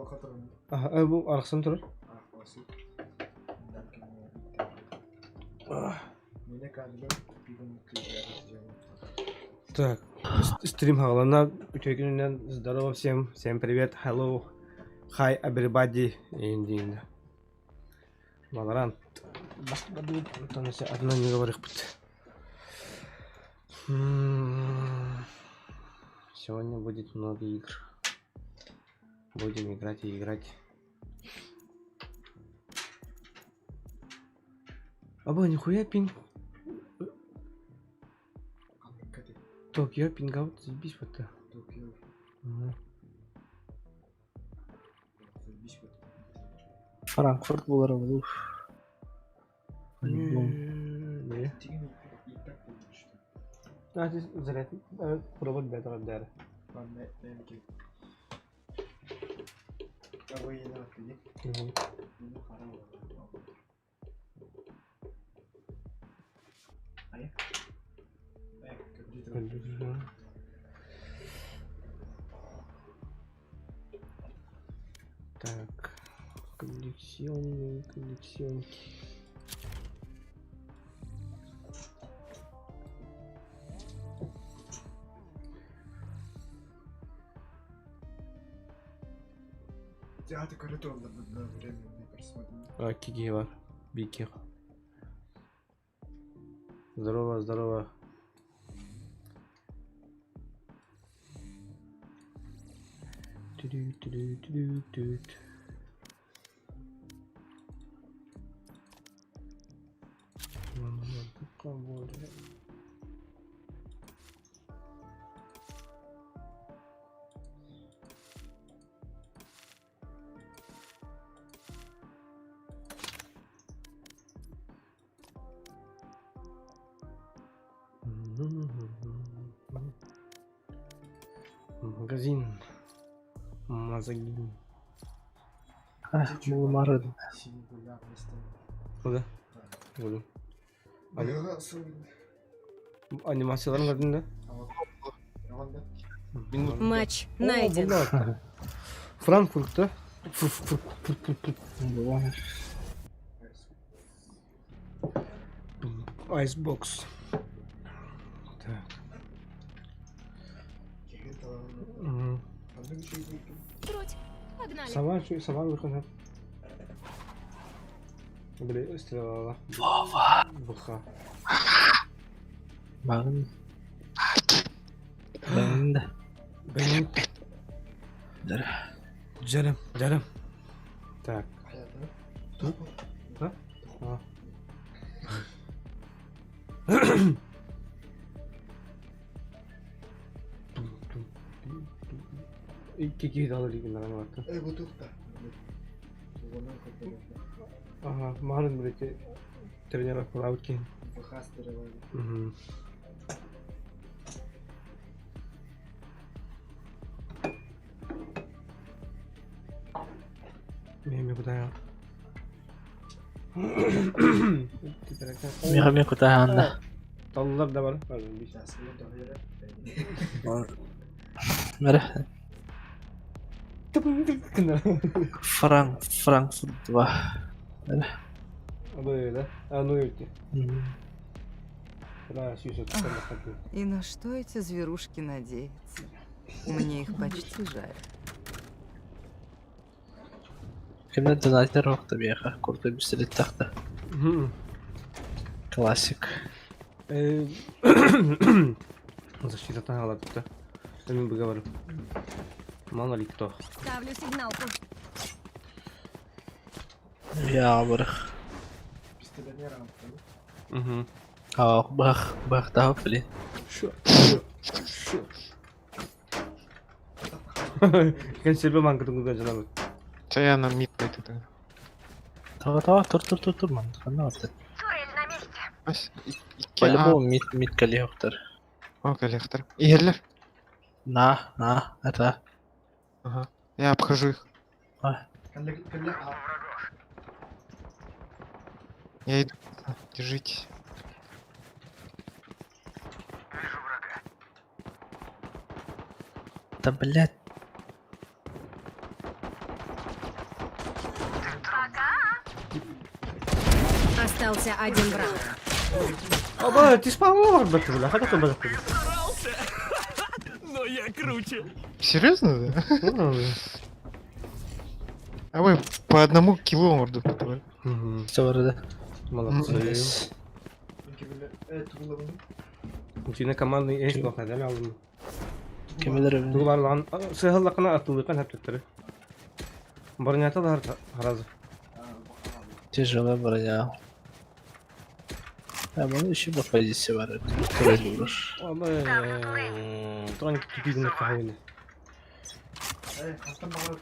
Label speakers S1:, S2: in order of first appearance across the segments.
S1: Ага, bu арқасын тұр. Так, стрим хағалана, үтекінінен здорово всем, всем привет, hello, hi everybody, енді. Валорант, басқа бұл, танысы одна не говорих быть. Сегодня будет много игр. Будем играть и играть. Аба, нихуя пинг. Токио пингаут, заебись вот это.
S2: Франкфурт болар бұл.
S1: Не. А, здесь заряд. Провод бетер отдали. Так, коллекционки.
S3: Театр коридорно на время не просмотрел.
S1: А, Кигева, Бикер. Здорово, здорово. Магазин. Мазагин.
S2: Бұл мары.
S1: Куда? Буду. Анимацияларын көрдің да?
S4: Матч найден.
S1: Франкфуртта. Айсбокс. Так. Сама выходит. Блин, стрелала.
S2: Вова.
S1: Буха.
S2: Бағын. Бәңді.
S1: Бәңді. Жарым. Так. Да? А. Какие дали лиги нормально?
S3: Вот тут да.
S1: Ага, Марин, блядь, тренера плавки. Угу. Меме куда я?
S2: Меме куда анда?
S1: Таллар да бар.
S2: Мәрі. Франкфурт 2.
S1: Да? А, ну эти.
S4: И на что эти зверушки надеются? Мне их почти жаль.
S2: Кімді донатер оқты беға, құрды бісілі тақты. Классик.
S1: Защита тағала тут-то. Что я бы говорю? Мало ли кто.
S4: Ставлю сигналку.
S2: Я бұрық.
S1: Угу.
S2: Ақ, бақ тауып біле.
S1: Консерві манка тұңғыға жанабы.
S5: Я на мид пойду тогда.
S2: Тава, тур, ман. Қана отты. По-любому мид коллектор.
S5: О, коллектор. Ерлер.
S2: На, это.
S5: Ага. Я обхожу их. Я иду. Держитесь.
S2: Да блять.
S6: Остался один враг.
S1: Оба, ты спал, бля, хотя кто бы
S7: Но я круче.
S5: Серьезно, да?
S1: Ну,
S5: А вы по одному кило морду потом.
S2: Все вроде.
S1: молодцы. Учина командный эйс бахада лалым.
S2: Кемелер
S1: Дугарлан, сыгыллакына атылыкан хаптыктыры. Барнята да харазы.
S2: тяжело броня. А bunun işi bu pozisyon var. Böyle olur.
S1: Оба, троник тупидин кахавины.
S3: Хастан баға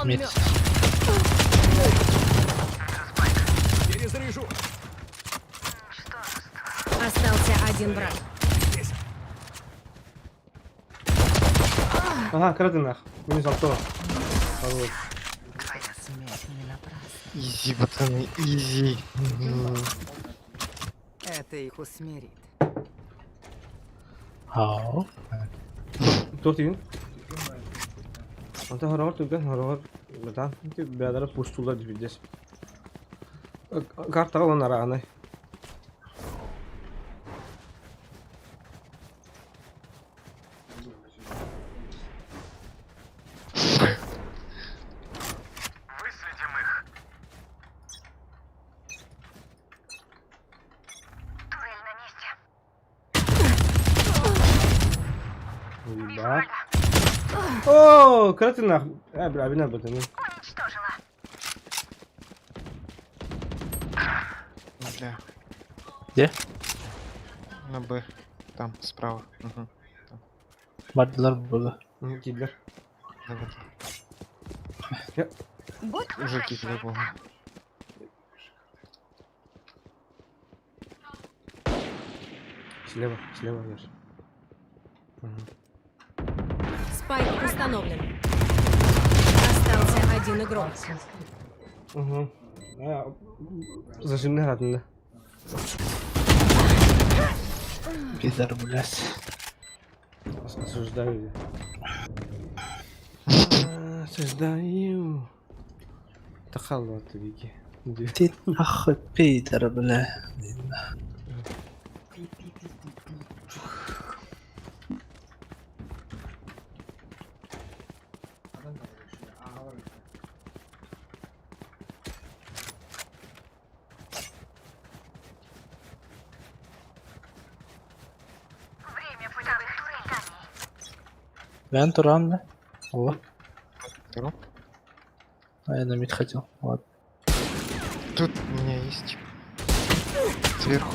S2: Мид.
S7: Перезаряжу.
S6: Остался один враг.
S1: Ага, кради нах. Минус алто.
S4: Твоя смерть не напрасна.
S5: Изи, пацаны, изи.
S4: Это их усмирит.
S2: Ау.
S1: Тортин. Anta horor tugan horor. Betan, ki bedara pustula divides. Karta ona rana. Да. О, крати нах. Бля, вина будет, ну.
S5: Бля,
S2: Где?
S5: на Б. Там, справа. Угу.
S2: Vardılar burada.
S1: Кидлер.
S5: Уже кикли бога.
S1: Слева, слева ешь.
S6: Спайк установлен. Остался один игрок.
S1: Угу. Зажимный радно.
S2: Пидор, блядь.
S1: Осуждаю. Осуждаю. Тахалва ты, Вики.
S2: Ты нахуй пидор, бля. Ben Туран, да? О.
S5: Туран?
S2: А я на мид хотел. Ладно.
S5: Тут у меня есть. Сверху.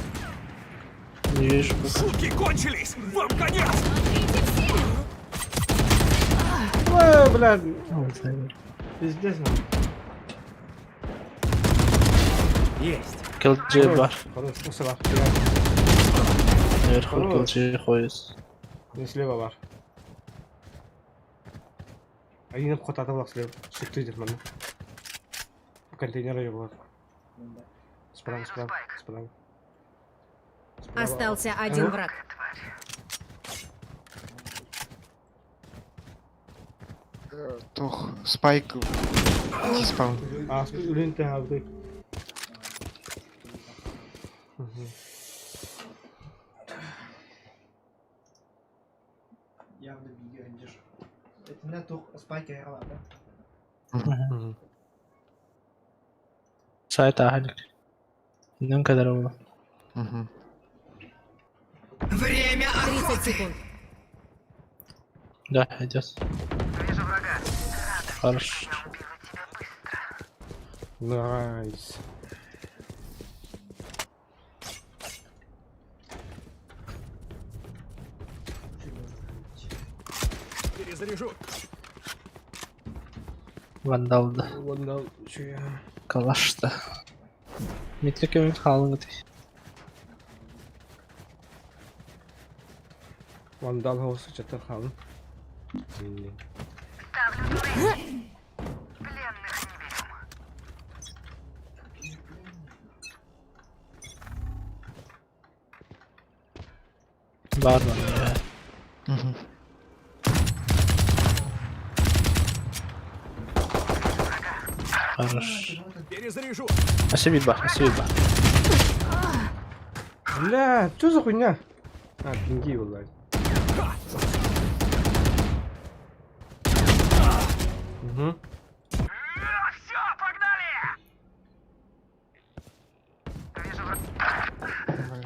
S2: Не вижу пока.
S7: Шутки кончились. Вам конец.
S1: Ой, блядь.
S2: Вот, наверное.
S1: Пиздец.
S7: Есть.
S2: Killjoy var.
S1: Хорош, ну слева.
S2: Наверху
S1: Хорош.
S2: Killjoy ходит.
S1: Не слева бар. Один вход аталак слева. Шифт идет, мана. Контейнеры его. Справа, справа, справа.
S6: Остался один враг.
S5: Тох, спайк. Диспаун.
S1: А, улин ты авды.
S3: Явно бегаю, держу. Это не тух спайка играла, да?
S2: Сайт ахалик. Bildiğim kadar oldu.
S5: Угу.
S6: 30 секунд.
S2: Да, идет. Хорош.
S1: Найс.
S7: Перезаряжу.
S2: Vandal'da.
S1: Вандал, что я...
S2: Kalaştı. Mitlik ümit kalmadı.
S1: Вандал хаоса что-то хал.
S2: Var mı ya?
S5: Угу.
S2: Хорош.
S7: Перезаряжу.
S2: Асибиба.
S1: Бля, что за хуйня? А, пинги, блядь. Угу.
S7: Все, погнали!
S5: Блин.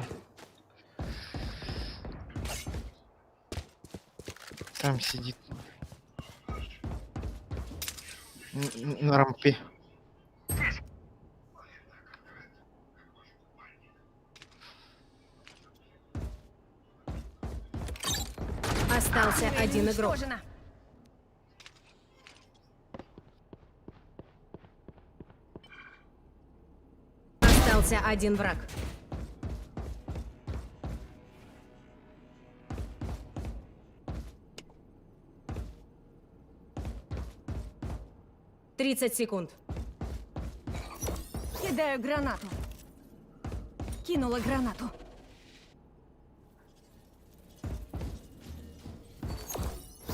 S5: Там сидит. На рампе.
S6: Остался один игрок. Остался один враг. «30 секунд.
S8: Кидаю гранату. Кинула гранату.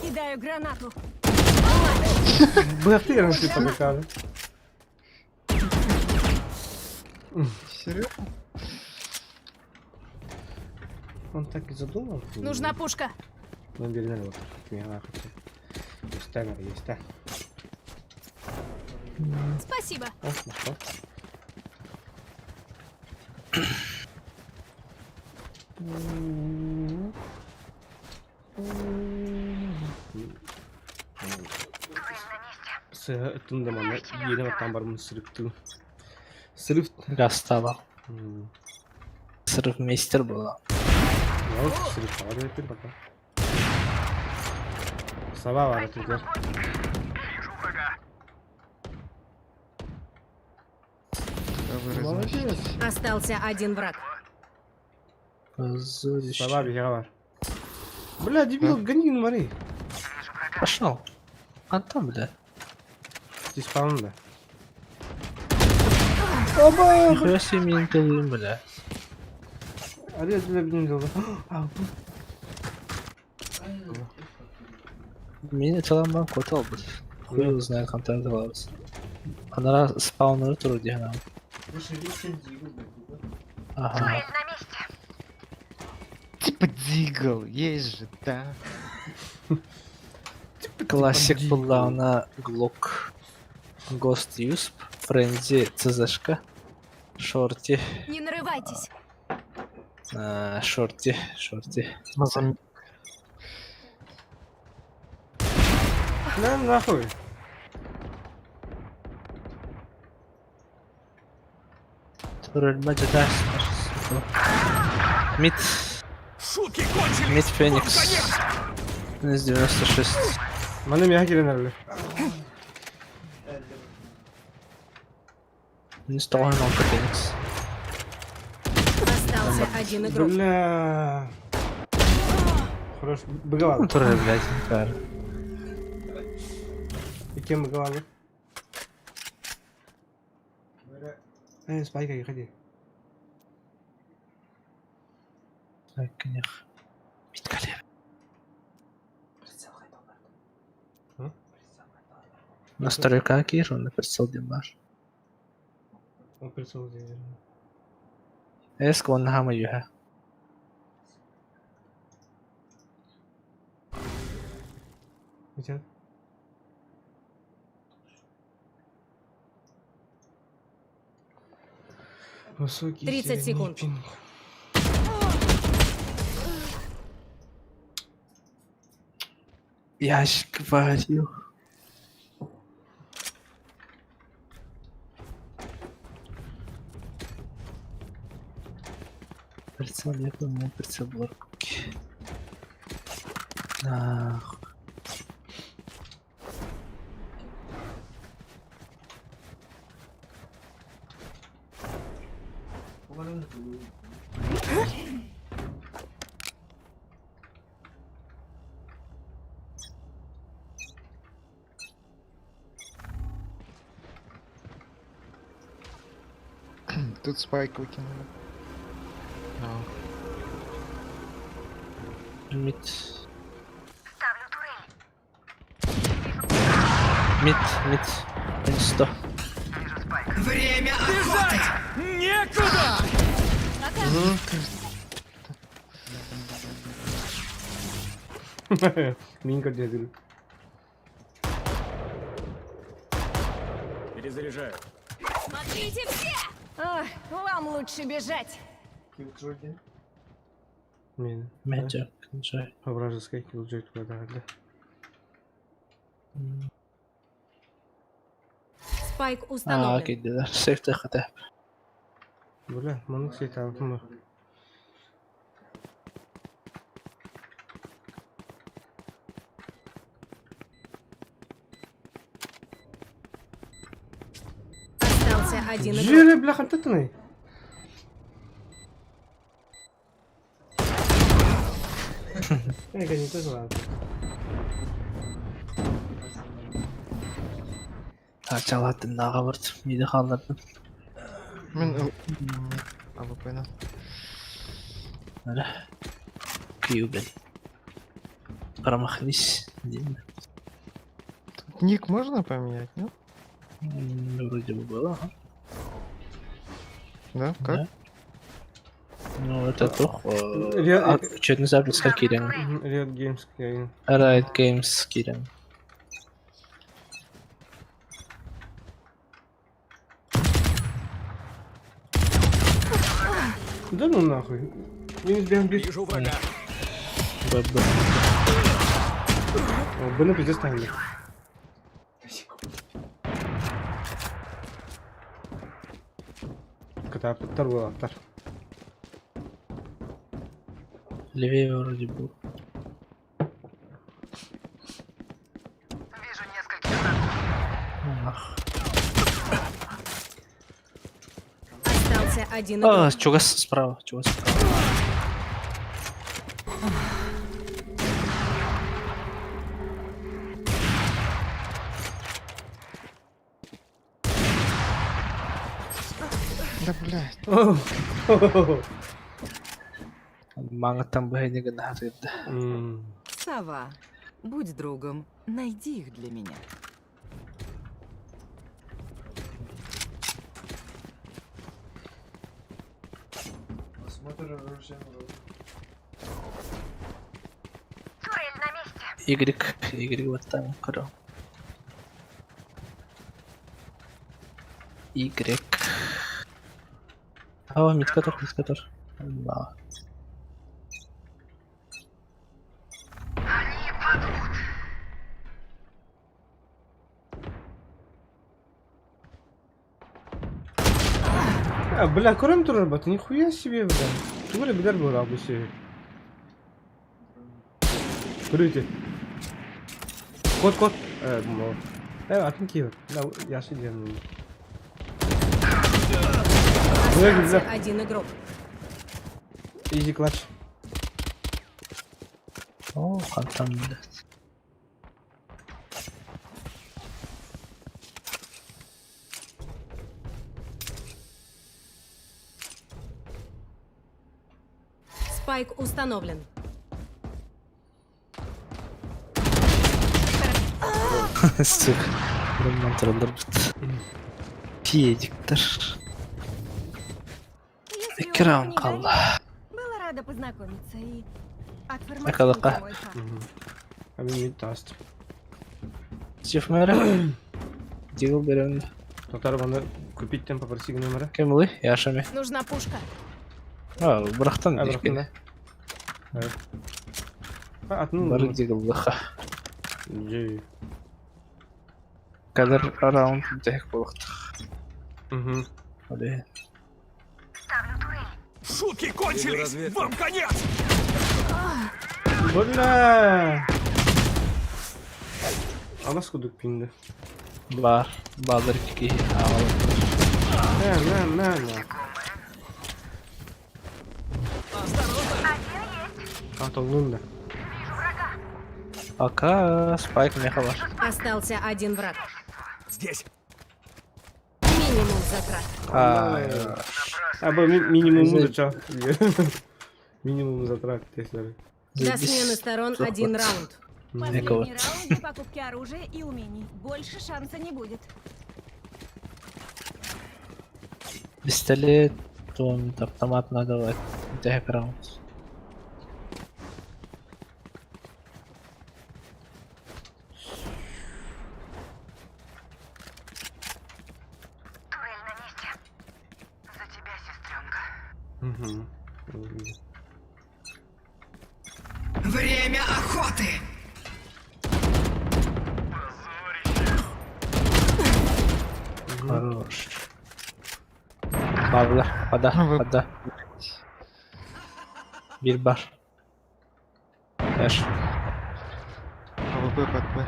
S8: Кидаю гранату.
S1: Бля, ты раньше покажи.
S5: Серьезно?
S1: Он так и задумал.
S8: Нужна пушка.
S1: Ну, бери на вот. Меня нахуй. Есть таймер, есть таймер.
S8: Спасибо.
S1: О, нашел. Тыңдаманы елі баттан бармын сүріптің. Сүріп...
S2: Гастава. Сырыв мейстер была.
S1: Ол сүріп сава деп бер бата. Сава бар әтіңдер. Молодец.
S6: Остался один враг.
S2: Позорище.
S1: Сава бега бар. Бля, дебил, гони мари.
S2: Пошел. А там, бля.
S1: Здесь спаун, да. Оба!
S2: Нихуя себе меня не бля.
S1: А я тебя не делал.
S2: Меня целая банка отал, блядь. Хуй его знает, контент делался. Она спаунер труди нам. Ага.
S5: Типа дигл, есть же, да.
S2: Классик была на Глок. Ghost Юсп, Френзи, ЦЗшка, Шорти,
S8: Не нарывайтесь.
S2: Шорти.
S5: Мозамбик.
S1: На нахуй.
S2: Турель Маджидас. Мид
S7: Шутки кончились!
S2: Феникс.
S7: Вам конец!
S2: Из 96.
S1: Мана меня хакеринерли.
S2: Не стал на Феникс.
S6: Остался один игрок.
S1: Бля. Хорош. Быговал.
S2: Турель, блядь, не кар.
S1: И кем быговал? Спайка, ходи.
S2: Так, конечно. Мидкалев. Настройка Киру на прицел Димаш.
S1: Он прицел здесь.
S2: Эск вон хама юха.
S1: Где? Высокий
S6: 30
S1: средний
S6: секунд.
S1: пинг.
S2: Я ж говорю. Прицел не помню, прицел блоки. Ах.
S5: Тут спайк выкинули.
S2: Мид. Мид. 100.
S7: Время охоты! Некуда!
S1: Минка дедил.
S7: Перезаряжаю.
S8: Смотрите все! Вам лучше бежать.
S3: Киллджойди.
S1: Мен.
S2: Меджак, Джай.
S1: Вражеский киллджойд продали.
S6: Спайк установлен.
S2: Gidiyorlar. Safe'de kadar.
S1: Бля, маны сетал.
S6: Остался один игрок.
S1: Жире, бля, хантатный. Не то знаю.
S2: Parçalattın, nağa vurdu. Mide kaldırdın.
S5: Мен алып қойдым.
S2: Öyle. Kıyı ben. Промахнись. Дин.
S5: Ник можно поменять, нет?
S2: Вроде бы было. Ага.
S5: Да? Как?
S2: Да. Ну, это toch.
S1: Риад
S2: Что-то не забыл, с Кирен.
S1: Геймс, я.
S2: Riot Games Кирен.
S1: Да ну нахуй. Минус бегом бить.
S7: Вижу врага.
S2: Бэбэ.
S1: Бына пиздец ставили. Когда подтар был автор.
S2: Левее вроде был. Ах.
S6: Остался один игрок.
S2: Чувак справа, чувак справа.
S5: Да, блядь.
S2: Манга там бы не гадает.
S4: Сова, будь другом, найди их для меня.
S3: Просмотр оружия вроде.
S2: Y вот там, куда? Y. О, мидкатор. Да.
S1: Бля, курим тут работа, нихуя себе, бля. Чего ли бедар был рабочий? Курите. Кот. Атынки. Да, я сидел.
S6: Остался один игрок.
S1: Изи клатч.
S2: О, хантам, блядь.
S6: Спайк установлен.
S2: Сука. Ремонтерлер. Педиктор. Экран қалды.
S8: Была рада познакомиться и
S2: Акалака.
S8: мой факт.
S1: А мне таст.
S2: Стив Мэра. Дигл берем.
S1: Татар бана купить там попроси номера.
S2: Кем вы? Яшами.
S8: Нужна пушка.
S2: А, Брахтан.
S1: Брахтан, да.
S2: Бары дигл лыха.
S1: Джей.
S2: Кадр раунд дэх болықты. Оле.
S7: Шутки кончились! Вам конец!
S1: Бля! А нас куда пинда?
S2: Бар. Бадыр кики.
S1: На. Атолнунда.
S2: Пока спайк мехала.
S6: Остался один враг.
S7: Здесь!
S6: Минимум затрат.
S1: Минимум зачал. Минимум затрат, если.
S6: До смены сторон один раунд.
S8: Последний
S2: вот.
S8: раунд для покупки оружия и умений. Больше шанса не будет.
S2: Пистолет, то автомат надо давать. Это раунд.
S1: Угу.
S7: Время охоты!
S2: Хорош. Бабла, вода. Бирбар. Эш.
S5: АВП под Б.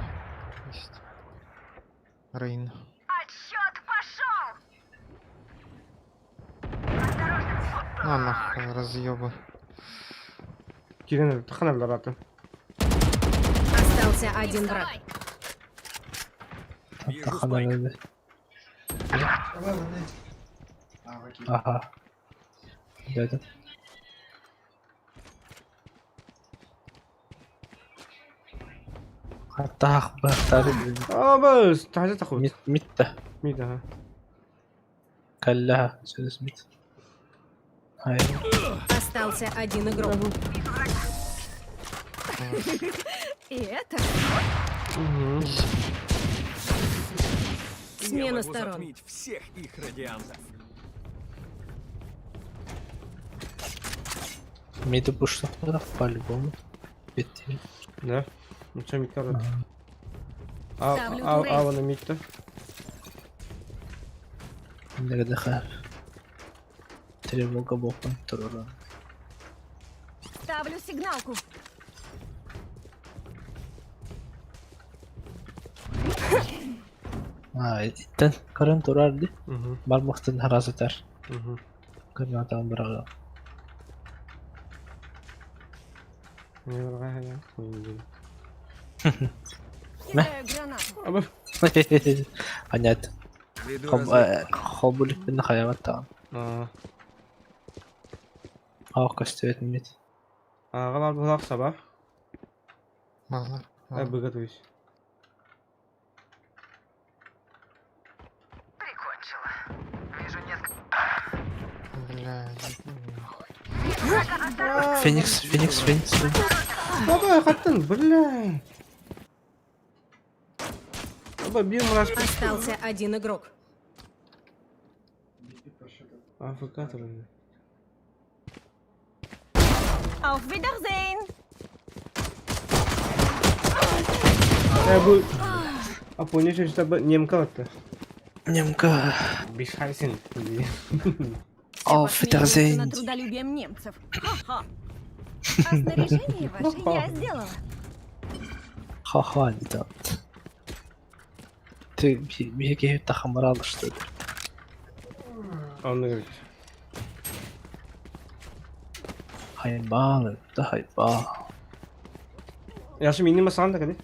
S5: Есть. Рейн.
S8: Отсчет пошел!
S5: На нахуй, разъебы.
S1: Кирин, тахана ларата.
S6: Остался один враг.
S2: Ага. Дядя. Атах, бахтари.
S1: بس تعال تاخد
S2: متة.
S1: ميت ها.
S2: كلها سدس ميت. هاي.
S6: Остался один игрок.
S8: И это...
S1: Угу.
S6: Смена сторон.
S7: Затмить всех их радиантов.
S2: Миду пуштахтаров по-любому. Бетти.
S1: Да. Ну что мит корот?
S6: Ставлю турель.
S1: Вона мит-то.
S2: Награда хар. Тревога боком турора.
S8: Ставлю сигналку.
S2: İtten karın turardı.
S1: Угу.
S2: Barmaktan haraz eder.
S1: Угу.
S2: Karnatan bırağı.
S1: Не врага я.
S8: Кидаю гранату.
S1: Абы.
S2: Понятно.
S7: Веду разведку.
S2: Хобулик bin hayavat tamam. Ах, стоит мид.
S1: Ағалар бұлақ сабақ.
S5: Мало.
S1: Әбі готовись.
S5: Бля, нахуй.
S2: Феникс.
S1: Баба, қаттың, бля. Баба, бил мұраш.
S6: Остался один игрок.
S1: АФК тұрын.
S8: Auf Wiedersehen!
S1: Әбі. Апоне шешті бі немка отты.
S2: Немка.
S1: Бишайсен.
S2: Auf
S8: Посмеиваются
S2: Wiedersehen.
S8: над трудолюбием немцев. Ха-ха. А снаряжение ваше я сделала.
S2: Ха-ха, не так. Ты беги тахамарал, что ли?
S1: Он говорит.
S2: Хайбал, это хайбал.
S1: Я же минима санда кәде?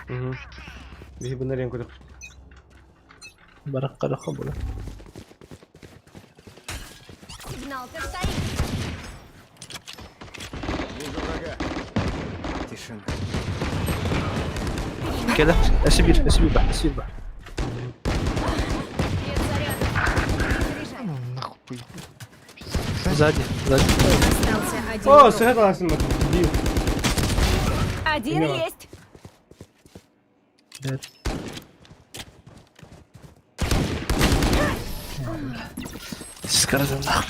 S1: Угу. Бихи бұнар ең көдік.
S2: Бараққа раққа бұлы.
S8: Сигналка стоит.
S7: Вижу врага. Тишина.
S2: Кеда, әсібір.
S5: Ну, нахуй.
S2: Сзади.
S6: Остался один
S1: О,
S6: игрок.
S1: сыграл ласым бил.
S8: Один
S1: Поняла.
S8: есть.
S2: Evet. Скажем так.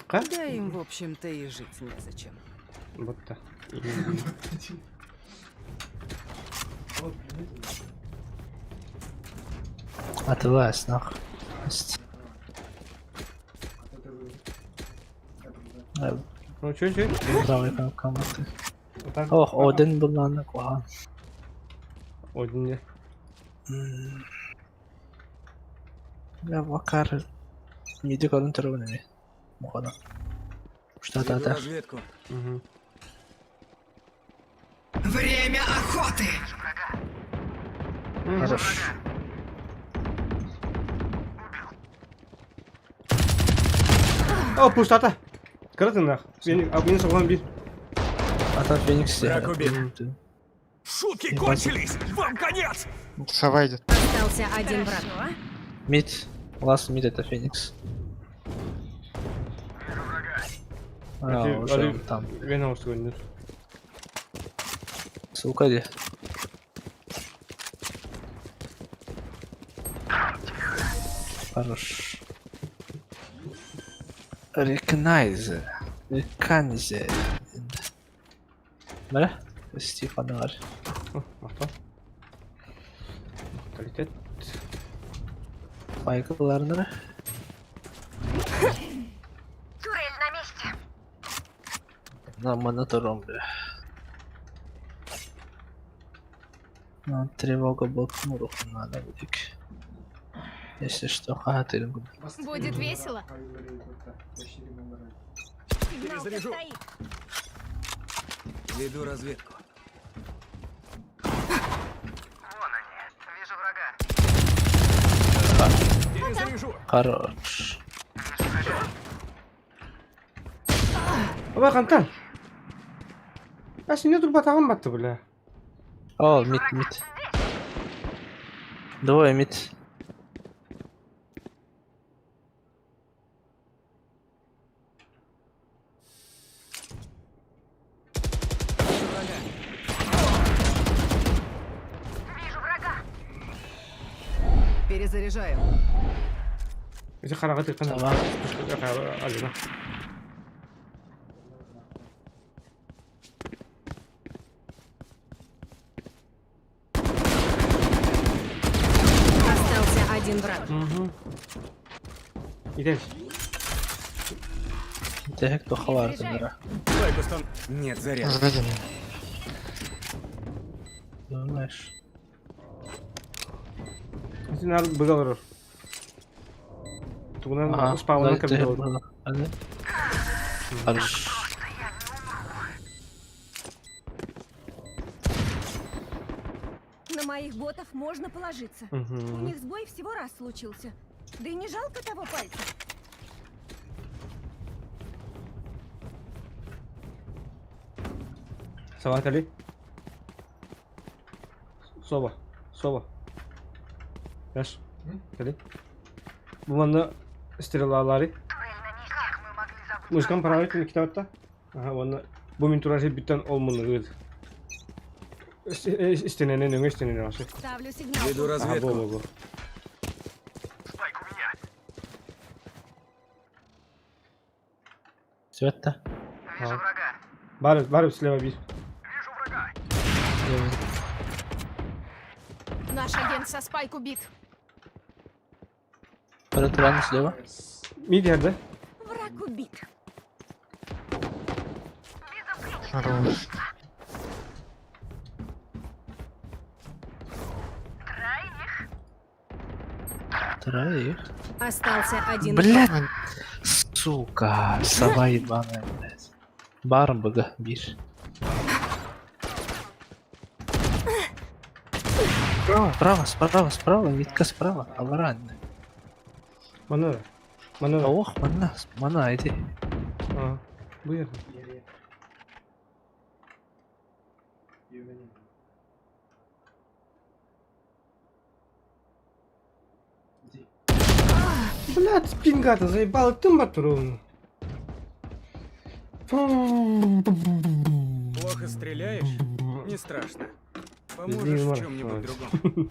S4: Да им, в общем-то, и жить незачем.
S1: Вот так.
S2: Отвас, нах.
S1: Ну, чуть-чуть.
S2: Правый команды.
S1: Вот так.
S2: Ох, один буланlık var.
S1: Один не.
S2: Ya bakar. Midi görüntülü ne? Bu kadar. Что-то
S7: Веду
S2: да.
S7: разведку.
S1: Угу.
S7: Время охоты!
S2: Хорош.
S1: О, пустата. Кырытын нах. Бeni soğan bir.
S2: Ата Феникс.
S7: Враг убит. Шутки кончились! Вам конец!
S5: Сова идет.
S6: Остался один враг.
S2: Мид. Ласт мид это Феникс. А, уже он там.
S1: Веном что нет.
S2: Сука, где? Хорош. Recognize. Recognize. Бля? Стефанар.
S1: Мақта. Калитет.
S2: Майкларнер.
S8: Турель на месте.
S2: На монитором, бля. Ну, тревога блокнул, надо будет. Если что, хатырь буду.
S6: Будет весело.
S8: Сигналка
S7: Перезаряжу.
S8: стоит.
S7: Веду разведку. Перезаряжу.
S2: Хорош.
S1: Оба қантан. Сене тұрба тағым батты, бля.
S2: О, мид. Двое мид.
S4: Перезаряжаю.
S1: Если қарағат еткен.
S2: Сама.
S1: Алина.
S6: Остался один враг.
S1: Идем.
S2: Те, кто хавар забира.
S7: Нет заряда.
S5: Сзади.
S2: Думаешь?
S1: Если надо было. Тугунан спауна кабел.
S2: Хорош.
S8: На моих ботов можно положиться. У них сбой всего раз случился. Да и не жалко того пальца.
S1: Салат али. Соба. Яш. Али. Буманда стрелалары. Музыкам правильно китапта. Ага, вона бумин тураже биттен олмуны гыз. Стененен ваши.
S8: Ставлю сигнал.
S7: Веду
S1: Ага,
S7: разведку.
S1: бо.
S2: Все это?
S1: Барып слева бить.
S6: Наш агент со спайк убит.
S2: Паратран слева.
S1: Мидер, да?
S8: Враг убит.
S5: Хорош.
S2: Троих.
S6: Остался один
S2: Блядь.
S6: враг.
S2: Сука. Сова ебаная, блядь. Баром бага, бишь. Справа, Витка справа, аваран.
S1: Мана.
S2: Ох, мана, иди.
S1: Ага. Бuyur. Блядь, спингата заебала, ты матрон.
S7: Плохо стреляешь? Не страшно. Поможешь
S1: Извини,
S7: в
S1: Марк,
S7: чем-нибудь
S1: давай.
S7: другом.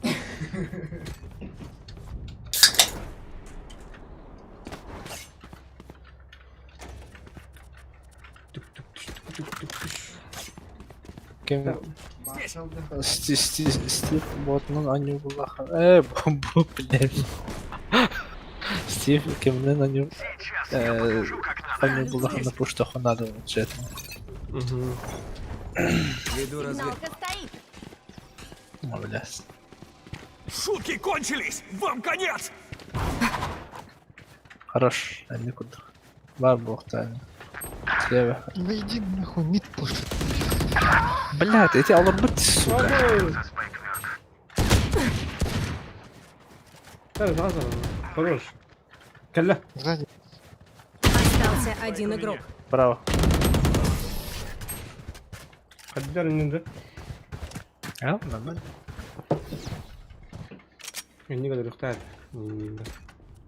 S2: Кем? Стив, вот, ну, они была. Бомбу, блядь. Стив, кем на нем. Они была на пуштах, надо честно.
S7: Веду разведку.
S8: Сигналка стоит.
S2: Ну, блядь.
S7: Шутки кончились! Вам конец!
S2: Хорош, а никуда. Бабух, тайна. Слева.
S5: Да иди нахуй, мид пушит.
S2: Блядь, эти алабыты, сука.
S1: Хорош. Калля.
S5: Сзади.
S6: Остался один игрок.
S2: Право.
S1: Хаддер инде.
S2: А, нормально.
S1: Не говорю, кто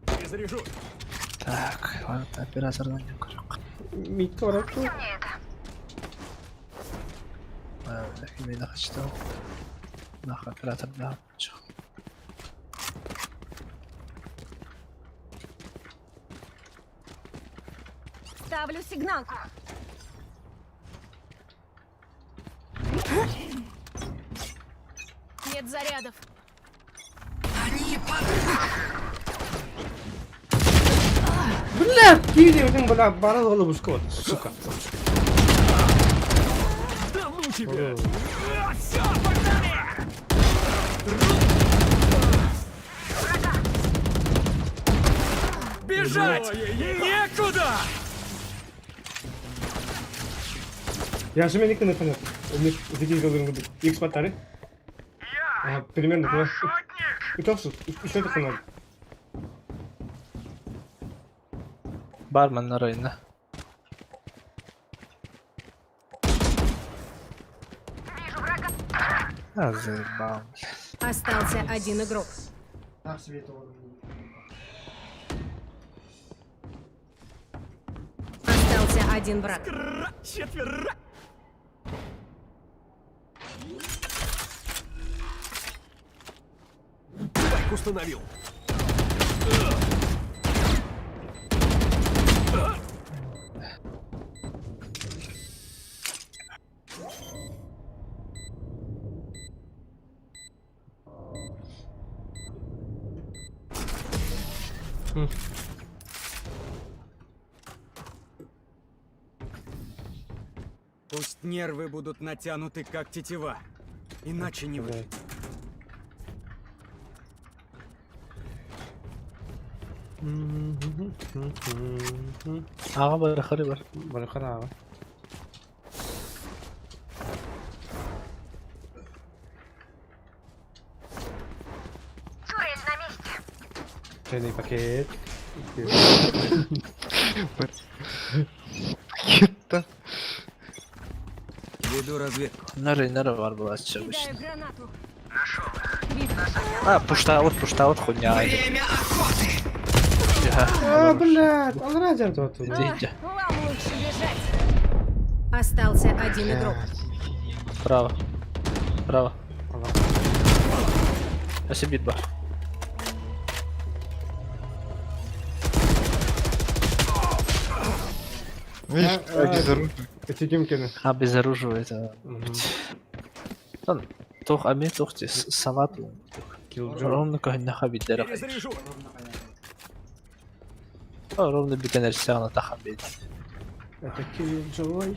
S7: Перезаряжу.
S2: Так, ладно, оператор на нем.
S1: Митка врачу.
S2: Так, именно хочу. Нах, оператор, да. Чё?
S8: Ставлю сигналку.
S6: Нет зарядов.
S1: Бля, киди, блин, бля, бара голову скот, сука.
S7: Да ну тебя!
S1: О,
S7: Все, погнали! Бежать! Некуда!
S1: Я же меня не понятно. У них такие говорят, X батареи. Примерно два. И то, что это надо.
S2: Бармен на рейне. А, заебал.
S6: Остался один игрок.
S3: На свету.
S6: Остался один враг.
S7: Четверо! Спайк установил. Пусть нервы будут натянуты, как тетива. Иначе не выйдет.
S2: Ага, барахары.
S1: Барахара.
S8: Турель на месте.
S1: Чайный пакет.
S5: Это...
S7: Веду разведку.
S2: На рейне var была
S8: Кидаю
S2: обычно.
S8: гранату.
S2: А, пушта вот хуйня. Время охоты!
S1: Блядь, он радио тут.
S2: Иди.
S8: Вам лучше бежать.
S6: Остался один игрок.
S2: Право. Право. Спасибо, битба.
S5: Видишь, безоружный.
S1: Эти гимкины.
S2: А, безоруживает. Там, тох, а мне тохте, салату. Ровно как на хабидерах.
S7: Перезаряжу.
S2: Ровно битенерсиана та хабид.
S1: Это Killjoy.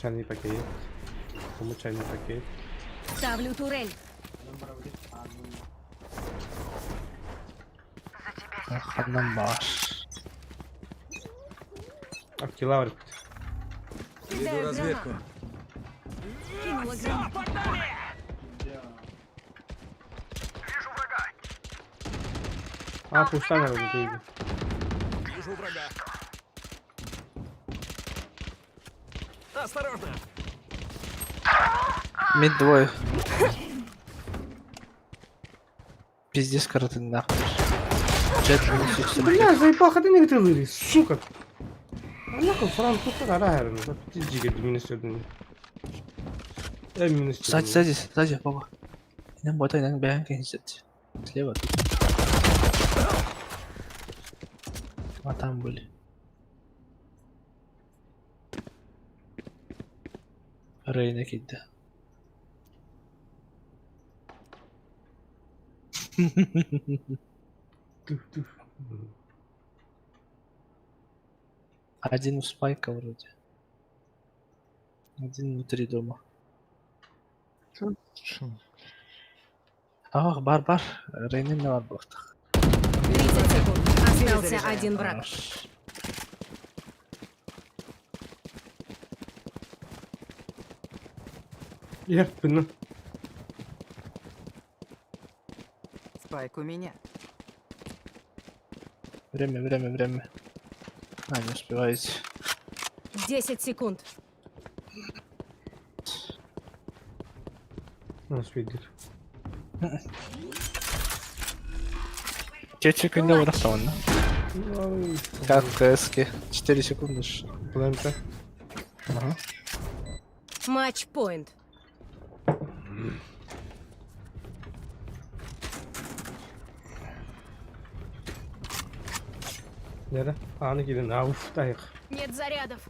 S1: Чайный пакет. Кому чайный пакет?
S8: Ставлю турель.
S2: Ханамбаш.
S1: Актилавр.
S7: Веду разведку.
S8: Кинула гранату.
S1: Пуста надо выйти.
S7: Вижу врага. Осторожно!
S2: Мид двое. Пиздец, коротко нахуй. Джет не
S1: Бля, заебал, ходи не вытылили, сука. А нахуй француза рарно, ты дига минусерный. Я минусерный.
S2: Сзади, папа. Нам ботай, нам бегай, кинь. Слева. А там были. Рейна кидда. Один у спайка вроде. Один внутри дома. Ах, бар. Рейна на барбахтах.
S6: 30 секунд. Остался один враг.
S1: Я спину.
S4: Спайк у меня.
S2: Время. А, не успеваете.
S6: 10 секунд.
S1: Успеет.
S2: Чечек не вырастал, да? Как КСК. 4 секунды.
S1: Планка.
S2: Ага.
S6: Матч-пойнт.
S1: Nerede? Anı gidin. Uf, dayak.
S6: Нет зарядов.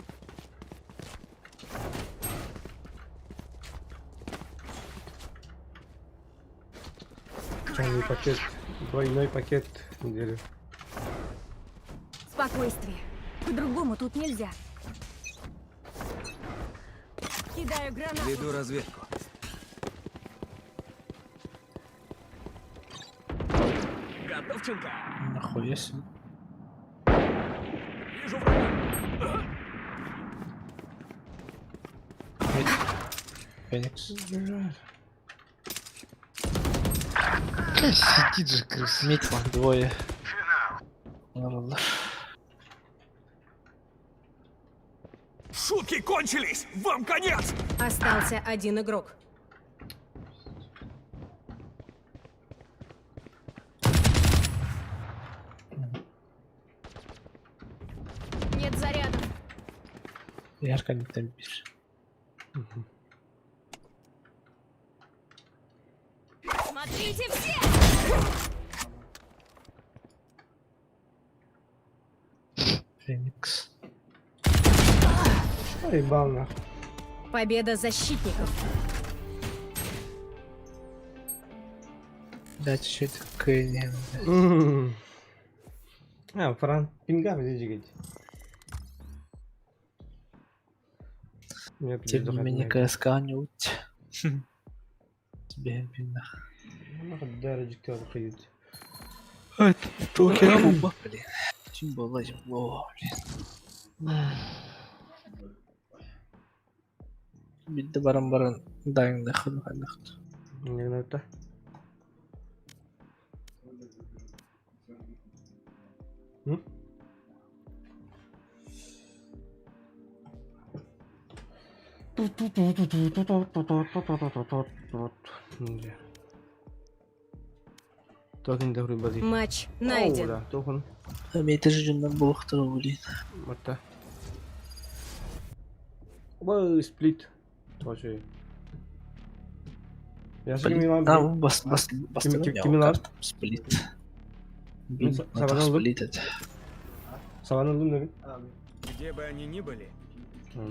S1: Чайный пакет. Двойной пакет. Неделю.
S8: Спокойствие. По-другому тут нельзя. Кидаю гранату.
S7: Веду разведку. Готовченко.
S2: Нахуя себе.
S7: Вижу врага.
S2: Феникс.
S5: Сидит же крыса.
S2: Митва, двое. Ладно.
S7: Шутки кончились! Вам конец!
S6: Остался один игрок. Нет зарядов.
S2: Ярко не темпишь.
S6: Смотрите все!
S2: Феникс.
S1: Ебал нахуй.
S6: Победа защитников.
S2: Дайте что-то Кенни.
S1: Фран. Пинга выдерживать.
S2: Тем не менее КСК не уть. Тебе бинна.
S1: Дорожка выходит.
S2: Только бомба, блин. Чем было его, блин. Бидde баран дайындахын кайдакты.
S1: Не надо. Talking to everybody.
S6: Матч найден.
S1: Да, тохан.
S2: Метр жүннен булыктыру, блин.
S1: Мата. Ой, сплит. Тоже. Я же не
S2: А,
S1: могу.
S2: бас
S1: Криминал.
S2: Сплит.
S1: Саванал
S2: Сплит.
S1: Саванал лунный.
S7: Где бы они ни были,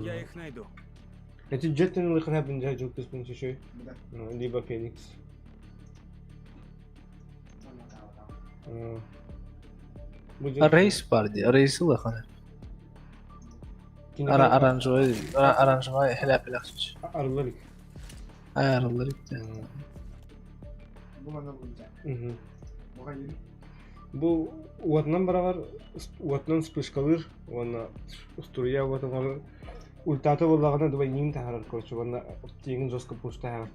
S7: я их найду.
S1: Эти джеты не лыхнят бенджай джук с еще. Либо Феникс.
S2: Рейс парди, рейс лыханы. Аранжевай хляб лахсыч.
S1: Арыларик.
S2: Айрылар итте.
S1: Бұл уатынан барағар, уатынан спышкалыр, оны стурия уатынан ультаты болағына дұбай ең тағарар, короче, оны тегін жестко пуштағар.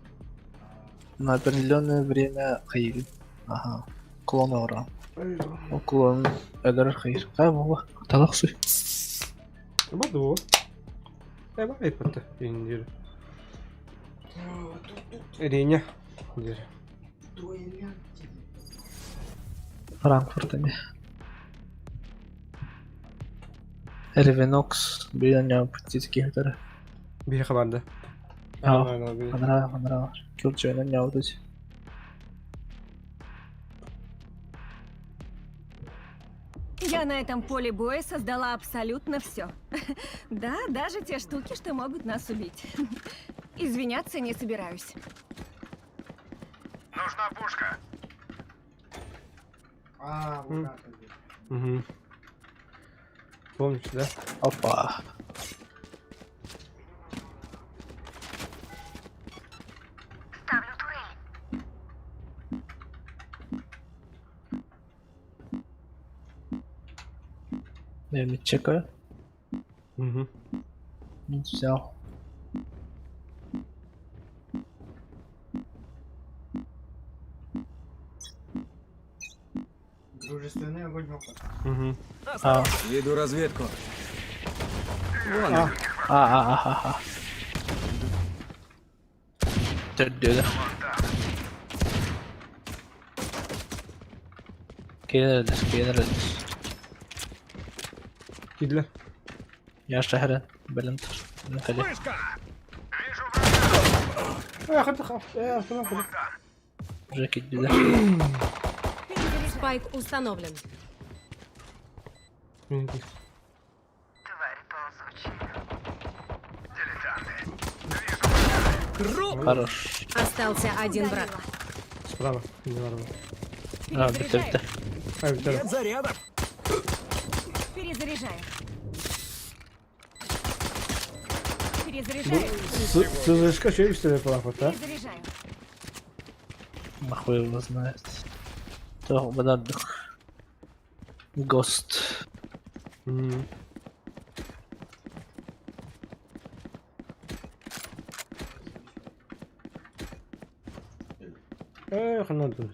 S2: На определенное время қиыл. Ага. Клон аура. О клон әлір қиыр. Қай бола? Талақ сұй.
S1: Бады ол. Бар айпатты, ендері. Реня.
S2: Франкфурт'та. Ревенокс бірден птицки хатары.
S1: Бері қабарды.
S2: Қандыра. Кюрт жойнан яудыз.
S8: Я на этом поле боя создала абсолютно все. Да, даже те штуки, что могут нас убить. Извиняться не собираюсь.
S7: Нужна пушка.
S1: Угу. Помнишь, да?
S2: Опа.
S8: Ставлю турель.
S2: Я мид чекаю.
S1: Угу.
S2: Мид взял.
S3: Дружественный огонь опыт.
S1: Угу.
S7: Веду разведку.
S2: Tördüydü. Gelirler.
S1: Gidiler.
S2: Я шахрен, блин. Накали. Уже кидали.
S6: Спайк установлен.
S2: Хорош.
S6: Остался один враг.
S1: Справа. Не ладно.
S2: Биtte.
S7: Нет зарядов.
S8: Перезаряжаю.
S1: Bu
S8: Перезаряжаю.
S1: sızışka şey üstüne falan hatta.
S8: Перезаряжаю.
S2: Нахуй его знает. То подадок. Гост.
S1: Ханадун.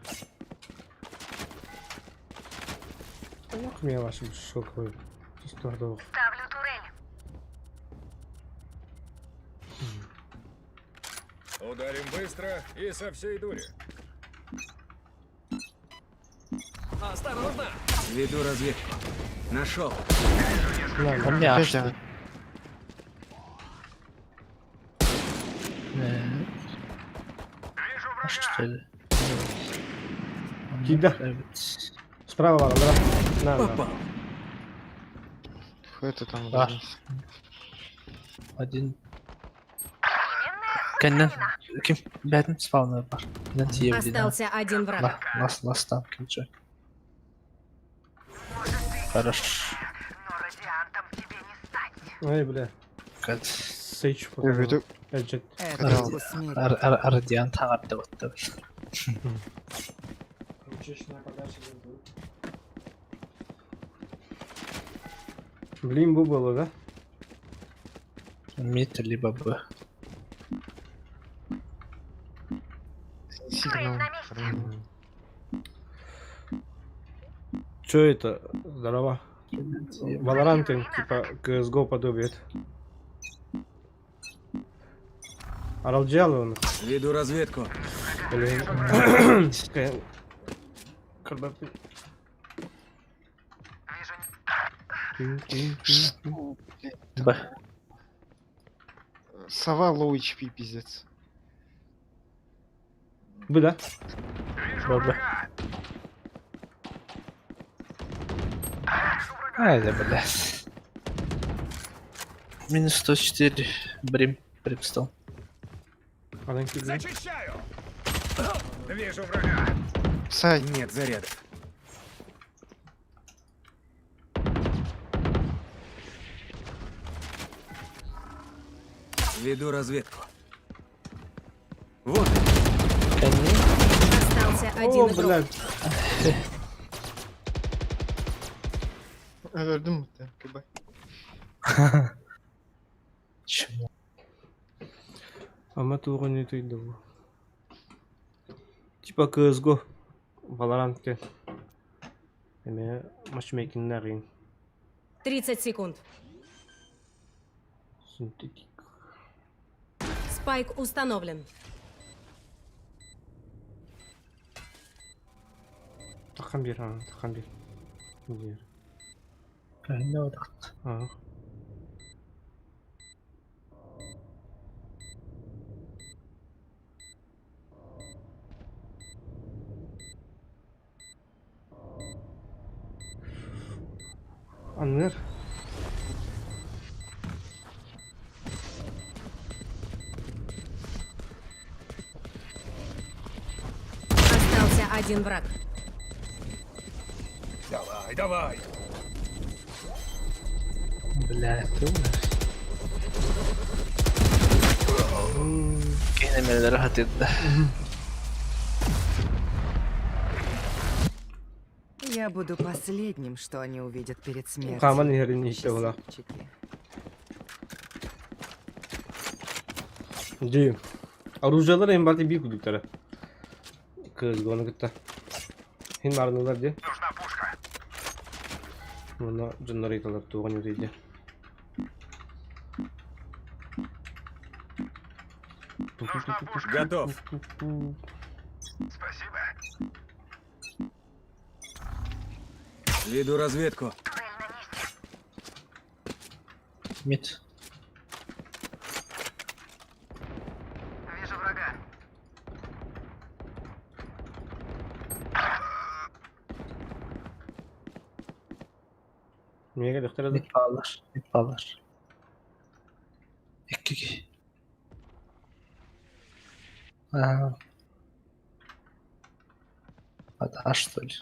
S1: Ох, меня ваш шоковый. Ставлю
S8: турель.
S7: Ударим быстро и со всей дури. Осторожно! Веду разведку. Нашел.
S2: Помяшно. Что ли?
S1: Кида. Справа var да?
S7: Попал.
S5: Это там
S2: А. Один. Кеннен. Ким? Бәтін спавнер бар.
S6: Остался один враг.
S2: Нас там кинчу. Хорош.
S1: Ай, бля.
S2: Кәд.
S1: Сейч
S5: Я веду.
S1: Эджет.
S4: Это усмирит.
S2: Радиант ағарды өтті.
S3: Чечная подача за
S1: Блин, bu было, да?
S2: Мид, либо Б.
S5: Сигнал.
S1: Чё это? Здорово. Valorant типа CSGO подобие. Аралджалы он.
S7: Веду разведку.
S1: Блин.
S2: Б.
S5: Сова low HP, пиздец.
S1: Бы, да?
S2: Б. Ай, да, блядь. Минус 104. Брим стал.
S7: Зачищаю! Вижу врага.
S5: Сай.
S7: Нет зарядов. Веду разведку. Вот.
S6: Остался один
S1: О,
S6: игрок.
S1: блядь.
S5: Öldüm mü? Kıba.
S2: Чему?
S1: Ama тура не тойды bu. Типа CSGO. Valorant'ke. Эме матчмейкингне кыйын.
S6: 30 секунд.
S1: Синтетик.
S6: Спайк установлен.
S1: Тахан бир, тахан бир. Бир.
S2: Не одakt.
S1: Anlar.
S6: Остался один враг.
S7: Давай, давай.
S2: Блядь, ты Кенемелер rahat etti.
S4: Я буду последним, что они увидят перед смертью.
S1: Каман yerine işte ola.
S4: Счастливчики.
S1: Дим. Оружиялар эми барды бир күдүктөрү. CSGO'ну кытта. Хин барнылар де. Нужна пушка. Муна жаннарыйталар туган үйдө.
S7: Готов. Веду разведку.
S2: Мид.
S1: Niye doktora da?
S2: Mid bağlar. Mid bağlar. İki. Ага. А что ли?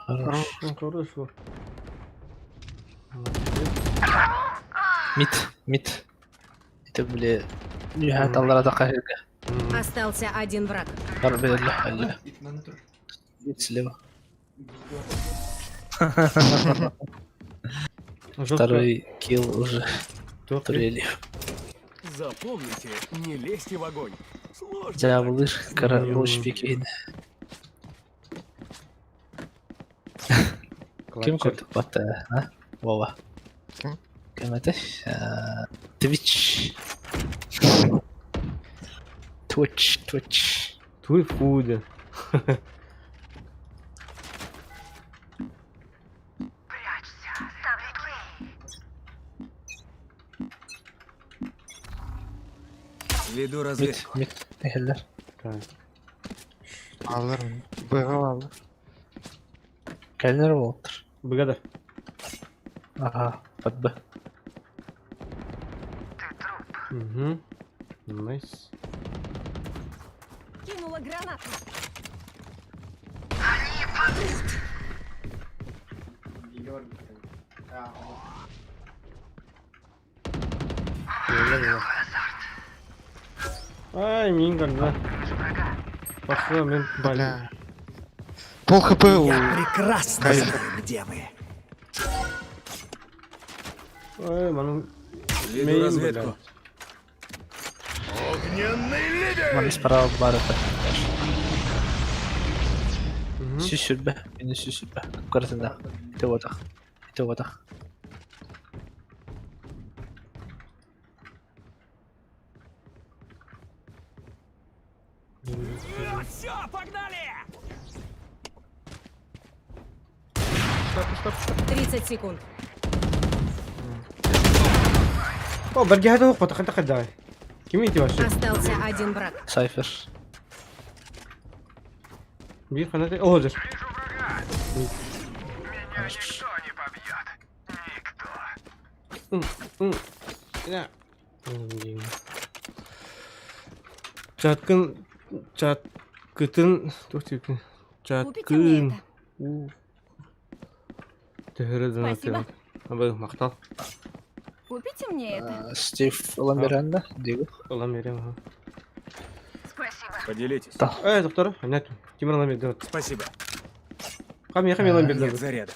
S2: Хорош.
S1: Ну, хорошо.
S2: Мид. Это, бля... Нихает Аллара Дахарига.
S6: Остался один враг.
S2: Барбелла Халли.
S3: На натур.
S2: Мид слева.
S1: Жестко.
S2: Второй килл уже.
S1: Кто?
S2: Турели.
S7: Запомните, не лезьте в огонь. Сложно.
S2: Дяволыш, король пикейн. Kim kurdu battı ha? Vova. Kim ateş? Twitch. Twitch.
S1: Твой фуд.
S7: Веду разведку.
S2: Mid. Ehiller.
S5: Alırım. Bığı alır.
S2: Geliner mi olur?
S1: Бгада.
S2: Ага, под Б.
S1: Угу. Найс.
S8: Кинула гранату.
S3: Не говори.
S1: Ай, минган, да. Пошла, мен блин.
S5: Бля. Пол хп у...
S7: Прекрасно
S5: Кайф.
S7: знаю, где вы.
S1: Ай, ману.
S7: Веду
S1: Мейн,
S7: разведку.
S2: Bana sparava var это.
S1: Угу.
S2: Süsür be. Beni süsür be. Yukarısında. Bir de odak. Bir de odak.
S7: Все, погнали!
S6: 30 секунд.
S1: О, برجع هذا هو قطع انت قداي. كميتي واشي.
S6: Остался один враг.
S2: Cypher.
S1: بير قناتي. اوه جر. Ya. Çatkın çatkıtın dur tepki. Çatkın. Tehre'den atıyor. Abi maktal.
S8: Купите мне это?
S2: Стив Ламиранда. Диго.
S1: Ulan vereyim ha.
S7: Поделитесь.
S1: Doktor. Нет. Kim alan verdi?
S7: Спасибо.
S1: Kam yalan
S7: Нет
S1: verdi.
S7: зарядов.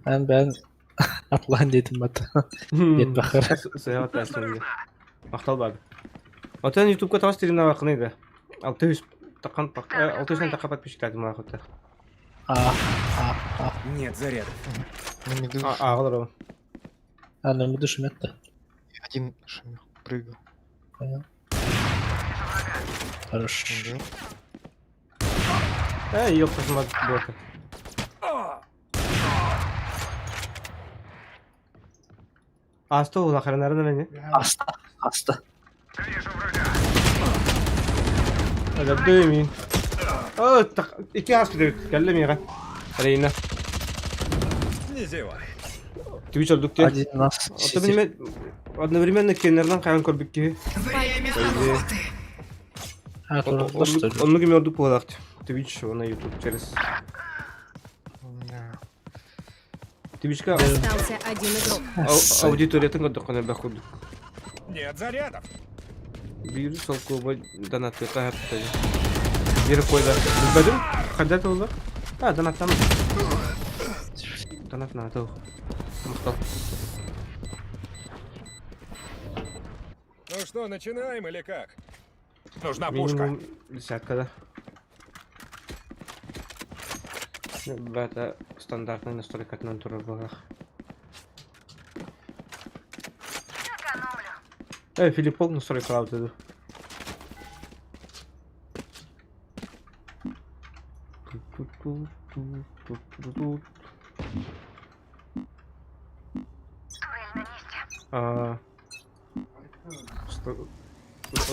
S2: Ben atlan dedim hatta. Yet bakar.
S1: Seyahat dersi. Maktal vardı. Otan YouTube'ga tavsiye ederim ne bakınıydı. 600 takan 600'dan taka подписчиктер мына хатта.
S7: Нет зарядов.
S5: На миду
S1: Ağlar o.
S2: Она не душу метта.
S5: один шумел. Прыгал.
S2: Понял. Хорош.
S1: Yok посмотри бока. Asta ol ахыры nereden ne?
S2: Hasta.
S1: هذا بدو يمين. İki has gidiyor. Geldim ya. Reyna.
S7: Не зевай.
S1: Twitch olduk diye.
S2: Один нас.
S1: Это benim одновременно kenardan kayan korbik ki.
S2: Ha, doğru. Что ли?
S1: Onu gördük bu olarak. Twitch ona YouTube через. Twitch'ка
S6: Остался один игрок.
S1: аудиториядан көддөккөнө бакудук.
S7: Нет зарядов.
S1: Бир сол көбө донат кайтты. Бир койду. Билбедим. Кандай болду? Донаттан. Донат надо. Мактал.
S9: Ну что, начинаем или как? Нужна пушка.
S1: Минимум десятка, да? Это стандартная настройка от натуры была. Филипп Пол настройка аудио.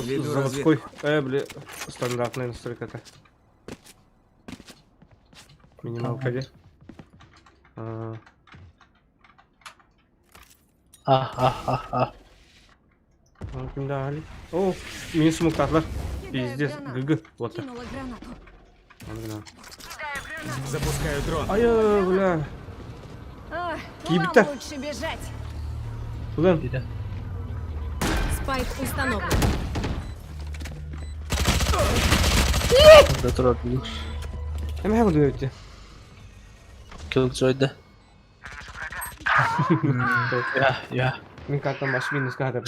S1: Заводской, бля, стандартная настройка-то. Минималка где? Дали. О, мини смуктатлар. Пиздец, гг, вот так.
S8: Кинула гранату.
S7: Запускаю дрон.
S1: Ай, бля.
S8: Вам лучше бежать.
S1: Куда?
S6: Спайк установлен.
S2: Дотронули.
S1: Я могу доверить.
S2: Киллджой, да? Я.
S1: Мне как там аж минус кадр.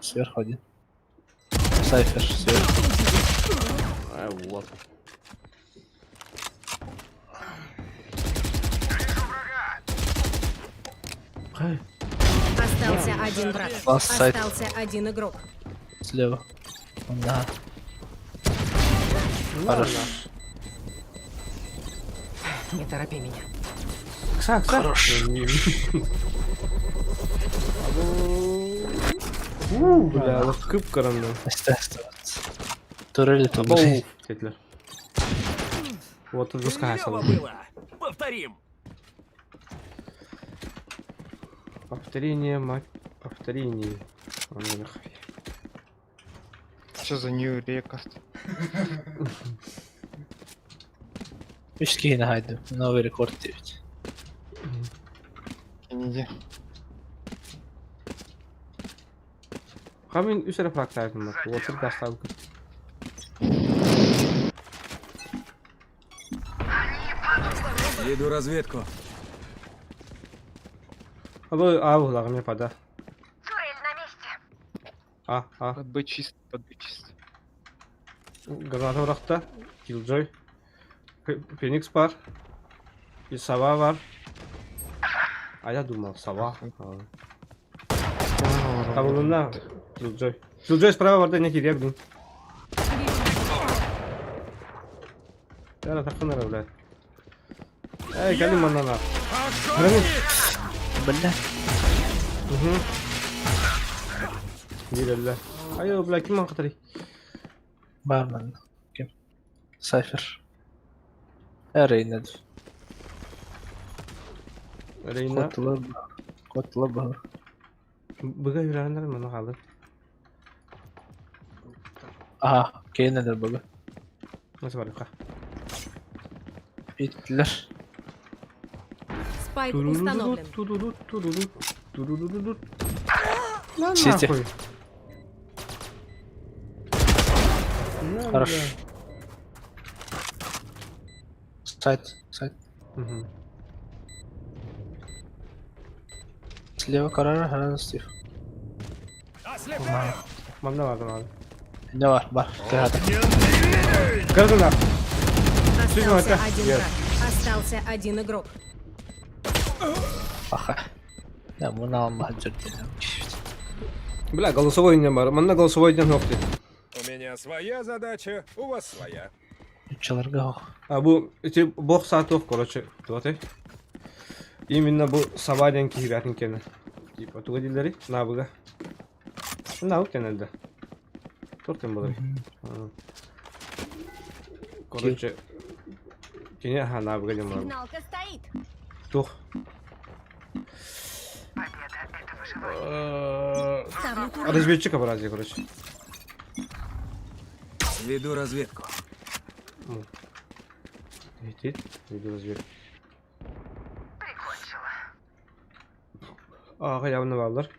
S2: Сверху один. Сайфер, сверху.
S1: Вот.
S6: Остался один враг.
S2: Ласт сайт.
S6: Остался один игрок.
S2: Слева. Да.
S1: Хорошо.
S4: Не торопи меня.
S2: Хорош.
S1: Бля, вот кып коронный.
S2: Турели тут. блин.
S1: Вот тут выскакивал.
S9: было. Повторим.
S1: Повторение, мать. Повторение.
S5: Что за new рекорд?
S2: Мишки yine haydi. Новый рекорд девять.
S5: Кеннеди.
S1: Камень үсәрі практайдым. Вот только оставил.
S7: Веду разведку.
S1: Ау, мне пода.
S8: Дуэль на месте.
S5: Под Б чисто, под Б чисто.
S1: Граната врақта. Киллджой. Феникс бар. И сова бар. А я думал, сова. Кабулунда. Киллджой. Киллджой справа бар да не керек, блин. Я такой нравлюсь. Эй, кали манана.
S2: Бля.
S1: Бля. Айо, бля, ким ман қатырый?
S2: Бармен. Кем? Сайфер. Рейнед.
S1: Рейна.
S2: Котла бар.
S1: Бұға үйрәнер мұны қалды.
S2: Aha, кейнедер бұғы.
S1: Nasıl var yuka?
S2: Биттілер.
S6: Спайк установлен.
S1: Lan
S2: Сети.
S1: нахуй.
S2: Хорош. Сайт.
S1: Мгм.
S2: Слева карара, рядом Стив.
S1: Мanda vardı abi.
S2: Ne var? Var. Rядом.
S1: Кырды нахуй.
S6: Остался один враг. Остался один игрок.
S2: Аха. Ya bunu alma cırtını.
S1: Бля, голосовой не бар. Манда голосовой не ногти.
S9: У меня своя задача, у вас своя.
S2: Çalarga.
S1: А bu эти бог саатов, короче, вот и. Именно bu sabahden ki hibyatin kendi. Типа туга dilleri nabıga. Nabık genelde. Tortem budur. Короче, кене ха nabıga demem.
S8: Сигналка стоит.
S1: Тух. Разведчика брази, короче.
S7: Веду разведку.
S1: Летит, веду разведку. Ага, явно валдар.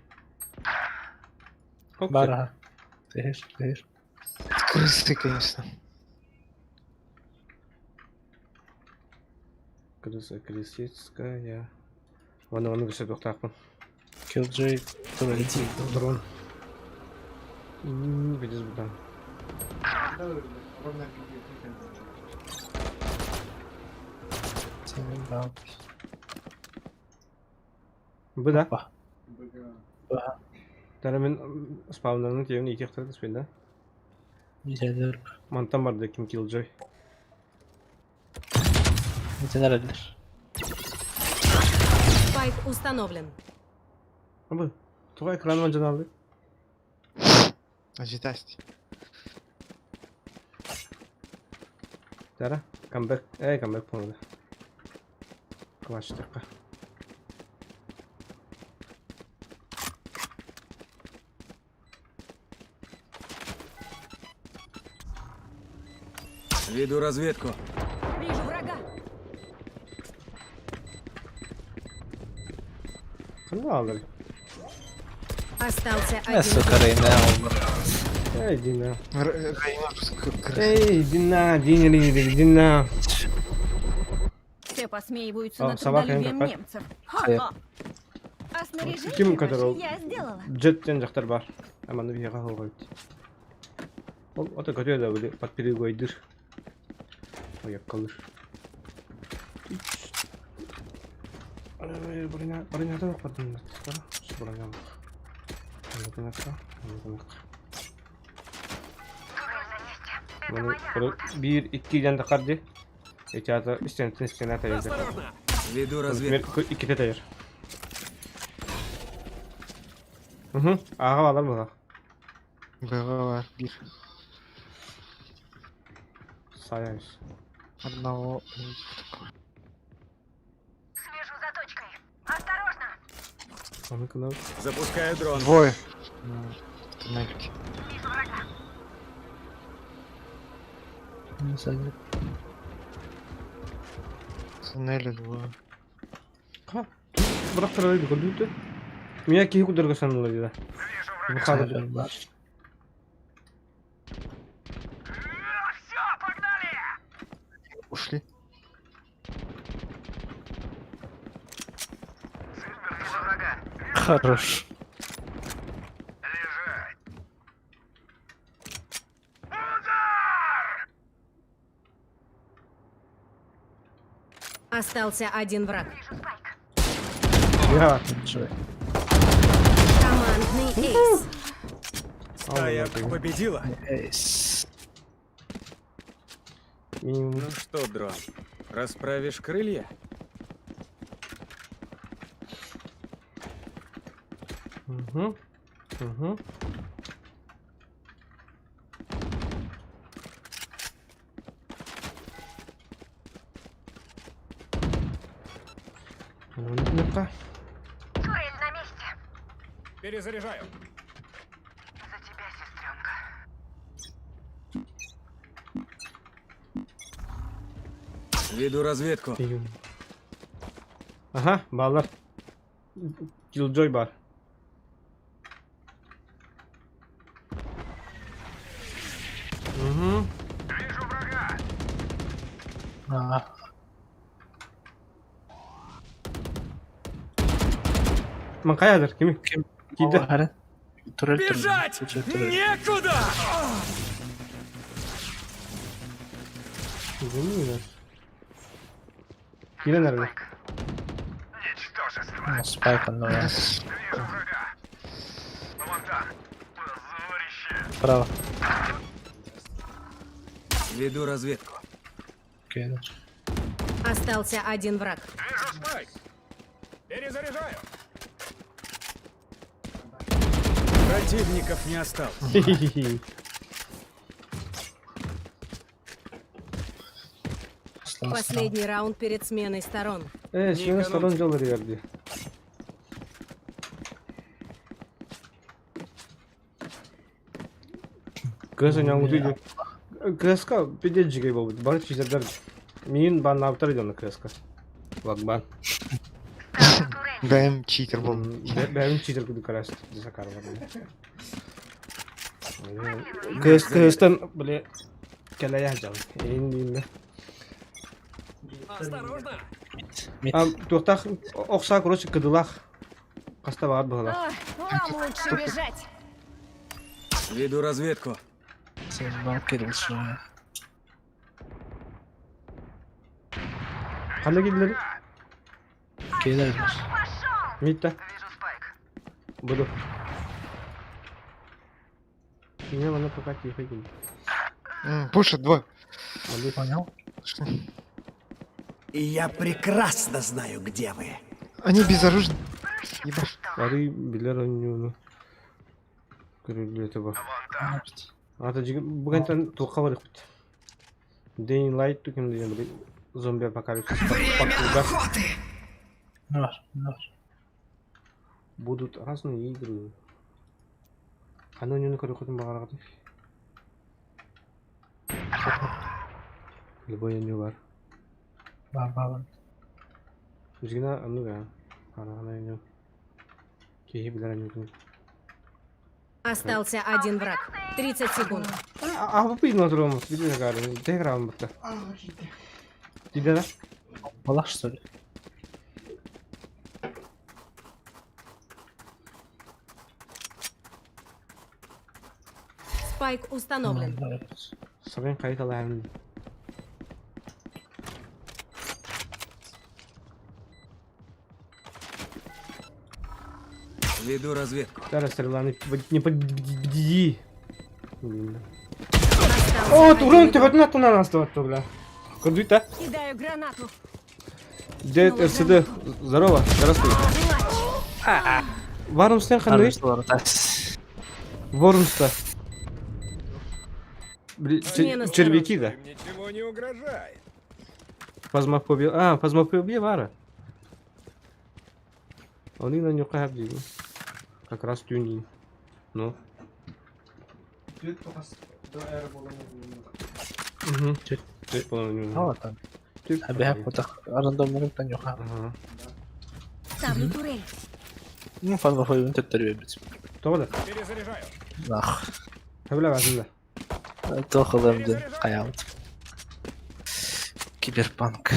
S2: Бар. Зehir.
S5: Крысы, конечно.
S1: Крыса крысецкая. Вон все так.
S2: Killjoy. Турели.
S1: Дрон. Видишь, бутан. Буда.
S2: Опа.
S1: Тара мен спаундарны тевін екі ақтырды спен, да?
S2: Güzeldir.
S1: Мантан барды ким Killjoy.
S2: Neredeler?
S6: Спайк установлен.
S1: Абы, туға экран манжан алды.
S5: Ожидайся.
S1: Тара, камбэк помогу. Класс такая.
S7: Веду разведку.
S8: Вижу врага.
S1: Kanı alır.
S6: Остался
S2: Ne
S6: один.
S2: sıkarı ne oldu?
S1: Эй, Дина.
S5: Рейнер
S1: Эй, Дина, Дина.
S8: Все посмеиваются
S1: А,
S8: над
S1: собака
S8: трудолюбием
S1: какая?
S8: немцев.
S2: Хай.
S8: Ха-ха. А снаряжение
S1: Ким,
S8: ваше
S1: который-
S8: я сделала.
S1: Джеттен жақтар бар. Аманды бияға қылғайды. Ол ота көтер да біле, подпилі қойдыр. Ояқ қалыр. Бұрынады бақ бардың. Бұрынады бақ. Bir, iki yanında kardı. Eçata üstüne atayım.
S7: Осторожно! Веду разведку.
S1: İki de tayır. Ağa alır mı?
S5: БВ bir.
S1: Sayarız.
S5: Одного.
S8: Слежу за точкой. Осторожно!
S1: Onu kadar.
S7: Запускаю дрон.
S5: Двое. Туннельки.
S8: Вижу врага.
S2: Ne sayılır?
S5: Туннели двое.
S1: Ha. Bırak tarafı bir kodu. Miya ki kudur kasan olaydı da. Bu kadar.
S2: Sayılır var.
S5: Ушли.
S2: Хорош.
S6: Остался один враг.
S1: Ya.
S2: Джой.
S6: Командный эйс.
S7: Стая победила.
S2: Эйс.
S1: Benim
S7: Ну что, дрон, расправишь крылья?
S1: Hı. Ну-ка.
S8: Турель на месте.
S9: Перезаряжаю.
S8: За тебя, сестренка.
S7: Веду разведку.
S1: Benim. Aha, bağlar. Killjoy var. Hı.
S2: Aa.
S1: Mankayadır kimi? Gitti.
S2: Hadi. Turel
S7: Бежать! Некуда!
S1: Bilmiyorum. Yine nerede?
S2: Спайк он новый. Право.
S7: Веду разведку.
S2: Окей.
S6: Остался один враг.
S9: Вижу спайк. Перезаряжаю.
S7: Противников не осталось.
S6: Последний раунд перед сменой сторон.
S1: Şimdi soruncaları verdi. 그래서 그냥 우리 그래서 비디오지게 뭐 바로 시작들 미인 반 나부터잖아 그래서 лагбан
S5: БМ читер был.
S1: бәрін читер күді қарасты жасақар бар кыстан біле келе яжал енді
S7: Осторожно!
S1: тоқтақ оқса короче кыдылақ қаста бар бұғылақ
S8: Ой, вам лучше бежать.
S7: Веду разведку.
S2: Сигнал короче.
S1: Қандай келділер?
S2: Келер.
S1: Митта. Буду. Меня надо пока тихо кинь.
S5: Пушит 2.
S2: Понял?
S7: И я прекрасно знаю, где вы.
S5: Они безоружны. Ебаш.
S1: Ари билер ойнуну. Көрүлү этого. Ата жиги бугантан тука барып. Дейн лайт туким деген зомби апокалипсис.
S2: Нар.
S1: Будут разные игры. Оно не накоротим багарады. Любой не бар.
S2: Баба.
S1: Жигна ануга. Она не. Кей билер не.
S6: Остался один враг. 30 секунд.
S1: А вы пойдем на дром, видите на карте, где играем будто? Где да?
S2: Была что ли?
S6: Спайк установлен.
S1: Сорен кайта лайм.
S7: Веду разведку.
S1: Зараз стреланы не подбеди.
S6: Остался
S1: О,
S6: один
S1: турон ты
S6: игрок.
S1: вот на нас то, бля. Куда?
S8: Кидаю гранату.
S1: Дед РСД. Здорово, здравствуй. Варумстен ханды? Варумста.
S6: Смена
S1: Червяки, да?
S9: Им ничего не угрожает.
S1: Фазмофобия. А, фазмофобия вара. Он и на нее хабли. Как раз тюнин. Ну.
S3: Тут пока до эра было не
S1: Угу. Чуть половину.
S2: Ну вот так. Обег вот так. Рандомный танюха.
S1: Ага.
S8: Ставлю турель.
S2: Ну, фармафой он тут требует.
S1: Тода.
S9: Перезаряжаю.
S2: Нах.
S1: Хабля важно.
S2: То холодный хаят. Киберпанк.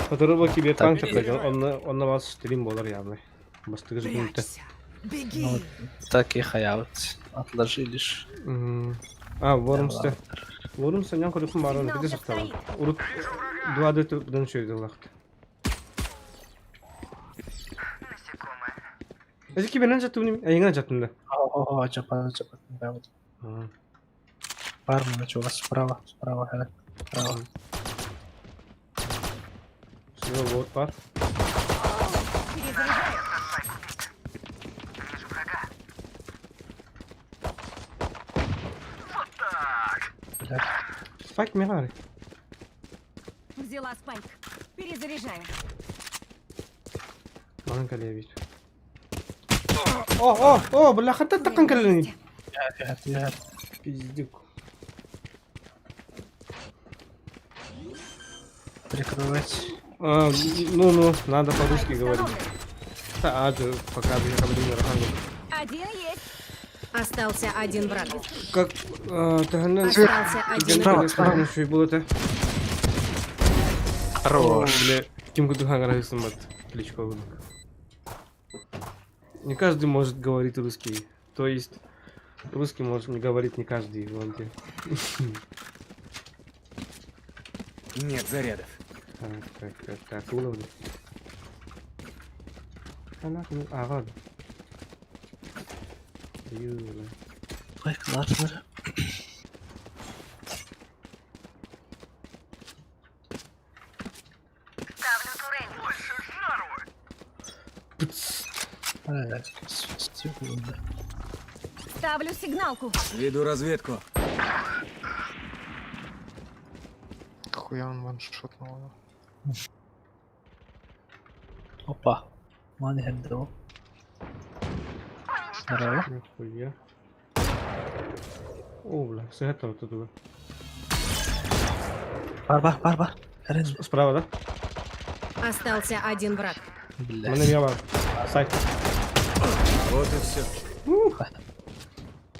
S1: Фотороба киберпанк чаплаган. Он на вас стрим болар явно. Бастыгы же минуты.
S2: Ну, так и хаят. Отложились.
S1: Вормсте. Вормсте нян корюхун барын биде сактабан. Урут 2 дан шөйдө лакт. Эзи кибернен жаттым нем? Айыңа жаттым да.
S2: О, чапан. Парма начала справа. Справа.
S1: Всё, вот пар. Спайк мирали.
S8: Взяла спайк. Перезаряжаю.
S1: Манан калевич. О, бля, хата такан калени.
S2: Я.
S1: Пиздюк.
S2: Прикрывать.
S1: Ну, надо по-русски говорить. Ты пока я не рахангу.
S8: Один есть.
S6: Остался один враг.
S1: Как
S6: Остался один игрок.
S1: что и было это.
S2: Хорош.
S1: Бля, кем году хангарайсом от кличко. Не каждый может говорить русский. То есть русский может не говорить не каждый. Вон те.
S7: Нет зарядов.
S1: Так, уровни. Ладно. Юля.
S2: Ой, классно. Секунда.
S8: Ставлю сигналку.
S7: Веду разведку.
S5: Хуя он ваншотнул.
S2: Опа. Манхендл. Здорово.
S1: Нихуя. О, бля, с этого тут было.
S2: Барбар.
S1: Справа, да?
S6: Остался один враг.
S1: Мене
S2: Блядь.
S1: не бар. Сайт.
S7: Вот и все.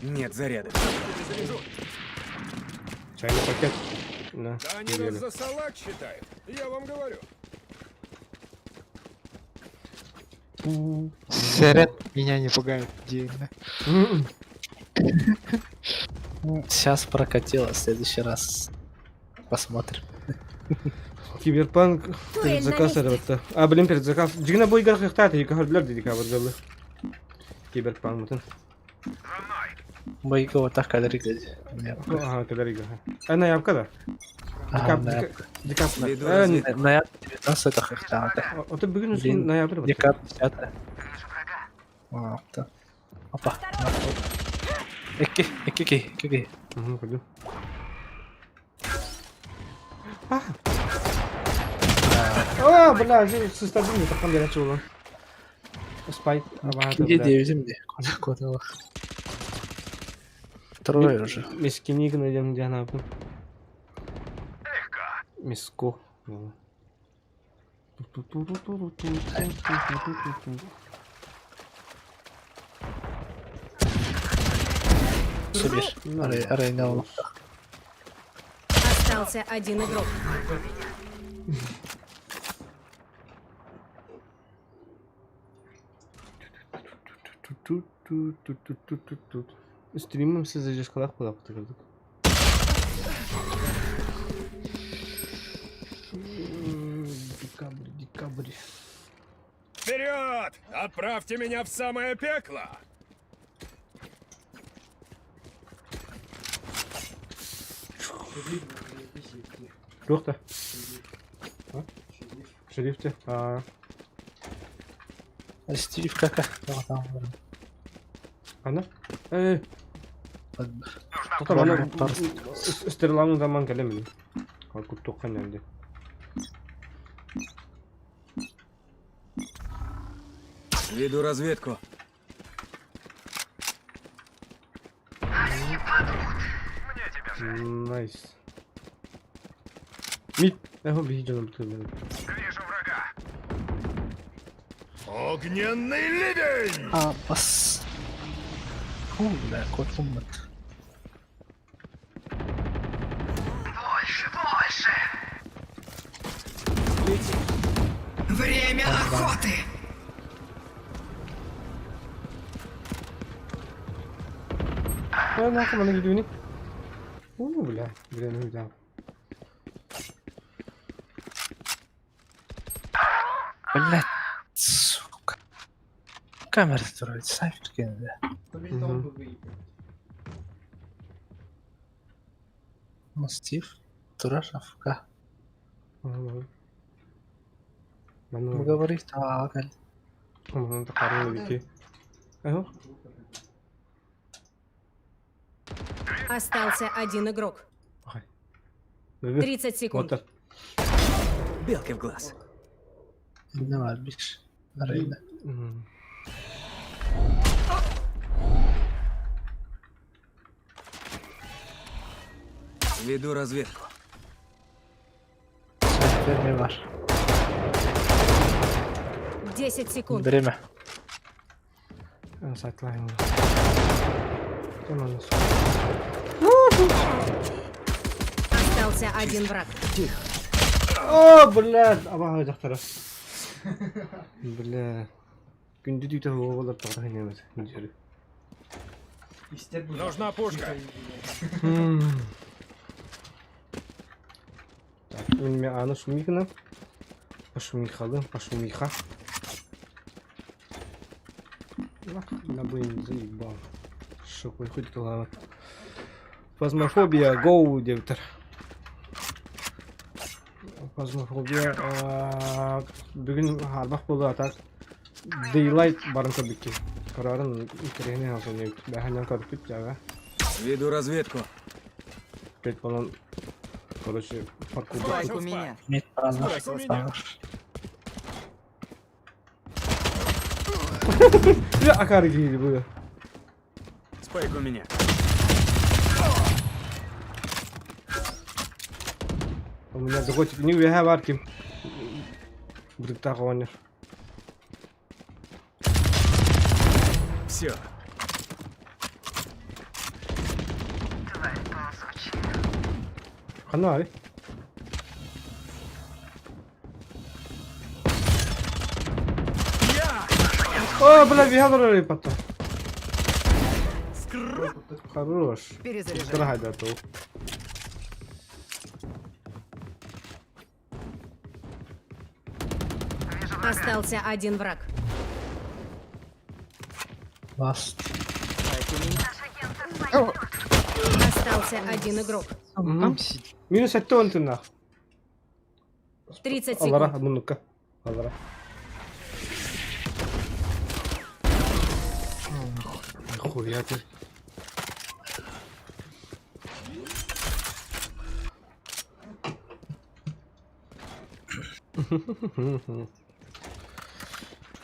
S7: Нет зарядов.
S1: Чайный пакет. На.
S9: Да они нас за салат считают. Я вам говорю.
S5: Серед меня не пугает. Дивно.
S2: Сейчас прокатило, в следующий раз посмотрим.
S1: Киберпанк предзаказ это. А, блин, предзаказ. Дигна бой играх хтата, и кахарлар дидика вот Киберпанк мутен.
S2: Боига вот так кадригать.
S1: Ага, кадарига. Она ябка да? Дикап.
S2: Ноябрь 19 это хтата.
S1: Вот ты бегнешь ноябрь.
S2: Декабрь 10. Опа. Эки.
S1: Угу, пойду. О, бля, здесь со стороны так там я чула. Спайк.
S2: Где 9 земли? Куда? Трое уже.
S1: Мискиник найдем, где она. Миску.
S2: Собишь. Арейна.
S6: Остался один игрок.
S1: Стримим все зайдешь куда потом. Декабрь.
S9: Вперед! Отправьте меня в самое пекло!
S1: Кто-то? Шерифте?
S2: Стив кака?
S1: Она? Кто-то она стрелами заман келемedi. Как туқан енді.
S7: Веду разведку.
S1: Найс. Мид. Его видел.
S9: Вижу врага. Огненный ливень!
S2: Бас. Бля, кот умер.
S10: Время охоты!
S1: Нахуй mana gidiyor ni? Бля, ну да.
S2: Блять, сука. Камера строит, сайфер кинули. Ну, Стив, Турашавка. Говорит, Агаль.
S1: Он так хороший.
S6: Остался один игрок. 30 секунд.
S7: Белки в глаз.
S2: Давай, бич. Рейна.
S7: Веду разведку.
S2: Теперь не ваш.
S6: 10 секунд.
S2: Время.
S1: Сайтлайн.
S6: Остался один враг.
S7: Тихо.
S1: О, блядь, абай жақтары. Бля. Күнді дүйті олар тағда емес.
S9: Нужна пушка.
S1: Так, мен аны шумиханы. Пошумихалы, пошумиха. На блин, заебал. Шок, выходит голова. Фазмофобия, гоу, девтер. Фазмофобия, бүгін арбақ болды атақ. Дейлайт барынса бүкке. Қарарын интерегінен алсын ек. Бәханнан көріп жаға.
S7: Веду разведку.
S1: Пет балан, короче, парку
S4: Спайк у меня.
S2: Мид праздник.
S1: Ya akar giydi bu.
S7: Спайк у меня.
S1: У меня захочет не выхавать кем. Будет так он.
S7: Все.
S1: Канал. О, бля, вихадор потом. Хорош.
S4: Перезаряжай.
S1: Дорогая готов.
S6: Остался один враг.
S2: Ласт.
S6: Остался один игрок.
S5: Там сидит.
S1: Минус оттон ты нах.
S6: 30
S1: Аллара,
S6: секунд.
S1: ну-ка. Аллара. Нихуя ты.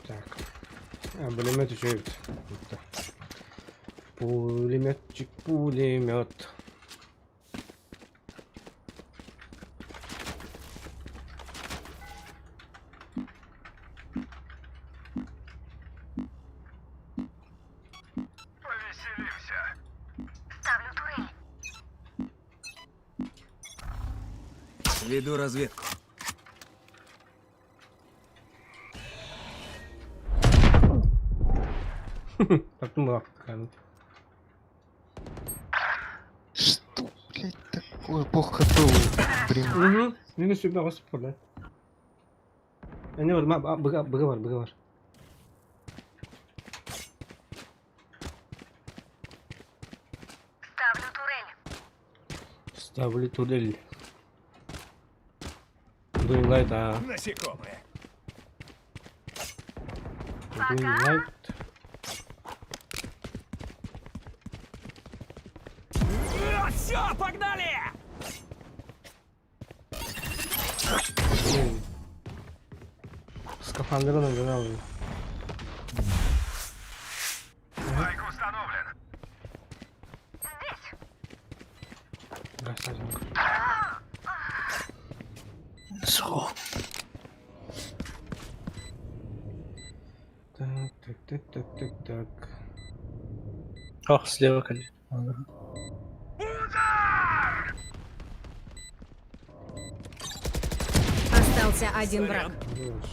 S1: Так. Пулемет еще есть. Пулеметчик, пулемет.
S7: Веду разведку.
S1: Так, ну ладно.
S5: Что, блядь, такое по ходу? Блин.
S1: Минус сюда вас попадает. Не, вот, выговор. Ставлю турель. Doing light,
S9: Насекомые.
S1: doing light.
S7: Все, погнали!
S1: Блин. Скафандр набирал.
S9: Спайк установлен.
S2: Схо.
S1: Так.
S2: Ох, слева коли.
S6: Остался один враг.
S1: Хорош.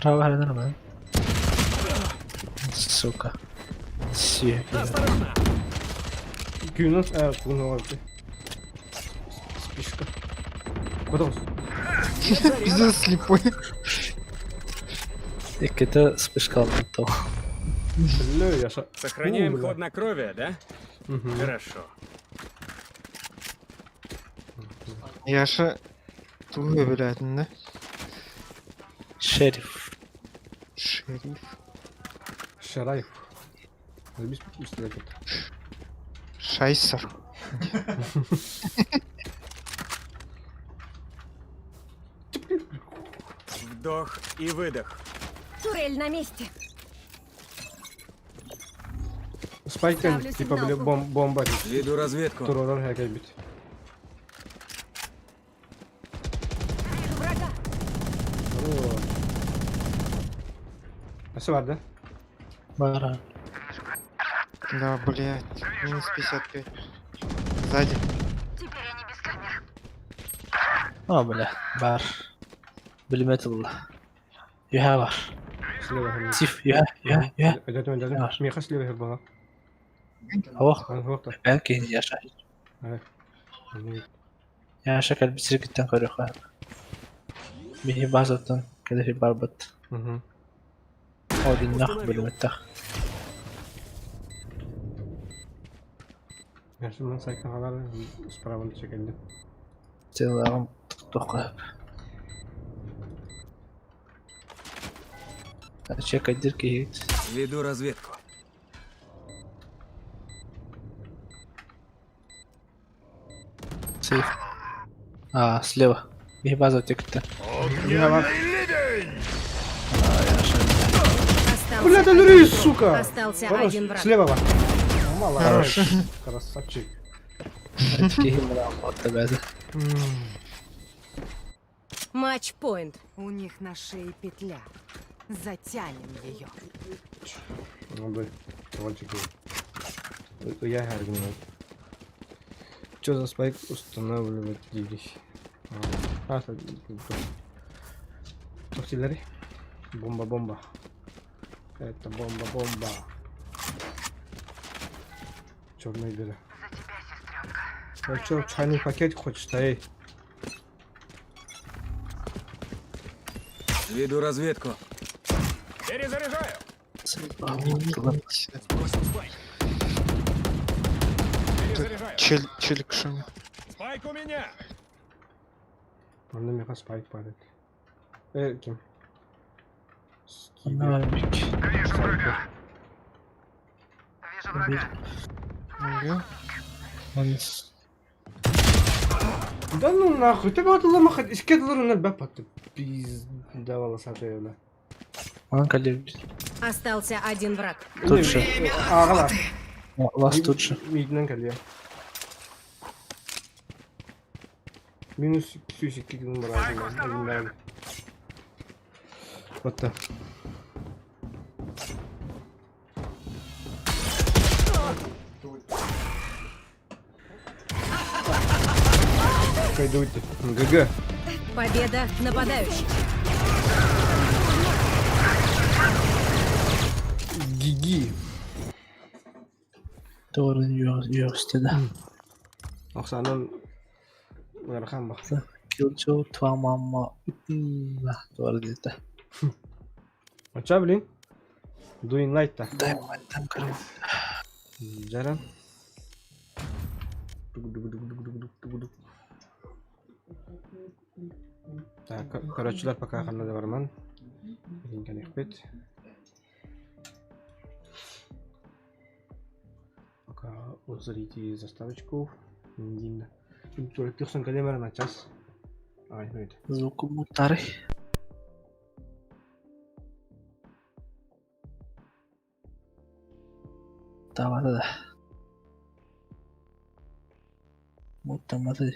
S2: Право нормально. Сука. Все.
S1: Кюнос, кунула ты. Спишка. Куда?
S5: Пиздец слепой.
S2: Як это спешкал на то.
S1: Бля, я ша...
S7: Сохраняем
S1: Бля.
S7: хладнокровие, да?
S1: Мгм.
S7: Хорошо.
S5: Я же... Твой, блядь, да?
S2: Шериф.
S5: Шериф.
S1: Шарайф. Забей пистолет.
S5: Шайсер.
S7: Вдох и выдох.
S8: Турель на месте.
S1: Спайкен,
S8: Ставлю
S1: типа, бля,
S8: сигналку.
S1: бомба.
S7: Веду разведку.
S1: Туророр, я как бить.
S8: Вижу врага.
S1: А var да?
S2: Бара.
S5: Да, блядь. Минус 55. Сзади.
S8: Теперь они без камер.
S2: О, бля. Бар. Пулемет был. Юха бар.
S1: Слева. гляни.
S2: Сиф, юха.
S1: Дядя.
S2: Бар.
S1: Меха слева была.
S2: Ох.
S1: Ангорта.
S2: Belki yaşa. Yaşa kalbi sirkitten koruyor. Bihi bazıdan kelefi barbat.
S1: Угу.
S2: Один нах бөлметтах.
S1: Я же на сайт канала справа на чекенде.
S2: Целағым тоқып. Чекайдыр кейт.
S7: Веду разведку.
S2: Сейф. А, слева. Bihi база текті.
S9: Огненный ливень!
S6: Остался
S1: Бля, ты
S6: один
S1: ныряй,
S6: игрок.
S1: сука!
S6: Остался
S1: Хорош.
S6: один враг.
S1: Слева var.
S5: Хорош.
S1: Красавчик.
S2: Кейт мұрам отты бәзі.
S6: Матч-пойнт.
S4: У них на шее петля. Затянем ее.
S1: Ну да, мальчик. Это я гаргнул. Что за спайк устанавливать здесь? Артиллерия. Бомба. Это бомба. черной дыры. А что, чайный пакет хочешь-то, эй?
S7: Веду разведку.
S9: Перезаряжаю. Перезаряжаю.
S5: Челик шумит.
S9: Спайк у меня.
S1: Он на меня спайк падает. Кем?
S2: Она
S9: Вижу врага. Вижу врага.
S5: Убил.
S1: Да ну нахуй, ты вот ломахать, искедлер на бапат. Пизда волосатая она.
S2: Он коллег.
S6: Остался один враг.
S2: Тут же.
S1: Ағала.
S2: Вас тут же.
S1: Миднен кәле. Минус сүйсік кегін бар. Вот так. Пойдуйте. ГГ.
S6: Победа нападающих.
S1: Гиги.
S2: Doğru yiyor istedi.
S1: Оксанан Рахам бақ.
S2: Killjoy tamamı. Doğru dedi.
S1: Ача, блин? Doing light-та.
S2: Дай там короче.
S1: Жаран. Так, короче, пока ханна барман. Инген ихбет. Пока узрите заставочку. Индина. Только сон калемера на час. Ай, ну это.
S2: Звуку мутары. Давай. Мутамады.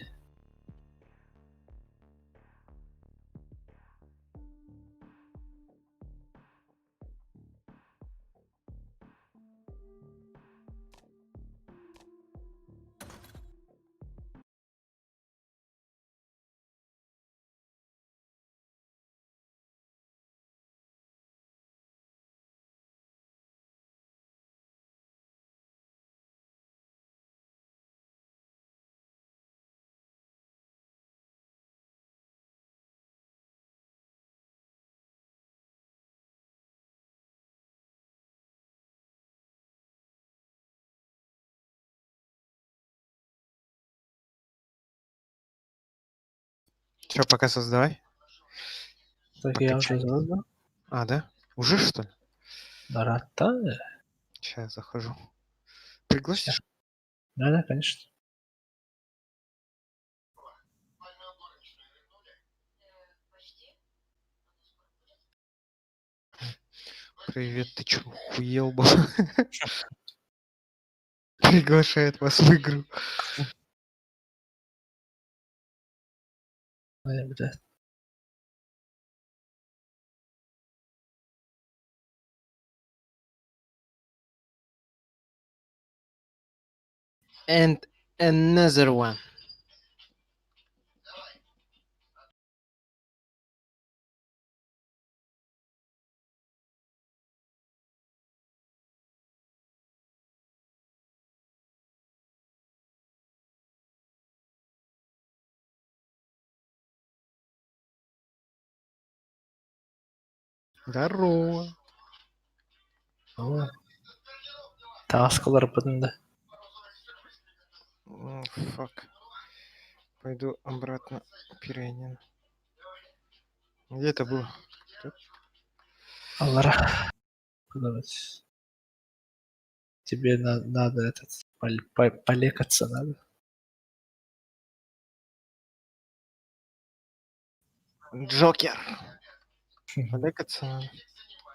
S5: Че, пока создавай.
S2: Так я уже задал.
S5: А, да? Уже что ли?
S2: Барата.
S5: Сейчас захожу. Пригласишь?
S2: Да, конечно.
S5: Привет, ты чё, хуел был? Приглашает вас в игру.
S2: Да.
S5: And another one. Здорово.
S2: Таскалар бұдында.
S5: Фак. Пойду обратно перейдем. Где это было? Тут?
S2: Аллара. Тебе надо этот полекаться надо.
S5: Джокер. Полекаться надо.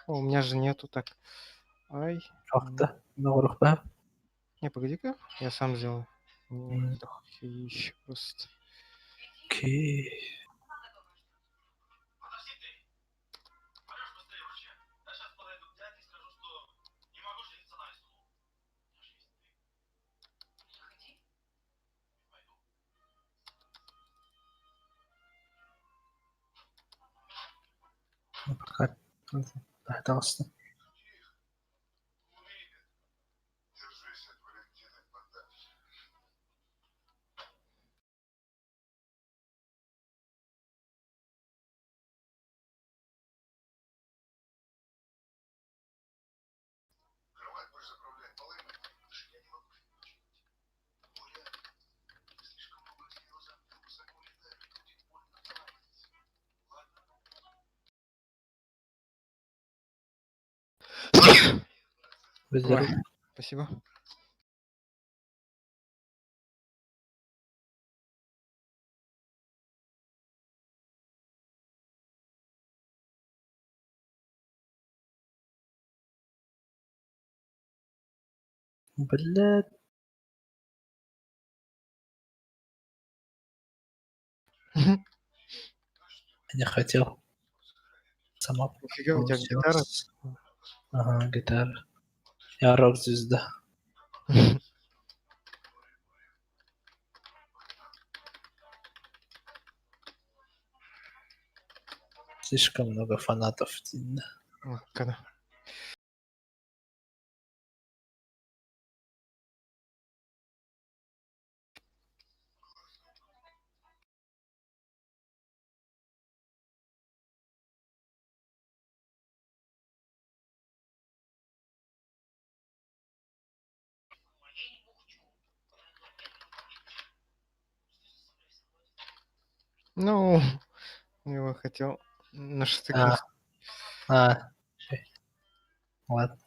S5: О, у меня же нету так. Ай.
S2: Как-то на урухта.
S5: Не, погоди-ка. Я сам сделаю. Еще просто.
S2: Окей. Пожалуйста.
S5: Ой, спасибо.
S2: Блядь. Не хотел. Сама
S5: Нифига, у тебя гитара?
S2: получилась. Ага, гитара. Я рок-звезда. Слишком много фанатов.
S5: Когда? Ну, я его хотел на штык.
S2: А, ладно.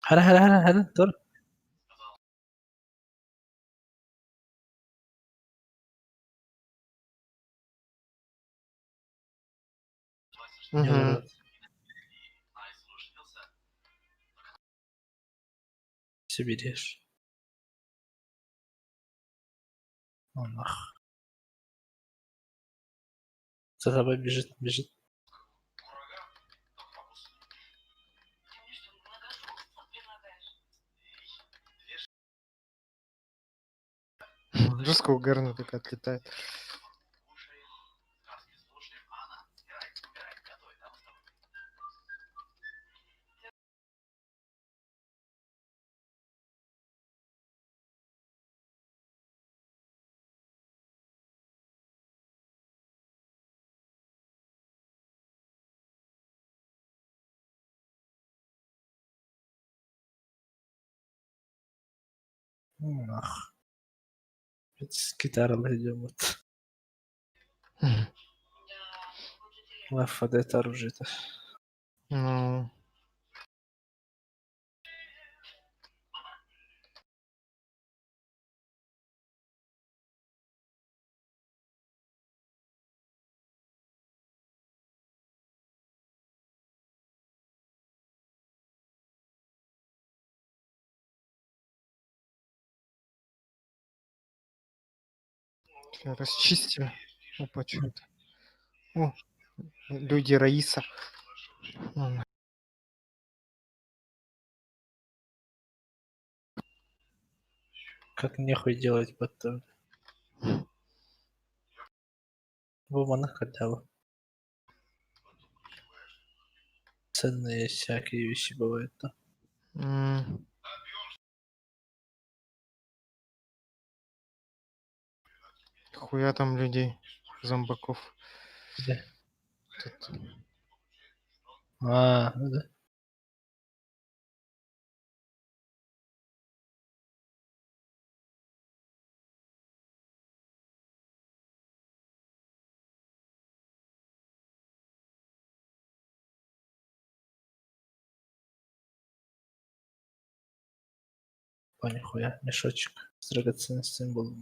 S2: هلا دور. Не
S5: Мгм.
S2: врут. Соберешь. Ну нах. За тобой бежит.
S5: Жестко угарно так отлетает.
S2: Ну нах. С гитарой идет.
S5: Мгм.
S2: Лафа это оружие-то.
S5: Ну, сейчас расчистим. Опа, что это? О, люди Раиса. Ладно.
S2: Как нехуй делать потом. Вована хотя бы. Ценные всякие вещи бывают, да?
S5: М. Хуя там людей, зомбаков.
S2: Где?
S5: Тут.
S2: Ну да. По нихуя. Мешочек с драгоценностями был.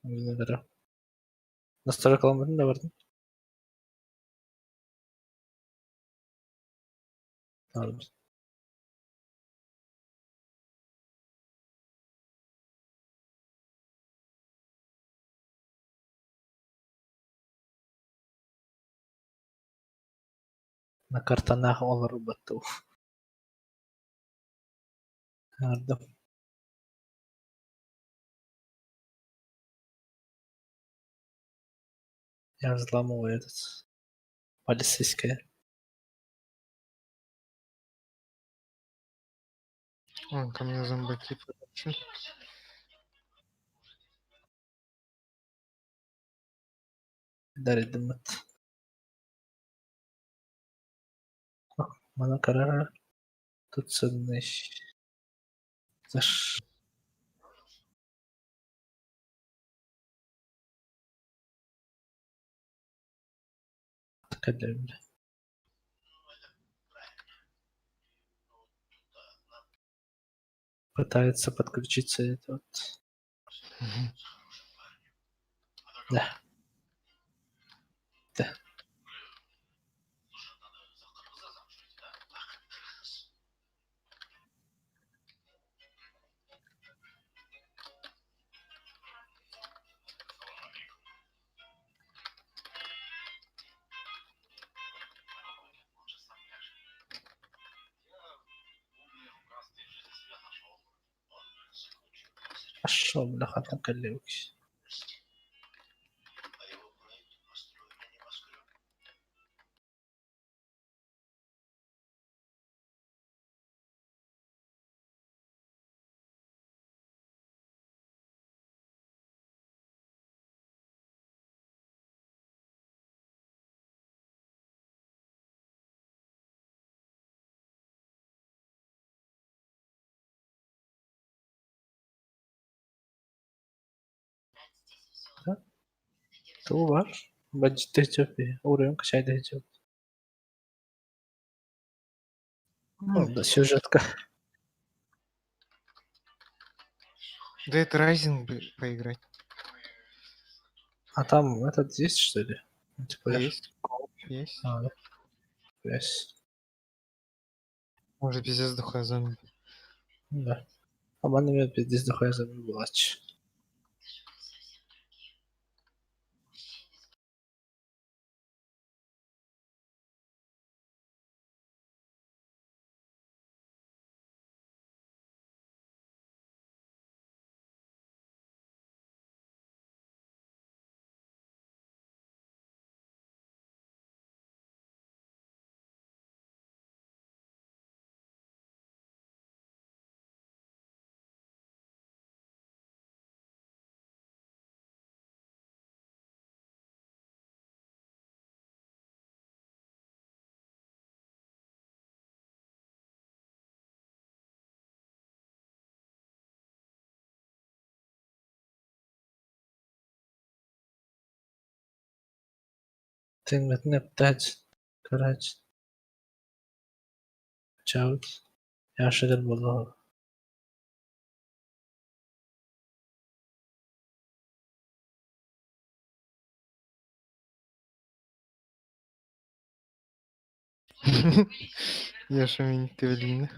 S2: Өзüne göre. Настройка алмадың да бардың? Aldım. На картанах олар батту. Aldım. Я взломал этот. Полицейская.
S5: Вон, ко мне зомбаки подошли.
S2: Дарит дымат. Mana karar tutsun iş. Zar. Тыкадым. Пытается подключиться это вот. Да. Да. А шо, бляха, там коллеги? Да? Кто ваш? Бандит Этиопии. Уровень качает идет. Ну, да, сюжетка.
S5: Да это Райзен бы поиграть.
S2: А там этот есть, что ли? Типа,
S5: Есть. Есть.
S2: А, да. Есть.
S5: Может, пиздец духая зомби.
S2: Да. А в мене пиздец дохуя забивач. Тынгытны птать. Короче. Чаут. Яшыгыр болу.
S5: Я шамин Кавелина.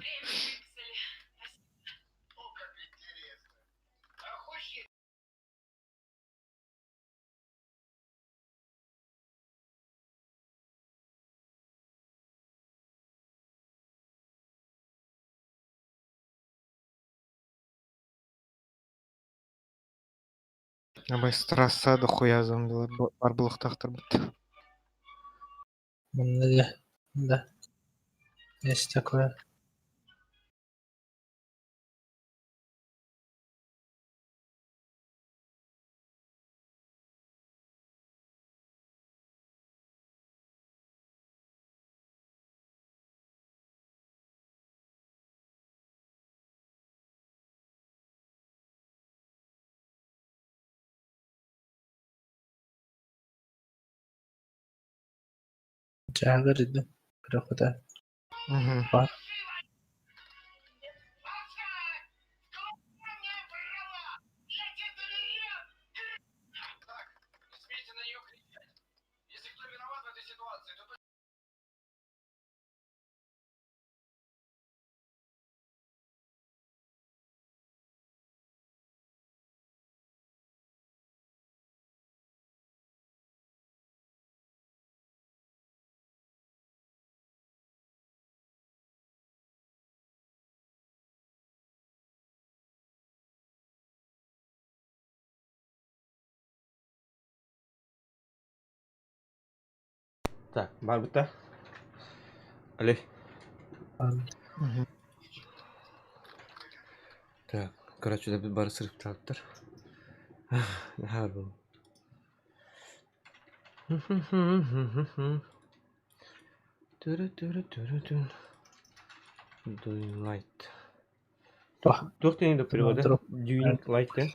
S5: Абай страса дохуя зомби бар булыктактыр бит.
S2: Да. Есть такое. Жагыр иди. Крокода.
S5: Угу.
S2: Бар.
S1: Так, бар бітті. Али. Так, короче, да бары сырып талыптыр. Нахар бұл. Doing light. Тух тенді переводы. Doing light тен.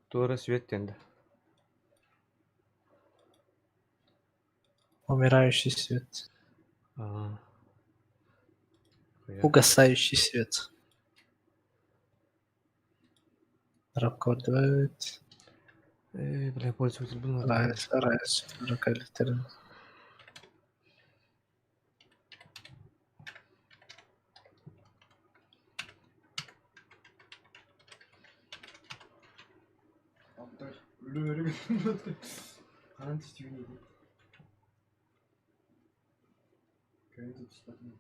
S1: Тура свет тенді.
S2: Умирающий свет.
S1: Ага.
S2: Угасающий свет. Ракордует.
S1: Бля, пользователь был.
S2: Райс. Ракалитерин.
S3: Karan tüyünüydü. Köyde tutmadım.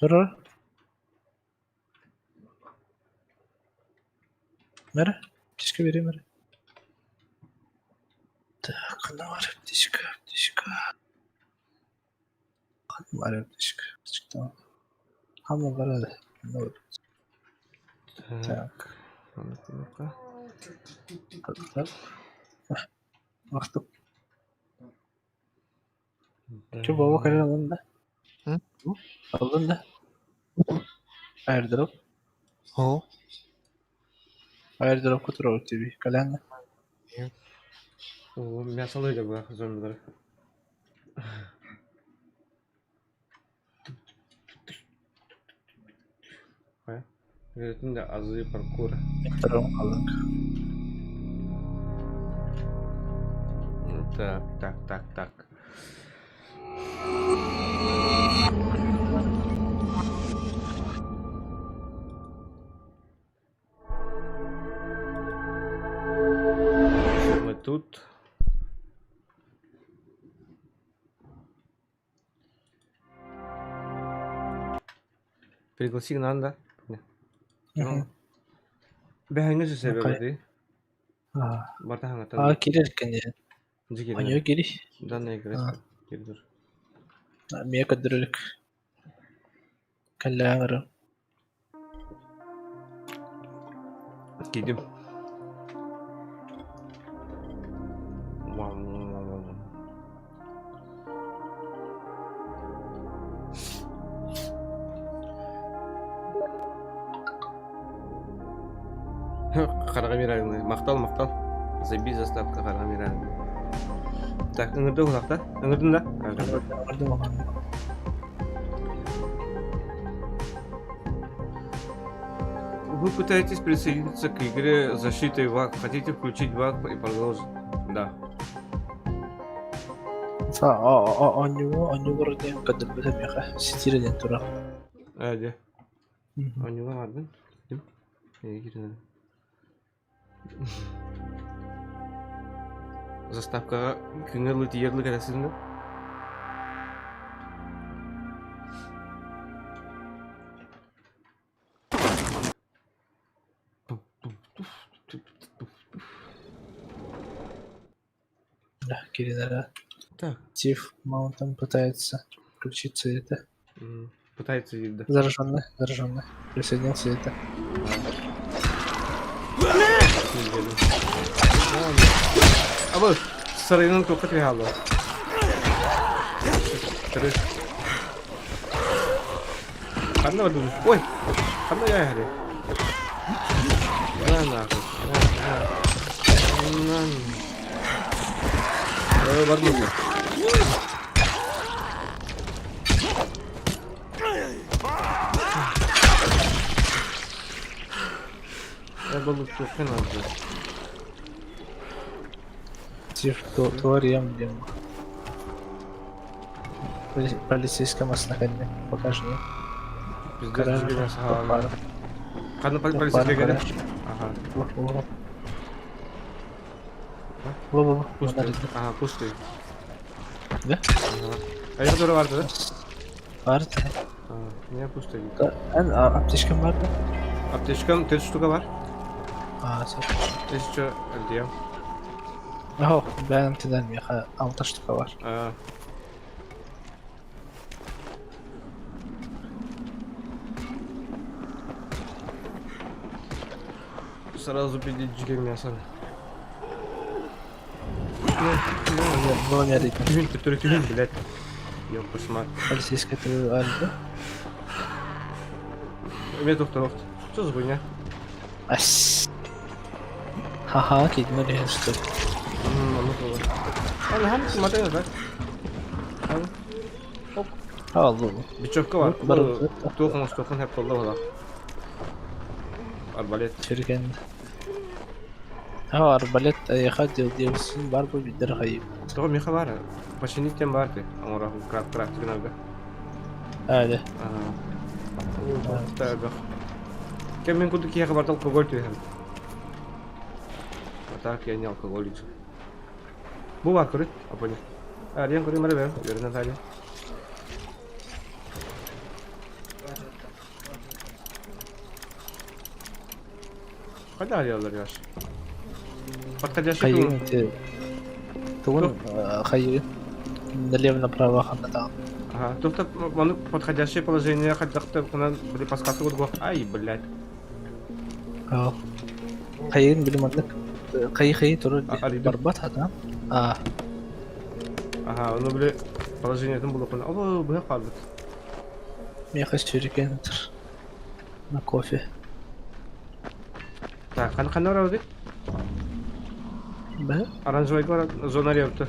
S2: Dur. Мере? Птичка, бери, мере. Так, ну, птичка. Var птичка. Птичка. Hamla var hadi. Ну, так.
S1: Ну-ка.
S2: Так. Бақтым. Че, баба қайда алдың да? Алдың да? Airdrop.
S5: О,
S2: Airdropқа тұра өтебей. Кәләңі.
S1: О, мясалайды бұрақ зомбилар. Ретінде азы паркур.
S2: Тұрым қалың.
S1: Так. Мы тут. Пригласи надо. Бәһәңгә сәбәбе. Барта хаңата.
S2: Келер екен е. Аньо кери.
S1: Данная игра. Келдер.
S2: Мия кадырырык. Кәләңірі.
S1: Кидим. Карагамираны. Мактал. Забей заставка Карагамираны. Так, ыңырды құлақта? Ыңырдың да? Вы пытаетесь присоединиться к игре защиты ВАК. Хотите включить ВАК и продолжить? Да.
S2: Аньо көрген кадырбыда меха. Сетирден тұра.
S1: Әде. Аньюға бардың? Кім? Кирден. Заставкаға күңірлі тиерлі кәресізді?
S2: Да, Киринара.
S1: Так.
S2: Тиф Маунтон пытается включиться это.
S1: Пытается видеть, да.
S2: Зараженный. Присоединился это.
S1: А вот сарайның тоқы триялы. Қанда бар дүні? Ой! Қанда я әрі? Бар мұны. Бұл тоқын алды.
S2: Тиф, туарием, блин. Полицейском основании. Покажи.
S1: Қандай полицейский келді? Ага.
S2: Пустой.
S1: Ага, пустой.
S2: Да?
S1: Аяқ дұры барды, да?
S2: Барды.
S1: Не пустой.
S2: Аптечкам барды?
S1: Аптечкам 3 штука бар.
S2: Сәт.
S1: 1000 әлдейім.
S2: Aho, beğenimtiden mi? 6 штука var.
S1: Сразу пидички мясо.
S2: Номер идет.
S1: Тюнь, который тюнь, блядь. Ёб кошмар.
S2: Полицейская альба.
S1: Метр второго. Что за хуйня?
S2: Ась. Ха-ха, киднули, что ли?
S1: Ага, смотри, да?
S2: Алло.
S1: Бечевка var. To'qin hep qo'lda bo'ladi. Arbalet.
S2: Çürüken. Ha, arbalet ayağa diyorsun var bu bir hayır.
S1: To'g'ri, mexa var. Починить bardi. Amora kрафт navga.
S2: Öyle.
S1: Kim men kudu kiyaga bartal alkohol tuyhan. Так, я не алкоголик. Bu var kurit, apa ni? Yang kurit mana ber? Biarkan saja. Когда делали яш? Подходящий
S2: Hayır.
S1: тун.
S2: Тун, hayır. Налево направо там.
S1: Ага, тут подходящее положение, хотя бы были подсказки вот. Ай, блядь.
S2: Hayır, bilim adlık. Hayır, turun. Barbat adam.
S1: Ага, ну, блядь, положение там было понятно. О, блядь, падает.
S2: Я хочу чürüken на кофе.
S1: Так, қандай рауды?
S2: Бә?
S1: Оранжевый город, зона ревты.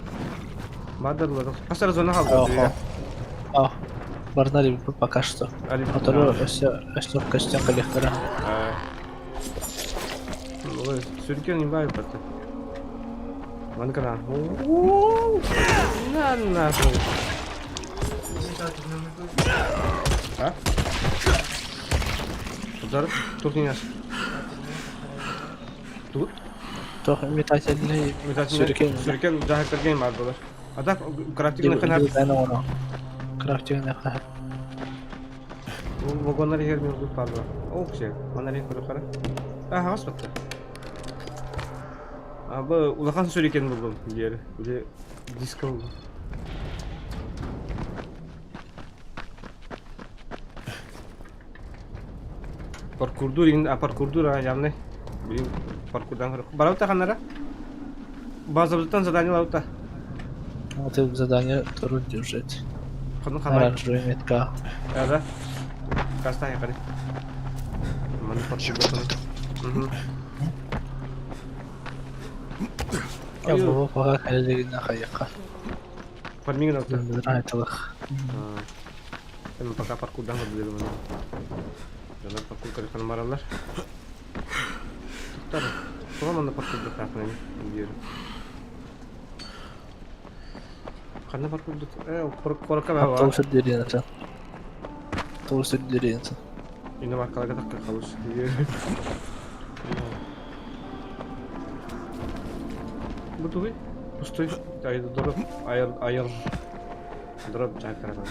S1: Бадырлы. Қасар зона қалды.
S2: Барнали пока что. Который все в костях коллектора.
S1: Сюркен не баю просто. Манкана. На нахуй. А? Удар? Тут не наш. Тут?
S2: То метательный
S1: Сюркен жахак кірген бар бұлар. Ада крафтигіні қанар.
S2: Крафтигіні қанар.
S1: Вагонлар ермен бұлт бар бұлар. Оу кше, манар ең көріп қара. Ағас бітті. Бұл улақан сюркен бұлдым. Бұл диско бұлдым. Паркурдур, паркурдур явный. Блин, паркурдан хорошо. Бараута ханара? Базовый задание лаута.
S2: Вот это задание трудно держать. Оранжевая метка.
S1: Да. Каста я кори. Ман паркурдан.
S2: Я был пока коллеги на хаяка.
S1: Парминг лаута.
S2: Нравится.
S1: Мен пока паркурдан бөлдім оны. Жаңа паркур көріп маралар. Туқтар. Соған анда паркурды қақын әне. Қандай паркурды? Қорыққа бәі бар.
S2: Толсыр деренесі. Толсыр деренесі.
S1: Үйні маркаларға таққа қалуш. Бұл тұғый? Пустой. Айды дұрып. Айыр. Дұрып жағы қараған.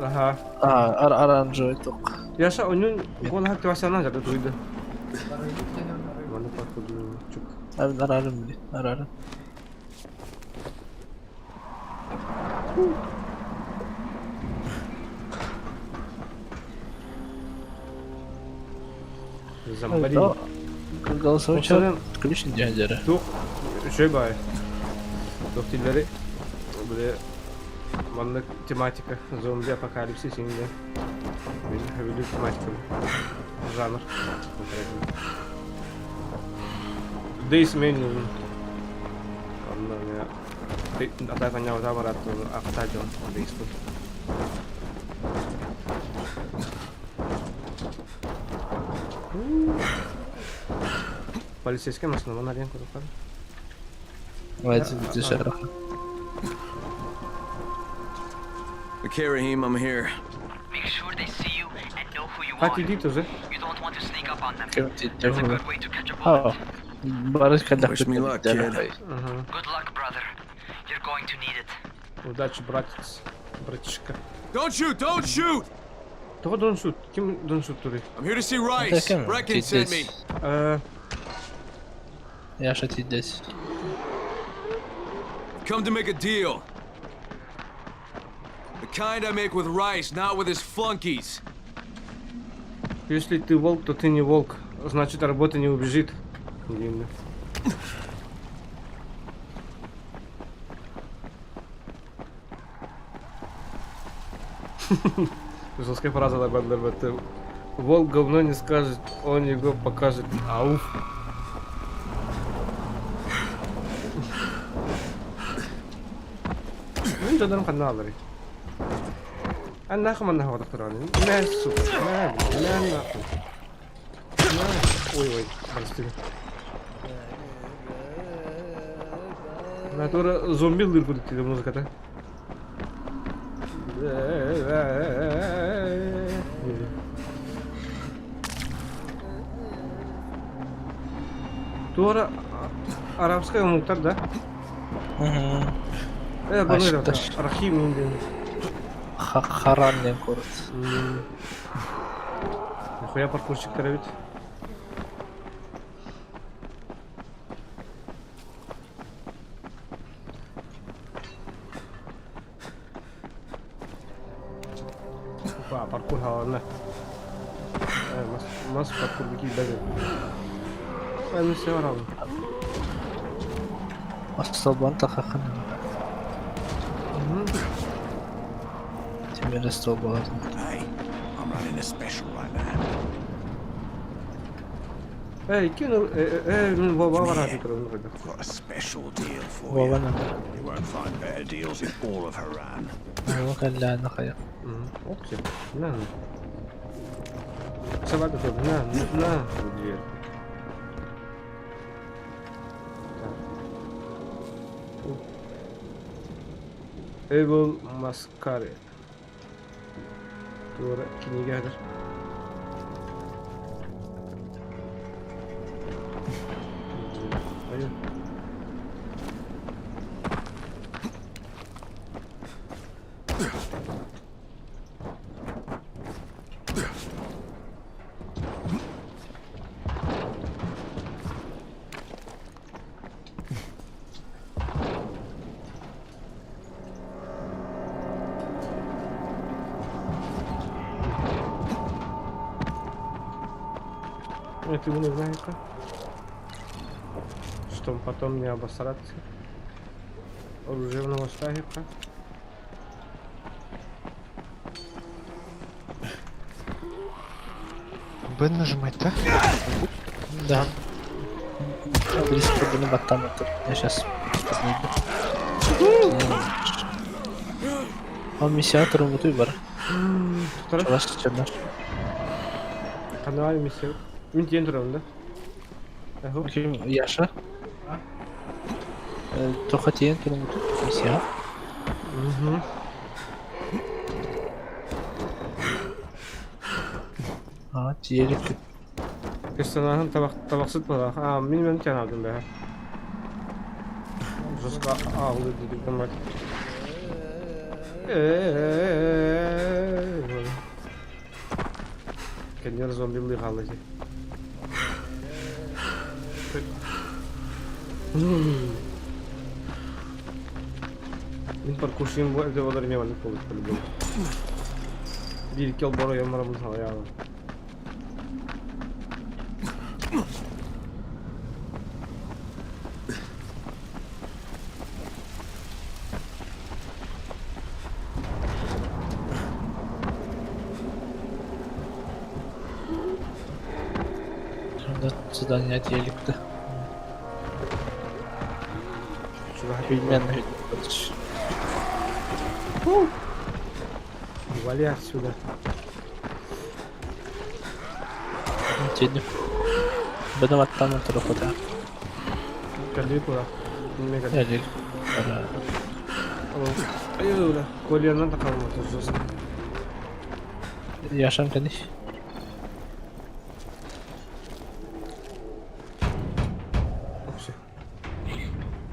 S1: Ага.
S2: Оранжевый ток.
S1: Яша, onun gol hakkı başlarına zaten duydu. Bana farklı çok.
S2: Abi ararım bile, ararım.
S1: Zambaри.
S2: Голосовой чат, ключ дядя.
S1: Tuh, şey bay. Doktorları böyle manlık tematika, zombi apokalipsis şimdi. Benim havlu tematika. Жанр. This menu. Ondan ya. Атакanya utama ratu aktajo this tuh. Полицейский нас на манаренку руками.
S2: Давайте дешево.
S7: Okay, Raheem, I'm here.
S10: Make sure they see you and know who you
S1: Как
S10: are.
S1: иди тоже?
S10: You don't want to sneak up on them.
S2: Кем-то
S10: There's a good way to catch a bullet.
S2: Барыш когда
S7: Wish me luck, kid.
S10: Good luck, brother. You're going to need it.
S1: Удачи, братец. Братишка.
S9: Don't shoot! Don't shoot!
S1: Кто don't shoot? Кем don't shoot тури?
S9: I'm here to see Rice. Brecken sent me.
S2: Яша, ты здесь.
S9: Come to make a deal. The kind I make with rice, not with his flunkies.
S1: Если ты волк, то ты не волк. Значит, работа не убежит. Дивно. Жесткая фраза такая. Волк говно не скажет, он его покажет. Ауф. Ну, это нам каналы. А нахуй man нахуй так не сука, не нахуй. Ой, прости. Натура зомби лырбует тебе музыка-то. Тура арабская муктар, да? Bunu Рахим indi.
S2: Харанный город.
S1: Нихуя паркурщик-то ведь. Паркур хавана. Mas parkur bikin даже. Ну все равно.
S2: Осталбанта хахана. Тебе расстолбанта.
S9: Hey, I'm running a special right now.
S1: Эй, кинул, Вова радик ровно.
S9: Got a special deal for
S2: Вова
S9: you.
S2: надо.
S9: You won't find better deals in all of Haran.
S2: Ну, каля на хая.
S1: Окей, на. Собака тут, на дверь. Evil Masquerade. Doğru, kini gelir. Hayır. Это вы не знаете, что потом не обосраться оружейного стагика.
S5: Б нажимать, да?
S2: Да. Близко буду батам. Я сейчас он миссиатор вот выбор. Раз чернаш.
S1: Канал миссия. Минтен турам, да?
S2: Яша. То хотел турам миссия. А, телек.
S1: Кыстанаһын табаксыт бала. Мен тян алдым да. Жуска алды дидик дымат. Кендер зомбилы калды. Мен паркуршим bu evde olur ne var ne olur böyle. Bir iki yıl boru yamarım sana ya.
S2: Задание телекта.
S1: Şurada
S2: Пельменный.
S1: Вали отсюда.
S2: Телек. Бедоват там это робота.
S1: Кали куда? Не кали.
S2: Я лег.
S1: Ayuda. Kolyenin takalım otursun.
S2: Yaşam kanış.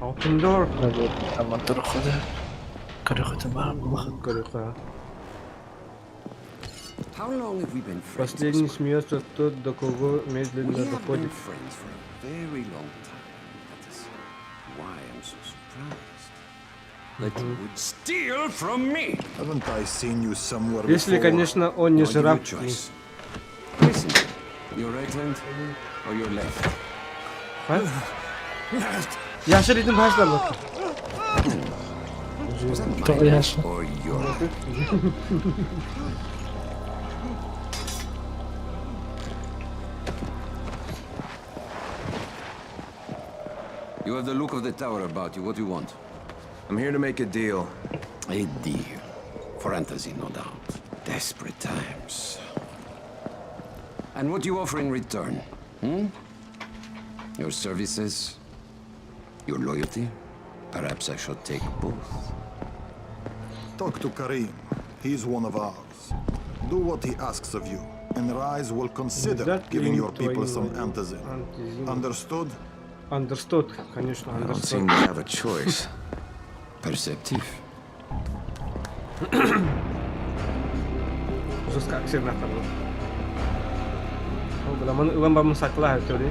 S1: Open door.
S2: Там это робота. Короче,
S1: Горюха.
S7: How long have we been friends?
S1: Последний смеется тот, до кого медленно
S7: We have been
S1: доходит.
S7: friends for a very long time.
S9: why I'm so surprised that you would steal from me.
S11: Haven't I seen you somewhere
S1: Если,
S11: before?
S1: конечно, он не
S9: I'll give you a
S1: жираф.
S9: choice. Listen, your right hand or your left?
S1: Ha? Yaşlı dedim başla bak.
S2: Çok yaşlı.
S9: Or your... You have the look of the tower about you. What do you want?
S12: I'm here to make a deal.
S9: A deal. Fantasy, no doubt. Desperate times. And what do you offer in return? Your services? Your loyalty? Perhaps I should take both.
S11: Talk to Karim. He's one of ours. Do what he asks of you, and Rise will consider giving your people some antizin. Understood?
S1: Understood, конечно,
S12: I don't seem to
S1: understood.
S12: have a choice.
S9: Perceptive.
S1: Жестко аксирна қалды. Ол бұламаны ұланбамын сақыла өтірді.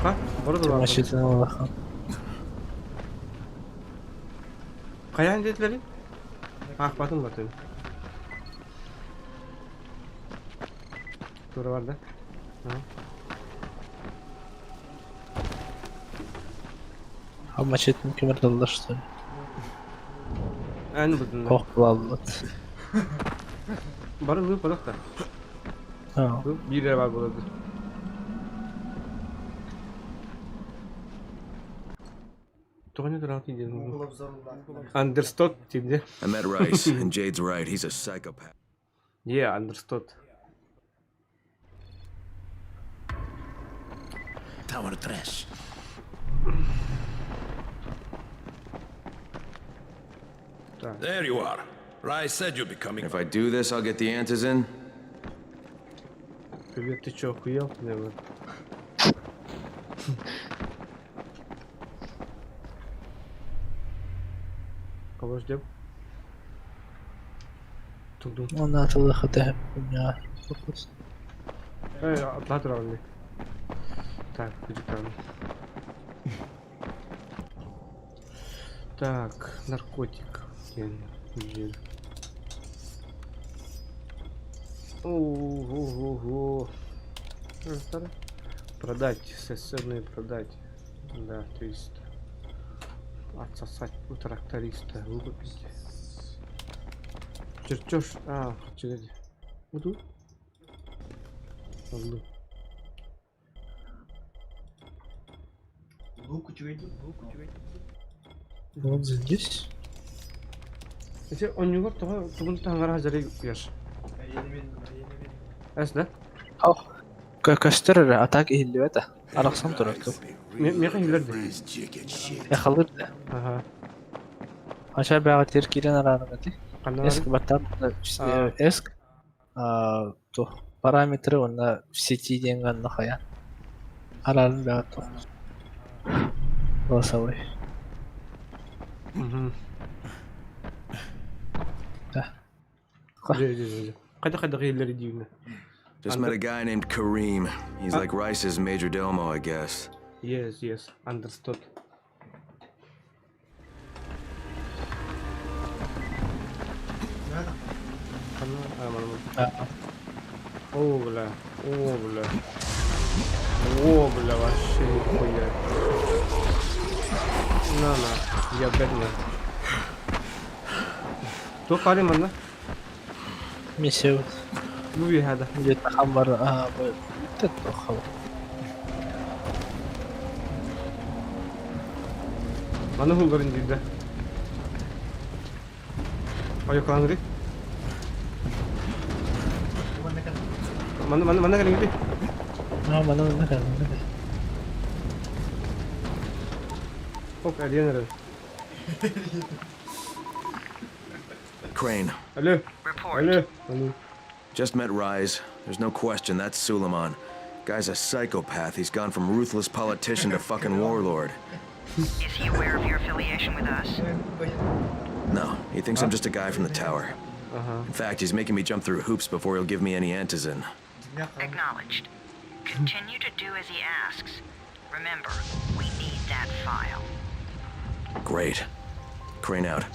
S1: Қа? Бұрды бар.
S2: Машина олахан.
S1: Қаян деділері? Ақпатын бар төні. Көрі бар да.
S2: А мачетин кемердалдар, что ли?
S1: Әні бұдын.
S2: Қоқ бұлалды.
S1: Бары бұй бұдық та. Бірі бар болады. Тоғыны тұрағы дейден. Understood дейді.
S12: I met Rice, and Jade's right. He's a psychopath.
S1: Yeah, understood.
S9: Tower trash.
S12: There you are. Rice said you'd be coming. If I do this, I'll get the antizin.
S1: Привет, ты чё, охуел? Не, вот. Кого ждем? Тук-тук.
S2: Он атылы хатэ. Я фокус.
S1: Отладывай. Так, иди там. Так, наркотик. Ого. Продать, сессорные продать. Да, 300. Отсосать у тракториста, выкупить. Чертеж. Чекайте. Вот тут.
S2: Вот здесь.
S1: Если он не вот, то он там разорей ешь. Да?
S2: Костер атак или это? Араксан туракту.
S1: Меха илерди.
S2: Я халырды.
S1: Ага.
S2: Ача бага теркирен аранагати. Эск баттан эск то параметры он в сети деньган нахая. Аран бага то. Голосовой. Да.
S1: Когда илерди дивно.
S12: Just met a guy named Karim. He's like Rice's major domo, I guess.
S1: Yes, understood. О, бля, вообще нихуя. На, я бедный. Кто Карим, да?
S2: Миссия.
S1: Ну, и هذا.
S2: Где-то хамбар, это плохо.
S1: Mana hul garin dida. Ayo kalan gede. Mana garin gede.
S2: Mana kan.
S1: Oke, dia nere.
S12: Crane.
S1: Hello. Hello.
S12: Just met Rise. There's no question, that's Suleiman. Guy's a psychopath. He's gone from ruthless politician to fucking warlord.
S10: Is he aware of your affiliation with us?
S12: No, he thinks I'm just a guy from the tower. In fact, he's making me jump through hoops before he'll give me any antizin.
S10: Acknowledged. Continue to do as he asks. Remember, we need that file.
S12: Great. Crane out.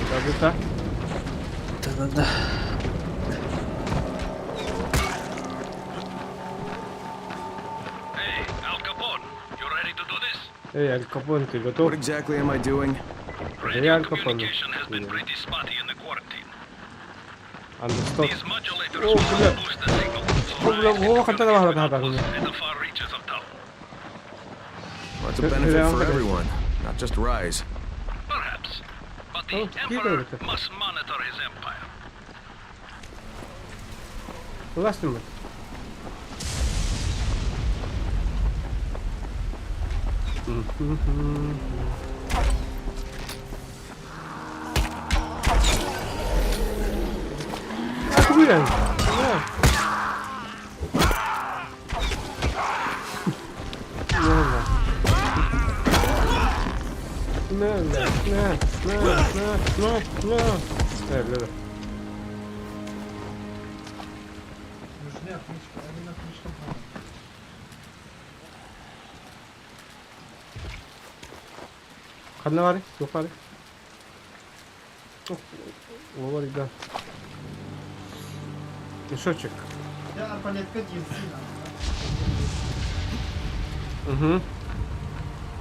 S1: Забыто.
S2: Да-да-да.
S1: Эй, Аль Капон, ты готов?
S12: What exactly am I doing?
S1: Я Аль Капон. Understood. О, бля. О, бля, о, хотя давай, давай.
S12: Well, it's a benefit for everyone, not just Rise.
S7: Perhaps. But the
S1: Oh,
S7: Emperor
S1: keep it.
S7: must monitor his empire.
S1: Власти мы. Охуенно.
S3: Нужна книжка, а не книжка.
S1: Хадна вари, тухари. Говори, да. Мешочек.
S3: Да, палетка дельфина.
S1: Угу.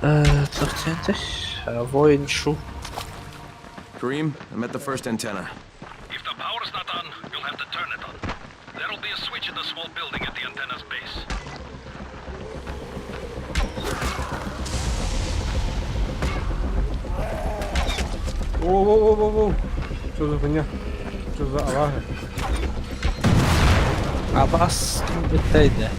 S2: 20. Воин Шу.
S12: Kareem, I'm at the first antenna.
S7: If the power's not on, you'll have to turn it on. There'll be a switch in the small building at the antenna's base.
S1: Воу-воу-воу-воу. Что за хуйня? Что за авага?
S2: А вас бетейде.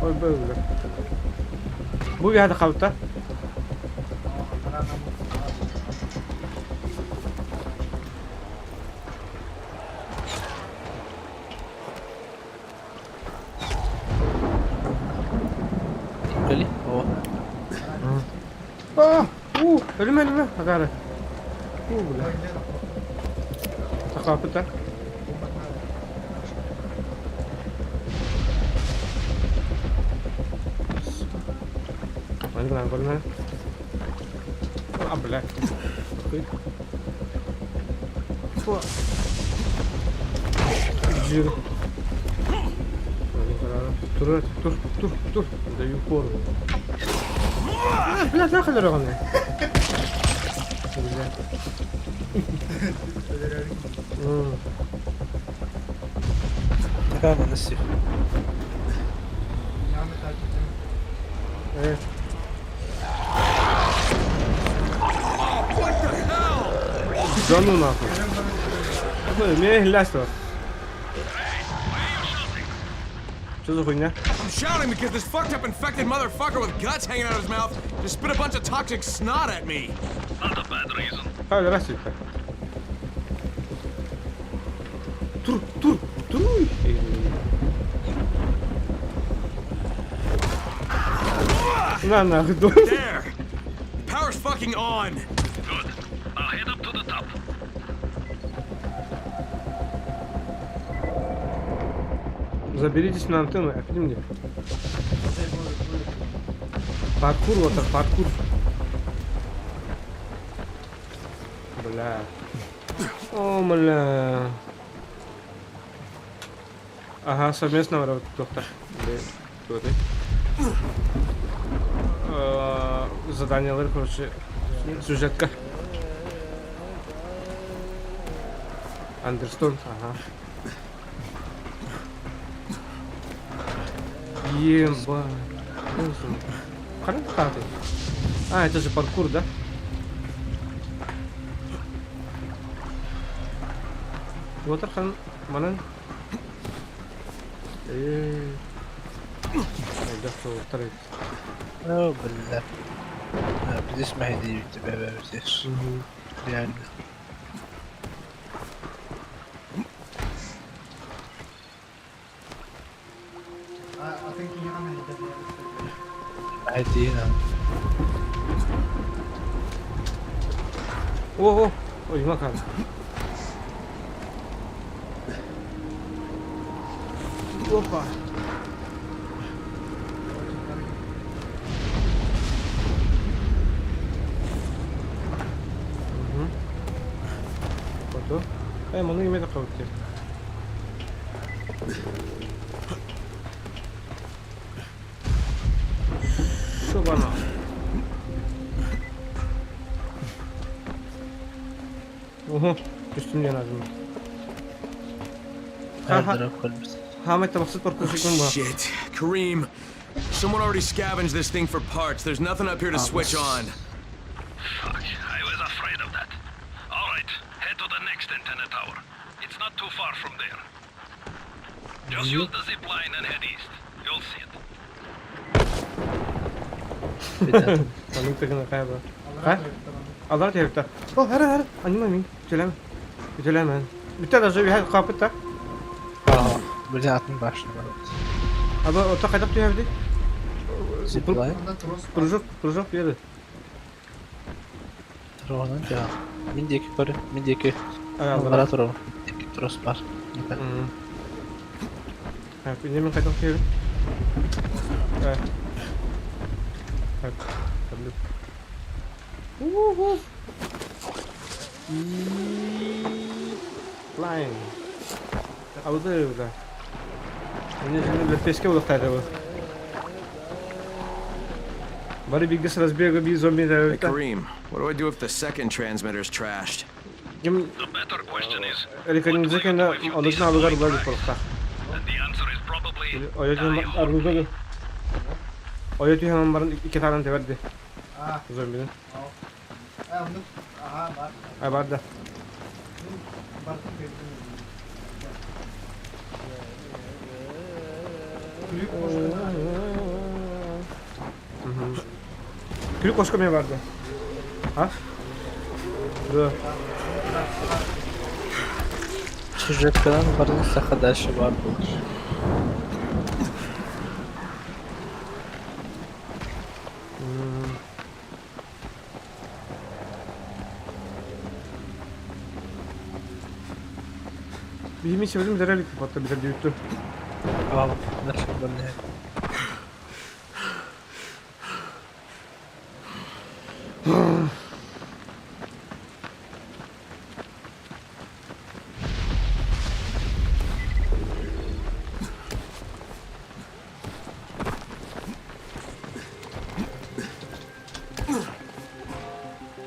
S1: Ой, бля. Буги هذا خلطة.
S2: Really? Oh.
S1: رمى هذا. بلا. ثقافته. Mana? Oh, black. Okay. Wah. Anjir. Tur. Dаю пору. Бля, нахуй дорогой.
S2: Такая монастырь.
S1: Да ну нахуй. Меня глясто. Что за хуйня?
S13: I'm shouting because this fucked up infected motherfucker with guts hanging out of his mouth just spit a bunch of toxic snot at me.
S7: Not a bad reason.
S1: Hadi растик-то. Тур. На нахуй.
S13: There. Power's fucking on.
S7: Good. Now head up to the top.
S1: Заберитесь на антенну, опять мне. Паркур, вот так, паркур. Бля. О, бля. Ага, совместного работы, кто-то. Кто ты? Задание, короче, сюжетка. Андерстон, ага. Еба. Хрен-хаты. А, это же паркур, да? Вот архан. Манан. Да что, второй.
S2: О, бля. Здесь мои девять тебя здесь. Реально. Айдина.
S1: О, ой, макар. Опа. Foto. Bunu yemeğe de kavutacağım. Şu bana. Oho, üstümden ağzım.
S12: Shit. Kareem, someone already scavenged this thing for parts. There's nothing up here to switch on.
S7: Fuck, I was afraid of that. All right, head to the next antenna tower. It's not too far from there. Just use the zip line and head east. You'll see it.
S1: Anım tıkına kayba. Ha? Allah tevkta. Oh, her. Anım amin. Gelem. Gelem. Bütün az önce bir kapı tak.
S2: Böyle atın başına.
S1: Abi o tak edip diyor evde.
S2: Zipline.
S1: Prujok bir yerde.
S2: Troğunun ya. Mindeki yukarı. Mindeki.
S1: Ayağlara
S2: troğun. Tros var.
S1: Ha, ini men kadang kiri. Ha. Tabii. Flying. Abi da öyle. Ini şimdi lepeske udah tadi bu. Bari bilgisi разбега bir zombi
S12: Hey
S1: de.
S12: Kareem, what do I do if the second transmitter's trashed?
S7: The better question is,
S1: Elektriğimizi kendi odasına alırlar bu kadar korkta.
S7: and the answer is probably
S1: Oyatı arzuza gel. Oyatı hemen barın iki tane de verdi. Zombinin. Ay barda. Külük koşkamaya vardı. Ha? Dur.
S2: Сюжеткадан барынса дальше бар булыр.
S1: Bizim için bizim zararlı kapattı bize büyüttü.
S2: Al, nasıl böyle?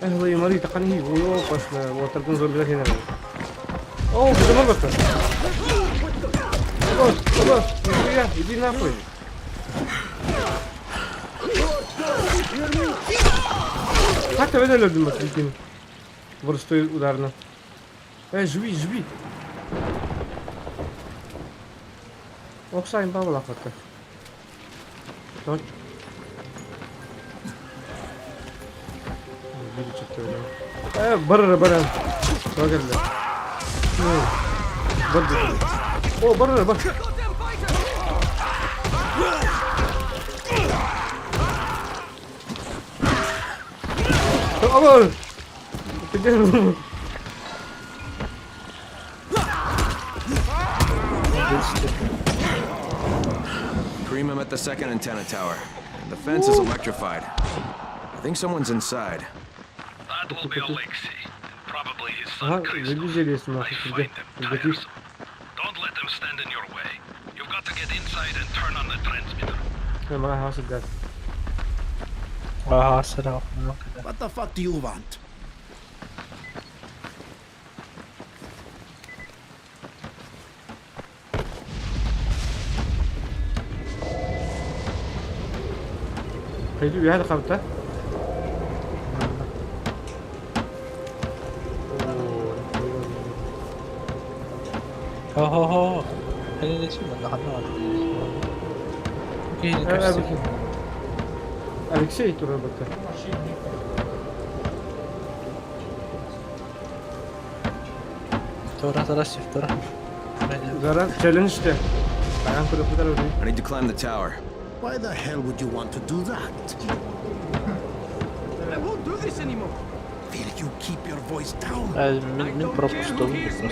S1: الله يمري تقنيه ويوقف وتركون زور بلاك هنا. اوه كده ما بطل. خلاص يدي نافوي. حتى بدل öldüm bak ilkini. Vuruştu udarına. Живи. Оксайн бабла фото. Точно. Barra. Bak geldi. O barra bak. Aman. Gidelim.
S12: Kareem, I'm at the second antenna tower. The fence is electrified. I think someone's inside.
S7: that will be Alexei, and probably his
S1: Aha,
S7: son Chris.
S1: ne güzel resim var.
S7: I find them tiresome. Don't let them stand in your way. You've got to get inside and turn on the transmitter.
S1: Hemen hasıl der.
S2: Selam.
S11: What the fuck do you want?
S1: Kaydı bir hadi kapta.
S2: Ho. Hele de şimdi daha ne var? Okey, göstereyim.
S1: Alexey dur bakta.
S2: Tora
S1: Zarar challenge işte. Ayağım kırıklıklar öyle.
S12: I need to climb the tower.
S11: Why the hell would you want to do that?
S13: I won't do this anymore.
S11: Will you keep your voice down?
S2: Min пропустил просто.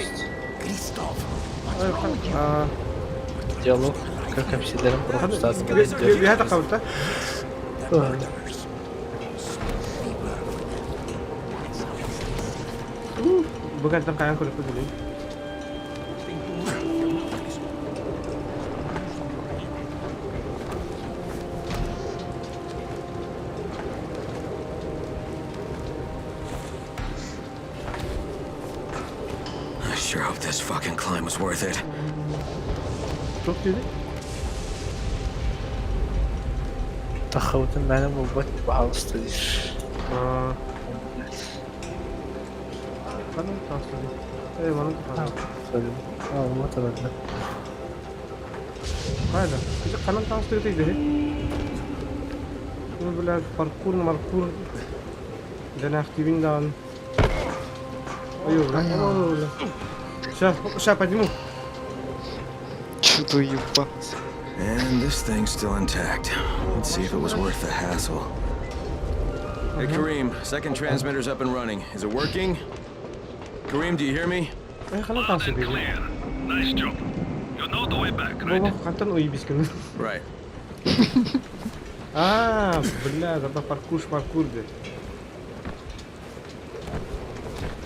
S11: Kristoff.
S2: Диалог, как обсидером пропустил.
S1: Bir hata kaldı. Bukan tentang aku dapat dulu.
S12: I sure hope this fucking climb was worth it.
S1: Çok dedi.
S2: تخوت معنا موبات بعوض تديش.
S1: Kanal transferi. Eyvallah kanal.
S2: ما تردد.
S1: Hayda. Bize kanal transferi değil. Bunu böyle parkur. Dan aktivinden. Ayo lah. Siapa dimu?
S5: Чудо ебать.
S12: And this thing's still intact. Let's see if it was worth the hassle. Hey Kareem, second transmitter's up and running. Is it working? Kareem, do you hear me?
S1: Kanal transferi.
S7: Nice job. You know the way back, right?
S1: Baba kantan uyu biz kını.
S12: Right.
S1: Belah, apa parkur deh.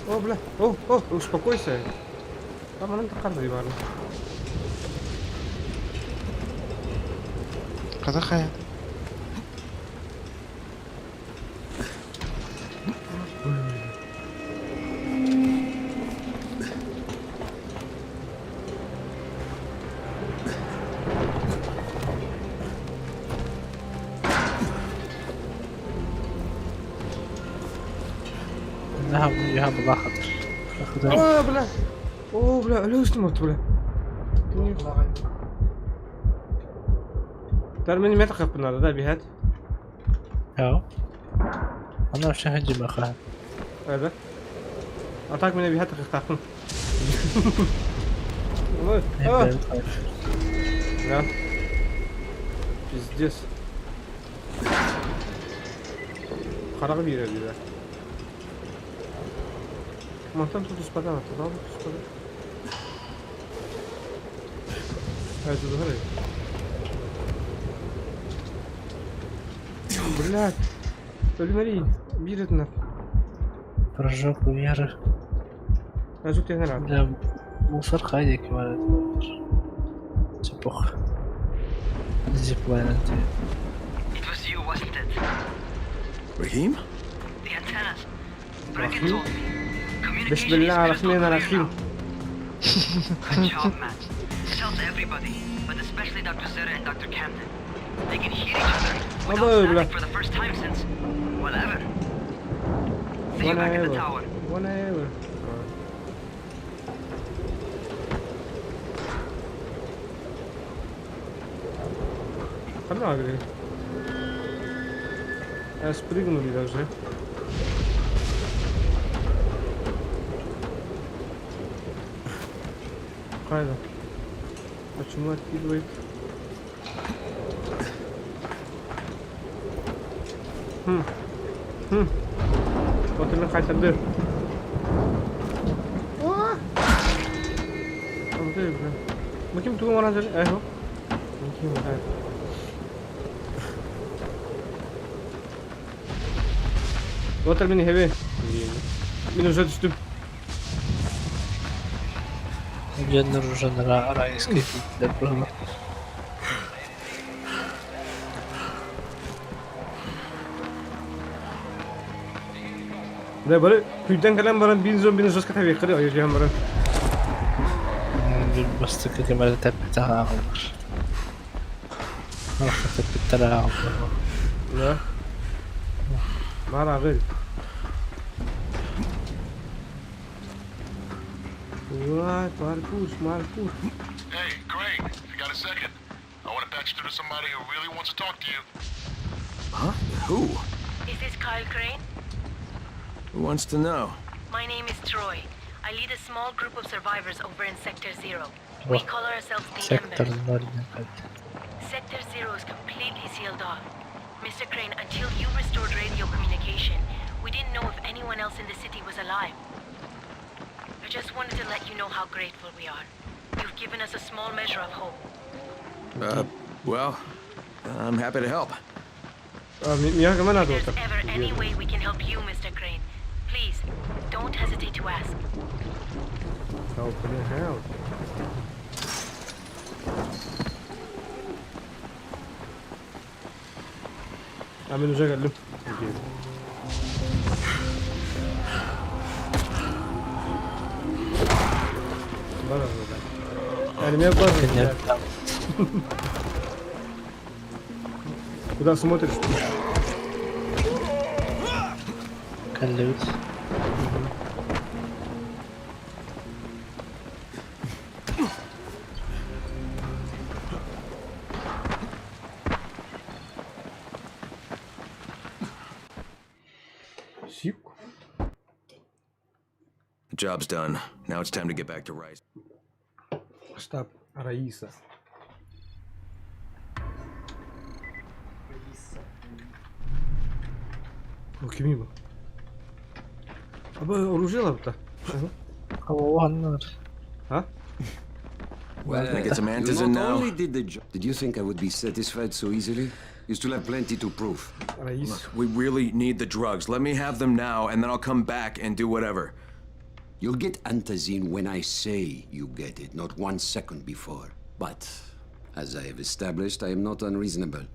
S1: Oh, belah. Oh, uspokойся. Kamu nanti tekan dari mana?
S5: Kada kaya.
S2: يهب الله خطر.
S1: بلا لو استمرت بلا ترى مني ما تقبلنا هذا بهات
S2: انا وش هجم اخاه
S1: هذا اتاك من بهات تقطعهم لا пиздец خراب بيرا ده Montan tudo espadão, tudo espadão. É tudo ali. Блядь. Смотри, бирет на.
S2: Прыжок вверх.
S1: А что тебе надо?
S2: Да, мусор ходит, говорят. Цепух. Зиплайн.
S10: It was you, wasn't it?
S12: Raheem?
S10: The antennas. Bracken told me.
S1: Bismillahirrahmanirrahim.
S10: Good job, man. Tell to everybody, but especially Dr. Zera and Dr. Camden. They can hear each other without static for the first time since whatever. See you back at the tower.
S1: Whenever. Канал говорит. Спрыгнули даже. Правильно. Почему откидывает? Вот именно хотя бы. Мы кем тут можно делать? Эхо. Вот так меня heavy. Минус это что?
S2: Cennet Rujan'a arayüzü gittiler buralar.
S1: Da böyle kuyudan gelen baran bin zor kata bekliyor ayıracağım baran.
S2: Bir bastık kemerde tepete ağırlar. Arka tepete ağırlar.
S1: Ne? Mara ağır. What? Marcus.
S14: Hey, Greg, you got a second? I want to patch you through to somebody who really wants to talk to you.
S12: Huh? Who?
S15: Is this Kyle Crane?
S12: Who wants to know?
S15: My name is Troy. I lead a small group of survivors over in Sector 0. We call ourselves the Embers. Sector 0 is completely sealed off. Mr. Crane, until you restored radio communication, we didn't know if anyone else in the city was alive. I just wanted to let you know how grateful we are. You've given us a small measure of hope.
S12: Well, I'm happy to help.
S15: If there's ever any way we can help you, Mr. Crane, please, don't hesitate to ask.
S1: Help in the hell. عامل وجه قال له يعني ما يقدر وده سموتر
S2: كان لويس
S12: The job's done. Now it's time to get back to Rice.
S1: Stop, Raisa. Руки мимо. Або оружила-то. А?
S9: Well,
S12: Can I get some
S9: you
S12: antis in
S9: not
S12: now?
S9: only did the job. Did you think I would be satisfied so easily? You still have plenty to prove.
S12: Look, we really need the drugs. Let me have them now, and then I'll come back and do whatever.
S9: You'll get antazine when I say you get it, not 1 second before. But, as I have established, I am not unreasonable.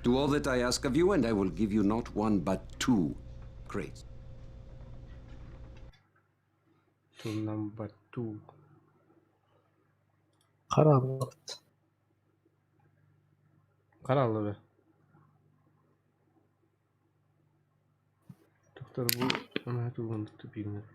S9: Do all that I ask of you, and I will give you not 1 but 2 crates.
S1: To number 2. Karanlığı. Doktor bu ona tuttu bilmiyorum.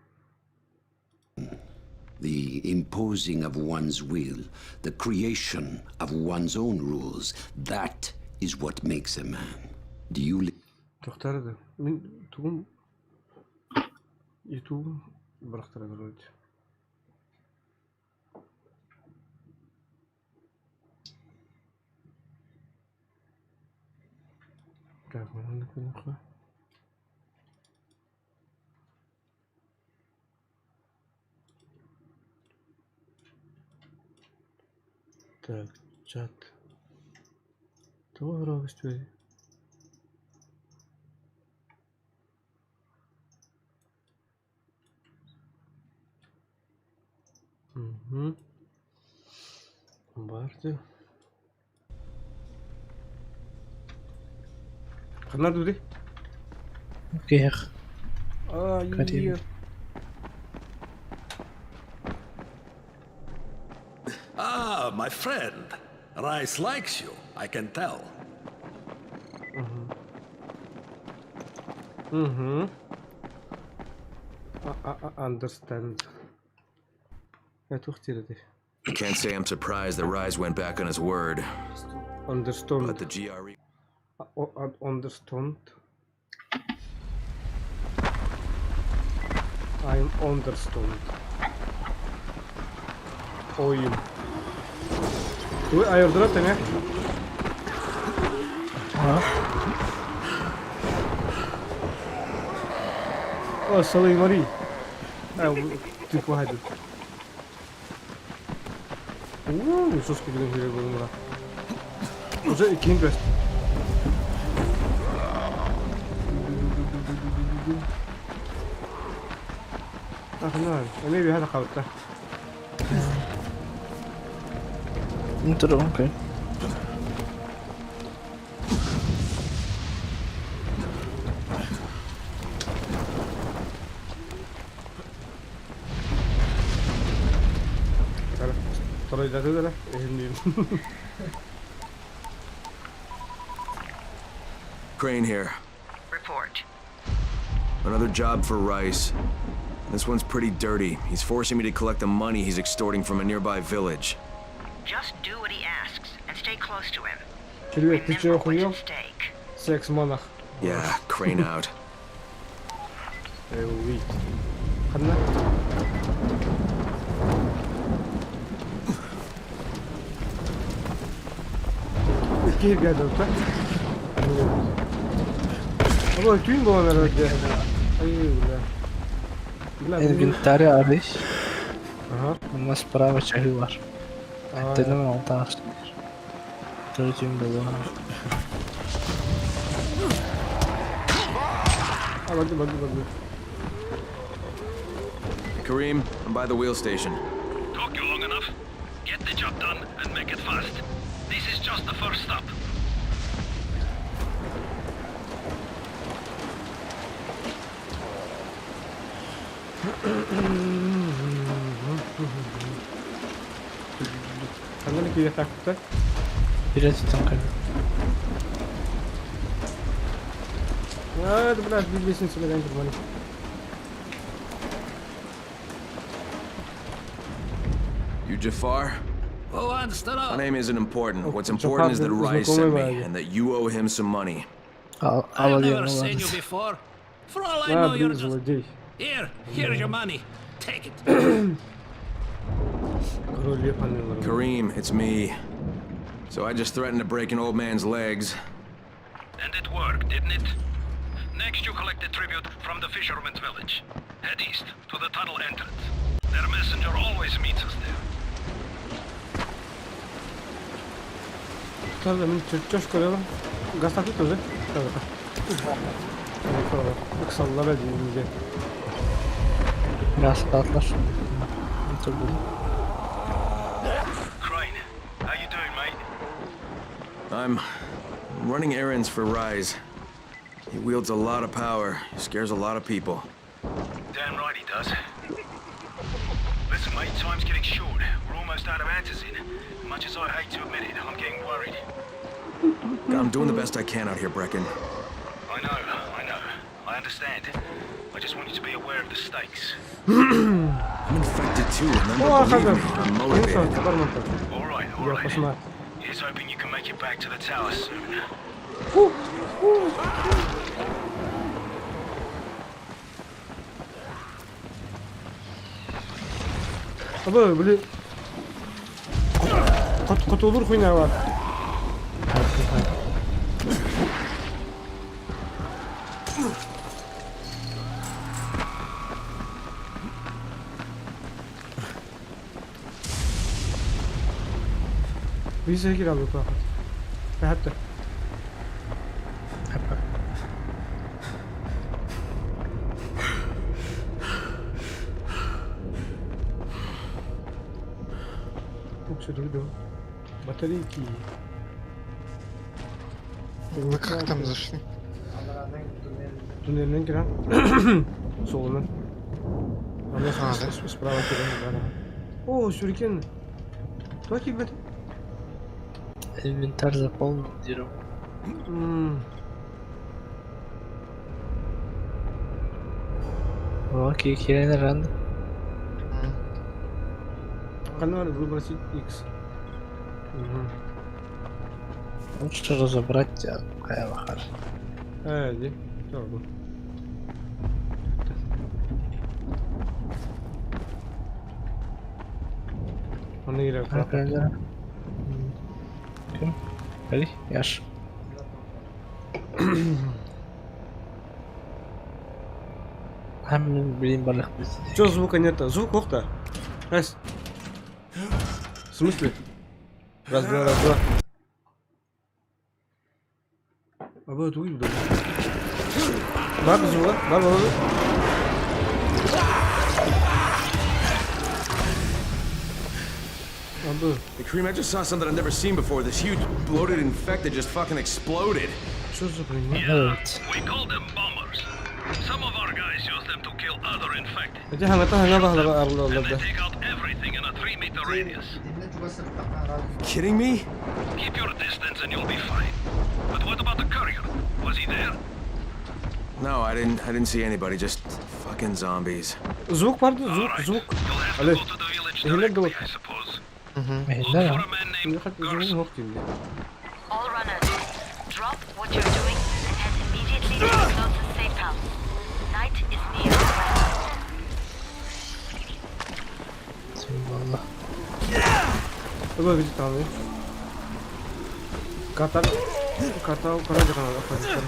S9: The imposing of one's will, the creation of one's own rules, that is what makes a man. Do you...
S1: Doktor da. Ben tugum YouTube bıraktırdı böyle. Так, ну-ка. Так, чат. Того громкости. Угу. Барды. خلنا ندوري
S2: اوكي يا اخ
S1: كريم
S16: Ah, my friend. Rice likes you, I can tell.
S1: Understand.
S12: I can't say I'm surprised that Rise went back on his word.
S1: Understand.
S12: But the GRE...
S1: Understand. I'm understand. Oyun. Bu ayırdılar beni. Ha? Oh, sorry, Marie. Tipo hadi. Sus gibi bir şey buldum buna. Uza ikinci best. Maybe هذا خلطة.
S2: اوكي.
S12: Crane here.
S10: Report.
S12: Another job for Rice. This one's pretty dirty. He's forcing me to collect the money he's extorting from a nearby village.
S10: Just do what he asks and stay close to him.
S1: Привет, ты чё охуел? Секс-монах.
S12: Yeah, Crane out.
S1: خدنا. Keyif geldi orta. Ama tüm bu anlar öyle.
S2: Инвентарь арыш.
S1: Ага.
S2: У нас справа чаги var. Dedim alta açtım. Tüm dolu.
S1: Hadi.
S12: Kareem, I'm by the wheel station.
S7: Took you long enough. Get the job done and make it fast. This is just the first stop.
S1: Kendini kıyıya taktı.
S2: Biraz tutan
S1: Hadi biraz bilgisini söyleyen kurbanı.
S12: You Jafar? My name isn't important. What's important is that Rai
S1: Jafar
S12: sent me, and that you owe him some money.
S2: I've
S16: never seen you before. For all I know, you're just... Here's your money. Take it.
S12: Kareem, it's me. So I just threatened to break an old man's legs.
S7: And it worked, didn't it? Next you collect the tribute from the fisherman's village. Head east to the tunnel entrance. Their messenger always meets us there.
S1: Tabii ben Türkçe koyalım. Gaz taklit öyle. Tabii. Bak sallar edildi.
S2: Biraz patlar.
S7: Crane, how you doing, mate?
S12: I'm running errands for Rise. He wields a lot of power. He scares a lot of people.
S7: Damn right he does. Listen, mate, time's getting short. We're almost out of answers in. Much as I hate to admit it, I'm getting worried.
S12: I'm doing the best I can out here, Brecken.
S7: I know. I understand. I just want you to be aware of the stakes.
S12: I'm infected too, remember? Believe me, I'm motivated.
S7: All right. Here's hoping you can make it back to the tower soon.
S1: Abi böyle kat olur huyna var. Bize gir abi bak. Hatta. Сюда. Батарейки.
S5: Вы как там зашли?
S1: Туннельный кран. Соломен. А мне справа кирен. О, сюрикен. Кто тебе?
S2: Инвентарь заполнен. Окей, херень ран.
S1: Канал выбросить X.
S2: Лучше разобрать Кайлахар.
S1: Иди. Все. Он играет.
S2: Kim? Hadi yaş. Hemen bileyim balık biz.
S1: Чё звука нет? Звук ох-то. Раз. В смысле? Раз, два. А вы это увидели? Бар звука? Бар.
S12: Hey, Kareem, I just saw something I've never seen before. This huge, bloated infected just fucking exploded.
S7: Yeah, we call them bombers. Some of our guys use them to kill other infected.
S1: Shoot them,
S7: and they take out everything in a 3-meter radius.
S12: Kidding me?
S7: Keep your distance and you'll be fine. But what about the courier? Was he there?
S12: No, I didn't see anybody. Just fucking zombies.
S1: Звук, пардon, звук.
S7: You'll have to go to the village directly, I suppose. Look for a man named Gerson.
S15: All runners, drop what you're doing and head immediately to the closest safe house. Night is near.
S1: Valla. Böyle bir tane. Kartal keren kanal apa nih?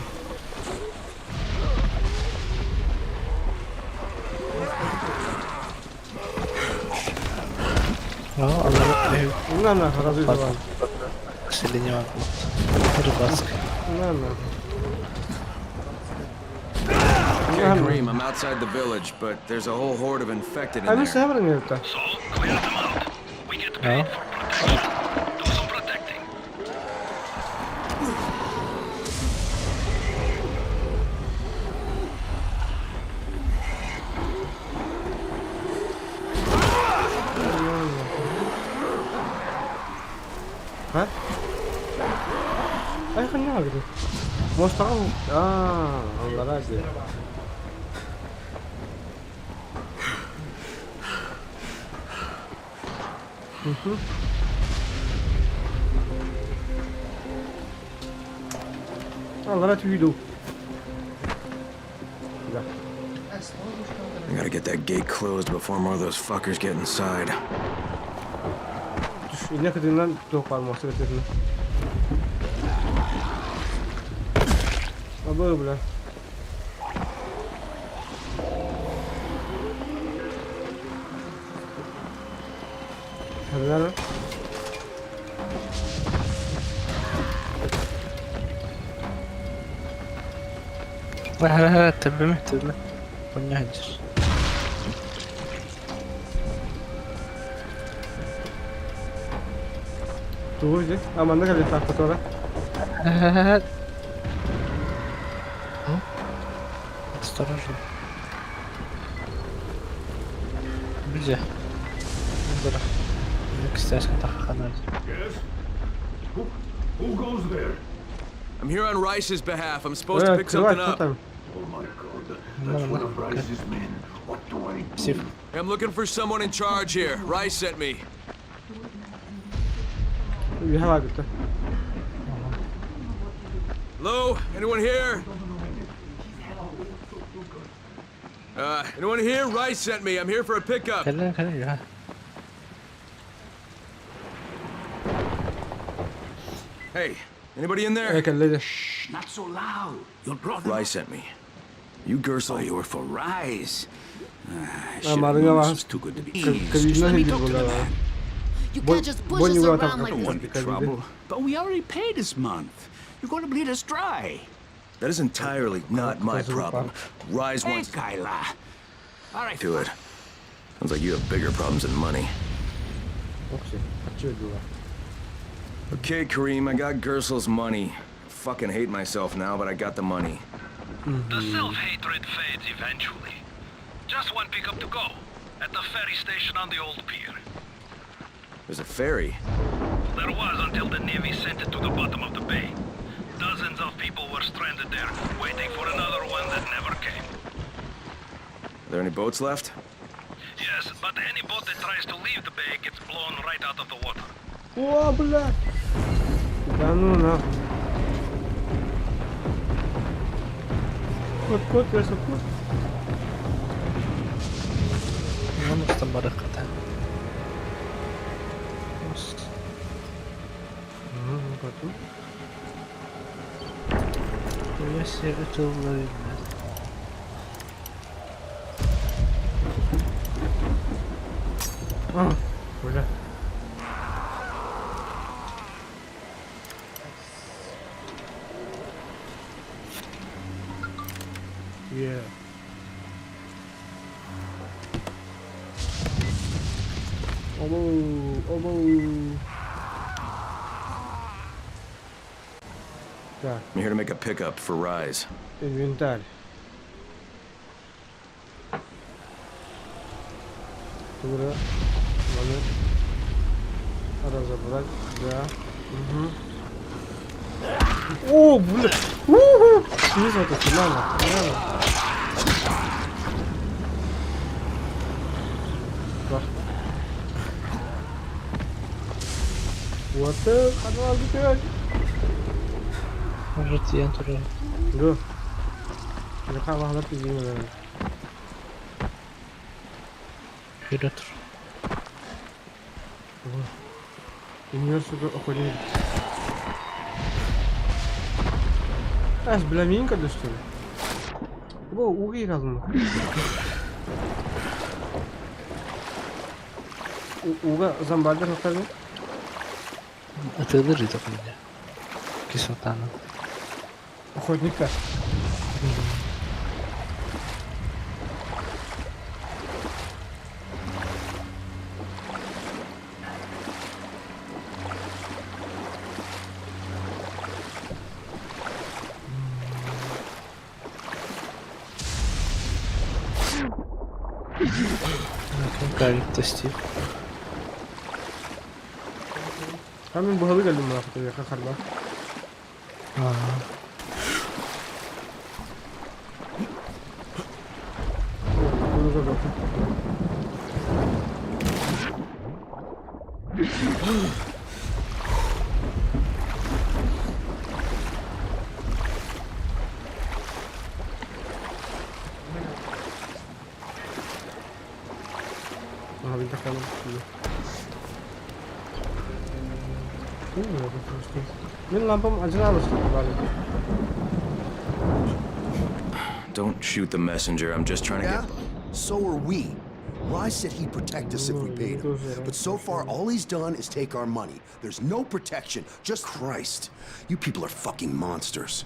S2: Oh, Allah.
S1: Nah, harus itu bang.
S2: Silinya aku. Harus basket.
S1: Nah.
S12: Okay, Kareem, I'm outside the village, but there's a whole horde of infected in there.
S1: Saya pernah ngerti.
S7: So, clear them out. We get paid for protection. Do some protecting.
S1: Hah? Kenal gitu. Mau tahu? Enggak aja. Enggak ada video.
S12: I gotta get that gate closed before more of those fuckers get inside.
S1: Ini ketinggalan tuh kalau mau ketinggalan. Apa belah? Benar.
S2: Wah, تبعه ونهجر.
S1: Tuh sih, amannya kali takut orang.
S2: Осторожно. Нельзя. Кстати,
S14: Who goes there?
S12: I'm here on Rice's behalf. I'm supposed to pick something up.
S14: Oh my god, that's one of Rice's men. What do I do?
S12: I'm looking for someone in charge here. Rice sent me. Hello? Anyone here? Anyone here? Rice sent me. I'm here for a pickup. Hey, anybody in there?
S14: Shh, not so loud. Your brother.
S12: Rice sent me. You Gersel.
S14: Oh, you were for Rice.
S1: Was
S14: too good to be true. Just let me talk to the man.
S17: You can't just push us around like
S14: I don't want
S17: this.
S14: any trouble, but we already paid this month. You're going to bleed us dry.
S12: That is entirely not my problem. Rise
S14: Hey,
S12: wants...
S14: Kyla. All right.
S12: Do it. Sounds like you have bigger problems than money. Okay, Kareem, I got Gersel's money. I fucking hate myself now, but I got the money.
S7: The self-hatred fades eventually. Just one pickup to go. At the ferry station on the old pier.
S12: There's a ferry.
S7: There was until the Navy sent it to the bottom of the bay. Dozens of people were stranded there, waiting for another one that never came.
S12: Are there any boats left?
S7: Yes, but any boat that tries to leave the bay gets blown right out of the water.
S1: Wah, belah. Nah. Kut, ya sekut.
S2: Mana tambah dekat.
S1: Apa tuh?
S2: Ya sih itu lagi.
S1: Udah. Yeah. Almost. Yeah.
S12: I'm here to make a pickup for Rise.
S1: Inventar. Tunggu. Mana? Ada zabrak. Ya. Oh, bulat. Ini satu mana? Wah. What the? Ano lagi kan?
S2: Может, я тоже.
S1: Да. Я кого надо пиздить.
S2: Вперед.
S1: У меня что-то охуенно. Аж білемейін кәді что ли? Бұл уғи қалдым. Уға зомбардар ұқтарды?
S2: Это лежит у меня. Кислота.
S1: Охотник-то.
S2: Правильно, тестив.
S1: Kami bahalı geldim bana fotoğrafı kakarda. Abi takalım şimdi.
S12: Don't shoot the messenger. I'm just trying to get.
S18: So are we. Rise said he'd protect us if we paid him. But so far, all he's done is take our money. There's no protection. Just Christ. You people are fucking monsters.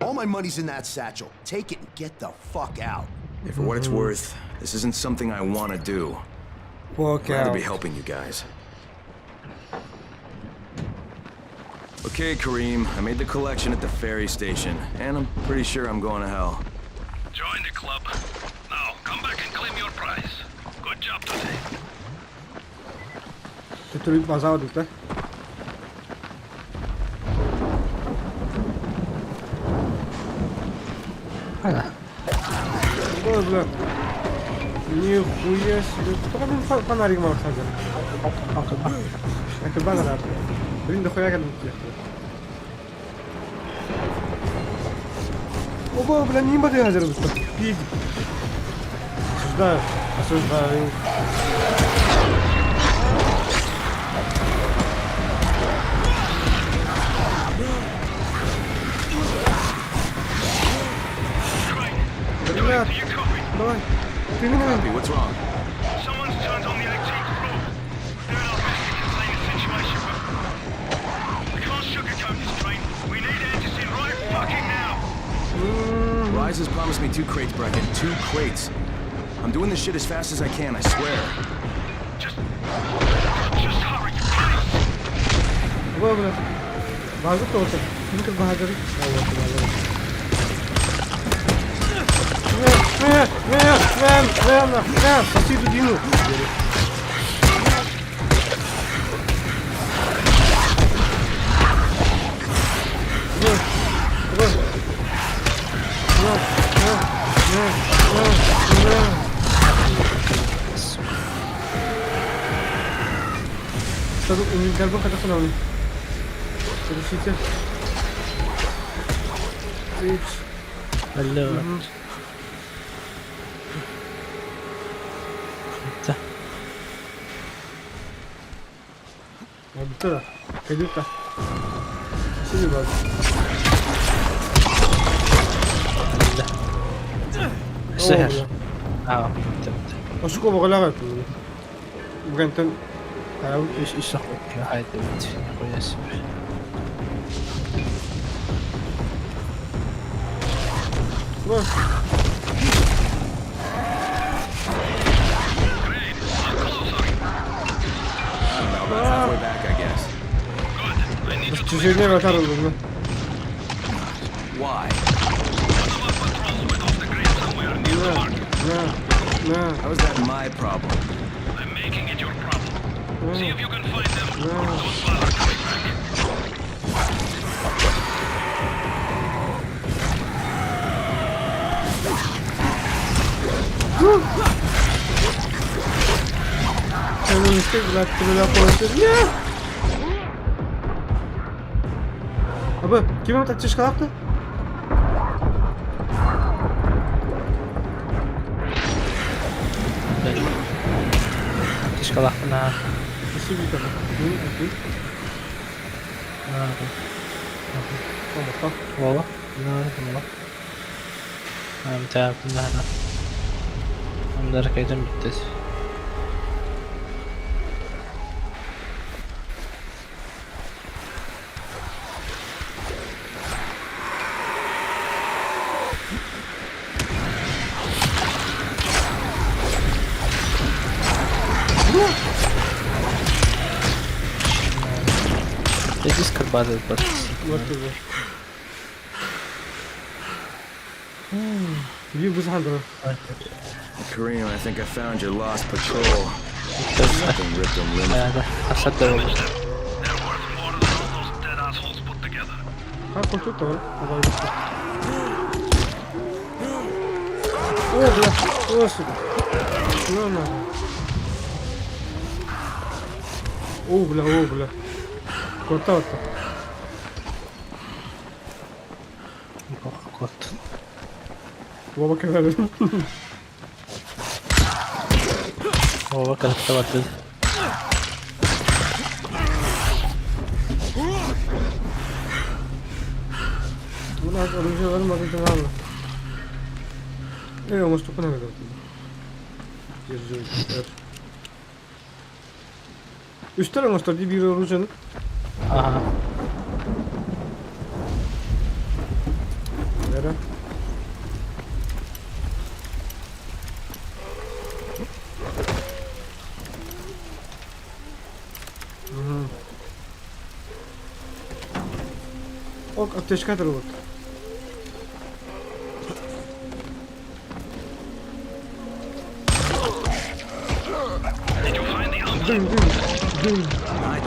S18: All my money's in that satchel. Take it and get the fuck out.
S12: Hey, for what it's worth, this isn't something I want to do. I'd rather be helping you guys. Okay, Kareem, I made the collection at the ferry station, and I'm pretty sure I'm going to hell.
S7: Join the club. Now, come back and claim your prize. Good job today.
S1: Ты тут базар да? Ой, бля. Нихуя себе. Кто там фонарик мог сажать? Это базар. Блин, дохуя как тут. Оба, бля, не могу я сделать. Пиздец. Осуждаю. Осуждаю. Ребят, давай. Ты меня.
S12: What's wrong?
S7: Someone's turned on the 18th floor. Doing our best to contain the situation, but we can't sugarcoat this train. We need Anderson right fucking now.
S12: Rise has promised me 2 crates, Brecken. 2 crates. I'm doing this shit as fast as I can, I swear.
S7: Just hurry, please.
S1: Go, bro. भागो तो सर इनके भाग रही मैं सच्ची तो Dinu Tabii ünlüler bu kadar önemli. Решите.
S2: Алло. Да.
S1: Вот каюта. Сиди, брат.
S2: Сэр.
S1: Ошко боголага. Бгантен.
S2: Иш хайде бит. Нихуя себе.
S1: What?
S12: About halfway back, I guess. Why? How is that my problem?
S7: I'm making it your problem. See if you can find them or don't bother coming back.
S1: Não sei lá que melhor coisa. Abi, kim tak çıkarttı?
S2: Çıkarttı na.
S1: Nasıl bir tane?
S2: Valla. Ne var valla. Ben bir tarafım daha da. Onları kaydım bitti. Здесь как база подписывается.
S1: Вот уже.
S12: Kareem, I think I found your lost patrol. Something ripped them limb.
S1: Как он тут, а? О, бля, господи. Ну, на. О, бля. Кота-то.
S2: Кот.
S1: Вова канал.
S2: Вова как-то ответ.
S1: У нас оружие возможно. Может, что надо. Держи. Üç tane maçta bir orucun.
S2: Aha.
S1: Nere? Ok, ateşka robot.
S12: Not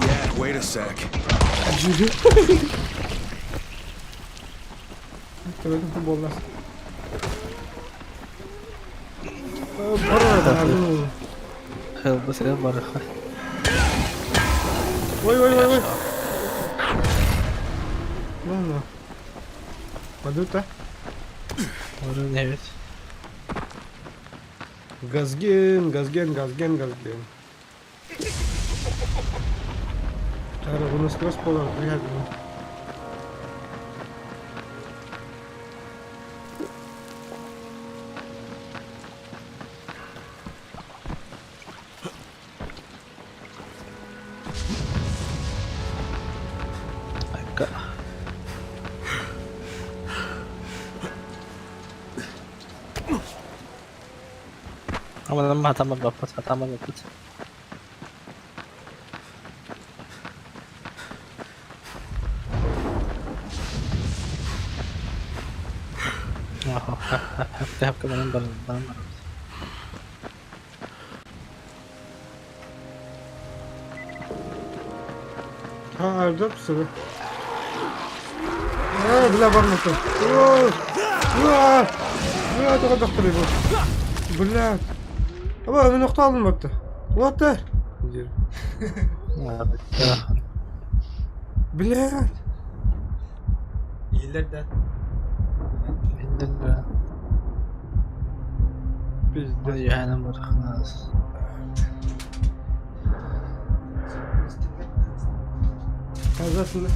S12: yet. Wait a sec.
S1: Futbollar.
S2: Help saya marah.
S1: Vay. Mana? Maduta?
S2: Orun evet.
S1: Gazgen. Cara, у нас стресс полон, реально.
S2: Hataman dapat. Hep kemanın bana.
S1: Arda mısın? Bile var mı? Daha doktoru bu. Bile. Ama ben nokta aldım baktı. What the? Bile.
S3: İyilerden.
S1: Bizde.
S2: Yani bırakmaz.
S1: Kazasını.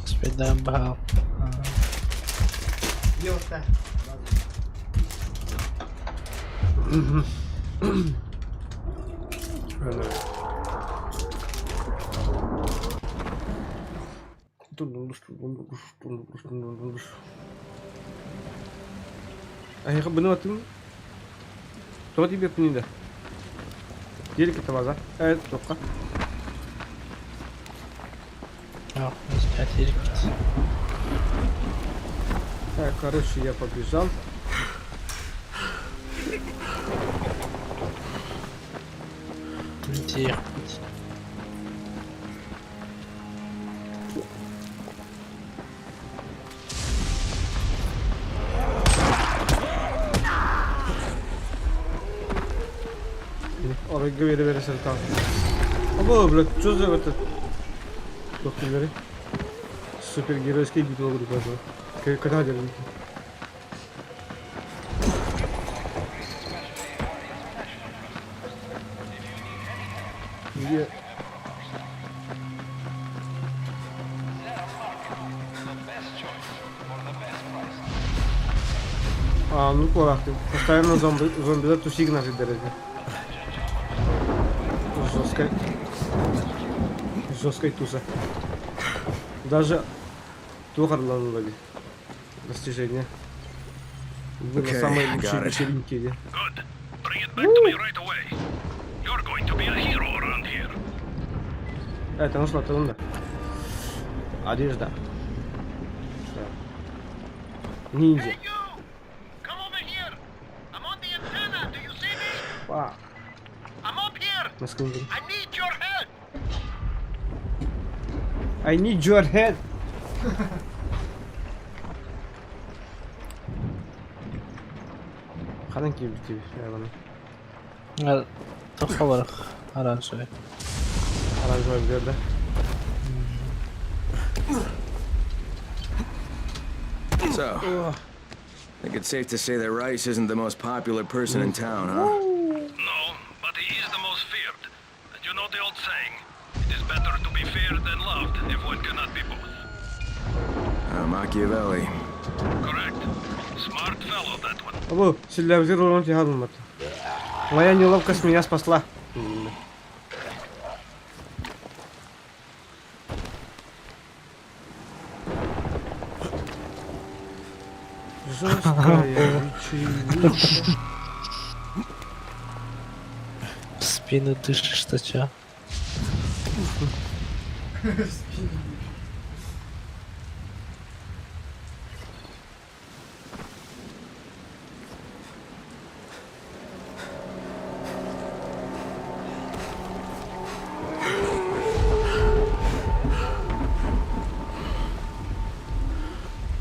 S2: Sepedaan bahal.
S3: Yok da.
S1: Ay, benar tu. Coba tiba punya dah. Jadi kita bazar. Toka.
S2: Yok, isterdik.
S1: Короче, я побежал.
S2: Тихо.
S1: Oraya verirse tamam. Ama блядь, что за это? Кто говорит? Супергеройский битва будет даже. Когда делают? Где? Ну кулак, постоянно зомби тусик нашей дороги. Жесткой туса. Даже тухарлан вроде. Достижение. Было самое лучшее вечеринки.
S7: Good. Bring it back to me right away. You're going to be a hero around here.
S1: Это нашла трудно. Одежда. Ниндзя. Wow.
S14: I'm up here. I need your head.
S1: I need your head. Ханан кибти яғни.
S2: Тоққа оранжевый.
S1: Оранжевый берді.
S12: So, I think it's safe to say that Rice isn't the most popular person in town, huh?
S7: No, but he is the most feared. And you know the old saying, it is better to be feared than loved if one cannot be both.
S12: Machiavelli.
S7: Correct. Smart fellow, that one.
S1: Абу, силявзир урон тихадылмады. Моя неловкость меня спасла. Жесткая вечеринка.
S2: В спину дышишь, что чё?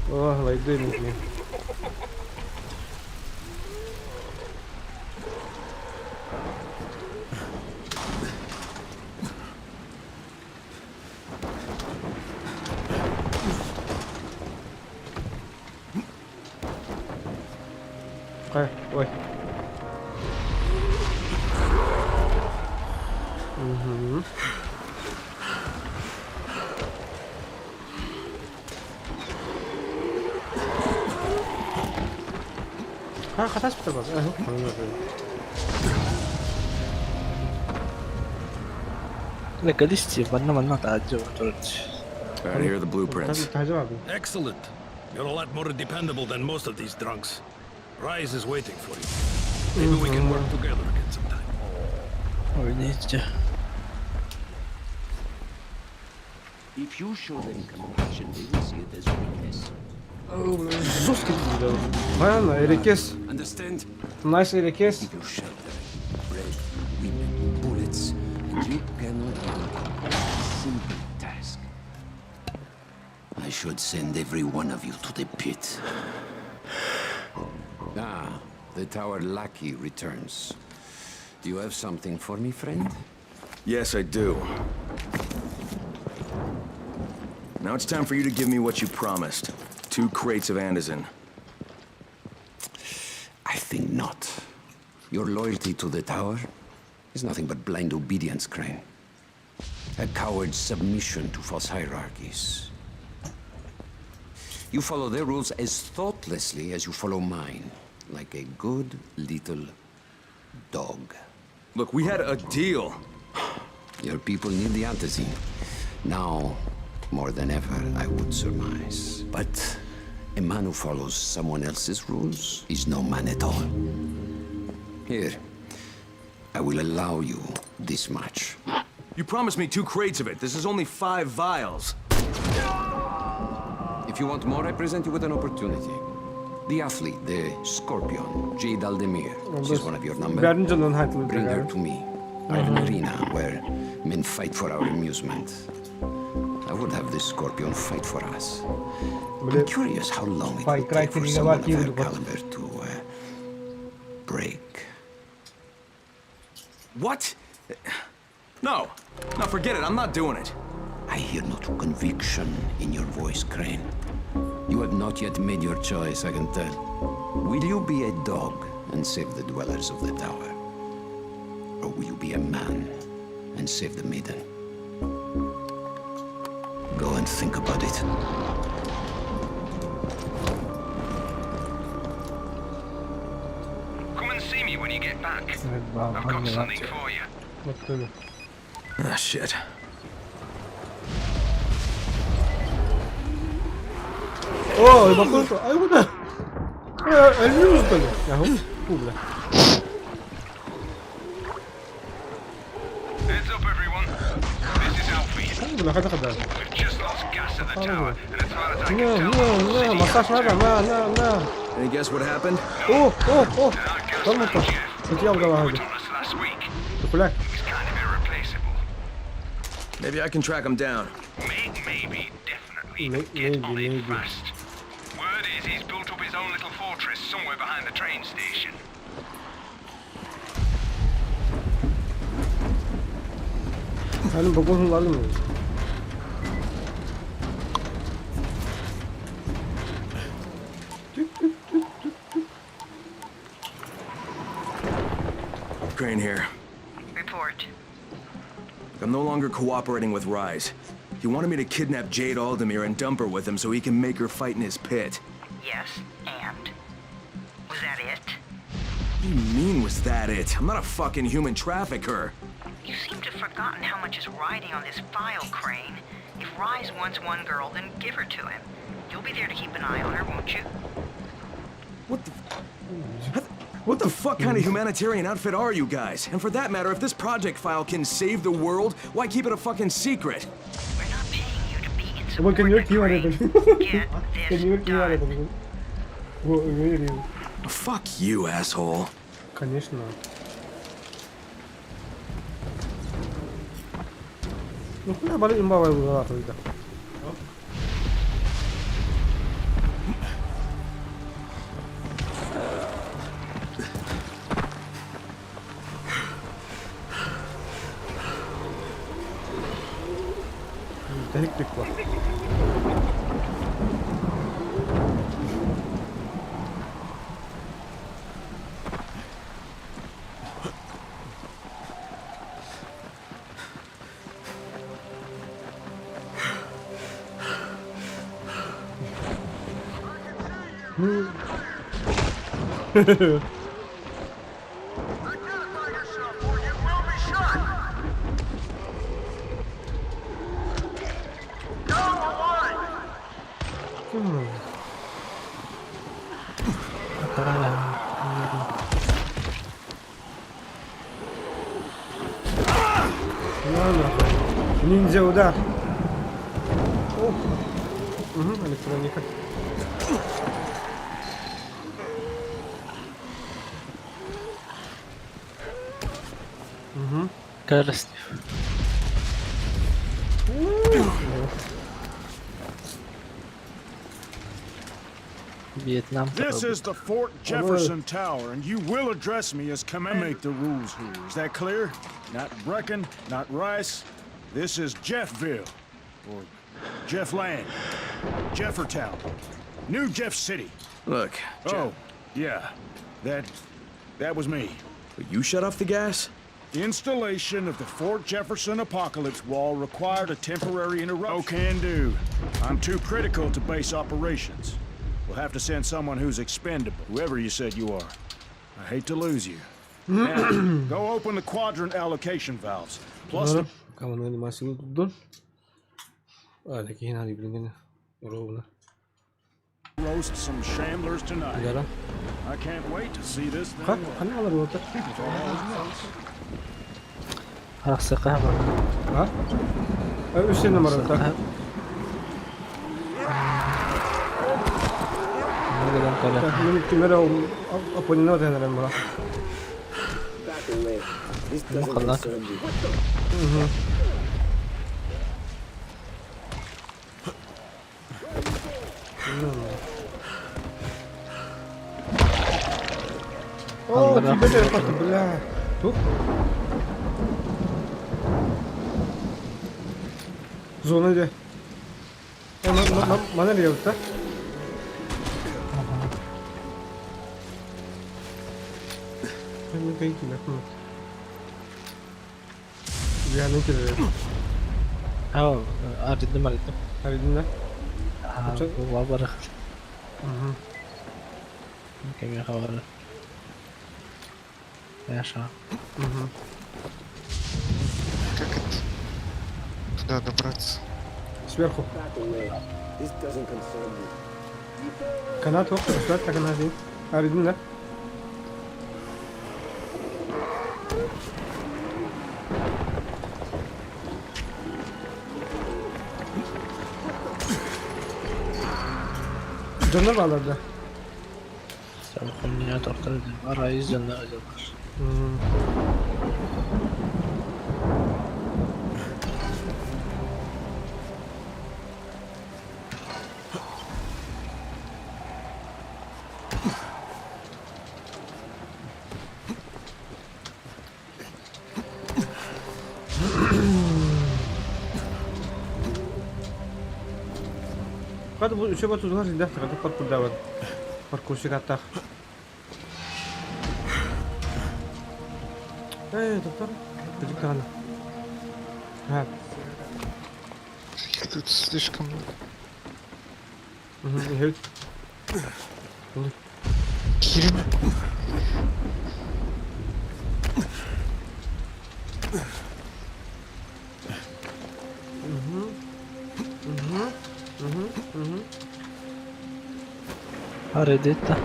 S1: О, лайдынки. Ой. Угу. خلاص بتبقى
S2: لك ليستي بنا تعجب
S12: Right, here are the blueprints.
S16: Excellent. You're a lot more dependable than most of these drunks. Rise is waiting for you. Maybe we can work together again sometime.
S9: If you show them compassion, they will see it as weakness.
S1: Жесткий видео. Правильно, Эрикес. Nice Эрикес.
S9: Give you shelter, bread, women, bullets, and you cannot do a simple task. I should send every one of you to the pit. Ah, the tower lackey returns. Do you have something for me, friend?
S12: Yes, I do. Now it's time for you to give me what you promised. 2 crates of Anderson.
S9: I think not. Your loyalty to the tower is nothing but blind obedience, Crane. A coward's submission to false hierarchies. You follow their rules as thoughtlessly as you follow mine, like a good little dog.
S12: Look, we had a deal.
S9: Your people need the antizin. Now, more than ever, I would surmise. But a man who follows someone else's rules is no man at all. Here, I will allow you this much.
S12: You promised me 2 crates of it. This is only 5 vials.
S9: If you want more, I present you with an opportunity. The athlete, the Scorpion, Jade Aldemir. She's one of your number. Bring her to me. I have an arena where men fight for our amusement. I would have this Scorpion fight for us. I'm curious how long it would take for someone of her caliber to break.
S12: What? No. No, forget it. I'm not doing it.
S9: I hear no conviction in your voice, Crane. You have not yet made your choice, I can tell. Will you be a dog and save the dwellers of the tower? Or will you be a man and save the maiden? Go and think about it.
S7: back. I've got something for you.
S12: Ah, shit.
S1: О, бахнул-то. Ай, куда? Альмиру, что ли? Ага, бля.
S7: Heads up, everyone. This is Alfie.
S1: Бля, хода.
S7: We've just lost gas at the tower, and as far as I can
S1: На, массаж надо, на.
S12: Any guess what happened?
S1: О, там-то. Потерял голову. Тупляк.
S12: Maybe I can track him down.
S7: Maybe, definitely. Get on it fast. Word is he's built up his own little fortress somewhere behind the train station.
S1: Halim bakın lan mı?
S12: Crane here.
S10: Report.
S12: I'm no longer cooperating with Rise. He wanted me to kidnap Jade Aldemir and dump her with him so he can make her fight in his pit.
S10: Yes, and? Was that it?
S12: What do you mean, was that it? I'm not a fucking human trafficker.
S10: You seem to have forgotten how much is riding on this file, Crane. If Rise wants one girl, then give her to him. You'll be there to keep an eye on her, won't you?
S12: What the fuck kind of humanitarian outfit are you guys? And for that matter, if this project file can save the world, why keep it a fucking secret?
S10: We're not paying you to be
S1: Ama
S10: insubordinate,
S1: Crane.
S10: Get this done.
S12: Fuck you, asshole.
S1: Конечно. Ну куда бали имба была тогда? Ниндзя удар. Угу, электроника. Угу.
S2: Кажется. Vietnam.
S19: This is the Fort Jefferson Tower, and you will address me as commander. Make the rules here. Is that clear? Not Brecken, not Rice. This is Jeffville, or Jeffland, Jeffertown, New Jeff City.
S12: Look, Jeff.
S19: Oh, yeah, that was me.
S12: But you shut off the gas?
S19: Installation of the Fort Jefferson Apocalypse Wall required a temporary interruption. Oh, can do. I'm too critical to base operations. We'll have to send someone who's expendable, whoever you said you are. I hate to lose you. Now, go open the quadrant allocation valves. Plus the...
S1: Kamu animasi itu ada kayaknya hari ini nih.
S19: Roast some shamblers tonight. I can't wait to see this thing.
S1: Kan ada rotat.
S2: Rasa kahwa.
S1: Hah? Üstün numara rotat. Ini kamera apa ni nak tanya nama?
S20: This doesn't concern you.
S1: Oh, тебе это просто, бля. Тут? Зона где? Mana dia udah? Ini kayak gini. Dia nih kira.
S2: Oh, ada di mana itu?
S1: Ada di mana?
S2: Wabar. Kayaknya khawatir. Яша.
S5: Угу. Как это? Туда добраться?
S1: Сверху. Канат yok. Üstad da kanat değil. Aradın da. Canlar bağladı.
S2: Sen kombinat doktor arayız canlar acaba.
S1: Hadi bu üçe batı dolar indah terhadap parkur davat. Parkur şikatak. Doktor. Çocuk kanı. Ha.
S5: Тут слишком много.
S1: Evet.
S5: Кирин.
S2: Аредита.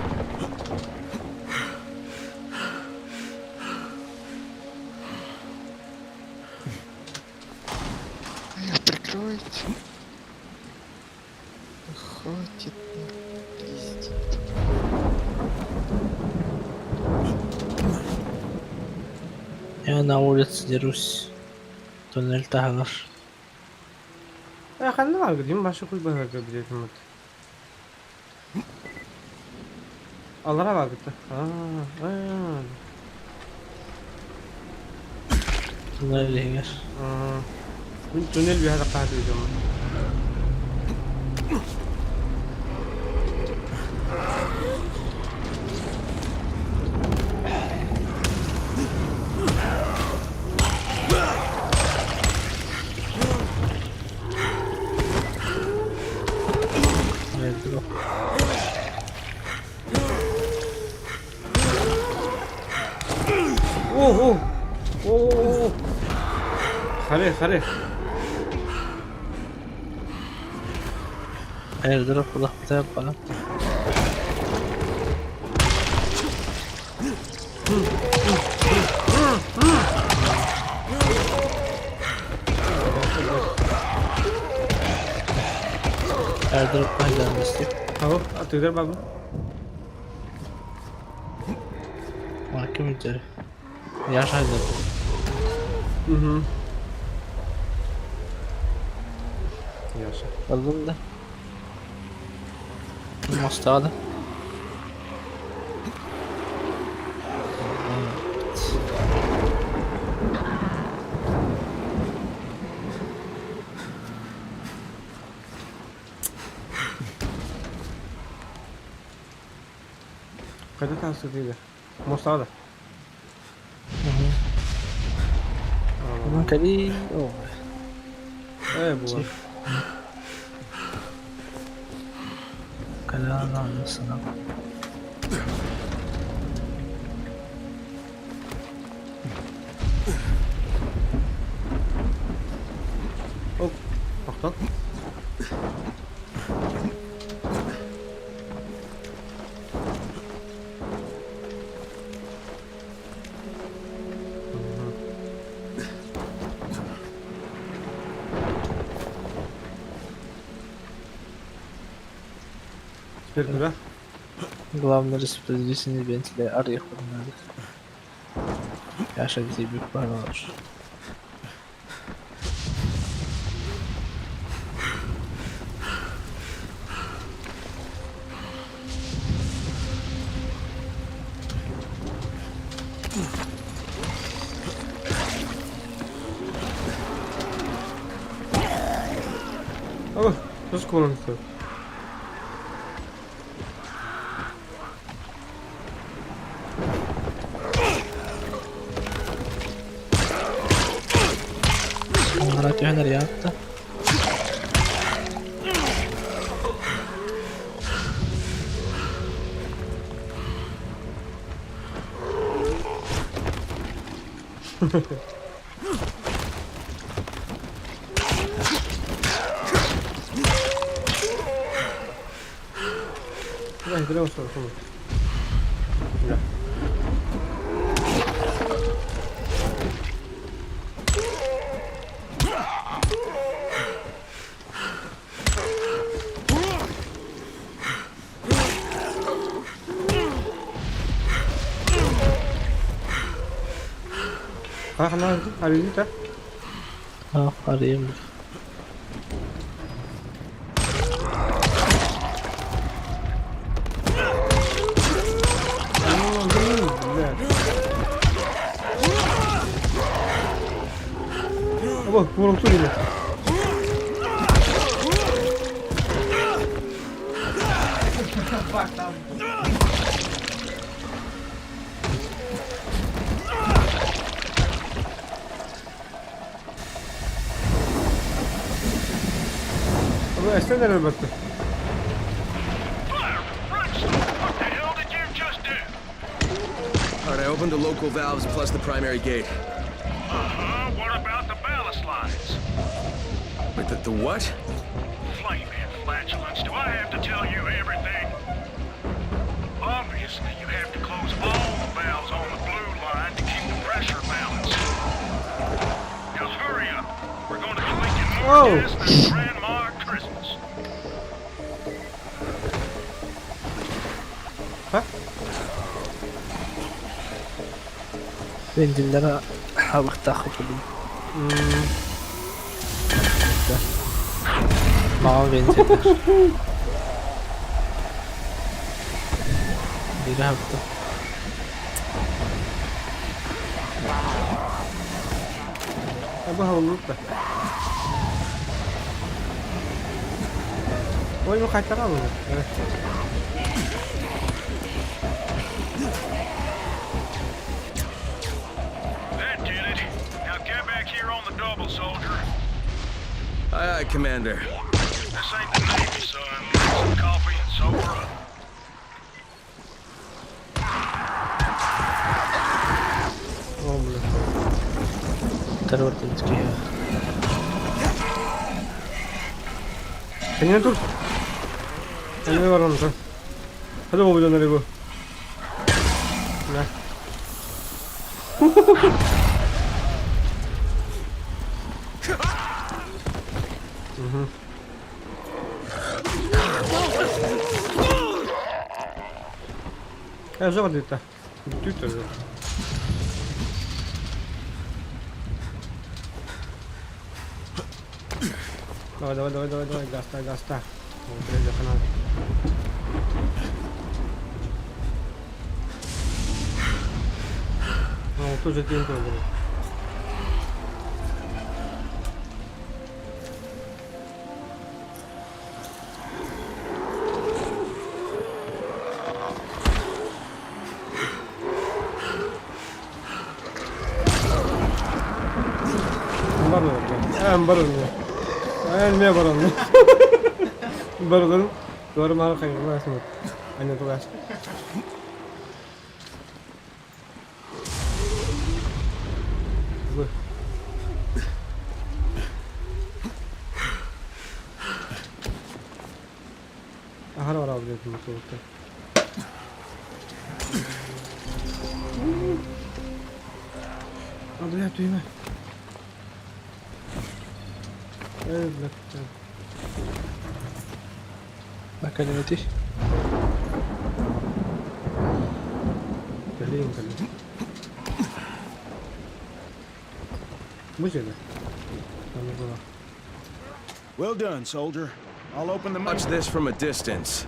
S5: Прикройте. Хватит пиздить.
S2: Я на улице дерусь. Туннель тагаш.
S1: خلنا على قديم باش كل بها قبل يتمت الله راه باقي
S2: تونيل هيش
S1: من تونيل بهذا قاعد يجمع اوه خليه
S2: اضرب الله تاب قلم اضرب واحدة مستيك
S1: اهو تقدر بابا
S2: ما كم تجري يا شاهد
S1: ياشا
S2: والله ده المستعدة
S1: قدرت على السديدة مستعدة
S2: ممكن لي اوه
S1: ايه بوا
S2: كلام عن السلام
S1: اوه اخطأت Теперь туда.
S2: Главное распределительный вентиль орехов надо. Я шаг тебе положу.
S1: О, заскоронься.
S2: هنا رياضة
S1: Давай, берем что-то. Да. Kenal hari ini tak?
S2: Hari ini.
S1: Apa? Kurang tu ni. STRIMERU baktı.
S12: Alright, I opened the local valves plus the primary gate.
S14: What about the ballast lines?
S12: Wait, the what?
S14: Flaming flatulence. Do I have to tell you everything? Obviously, you have to close all the valves on the blue line to keep the pressure balanced. Now hurry up. We're going to be leaking more gas than Grandma at Christmas.
S2: Benzillere hava takıldı. Mavi benziller. Bir hafta.
S1: Bu havalı da. Oyunu kaytaralım mı? Evet.
S12: Aye, aye, Commander.
S14: This ain't the Navy, son. Make some coffee and sober up.
S2: Terörtünüz ki ya.
S1: Kendine dur. Kendine var onu sen. Hadi babacan nereye bu? Ne? Зор где-то. Ты тоже. Давай, гаста. Вот, канал. Вот тоже день тоже. Baru baru malah kayak gimana semut hanya tugas orang udah tuh aduh ya tuh ini belakang.
S2: Makan yang itu.
S1: Kali. Muncul.
S19: Well done, soldier. I'll open the.
S12: Watch this from a distance.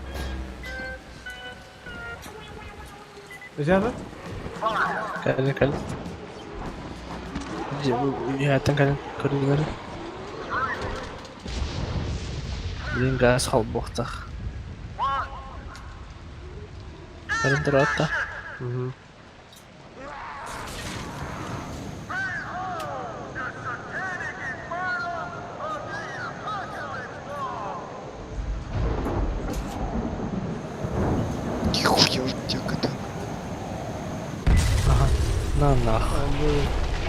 S1: Siapa?
S2: Kali. Ya, tengah koridor. Блин, газ в бухтах. Рендрота.
S5: Нихуя у тебя кота.
S2: Ага. На нахуй.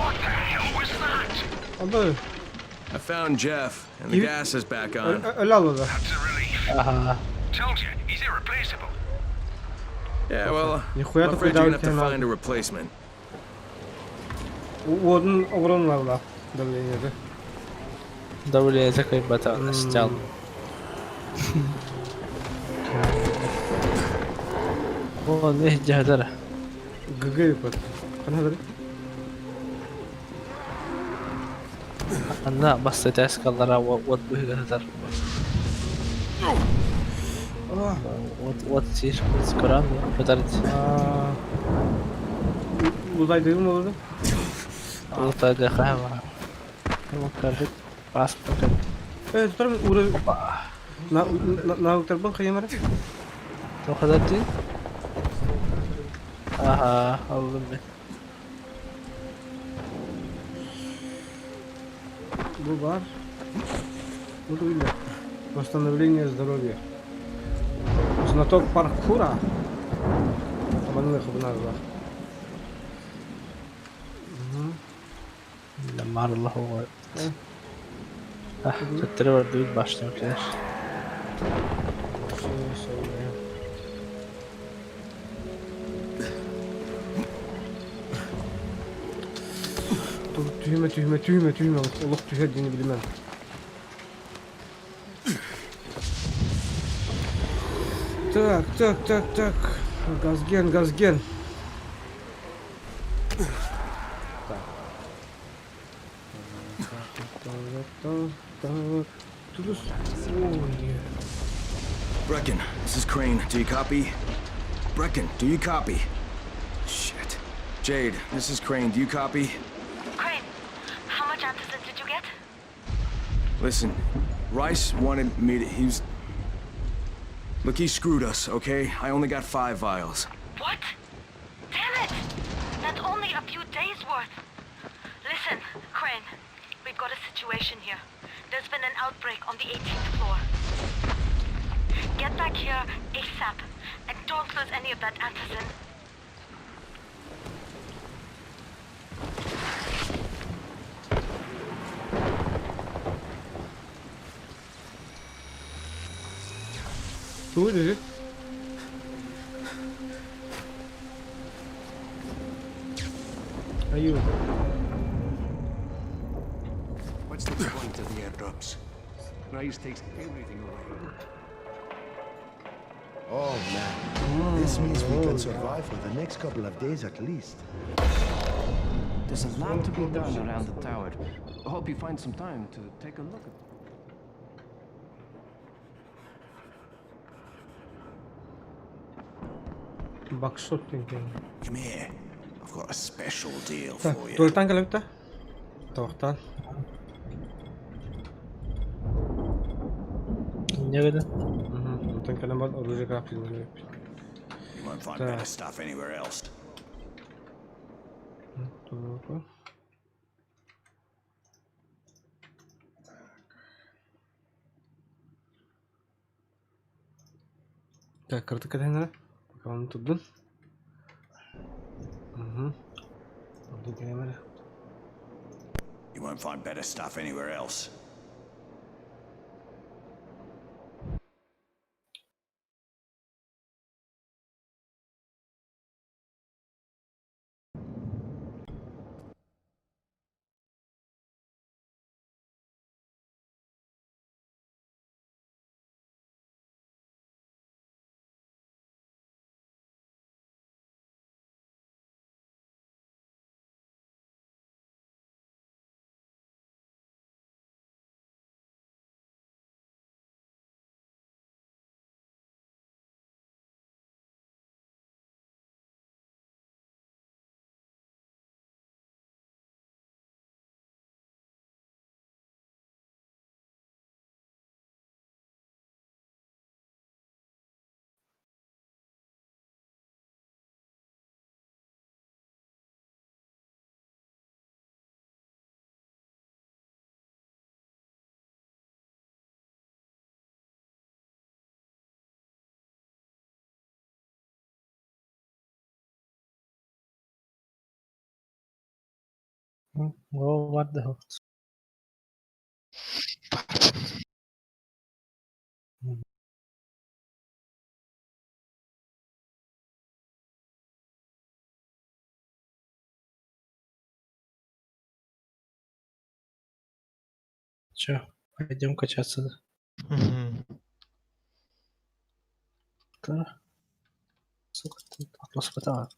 S7: What the hell was that?
S1: Abi.
S12: I found Jeff, and the gas is back on.
S1: Öyle al o da.
S7: That's a relief.
S2: Aha.
S7: Told you, he's irreplaceable.
S12: Yeah, well,
S1: Нихуя
S12: I'm
S1: такой
S12: afraid you're gonna have to
S1: даунтайм
S12: find a
S1: aldım.
S12: replacement.
S1: Onun oranlarla давление'de.
S2: Давление такой батон стял. О, не جهدره.
S1: ГГ يقول. أنا هذا.
S2: أنا بس تاسك الله ود به جهدر. ود تيش سكران بدرت.
S1: Uzay değil mi orada?
S2: Uzay خامة. ممكن راس ممكن.
S1: ترى ورا. نا تربان خيمة.
S2: تو خدتي؟ Ага, aldım.
S1: Bu var. Bu da öyle. Восстановление здоровья. Знаток паркура. Обманули хубназа.
S2: لما الله هو. تترى دويت baştan كده. Tüyme. Allah tüyediğini bilmem. Так. Газген.
S12: Brecken, this is Crane. Do you copy? Brecken, do you copy? Shit. Jade, this is Crane. Do you copy?
S15: Crane, how much antizin did you get?
S12: Listen, Rice wanted me to... Look, he screwed us, okay? I only got 5 vials.
S15: What? Damn it! That's only a few days worth. Listen, Crane, we've got a situation here. There's been an outbreak on the 18th floor. Get back here ASAP, and don't lose any of that antizin.
S1: Who is it? Are you?
S18: What's the point of the airdrops? Rise takes everything away. Oh man, this means we can survive for the next couple of days at least.
S21: There's a lot to be done around the tower. I hope you find some time to take a look at it.
S1: Backshot thinking.
S18: Come here. I've got a special deal
S1: Так,
S18: for you.
S1: tuvaleten gelip de. Tavuktan.
S2: Ne kadar?
S1: Tuvaleten kalem var, olacak abi.
S18: You won't find better stuff anywhere else.
S1: Так, карта кадена. Bakalım tuttun.
S18: You won't find better stuff anywhere else.
S2: Oh, what the hell? Че, пойдем качаться. Да? Сука, ты вопрос хватало.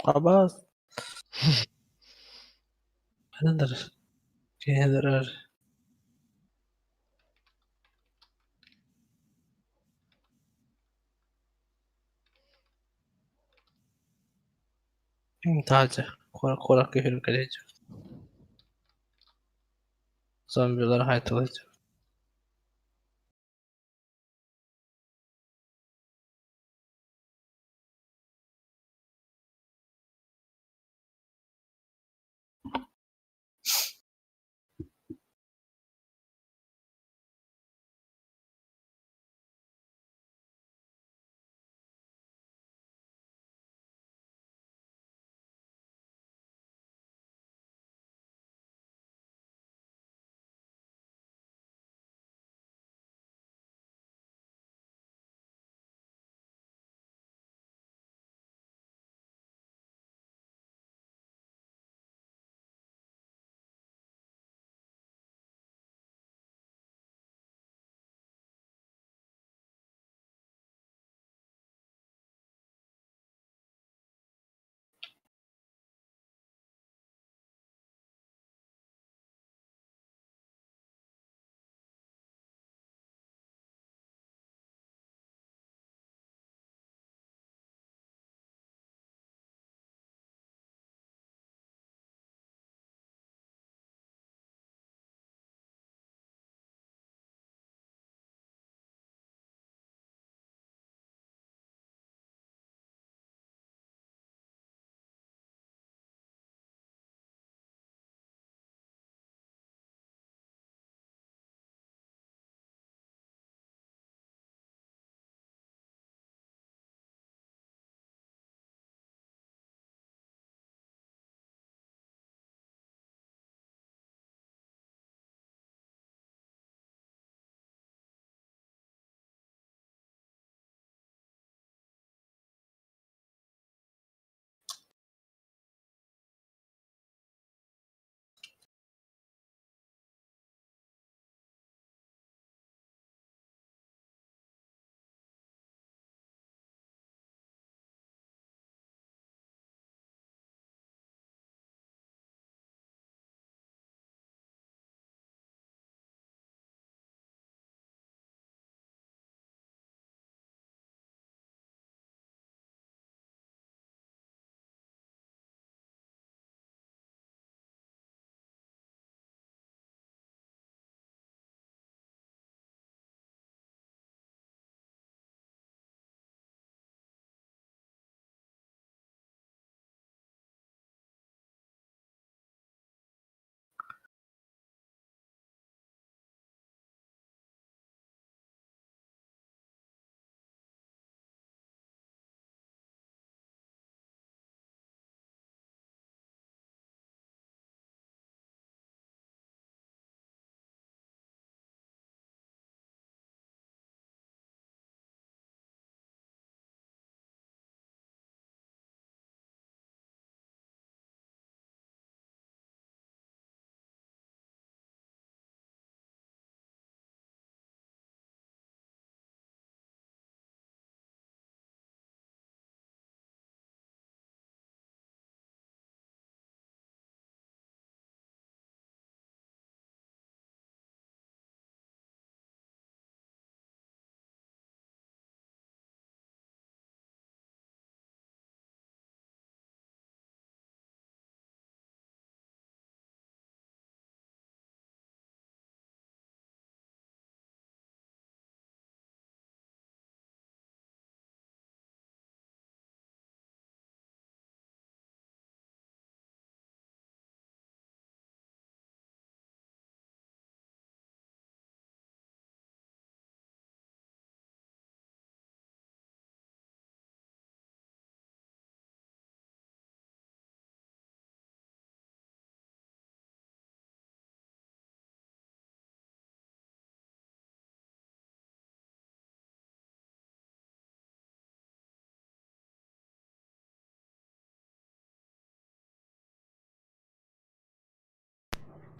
S2: Абаз. Nedir? Nedir? Taze. Korak köhür kaleci. Zombiler haytalıcı.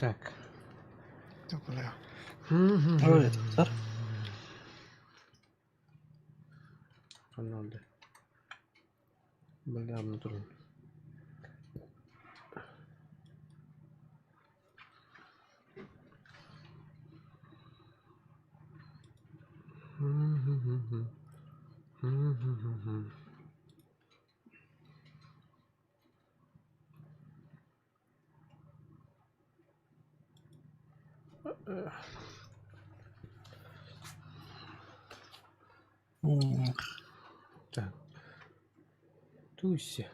S1: Так.
S5: Бля.
S2: Ой, это
S1: Надо. Бля, ну трудно. Так. Туси.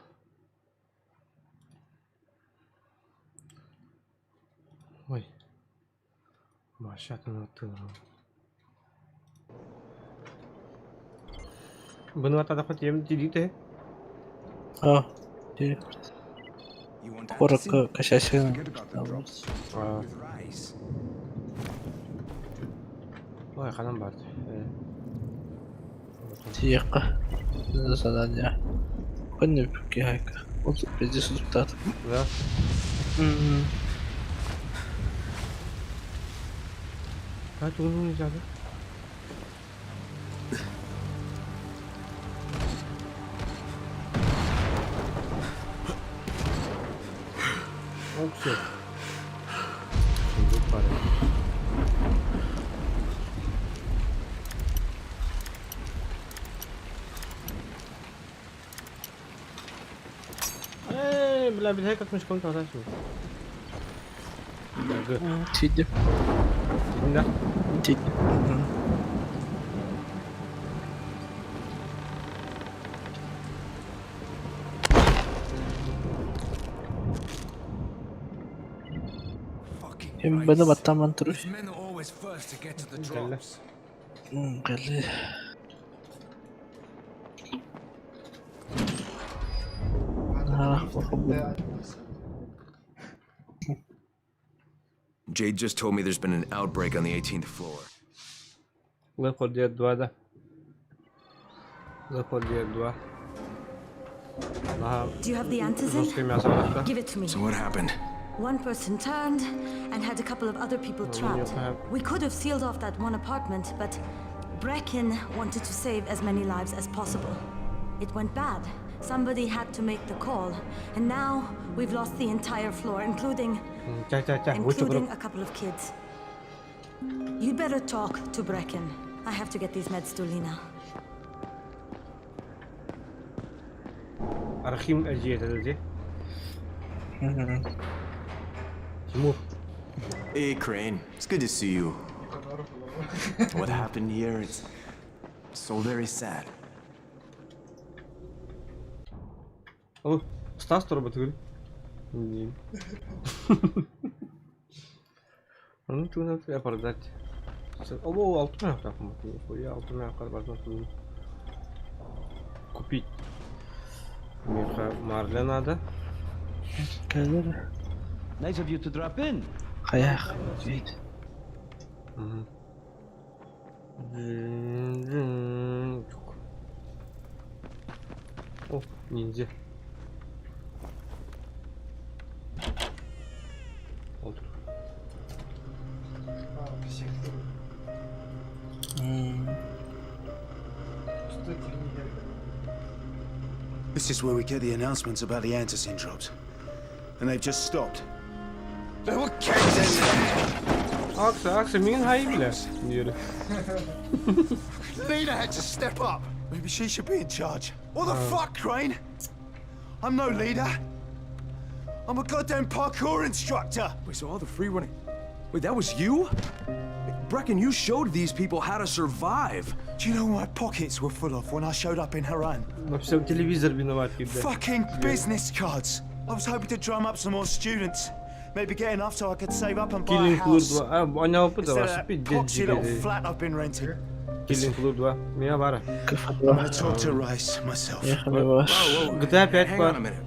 S1: Ой. Машата на тыл. Bunu atada хоть ем дилите.
S2: Коротко косясь.
S1: Ой, ханам бар.
S2: Тихо. Задание. Понятно, какая. Вот здесь результат.
S1: Да. А тут нельзя, да? Ну все. Бля, бля, как мешком тогда все.
S2: Сиди.
S1: Да.
S2: Сиди. Им бana батаман трус. Галли.
S12: Jade just told me there's been an outbreak on the 18th floor.
S1: Заходи от 2, да. Заходи от 2.
S8: Do you have the antizin? Give it to me.
S12: So what happened?
S8: One person turned and had a couple of other people trapped. We could have sealed off that one apartment, but Brecken wanted to save as many lives as possible. It went bad. Somebody had to make the call, and now we've lost the entire floor, including a couple of kids. You'd better talk to Brecken. I have to get these meds to Lina.
S1: Архим Азиет, это где? Тимур.
S12: Hey, Crane. It's good to see you. What happened here? It's so very sad.
S1: О, Стас то работает. Не. Ну тут надо я продать. О, алтын так мы. Я алтын возьму. Купить. Мне марля надо.
S21: Nice of you to drop in.
S2: Хаях.
S1: О, ниндзя.
S18: This is where we get the announcements about the antizin drops. And they've just stopped. There were kids in there!
S1: Aksa, min hay bile. Diyor.
S18: Lena had to step up. Maybe she should be in charge. What the fuck, Crane? I'm no leader. I'm a goddamn parkour instructor.
S12: Wait, so all the free running... Wait, that was you? Brecken, you showed these people how to survive.
S18: Do you know what my pockets were full of when I showed up in Haran?
S1: Телевизор виноват.
S18: Fucking business cards. I was hoping to drum up some more students. Maybe get enough so I could save up and buy a house. Instead of that poxy little flat I've been renting.
S1: Killing Floor 2. Меня вара.
S18: I'm gonna talk to Rice myself.
S12: Whoa. Hang on a minute.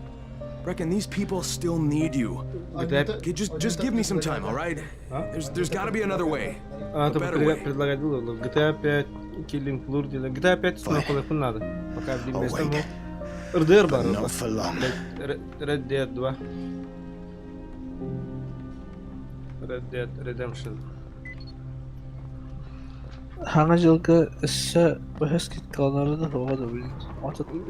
S12: Brecken, these people still need you. Okay, just give me some time, all right? There's got to be another way. A better way.
S1: Предлагать было. GTA 5, Killing Floor, GTA 5 снова надо. Пока один без того. RDR бар. Red Dead 2. Red Dead Redemption.
S2: Hangi жылғы ісі бұхыз кеткалары да оғады білін.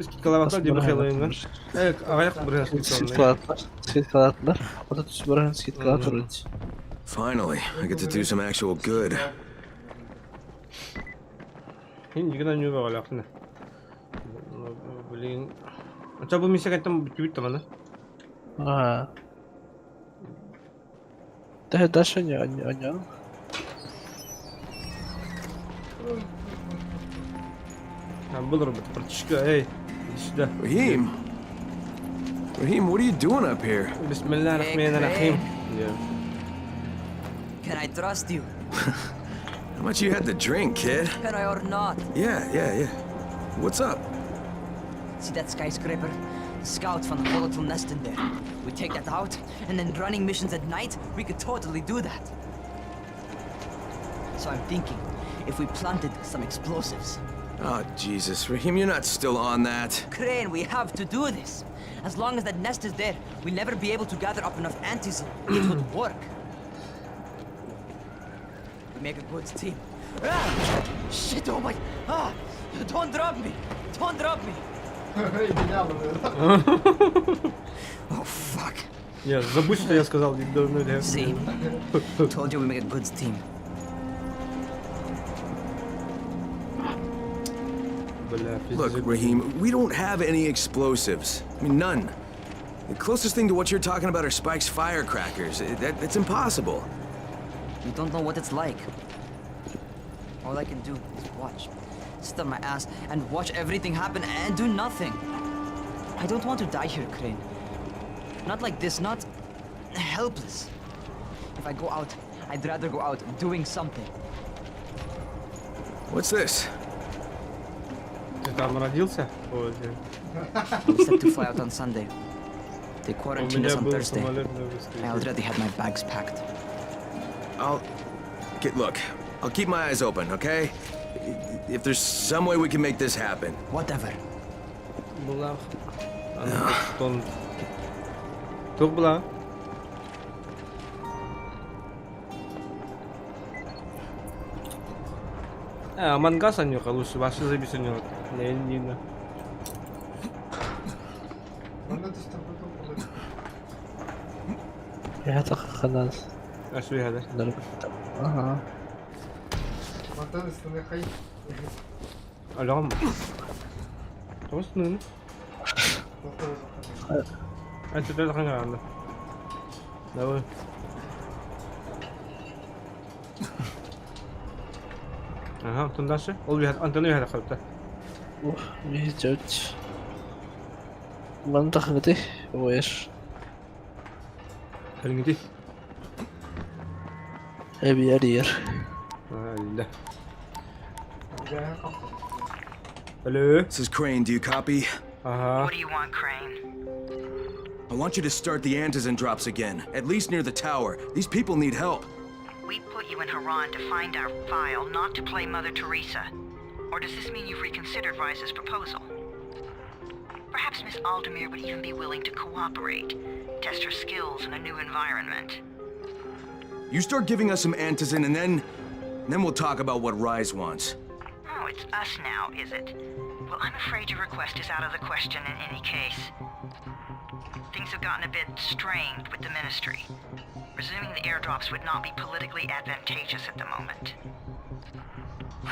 S1: Кеткалаватар деп бұхайлайынған. Ағаяқ бұрын
S2: скеткалатылар. Ота түс бұрын скеткалатыр өте.
S12: Finally, I get to do some actual good.
S1: Хин жігін әню бағалы ақсына. Білін. Ача бұл миссия қайттан бүтті таманы?
S2: Да, дальше не.
S12: Raheem, what are you doing up here?
S1: Bismillahirrahmanirrahim.
S10: Can I trust you?
S12: How much you had to drink, kid?
S10: Can I or not?
S12: Yeah. What's up?
S10: See that skyscraper? The scouts found a volatile nest in there. We take that out, and then running missions at night, we could totally do that. So I'm thinking, if we planted some explosives.
S12: Oh, Jesus, Raheem, you're not still on that.
S10: Crane, we have to do this. As long as that nest is there, we'll never be able to gather up enough antisol. It would work. We make a good team. Ah! Shit, oh my... Ah! Don't drop me! Don't drop me! Oh, fuck.
S1: Я забудь, что я сказал.
S10: See? Told you we make a good team.
S12: Look, Raheem, we don't have any explosives. I mean, none. The closest thing to what you're talking about are Spike's firecrackers. That's impossible.
S10: You don't know what it's like. All I can do is watch. Sit on my ass and watch everything happen and do nothing. I don't want to die here, Crane. Not like this, not helpless. If I go out, I'd rather go out doing something.
S12: What's this?
S1: Ты там родился?
S10: I'm set to fly out on Sunday. They quarantined us on Thursday. I already had my bags packed.
S12: Look, I'll keep my eyes open, okay? If there's some way we can make this happen.
S10: Whatever.
S1: Мангаса нюха лучше, ваши забисы не видно.
S2: هذا خلاص.
S1: ايش هذا؟
S2: اها.
S1: العم. توصلنا. انت تدخل عندنا. لا. Aha, tundasy? Antony هذا خلته.
S2: ميجوت. منطقة دي ويش؟
S1: هلنجدي.
S2: أبي أرير.
S1: لا. Hello.
S12: This is Crane. Do you copy?
S15: What do you want, Crane?
S12: I want you to start the antizin drops again, at least near the tower. These people need help.
S15: We put you in Haran to find our file, not to play Mother Teresa. Or does this mean you've reconsidered Rice's proposal? Perhaps Miss Aldemir would even be willing to cooperate, test her skills in a new environment.
S12: You start giving us some antizin and then we'll talk about what Rise wants.
S15: Oh, it's us now, is it? Well, I'm afraid your request is out of the question in any case. Things have gotten a bit strained with the Ministry. Resuming the airdrops would not be politically advantageous at the moment.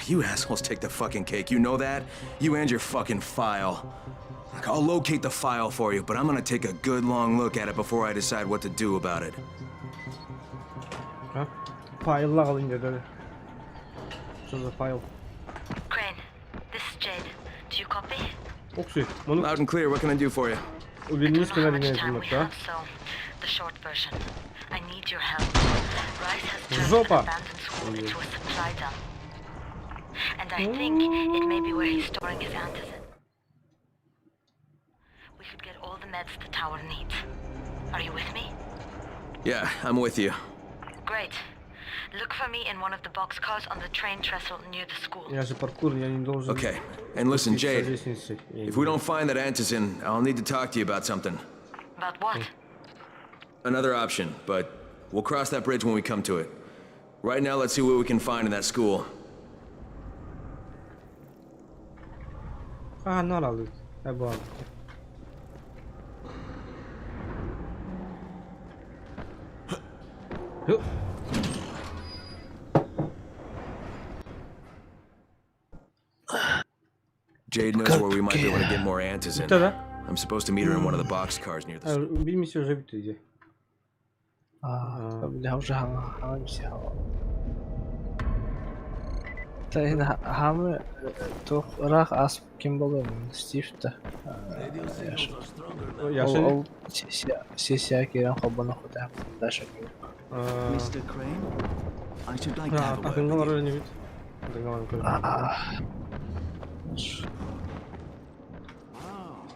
S12: You assholes take the fucking cake, you know that? You and your fucking file. Look, I'll locate the file for you, but I'm gonna take a good long look at it before I decide what to do about it.
S1: Huh? File alayım dedi. Şurada file.
S15: Crane, this is Jade. Do you copy?
S1: Okay.
S12: Loud and clear, what can I do for you?
S15: I don't know how much time we have, so the short version. I need your help. Rice has turned an abandoned school into a supply dump. And I think it may be where he's storing his antizin. We could get all the meds the tower needs. Are you with me?
S12: Yeah, I'm with you.
S15: Great. Look for me in one of the boxcars on the train trestle near the school.
S12: Okay, and listen, Jade, if we don't find that antizin, I'll need to talk to you about something.
S15: About what?
S12: Another option, but We'll cross that bridge when we come to it. Right now, let's see what we can find in that school.
S1: Ah, not all. I bought.
S12: Jade knows where we might be able to get more antizin. I'm supposed to meet her in one of the boxcars near the school.
S1: Bilmiyorum уже bitti.
S2: اللي هو همشي هوا هنا هم تو راح اسم كم بقول ستيفته او سيسيا كيران خبنا خدها لا شك
S21: Mr. Crane, I should like to have a
S1: أكن
S21: word
S1: مرة
S21: with you.
S1: نبيت.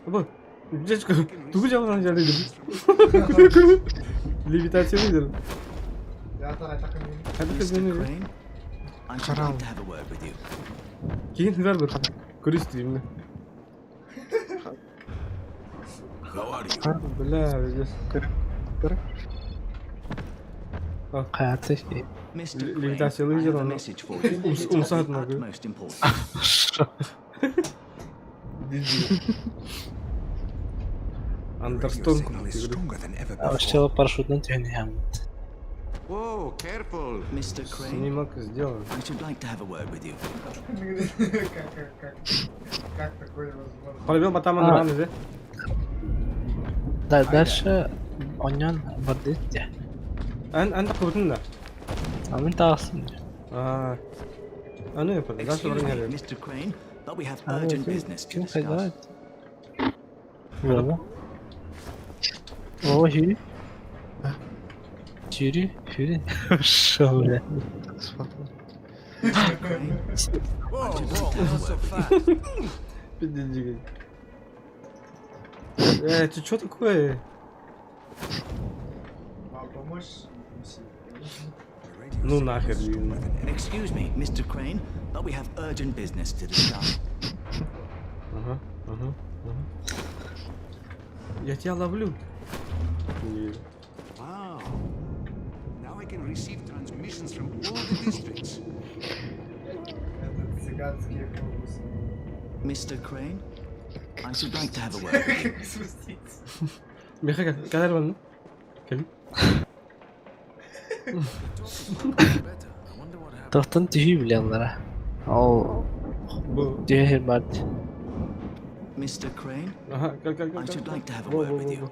S1: أبا جيش تقول جاب أنا جالي لبي. Левитация лидер.
S21: I should like to have a word with you.
S1: Кейін ver bir. Көрістеймін. Бля, здесь.
S2: Hayatı
S1: Левитация лидер, он умсат могу. Андерстон.
S2: Вообще парашютный тюнинг.
S21: Whoa, careful, Mr. Crane.
S1: Снимок сделан.
S21: I should like to have a word with you.
S3: Как такое возможно?
S1: Полюбил Батама на раны, да?
S2: Да, дальше Онян Бардетти.
S1: أنت قوتنا.
S2: أنت أصلا.
S1: أنا يفرق. ده شو بريني
S21: Mr. Crane, but we have urgent business to discuss.
S2: والله. هيري. هيري. شو ده؟
S1: بدي ты что такое? Ну нахер.
S21: Excuse me, Mr. Crane, but we have urgent business to discuss.
S1: Я тебя ловлю.
S4: Wow. Now I can receive transmissions from all the districts.
S21: Mr. Crane, I should like to have a word with you.
S1: Миха, когда рвану? Кали?
S2: Tohtan tüyü bilenlere. O diğer bad.
S21: Mr. Crane, I should like to have a word with you.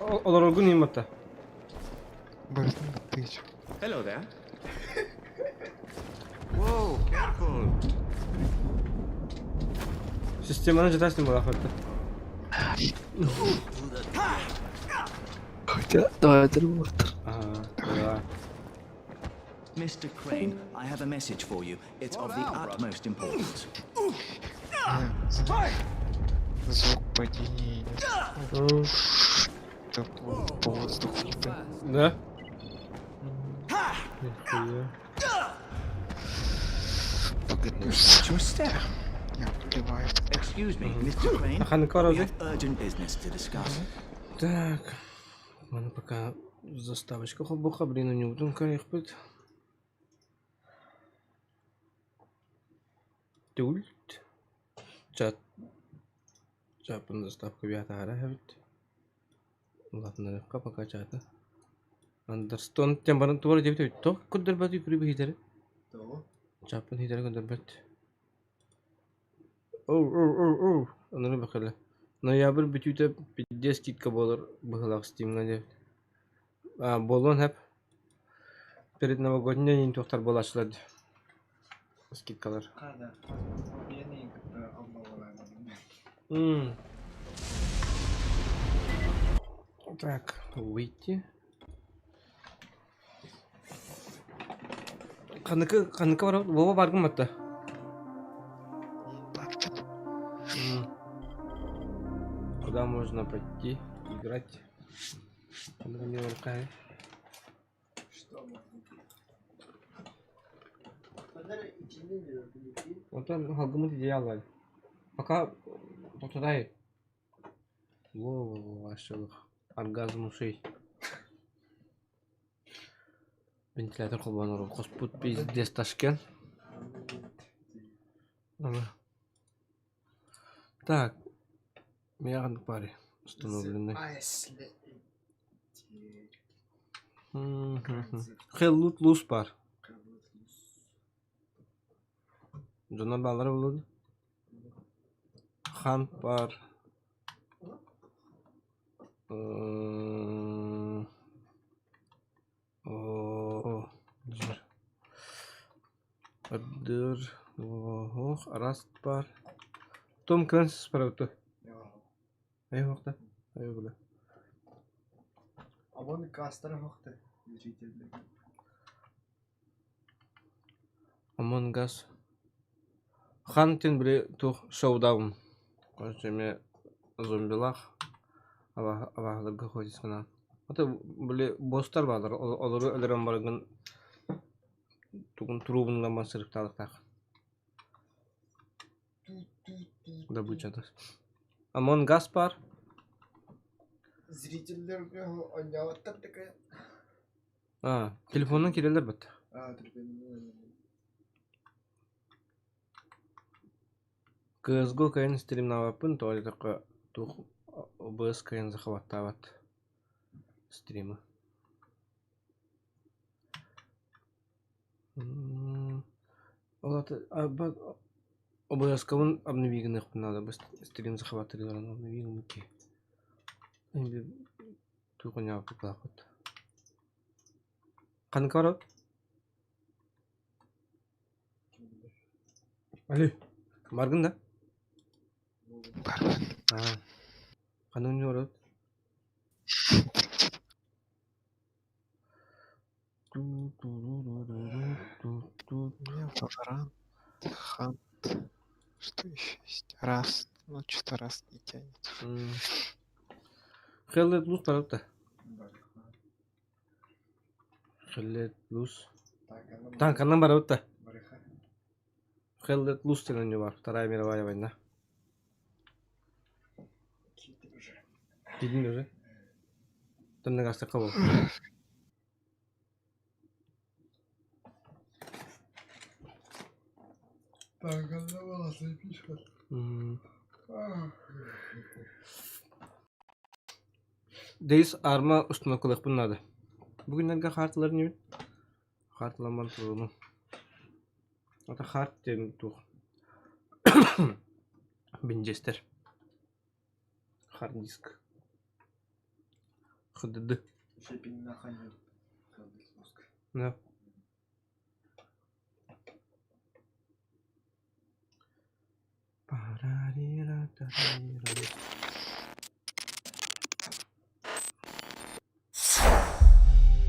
S1: Olur olgun nimetle.
S5: Hello there.
S4: Whoa, careful.
S1: Системаны жетасың бұл ақырды.
S2: Давай отыр.
S21: Mr. Crane, I have a message for you. It's of the utmost importance.
S5: Звук падения. Это по воздуху.
S1: Да?
S5: Чувствую.
S21: Excuse me, Mr. Crane. We have urgent business to discuss.
S1: Так. Mana пока заставочка хоббуха, блин, у него тонко их будет. Тульт. Чат. Чапын заставка бията харахавит. Ладно, пока чата. Андерстон тем баран туар дебит. То кудер бати кури бихитер.
S3: То.
S1: Чапын хитер кудер бат. Оу. Ананы бакала. Ноябрь бүтүтө 50 скидка болор быхлак стимга деп. Болон хеп. Перед новогодней день тоқтар болашылады. Скидкалар.
S3: Да. Я не как-то обмолвала.
S1: Так, выйти. Каныка бар, Вова баргым атты. Куда можно пойти играть?
S3: Что можно?
S1: Вот он халгымы идеалы. Пока тоқтадай. Во, ашылық. Оргазм ушей. Вентилятор кулланыр. Коспут пиздец ташкен. Так. Мяган паре установлены. Хеллут лус бар. Жона балар болду. Хан бар. Поддер. Раст бар. Том Крэнсис бар өтө. Ай вакта. Ай бula.
S3: Амон кастар вакта.
S1: Among Us. Хантин бре тух шоудаун. Короче, мне зомбилах. Абахларга ходить канал. Это были бостар бадыр. Олары өлерен барган. Тугун трубунга масырып талыктак. Добыча. Among Us бар.
S3: Зрительлерге ойнаваттар такая.
S1: Телефондан кирелер бит.
S3: Телефондан.
S1: CSGO кайын стрим навапын, то такой тух OBS кайын захватават стримы. OBS кавын обновигных надо бы стрим захватывать обновигнуки. Тух не аппликат. Канкарат. Али, баргын да? Баргын. Канун не орат?
S2: Валорант, Хант. Что еще есть? Раз. Ну, что-то раз не тянет.
S1: Хеллет лус барат. Хеллет лус. Так, она барат. Хеллет лус на него бар. Вторая мировая война. Кидин уже. Там на газ такого.
S3: Так, она волосы пишет.
S1: Дейс арма üstüne kılık bunladı. Bugünlerge kartlar ne? Kartlaman tuğumu. Ata kart dem tuğ. Binjester. Hard disk. Хдд.
S3: Шипин на хане.
S1: Да.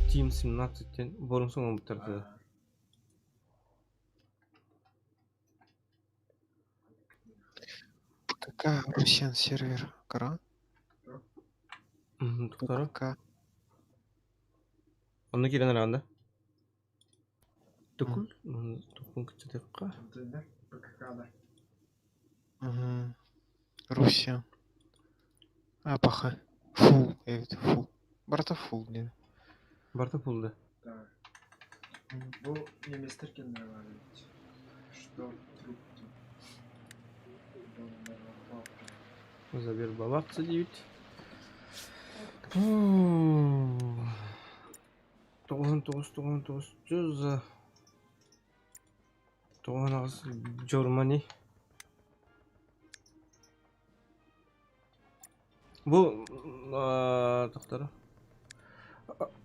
S1: Team 17'ten borun sonu bitirdi.
S2: Какая Russian сервер? Кара?
S1: Кара. Onu giren herhalde. Tukul. Tukul küçükte.
S2: Руссия. Паха. Фул. Фул. Барта фул değil.
S1: Barta pulda.
S3: Так. Bu немецтерке нравится. Что трубки.
S1: Забер бабакцы 9. Тоғыз жүз Germany. Bu toxtara.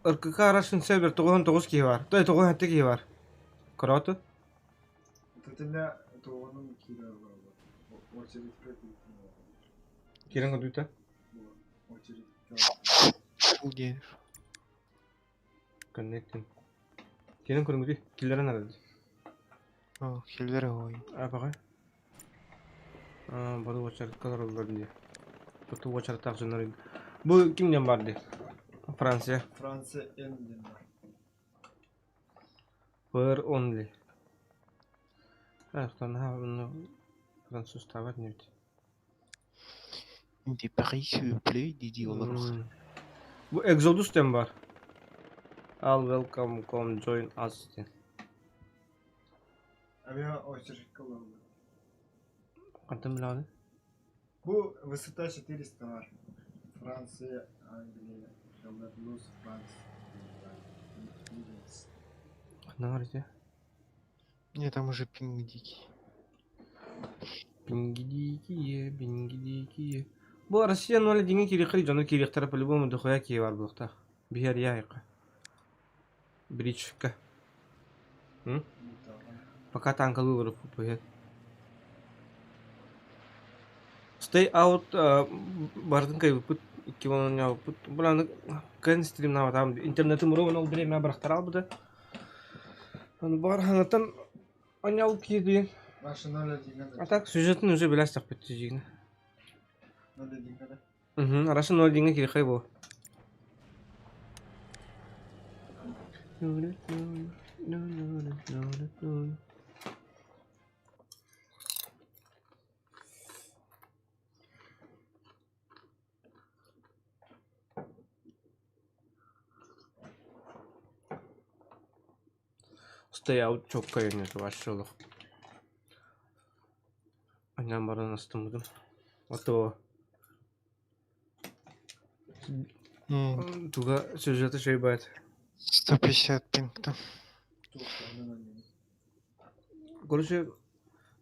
S1: РКК Russian server 99 ки var. 97 ки var. Karatu.
S3: Тетеля тоғының кире бар. Очередь прекратить.
S1: Кирен годуйта.
S3: Очередь.
S2: Фулден.
S1: Connecting. Кирен көрүнгүдү. Киллерен арады.
S2: Хилдер ой.
S1: Апага. Бары очередь калар бөлүндү. Поту очередь так жөнөр. Бу кимден барды? Франция.
S3: Франция Энден бар.
S1: Where only. Француз тавар не ведь.
S2: Des paris s'il vous plaît, Didi Olaf.
S1: Bu Exodus'ten var. All welcome, come join us.
S3: Avia очередь колонны.
S1: Кантем билады?
S3: Bu высота 400 var. Франция, Англия, Беларусь, Франция.
S1: Кандай бар еді?
S5: Не, там уже пинг дикий.
S1: Пингидикие. Бұл Россия ноль деген керек жоны керектері по-любому дохуя кие бар бұлықта. Бихер яйқа. Бричка. Пока танкалы вырып бұйет. Stay out бардың кай бұпыт. 2 вон не бұпыт. Бұланы кән стрим наватам. Интернетім ұрығын ол біреме бірақтар ал бұды. Бар хаңытын онял киді. А так сюжетін уже біләстік бітті жегіне.
S3: 0-1 kada.
S1: Арасы 0-1 кері қай бұл. Stay out çok kayınıyordu başlıyorduk. Annem bana nasıl mıydın? Ото туга сюжеты şey бает.
S5: 150 пинг-то.
S1: Короче,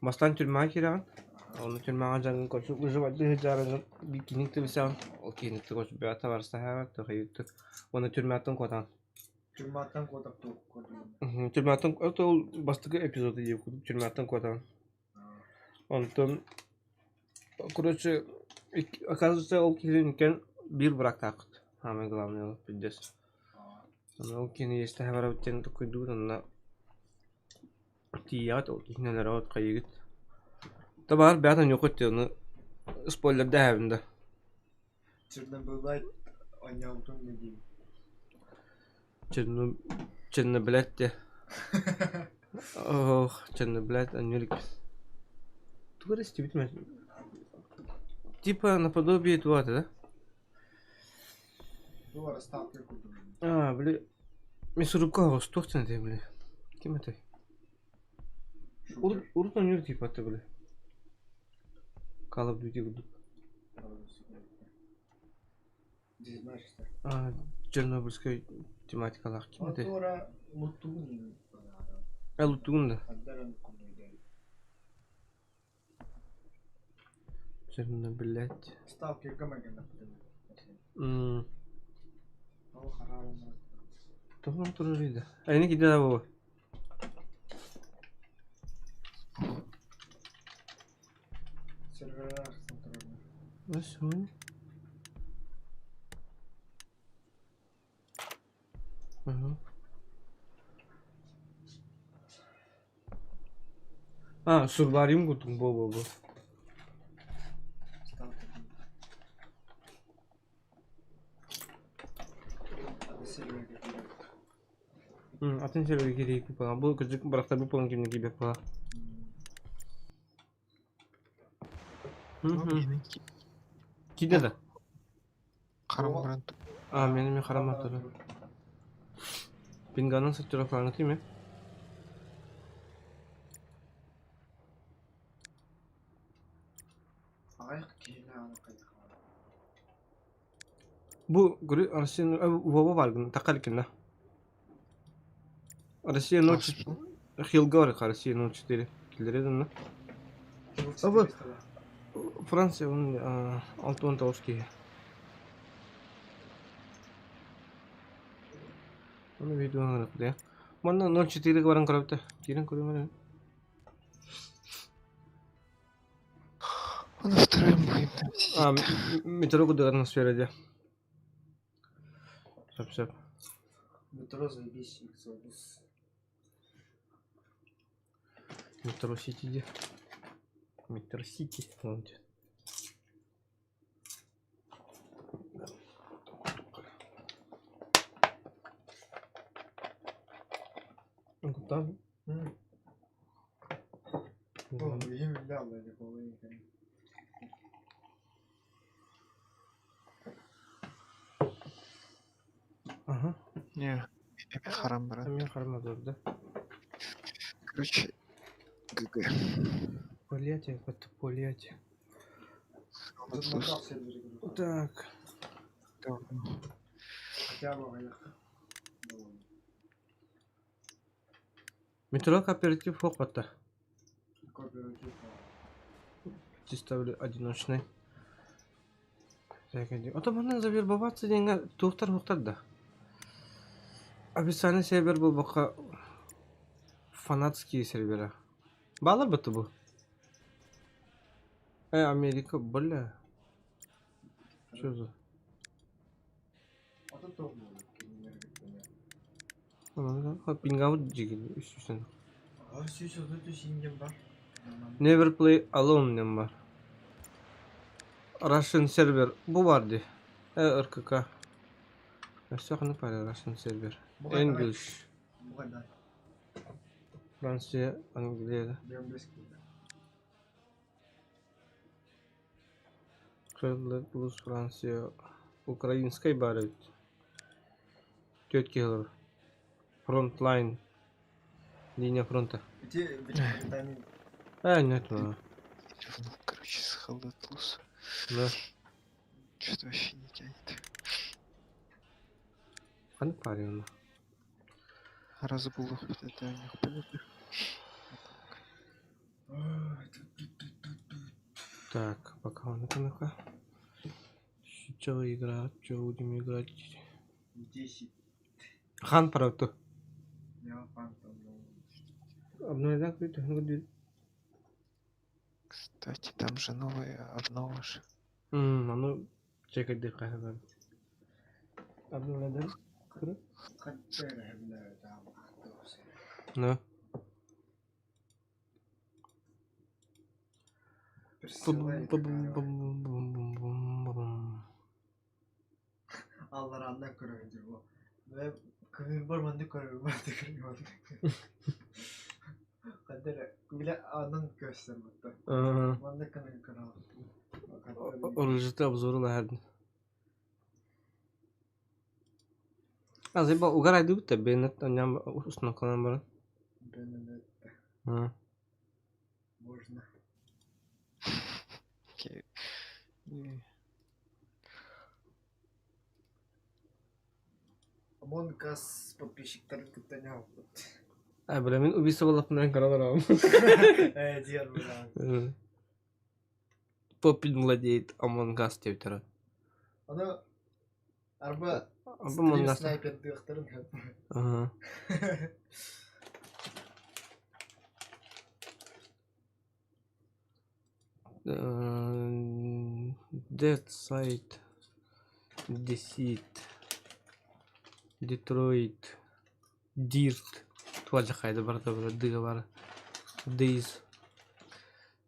S1: бастан тюрьма кираған. Оны тюрьмаға жаңын короче выживать жарыжын bir киникті бісен. Ол киникті короче бәті барыста хәвәт тұқиыкті. Оны тюрьматтың қотан.
S3: Тюрьматтан қотап тұқ.
S1: Тюрьматтың это ол бастығы эпизоды деп тюрьматтың қотан. Онтон короче оказывается ол киренкен bir bıraktık. Самое главное вот пиздец. Ол кини есте хабар өттен такой дурна. Тият ол кинелер от кайгыт. Табар бәтен yok etти onu spoiler дәвендә.
S3: Чернобылай оняутун не дим.
S1: Черноблядь. Ох, Черноблядь, анюлик. Туристи битмәс. Типа наподобие этого, да?
S3: Дуара ставки купил.
S1: Бля. Мисурубка стохтен ты, бля. Кем это? Уртан юр типа ты, бля. Call of Duty буду.
S3: Здесь знаешь что?
S1: Чернобыльская тематика лах. Кем это?
S3: Дуара лутуни.
S1: Лутун да. Черноблядь.
S3: Ставки камагана.
S1: Tamam turuydu. Aynı gidiyor bu.
S3: Serverler kontrolü.
S1: Nasıl? Survarium kutung bu. Atın server geri falan. Bu küçük bıraktar bu puan kimlik gibi falan. Kide de.
S5: Karambrant.
S1: Benim karambrant. Pinganın sektörü falan atayım mı? Bu gri arasın baba vargın takalkında. Россия 04. Хилгар, Россия 04. Килдерден. Абы Франция он Алтон Тауски. Оны видеоны да. Мана 04 баран карапты. Кирен көрөмөр.
S5: Он второй будет там сидеть.
S1: Метро куда атмосфера. Сап.
S3: Метро заебись, автобус.
S1: Метро Сити. Метро Сити. Куда?
S3: О, им дал на половинку.
S1: Ага.
S5: Не,
S2: Харам, брат.
S1: Мен хармадор, да?
S2: Короче, ГГ.
S1: Полетие, полетие. Так. Метро кооператив Хокота. Чисто одиночный. А то можно завербоваться деньги доктор да. Описание сервер был пока фанатские сервера. Балар бы это был? Америка, бля. Что за? Пингау джигин, естественно. Never play alone number. Russian server bu vardı. РКК. Все не пара Russian server. English. Франция, Англия. Крылья плюс Франция. Украинской барит. Тетки. Фронтлайн. Линия фронта. Нет.
S2: Короче, схалатлус.
S1: Да.
S2: Что-то вообще не тянет.
S1: Хан парень.
S2: Раз было это у них полеты.
S1: Так, пока он ну-ка. Что играть? Что будем играть?
S3: 10.
S1: Хан правда.
S3: Я хан там.
S1: Обновляй какой-то.
S2: Кстати, там же новые обновы.
S1: Ну, чекать дыхание. Обновляй. Да.
S3: Аллар анда көрөйдүр бу. Мен көңүл бар мындай көрөйм. Кадер биле анын көстөр бутта. Мындай көңүл көрөм.
S1: Оружие обзору лахад. Азиба угорай дубта бенет ням уснакалан бар.
S3: Бенет. Можно.
S2: Окей.
S3: Монкас подписчиктер күтәне алып.
S1: Бля, мен убийство было на канале.
S3: Дер билан.
S1: Попин владеет Among Us тептера.
S3: Ана арба
S1: Among Us
S3: снайпер дыктырын.
S1: Ага. Dead Side, Deceit, Detroit, Dirt. Тоже хайда барда бар, дыга бар. Days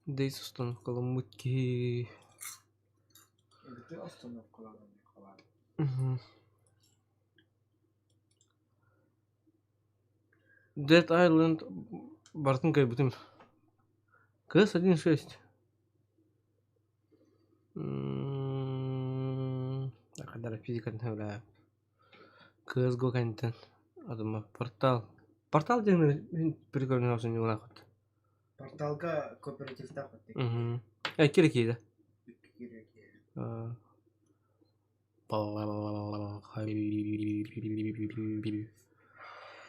S1: установкалы мутки.
S3: Ты установкаларын.
S1: Dead Island бартын кай бутым. КС 1.6. Кадар физикатын хавла. КС го кантен. Адама Портал деген прикольный не лахат.
S3: Порталга кооперативте хат.
S1: Керек еді.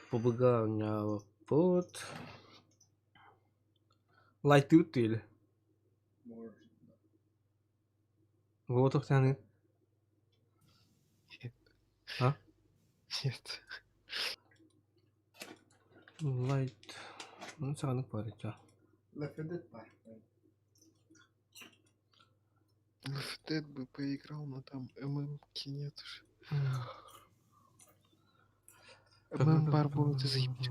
S1: Побыгал под лайты утыли. Вот их тяны. А?
S2: Нет.
S1: Лайт. Ну, саганы парить, а.
S3: Лафедет пар.
S2: Лафедет бы поиграл, но там ММки нет уже. ММ-бар будет заебись.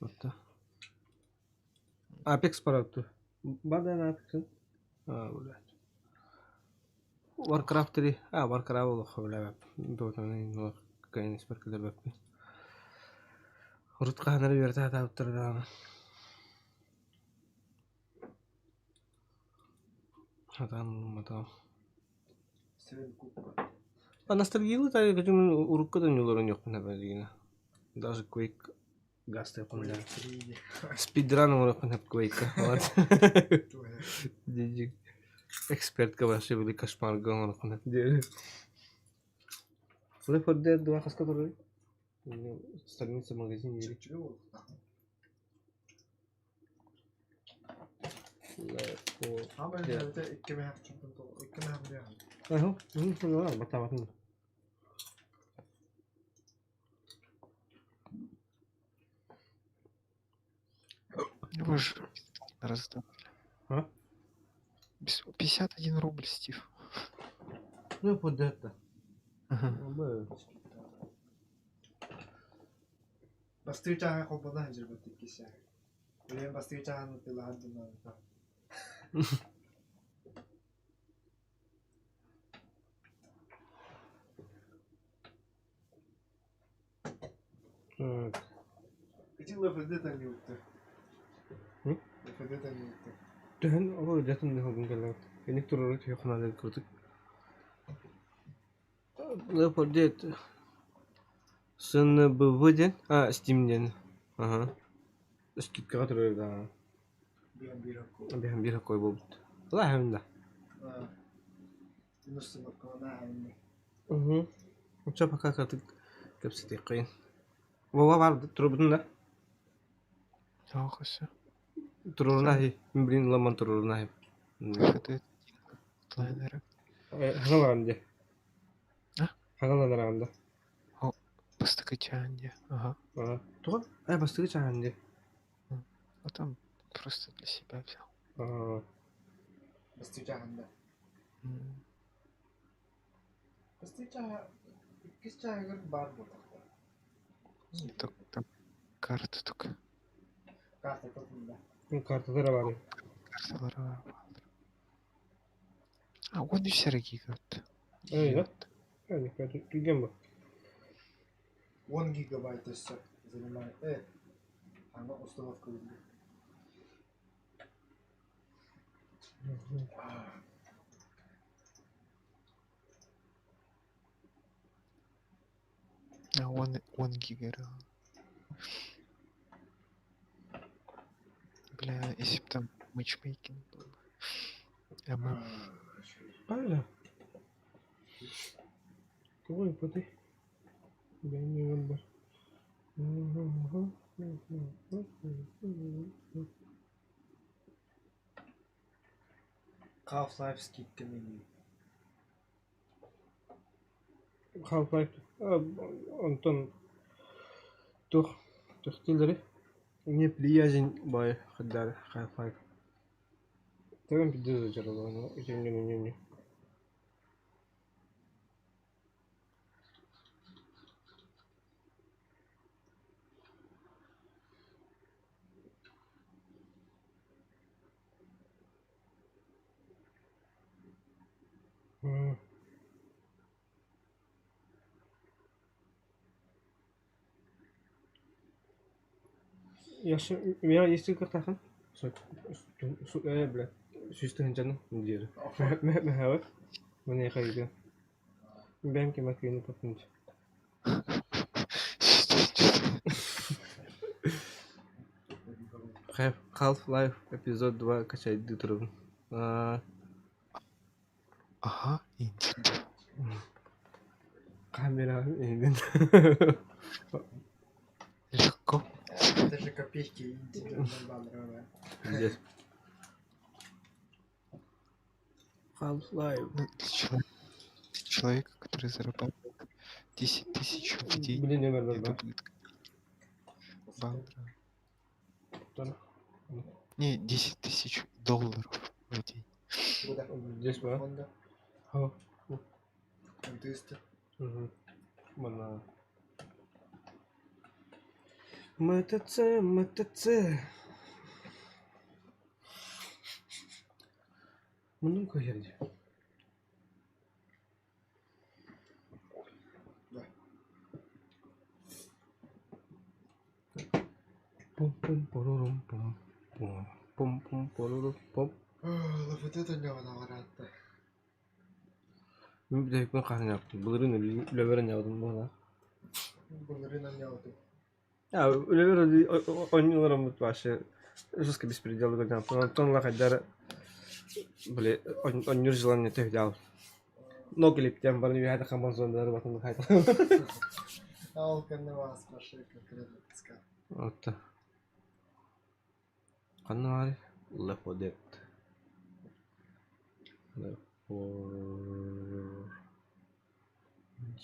S1: Вот так. Апекс парату. Бада на Апекс. Блядь. Warcraft 3. Warcraft лох, блядь. Дотаны, какая-нибудь спаркадер бэппи. Рутқаныр берді атап тұрды. Атам. Ностальгиялы тағы көтімен ұрыққа да нелерін еқпін әбәдігіне. Даже Quake гасты помню. Спидран урокнап Quake. Вот. Экспертка ваша были кошмар урокнап. Вы поддержка два хаска тоже? Страница магазин или?
S2: Вы же раздали.
S1: А?
S2: 51 рубль, Стив.
S1: Ну, под это.
S3: Бастырчаға қолбадан жүрбәтті кесе. Білен бастырчағаны пилағандыман. Качын лафадетан юқты. Лафадетан юқты.
S1: Дән, о, дәтін не хоғын кәлі. Енек тұрыры түйіқынады көрдік. Лафадет. Сын бывыден? А, стимден. Ага. Скидка тұрыр да. Бейхам бира қой болбыд. Лай хәмінда.
S3: Нүсті баққана хәмінда.
S1: Ұча пақа қатық көпсетек қойын. Оға барды, тұрыбыдың да?
S2: Жоқысы.
S1: Тұрырына хей. Мен білін ламан тұрырына хей.
S2: Фәдет. Лайнеры.
S1: Хағалағанде. Хағалағанде.
S2: Бастыгы чаянде. Ага.
S1: Туға? Бастыгы чаянде.
S2: А там просто для себя взял.
S3: Бастыгы чаянде. Бастыгы чаянде. Кис чаянде бар болдық.
S2: Там карта только.
S3: Карта тотында.
S1: Карталары бар.
S2: Карталары бар. А он и серги говорит.
S1: Да? Не хочу. Күйген ба?
S3: 10 гигабайт өсі занимает. Ана установка өйді.
S2: А он гига. Бля, если бы там матчмейкинг был бы.
S1: Правильно? Какой поты? Я не выбор.
S3: Half-Life скидка меню.
S1: Half-Life. Антон. Тухтилери. Неприязнь бай хадар Half-Life. Там пиздец зачаровал, но не. Я есть как тахан. Бля. Шестый жанна где? Мехава. Мне хайда. Бэмки маквин попнуть. Half-Life эпизод 2 качать дытру.
S2: Ага,
S1: камера.
S2: Легко.
S3: Даже копейки интеллектуального.
S1: Здесь. Half-Life.
S2: Человека, который зарабатывает 10 тысяч в день.
S1: Блин, не надо, да?
S2: Бандра. Не, 10 тысяч долларов в день.
S1: Здесь, да?
S3: Контесты.
S1: Mana. МТЦ. Много ярди. Пум-пум-порорум-пум.
S3: Вот это не награда.
S1: Мен бідек мен қасың яптым. Бұлырын лөверін яудым бұна.
S3: Бұлырын яудым.
S1: Ya öyle böyle oynuyorlar mı başı. Жестко беспредел гонял. Потом лахадара блин, он желание тех дел. Но клиптем барни я так амазон дар батон хайт.
S3: Алканы вас пошли конкретно писка.
S1: Вот. Канал Леподет.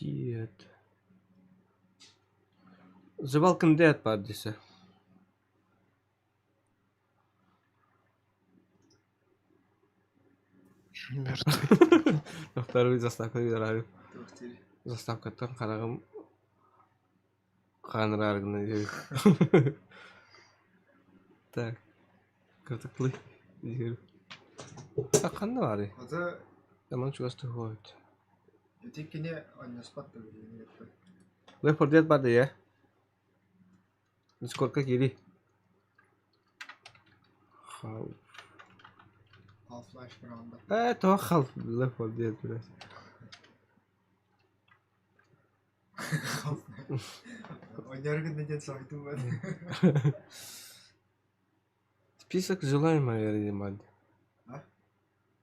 S1: Дед. The Walking Dead паддисе.
S2: Мертвый.
S1: На вторую заставку выбираю. Заставка там харагам ханраргны. Так. Катаклы. А канары. Таман чувствую ходит.
S3: Ютикине он не спадает.
S1: Left 4 Dead падает, я. Сколько кири?
S3: Half-Life Miranda.
S1: Это халф Left 4 Dead, блядь.
S3: Он не организует свой думает.
S1: Список желаемого, видимо.
S3: А?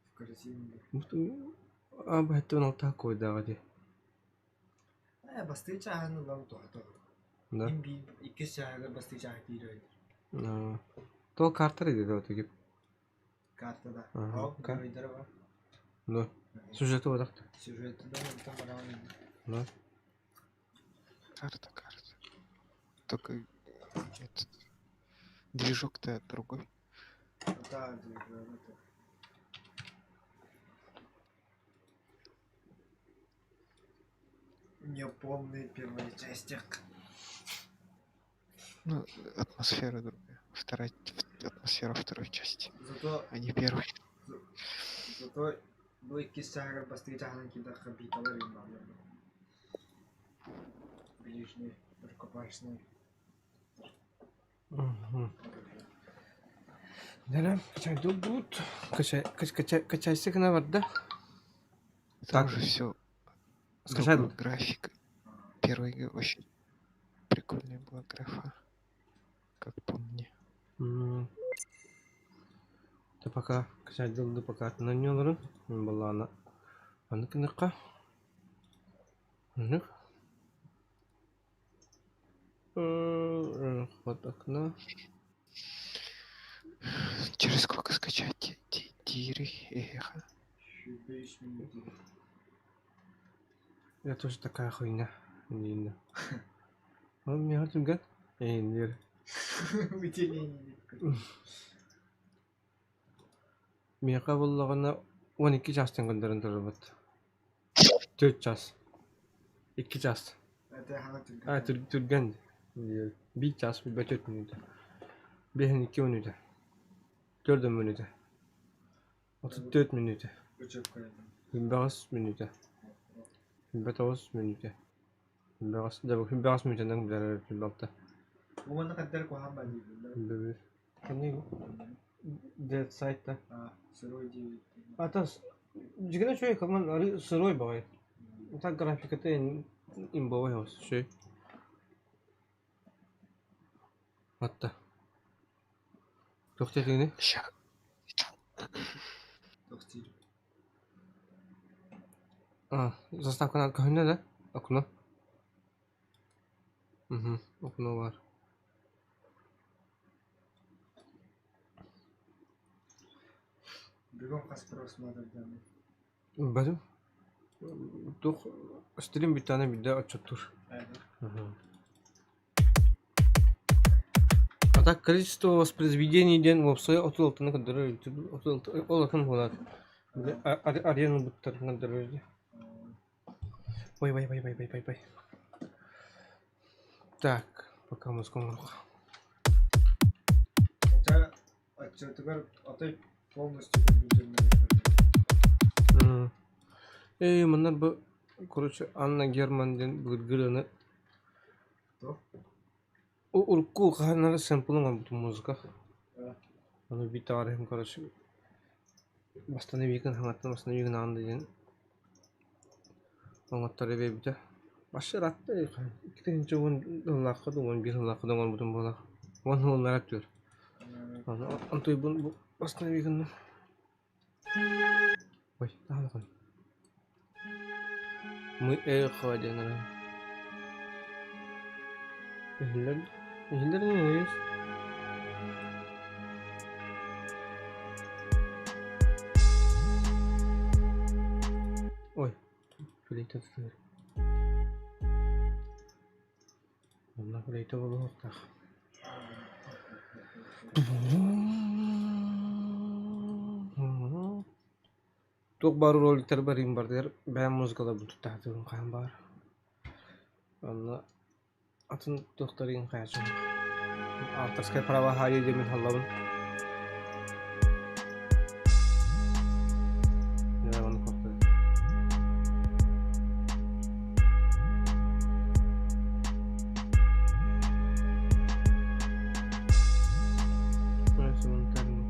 S3: В корзине.
S1: Об этом он такой, да, вроде.
S3: Басты чахан лам то.
S1: Да.
S3: Имби икисяга басты чахан пирой.
S1: То карта иди да таки.
S3: Карта да.
S1: Ага.
S3: Карта.
S1: Да. Сюжет вот так.
S3: Сюжет да, там рано.
S1: Да.
S2: Карта. Только этот движок-то другой.
S3: Да, движок. Не помню первой части.
S2: Ну, атмосфера другая. Атмосфера второй части.
S3: Зато
S2: а не первой.
S3: Зато был кисяга быстрее кида хабитала римма. Ближний, рукопашный.
S1: Да, качай тут. Качай сигнал вода.
S2: Там же все.
S1: Скажи,
S2: график. Первый очень прикольная была графа. Как по мне.
S1: Да пока качай до пока на нёлрын была она. Она кныкка. Ных. Вот окно.
S2: Через сколько скачать тири эхо?
S1: Я тоже такая хуйня. Не. Он меня тут гад. Нет. Меня кабыллагана 12 частын гондаран тұрбыт. 4 час. 2 час. Түрген. 1 час, 4 минут. 2 минут. 4 минут. 34 минут. 25 минут. 29 минут. 29 минут нang bilar filmta.
S3: Umana kadar ko hamba di.
S1: Kani dead site та.
S3: Сырой 9.
S1: Атас жигна шой каман ари сырой бай. Так графиката имбовый хос шой. Атта. Тохте дегене?
S2: Ща.
S3: Тохте.
S1: Заставка надо кахне да? Окно. Окно var.
S3: Бегом kas просмотрдан.
S1: Бәдім. Тух стрим bir tane bir de açıp dur. А так количество воспроизведений ден веб-сайт отылтыны кадыры олатын болады. Арену буттарын кадыры. Бай. Так, пока мы скомнем.
S3: Это теперь отой полностью компьютерный.
S1: Мынар bu короче Анна Германден бүгүлгүлөнө.
S3: Кто?
S1: Урку канары сэмплын bu музыка. Аны bir tarihim короче. Бастаны викин хангаттан бастаны викин анды ден. Оңаттары бебите. Başarattı. İkinci on lakka doğan bir lakka doğan bütün bola. On olarak diyor. Antoy bu başına bir gün. Oy, daha da. Muy kocaman. İhler ne? Oy, filete tutuyor. Allah filete olur da. Çok baru rol terbarim var der. Ben müzikada bu tutardım kan var. Allah atın doktorin kaçın. Artaskay prava hayır demin hallavın. Ya onu koptu. Burası bunu termin.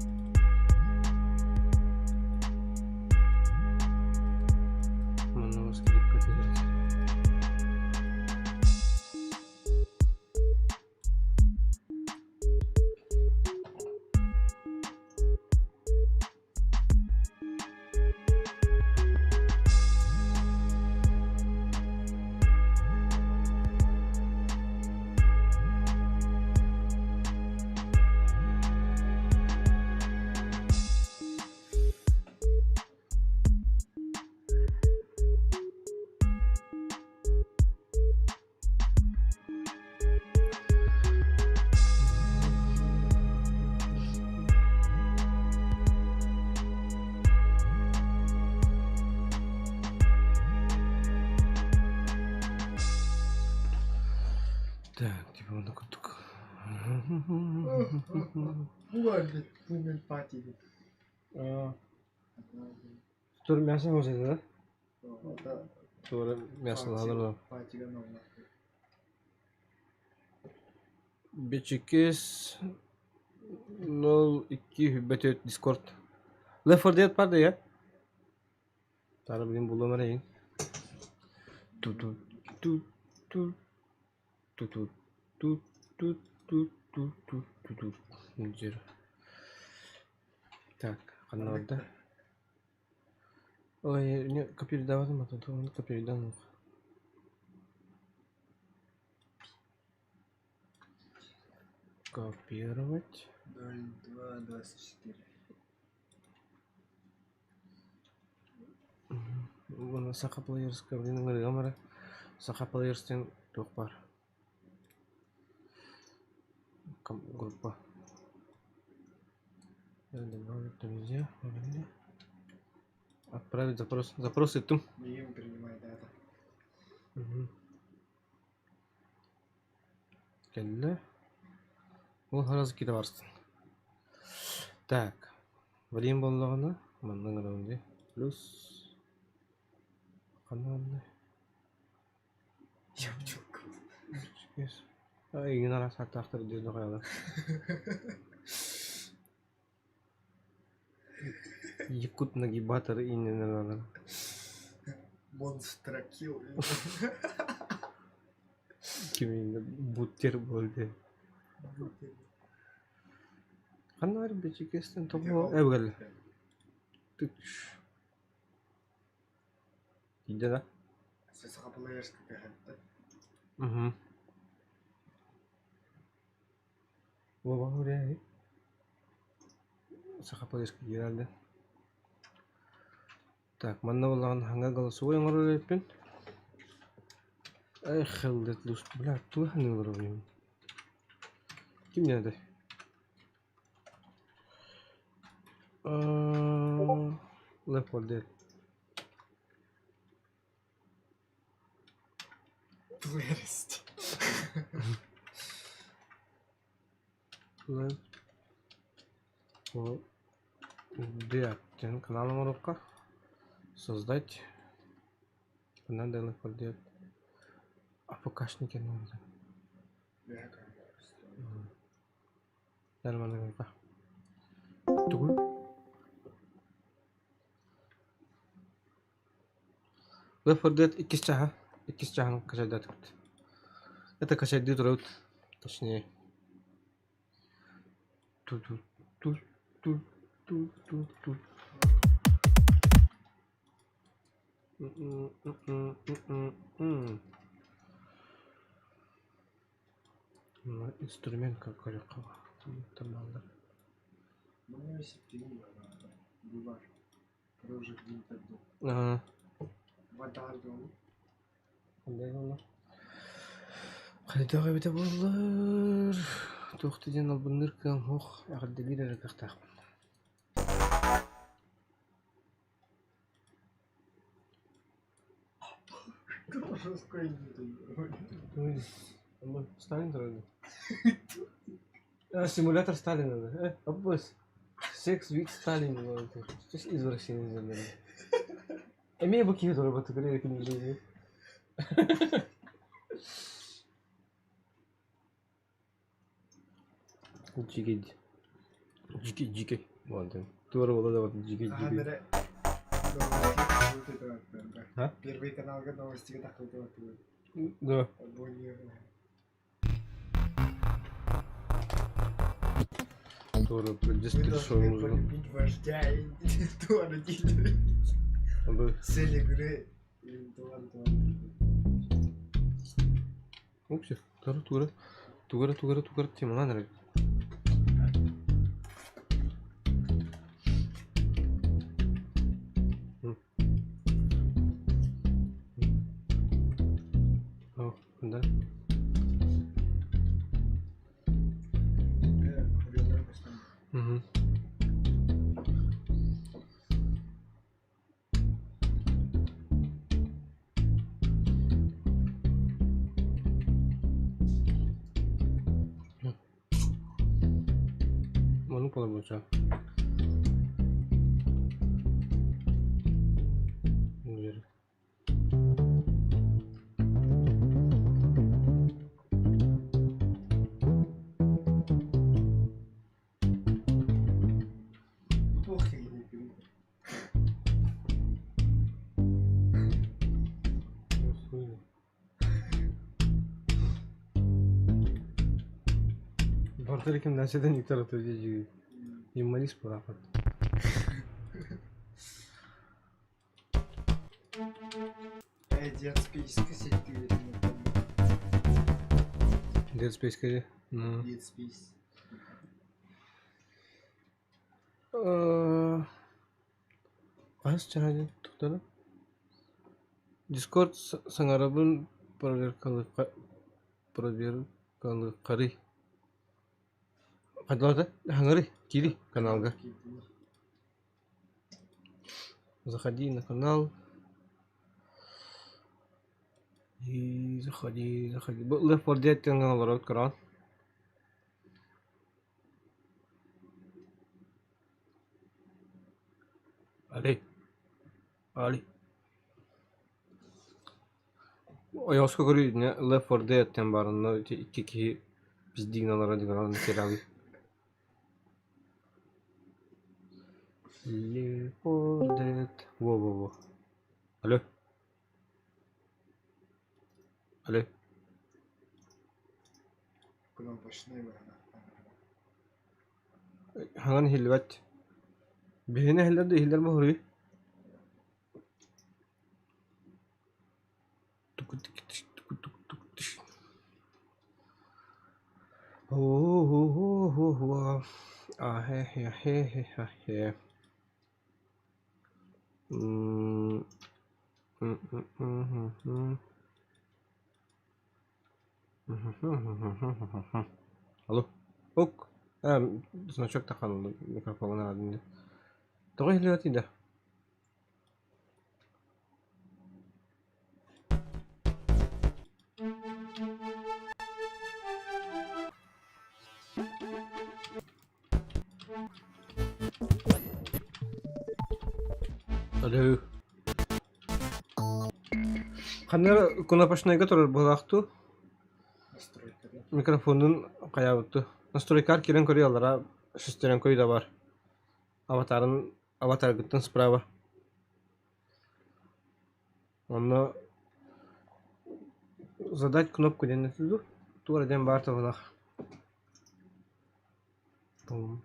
S1: Mana harus dikkat ederiz. Так, типа вот так вот.
S3: Bu vardı. Bunun partiydi.
S1: Tur мясо olsaydı da.
S3: O da
S1: Sonra мясо alırım.
S3: partiga normal.
S1: Beçikis 02 Hübbet Discord. Left 4 Dead vardı ya. Tarı bilim bulama neyin. Tut tut tut tut tut tut tut tut tut tut tut tut. Так, она вот, да? Ой, не, копировать надо, то он копировать. Копировать.
S3: 0224.
S1: Bunu Saka Players kabinin ngeri kamera. Saka Players'ten çok var. Группа. Добавить друзья. Отправить запрос. Запрос и тум.
S3: Будем принимать дата.
S1: Келді. Ол харазы кете барсын. Так. Білем болғаны. Маңның ғырауынды. Плюс. Қануанды.
S3: Yapçuk.
S1: Егін арасы аттақтыр деді қайалы. Якут нагибатор и не надо.
S3: Монстра килл.
S1: Кимinde butter болды. Қанар бечекестен тоғы әугәл. Түкш. Дейді да?
S3: Сaka Players какая-то.
S1: Баба орaya. Saka Players geldi. Так, манна болған ханга голосу ойыңыр өтпен. Ай, хелдет луст. Бля, туғаны ұрығым. Кім неді? Left 4 Dead.
S3: Плеерист.
S1: Left 4 Dead. Каналым ұрыққа. Создать. Надо Left 4 Dead. А покашники нужны. Нормально как. Тугу. Left 4 Dead 2 saha. Икис чахан качайда тукт. Это качайды турут. Точнее. Тут. Инструмент какой нормально.
S3: Ну, если ты бываешь, уже где-то был.
S1: Ага.
S3: Вода дом.
S1: Хайдага бите боллар. Тоқтыден албыныр кам ох, ағырдылыр ракақтақ.
S3: Кто жесткой не
S1: Сталин трогал. Симулятор Сталина. Обоз. Секс вид Сталина. Сейчас извращение сделали. Имею баки, которые бы ты говорили, как не жили. Джики. Вот. Тура была вот джики.
S3: Первый канал новости такой вот.
S1: Да. Тура продюсер шоу нужно.
S3: Полюбить вождя и Тура делать. Цель игры.
S1: Вообще, Тура, тема надо. Да. Угу. Ну, получается. Рекомендация никто то здесь и молись пора.
S3: Dead Space кассетки.
S1: Dead Space скажи.
S3: Dead Space.
S1: Ас чаради туктана. Discord сангарабын проверкалы карый. Кайдаларда хангары кири каналга. Заходи на канал. И заходи. Left 4 Dead канал открой. Али. Я говорю, Left 4 Dead тем баран, но тики пиздигналар радигалар теряли. Left 4 Dead. Во. Алло.
S3: Кнопочный вариант.
S1: Ханган хилват. Бихне хилдар махури. Oh. Ah, he. Алло. Ок. Значок тахан микрофон надо. Давай хилвати да. Алло. Ханнар кнопочный который балахту. Микрофонун каябытты. Настройкар кирен көрүялар, шестерен көйдө бар. Аватар гыттын справа. Онно задать кнопку денетиду. Тура ден бартовнах. Тум.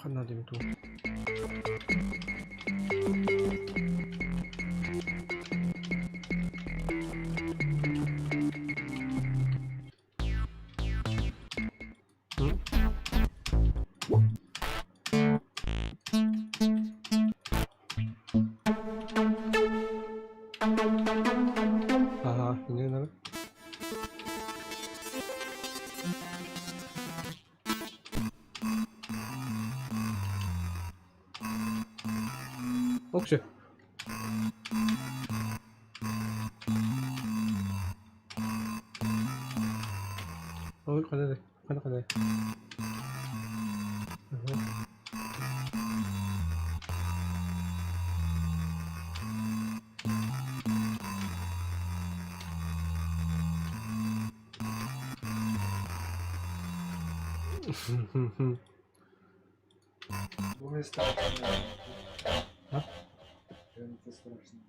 S1: Хана дем тум. Ага, не надо. Окей. Ой, кадай.
S3: Ой, страшно.
S1: А?
S3: Это страшно.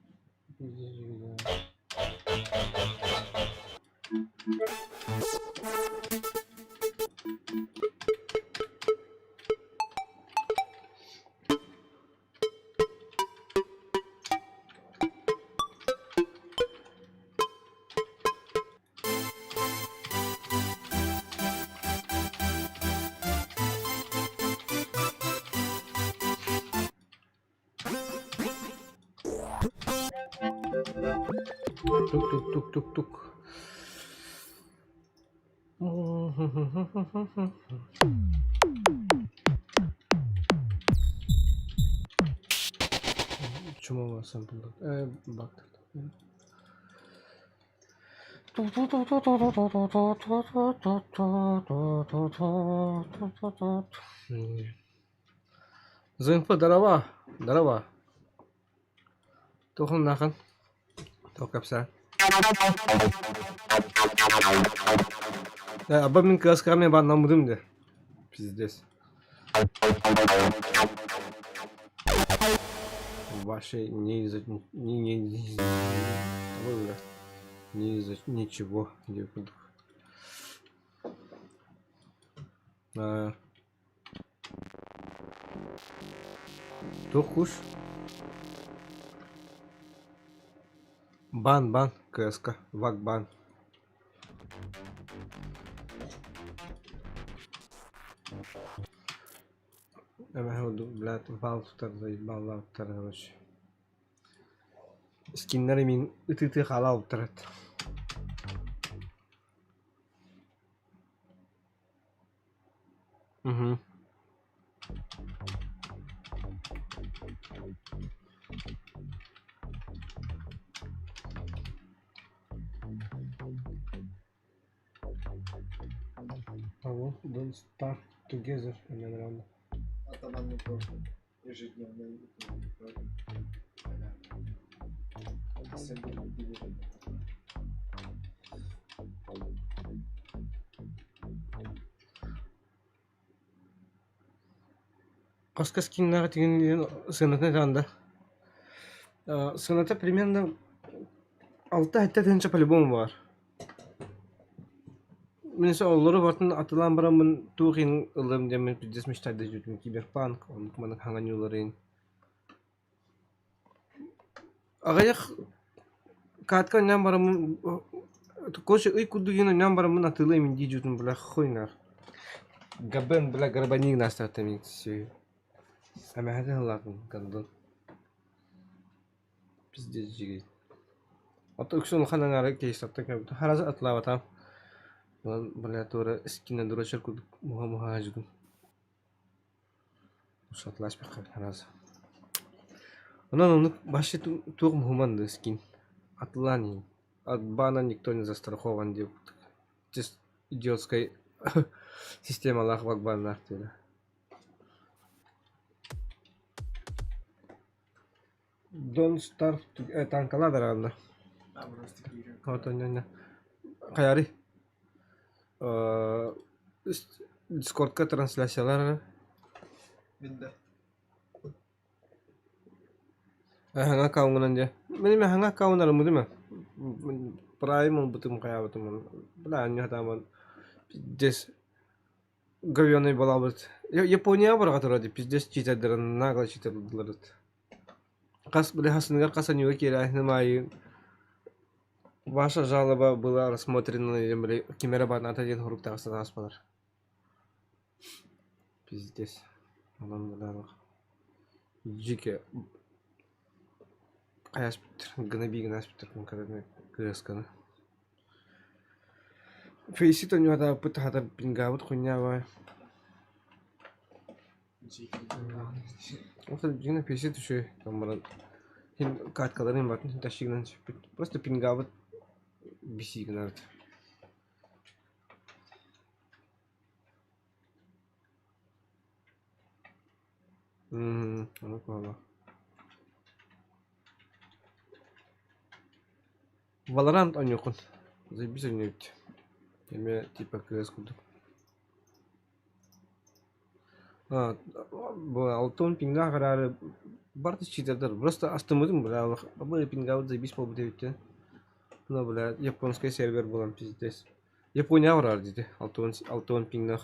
S1: Тук. Чему у вас сам бак? Зынпы дарова. Тухын нахын. Токапса. Аба мен касками бар намудым де. Пиздец. Вообще не из-за ничего. Тухуш. Бан, КСК, вакбан. Блядь, балфтар заебал, короче. Скиннери мин ыты халал тарат. Угу. Don't start together and then run.
S3: Атаман не просто ежедневно.
S1: Коска скиннага тигин сынатны танда. Сыната примерно 6-7 по-любому бар. Мен олары бартын атылан барамын туғин ылым демен пиздес мечтайды жүтім киберпанк, оның куманың хаңан юларын. Ағаяқ катка ням барамын, коше үй кудугин ням барамын атылы мен дей жүтім біла хойнар. Габен біла гарбаниг настарты мен все. Самяхаты хылатын гандын. Пиздес жегей. Аты үксін ханан ары кейстапты кәбіті. Харазы атыла батам. Блядь, тура скина дурачер куд муха ажгун. Шатлаш бакар раз. Он баши тур мухман скин. Атлани. От бана никто не застрахован, деп. Чисто идиотская система лахвакбан нахтура. Don't start танкала даранда. Вот он. Каяри. Дискордка трансляциялар.
S3: Бинде.
S1: Hanga kaungan dia. Meni mah hanga kaunar mudu mah. Prai mun butum kaya butum. Belanja taman. Pizdes. Gavione balabet. Япония бар катырады. Пиздес читадырын, нагла читадылар. Кас биле хасынга касанюга кире май. Ваша жалоба была рассмотрена Кемерабад один хурук тагысына аспалар. Пиздец. Адамдар. Жике. Аяс биттер. Гнабиген аспиттер конкретно кысканы. Фейсит у него да пытата пингавут хуйнява. Вот один фейсит еще там брат. Хин каткаларын батын ташигнан просто пингавут бисигнард. Ну ладно. Valorant oynuyorsun. Zaybis oynuyor. Yemeğe tipa kız kurduk. Bu altın pinga kararı barda çiğdedir. Просто astımıdım bula. Bu pinga zaybis pobu devletti. Buna bula Japonskaya server bulan pizdes. Japonya var dedi. Altın pinga.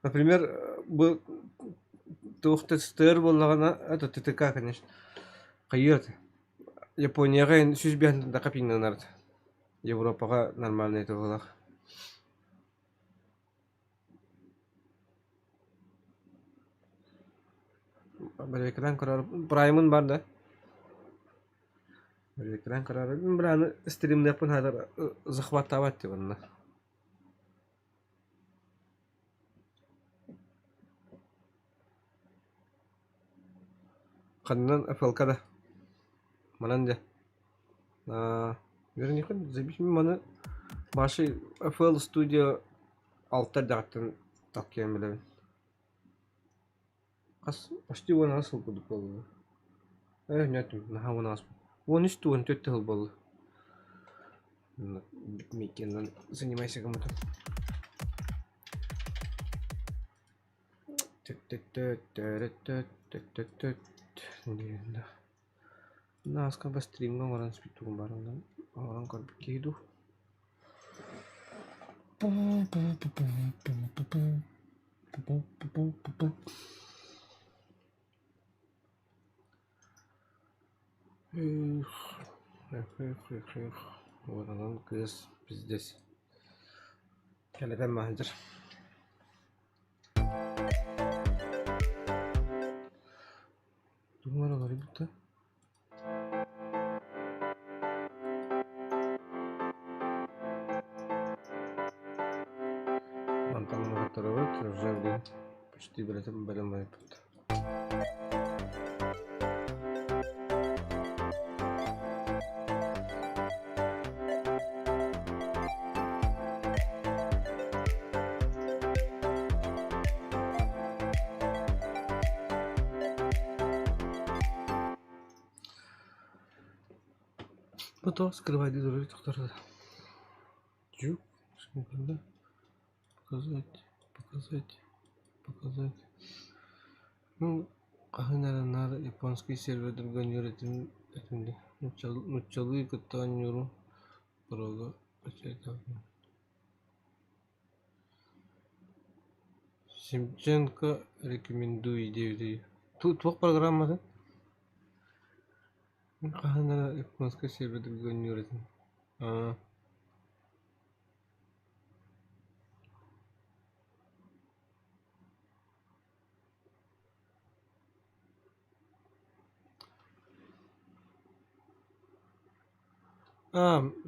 S1: Например, bu tuhta stör bolağına это ТТК, конечно. Кайырды. Японияга енді сүз бен да капиңнанарды. Европага нормальный этогылак. Бір экран карар праймын бар да. Бір экран карар браны стримде пын хадыр захватават деп анда. Каннан ФЛКда. Мананде. Вернее, забить маны. Баши FL Studio алтар дактын таккен билем. Кас почти он асыл кудуп болду. Нет, на он асыл. Он иш туын төттел болду. Микенен занимайся кому-то. Нас как бы стрим orang sepitu barang orang kan begitu. Orang kes pizdes. Kalian manajer. Tunggu mana kali kita? Уже почти бэлэм байпт. Потом скрывать дуры, кто-то. Чу, что показать. Ну, наверное, японский сервер другой юридин этим. Начали катанюру прога. Семченко рекомендую идею. Тут двух программа, да? Наверное, японский сервер другой юридин.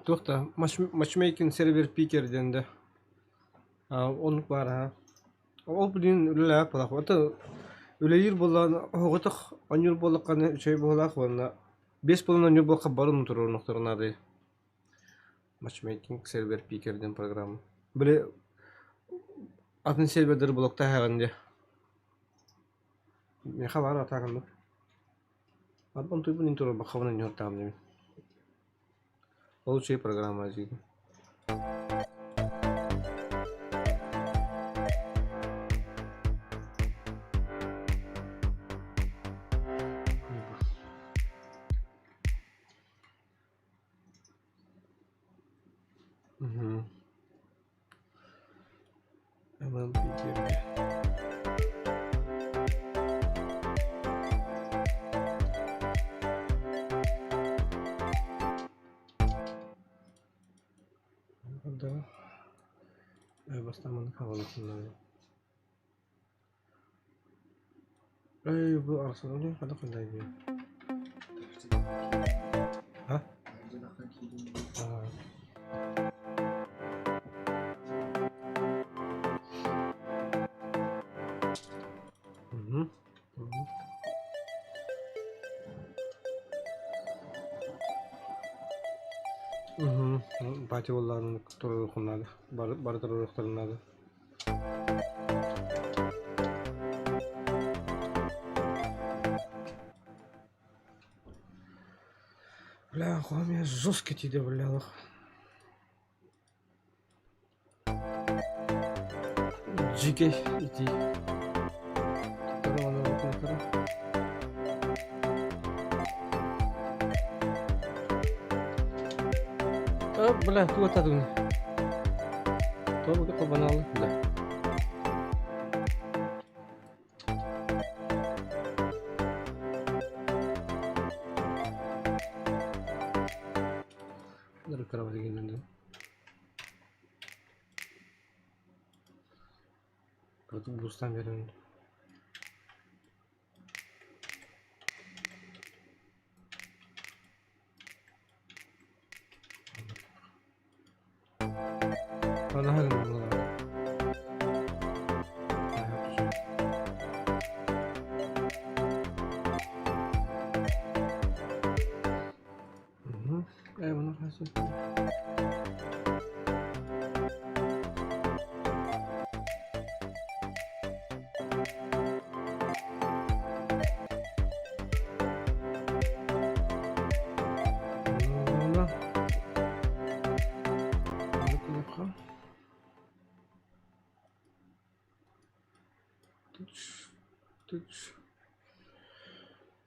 S1: To'xta, matchmaking server picker dendi. Onu var ha. O bilin ular pala. Ota ulayir bolan og'otiq anyur bolaqani şey bolaq valla. 5 bolana ne bolqa barın turur noktalarında. Matchmaking server picker den program. Böyle adın serverdir blokta hagande. Ne haber atakan. Adın tu bunun turur bakavana ne ortamda. Лучшие программы один. Hemen bir Burada Bastamanın havalısından. Bu arasında ne kadar kadar ha? Пати олларын турукунады. Бар туруктарынады. Бля, хлам жестко тиде, бля. Джикей иди. Бля, кто это думает? Кто бы такой банал? Бля. Dari karavat gini. Kalau bustan biarin. Bana her gün bunlar. Bunlar nasıl? Tuç.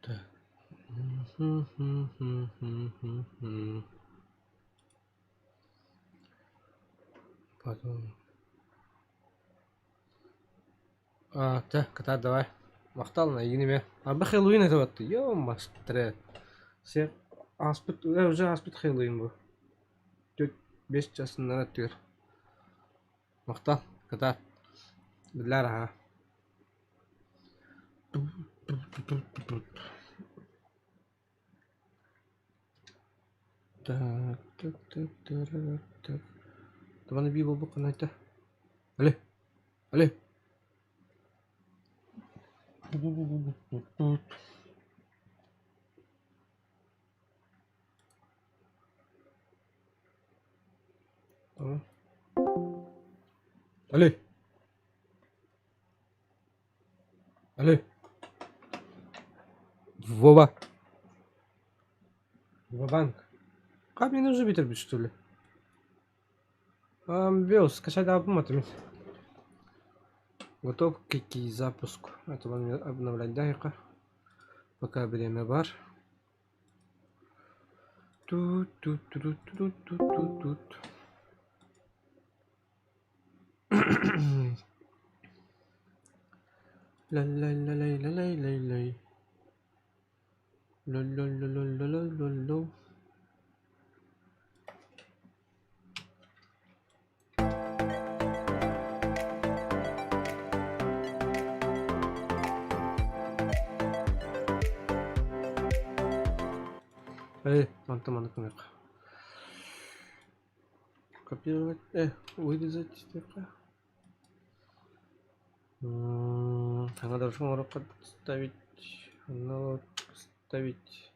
S1: Da. Потом. Да, кота, давай. Мақтал на игниме. Абы Хэллоуин это вот. Ё-ма, стре. Все аспит, уже аспит Хэллоуин был. 4-5 жасында өтер. Мақтал, кота. Бірлер аға. Так. Бана би бол баққан айта. Әлі. Әлі. Вова. Вованк. Как мне нужно битербит, что ли? Беус, скачать обмотами. Готов к запуску. Это вам обновлять дайка. Пока время бар. Тут. Лай. Ло. Мантаманы кынық. Копировать, вырезать стека. Надо шуморок ставить. Аналог ставить.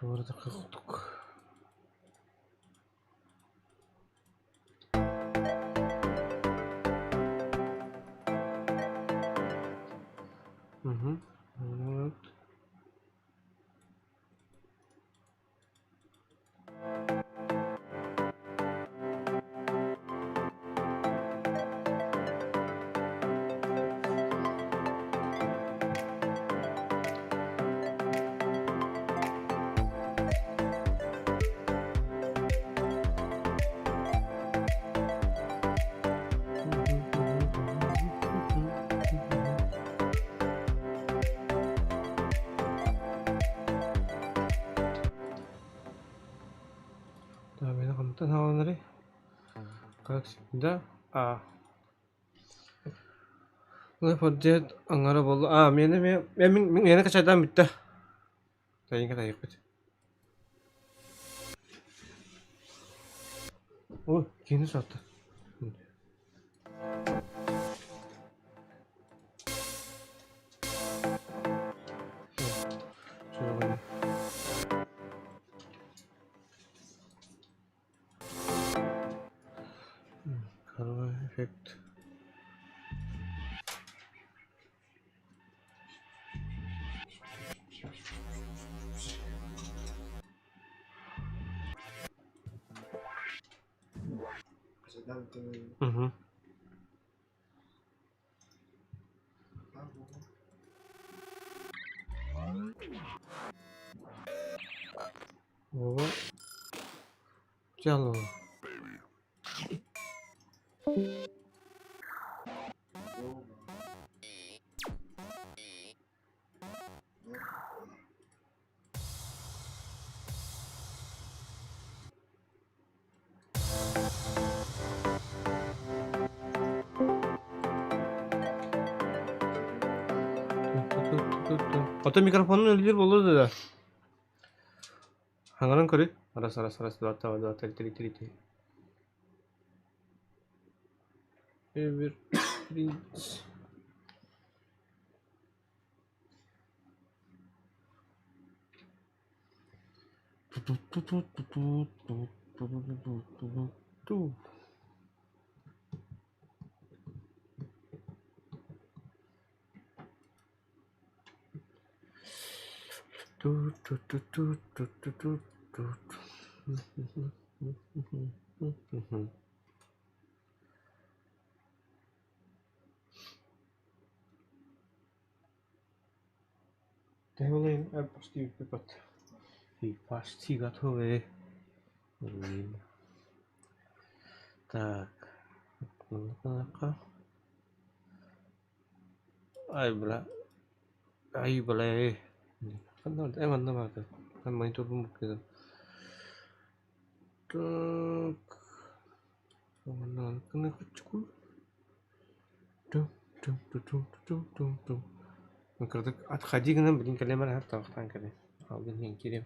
S1: Doğru da kalktık. Evet. танхаланары. Как всегда. Поддержит аңара болды. Мені қашайдан бітті. Тайынға тайық біт. Ой, кені сатты. Karma efekt. Mhm. Oh. Chalo. 어떤 미크로폰은 일일 몰라도 한가는 그래? 알았어 왔다 때리 에버 프린스 대본은 пasti пипат. И пasti готовы. Так. Ну-ка. Ай, бля. Манна бата. Там монитор бумагы. Так. Манна хочу. Тум. Отходи к нам, блин, калемар хаттан кале. Алдын мен керем.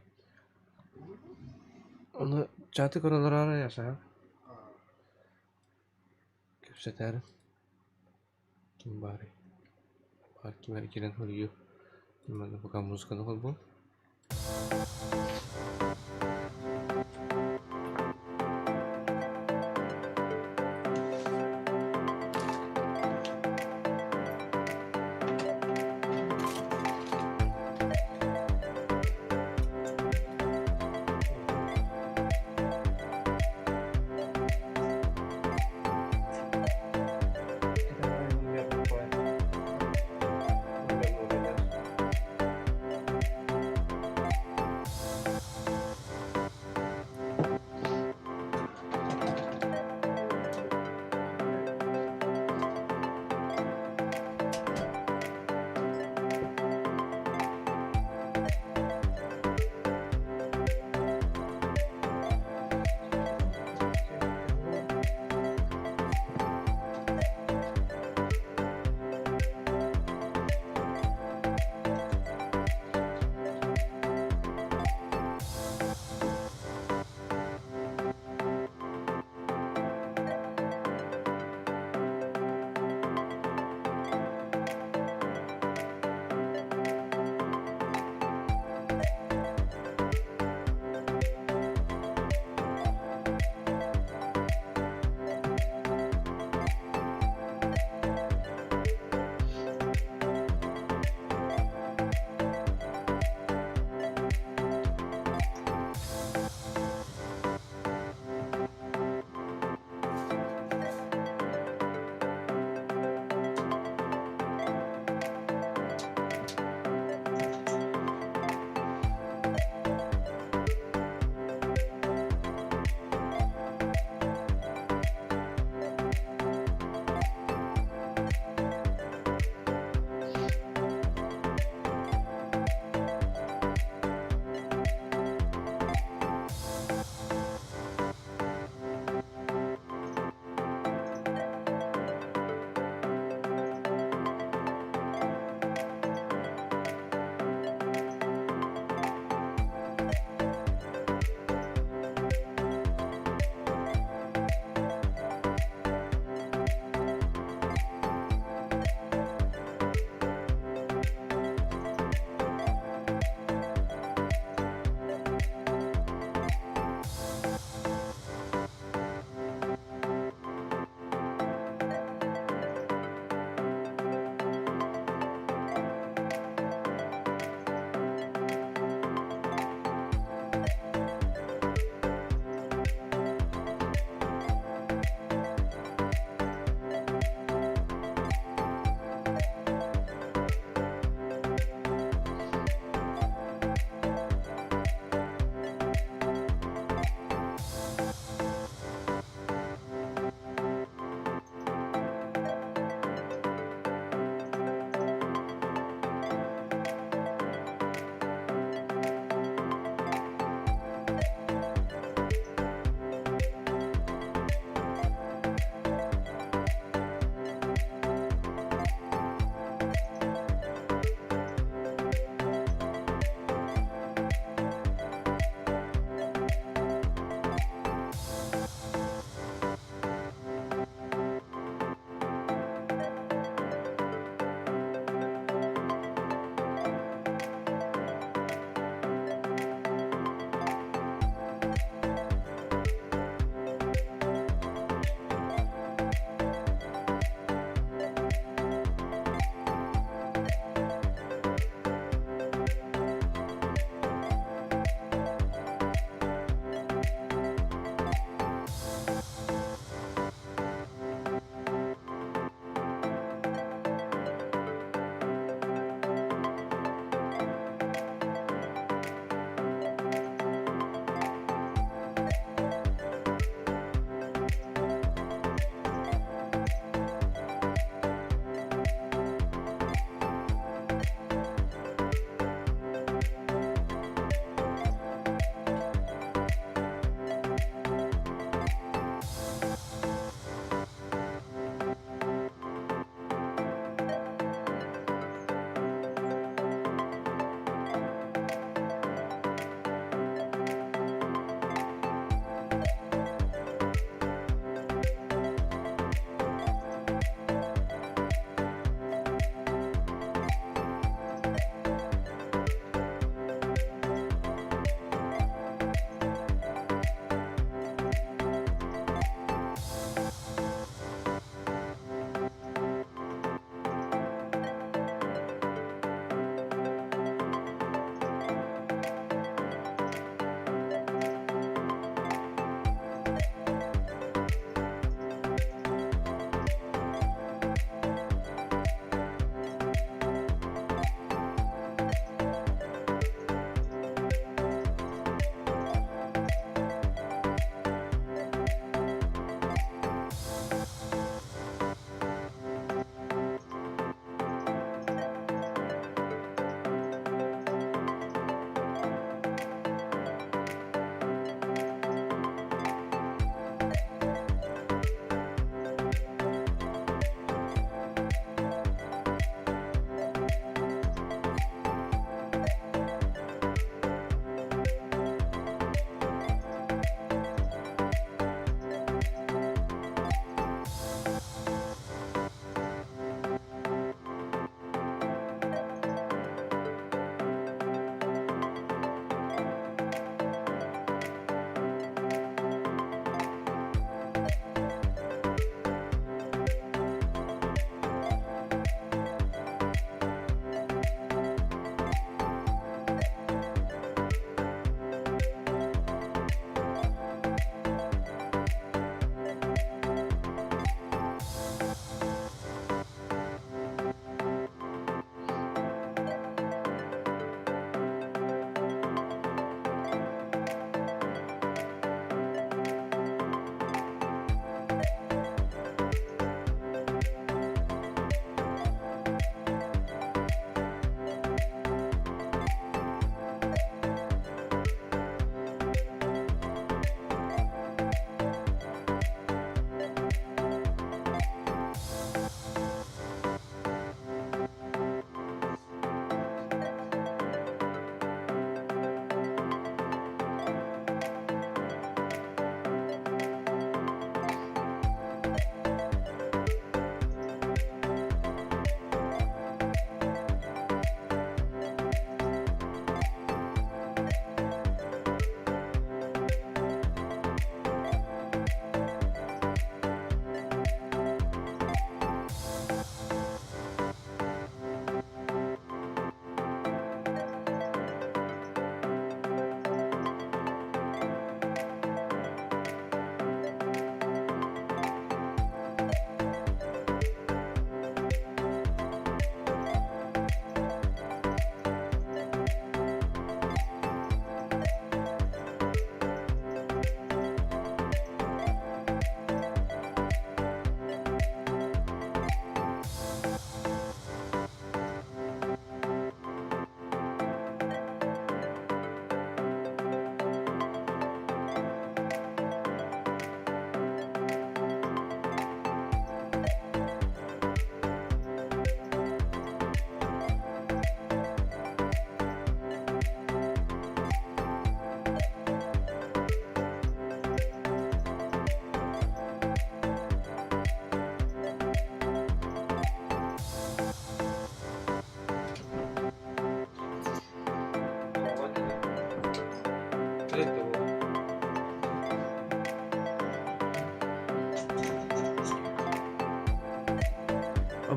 S1: Оны чаты коралар яса. Көпсетер. Ким бары. Бар кимер келен хөлү. Мына пока музыканы кылбу.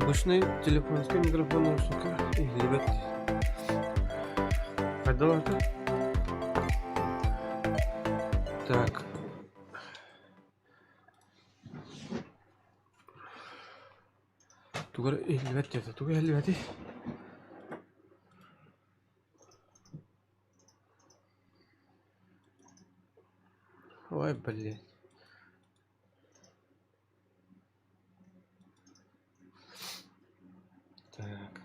S1: Обычный телефонский микрофон наушника. И ребят. Пойдем. Так. Тугар ребят, это тугар ребят. Ой, блин. Так.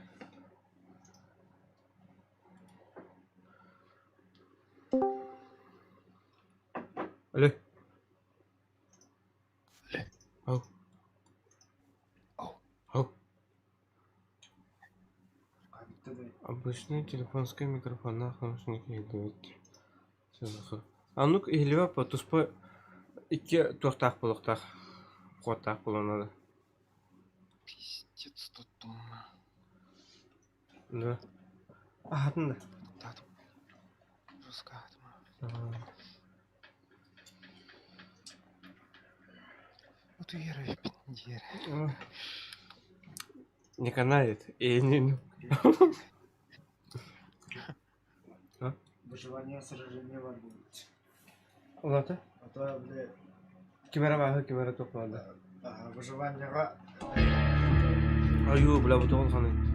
S1: Алло. Ау. Ау. Обычный телефонский микрофон на наушники идет. А ну-ка, или по туспа iki туахтах полохтах. Входтах полонада.
S5: Пиздец тут дома.
S1: Да. А, да.
S5: Вот верю, пиндер.
S1: Не канает. И не...
S3: Выживание сражения в армии.
S1: Ладно.
S3: А то, бля...
S1: Камера топ надо.
S3: Выживание...
S1: Аю, бля, вот он ханы.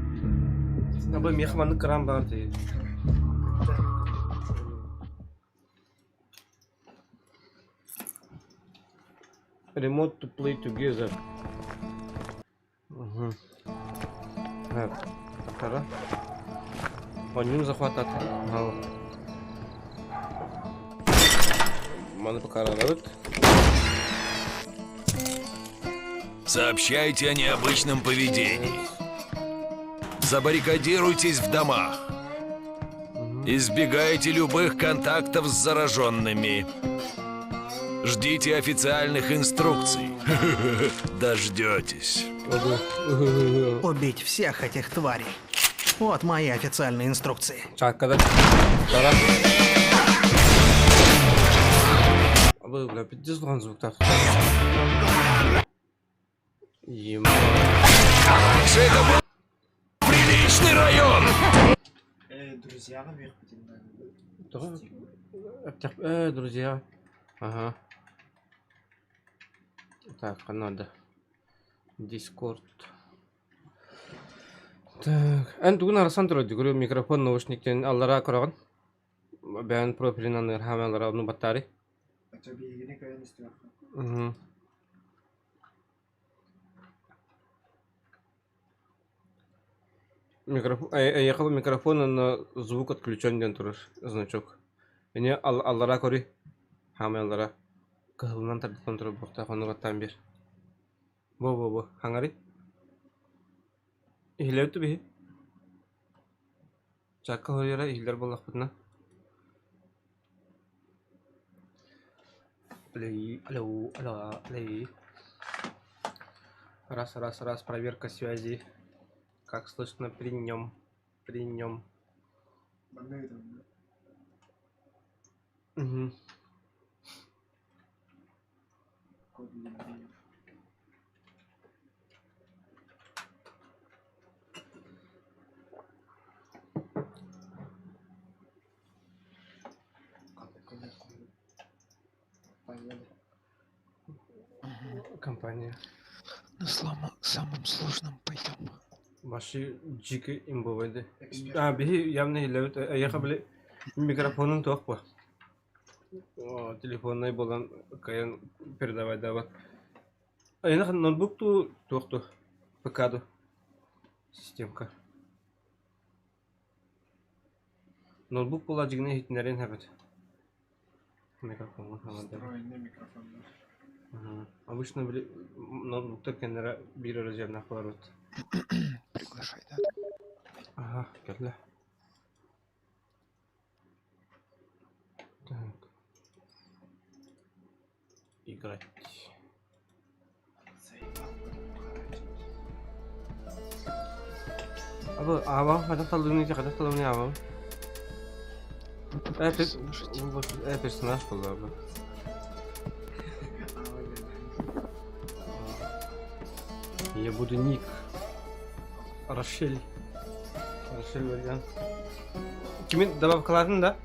S1: Абы мехманны крам бар дейді. Remote to play together. Угу. Так, пора. Поним захватат. Маны покарают.
S6: Сообщайте о необычном поведении. Забаррикадируйтесь в домах. Избегайте любых контактов с зараженными. Ждите официальных инструкций. Дождетесь.
S22: Убить всех этих тварей. Вот мои официальные инструкции.
S1: Так, когда? Абы, бля, 50 звук-то.
S6: Приличный район!
S3: Друзья наверх потемнали.
S1: Друзья. Ага. Так, надо. Дискорд. Так. Антугун арасан турады. Говорю, микрофон, наушниктен аллара кораган. Бән профилинан хамалара ну баттари.
S3: А то бегини кая не страха.
S1: Угу. Микрофон, ехал микрофон, на звук отключен дентур значок. И не аллара кори, хамеллара. Кахлынан тардитан туру бохта хонуга тамбир. Бо, хангари. Ихлеуту бихи. Чакка хорьера ихлер боллах бутна. Алло. Раз, проверка связи. Как слышно при нем. Угу. Компания.
S2: На самом сложном пойдем.
S1: Ваши джики имбоведы. Бихи явно хилевит. Я хабли микрофонын тоқпа. Телефонной болан каян передавать дават. Я ноутбук ту тоқту. ПК-ду. Системка. Ноутбук бола жигне хитнерен хабит. Микрофон.
S3: Встроенный микрофон.
S1: Обычно ноутбуктар кеннера бир разъемных барут.
S2: Приглашай, да?
S1: Ага, келді. Так. Играть. Ава, кадақ талдың ава. Персонаж болды абы. Я буду ник. Рошель Вальян. Kimin добавкаларын да?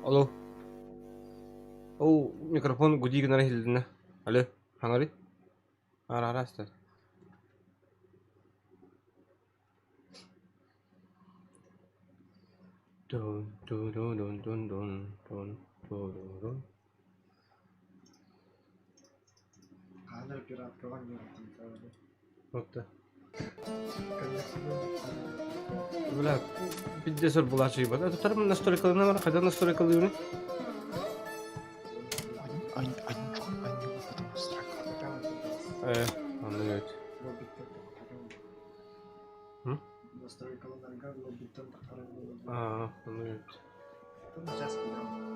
S1: Алло. Оу, микрофон гудиген ара хилдина. Алло, хангари? Ара аста. Дун.
S3: Канал пират проводил.
S1: Вот да. Бля, пиздец булачи бат. Это тарам насторикалына бар, кайда насторикалыны?
S2: Они потом настройка.
S1: Anlıyor. Hı?
S3: Настройкаларга лоббиттен тактарып.
S1: Anlıyor.
S3: Сейчас кидам.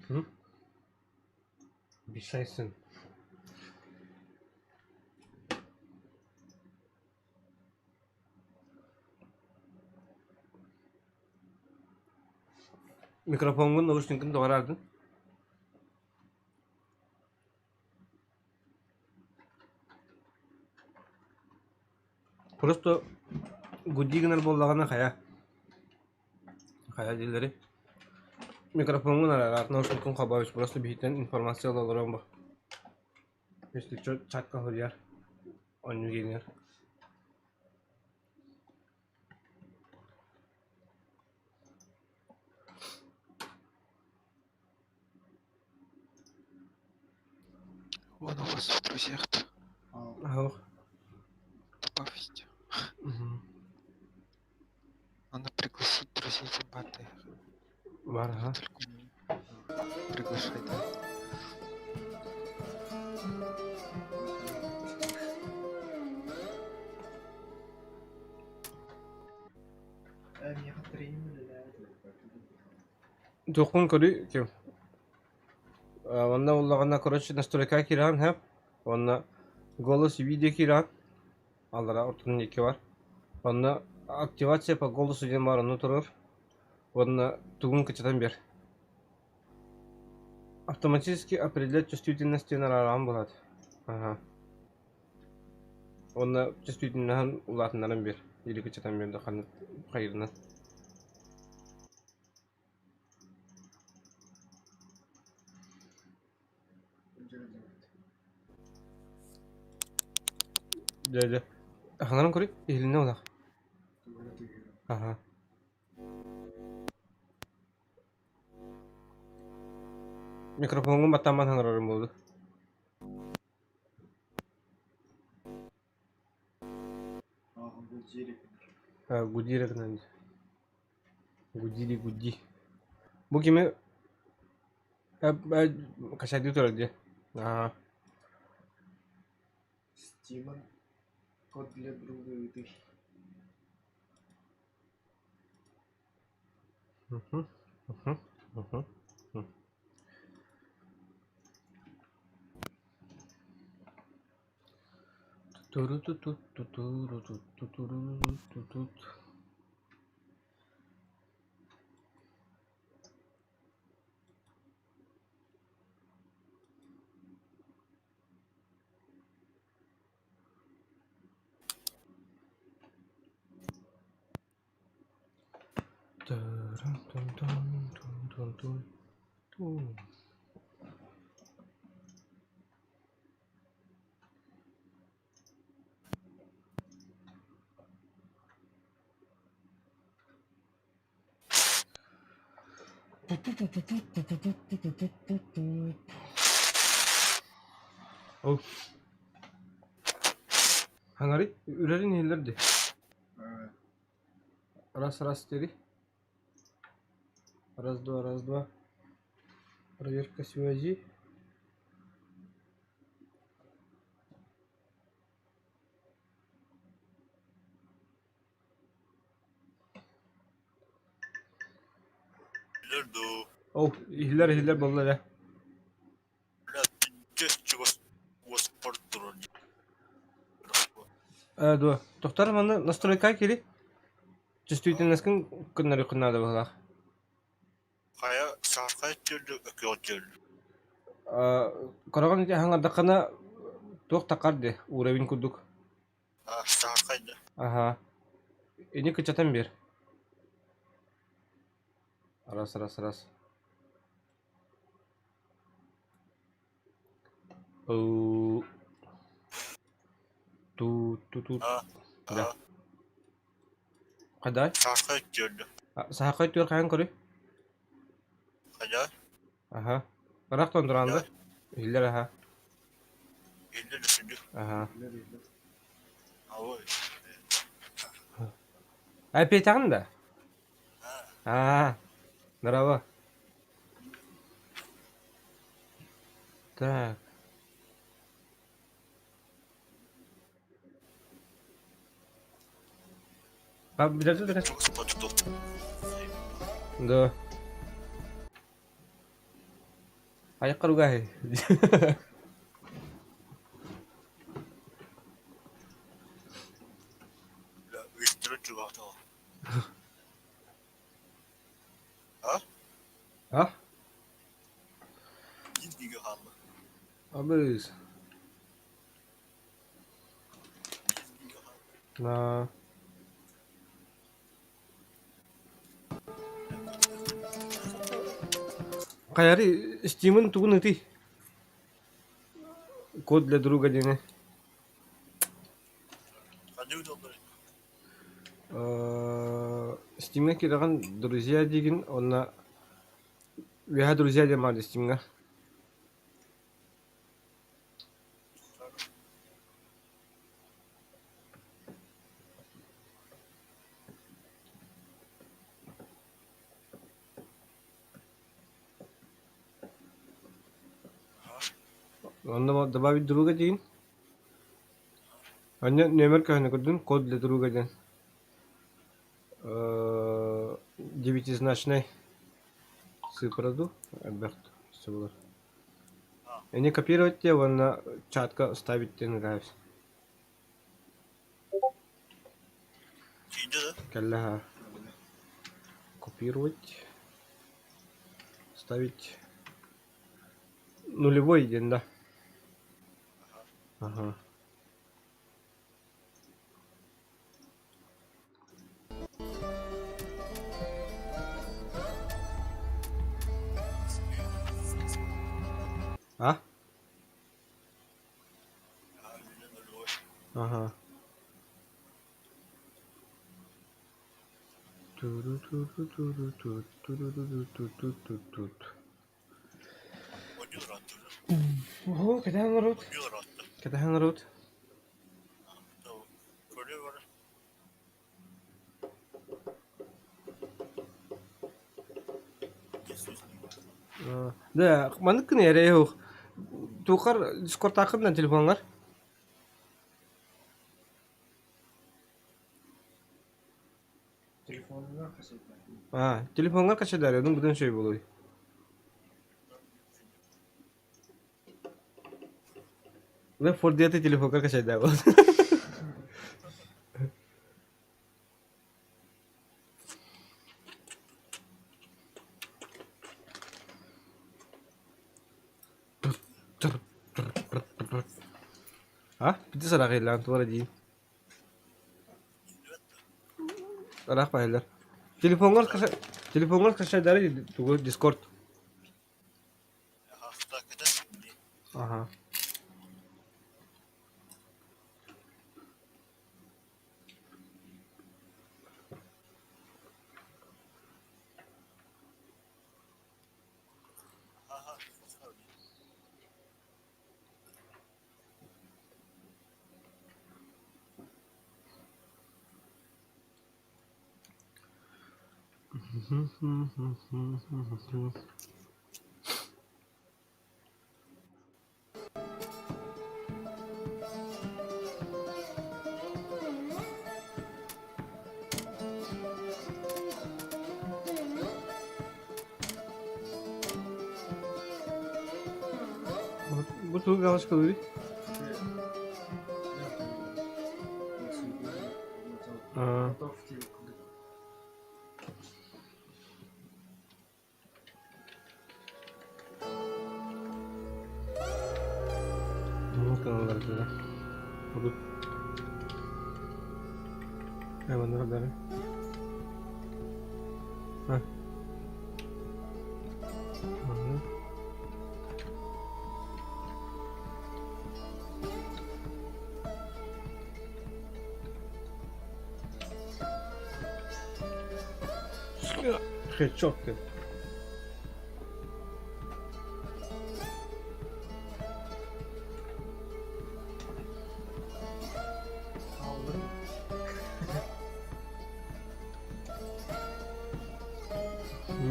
S1: Hı? Bir şeysin. Mikrofonun naушникын doğrardın. Просто гудигнер боллагана хая dilleri. Mikrofonun arar, наушникын кабабыч, просто битен информация алаларым ба. Если что, чатка хурьяр. Он не генер.
S2: Вон у вас в друзьях-то. Добавьте. Надо пригласить друзей за баты.
S1: Ага.
S2: Приглашай, да.
S1: Тухун кори кем. Ванна уллагана короче настройка киран хеп. Ванна голос и видео киран. Аллара ортунун эки бар. Ванна активация по голосу ден бар, ону турur. Ванна тугун кычатан бер. Автоматически определять чувствительность на рарам булат. Ага. Ванна чувствительность улатынаран бер. Или кычатан бер да хайырынан. Да. Ханаран кори, илине улак. Ага. Микрофонун баттаман ханаран болду. Гудирек нанди. Гуди. Бу кими? Кашади турак де. Ага.
S3: Стиман. Код для друга и ты.
S1: Hangi? Ürerin nelerdi? Раз dedi. Раз-два. Проверка связи. Oh, ihler bollar ya. Дуа. Тоқтар маны настройка кели. Чувствительностьін күннері күннады бұлақ.
S11: Қая сақай түрді өкелдер.
S1: Қараған еке хаңардақана тоқ тақарды, уровень күрдік.
S11: Сақайды.
S1: Аха. Ені күчатан бер. Раз. Ту. Да. Қадай?
S11: Сақай түрді.
S1: Сақай түр қайын көрі?
S11: Қадай?
S1: Аха. Бірақ тондыранды? Үйлер аха.
S11: Үйлер үсінді.
S1: Аха.
S11: Ауы.
S1: Әпей тағын да? Здорово. Так. Biraz.
S11: Çok sıfatı doktor.
S1: Да. Аяққа ругай.
S11: Üstüne çuvalda.
S1: Ha?
S11: Gizli halde.
S1: Abis. Na. Каяри Steam'ın тугун ити. Код для друга дене. Steam'e кираган друзья деген, онна веха друзья демады Steam'га. Онда добавить друга деген. Аня номер кахана кодун, код для друга ден. 9-значный цифраду. Альберт, все было. И не копировать его на чатка ставить тебе нравится. Калляха. Копировать. Ставить нулевой день, да. Ага. А? Ага. Ого, когда народ? Когда народ? Да, маны кыны эре yok. Туқар Discord ақырдан телефонғар. Телефонға қашадар, одан бұдан шөй болуы. Ve Fordiyatı telefon kaç ayda oldu. Ha? Bir de sarak ilan tuvar edeyim. Sarak paylar. Telefonlar kaç ayda tuvar Discord. Aha. Bu tuğ yanlış kalıyor. Ну, каналlarda da. Bulut. Hayvanlara da. Ha. Çok kötü.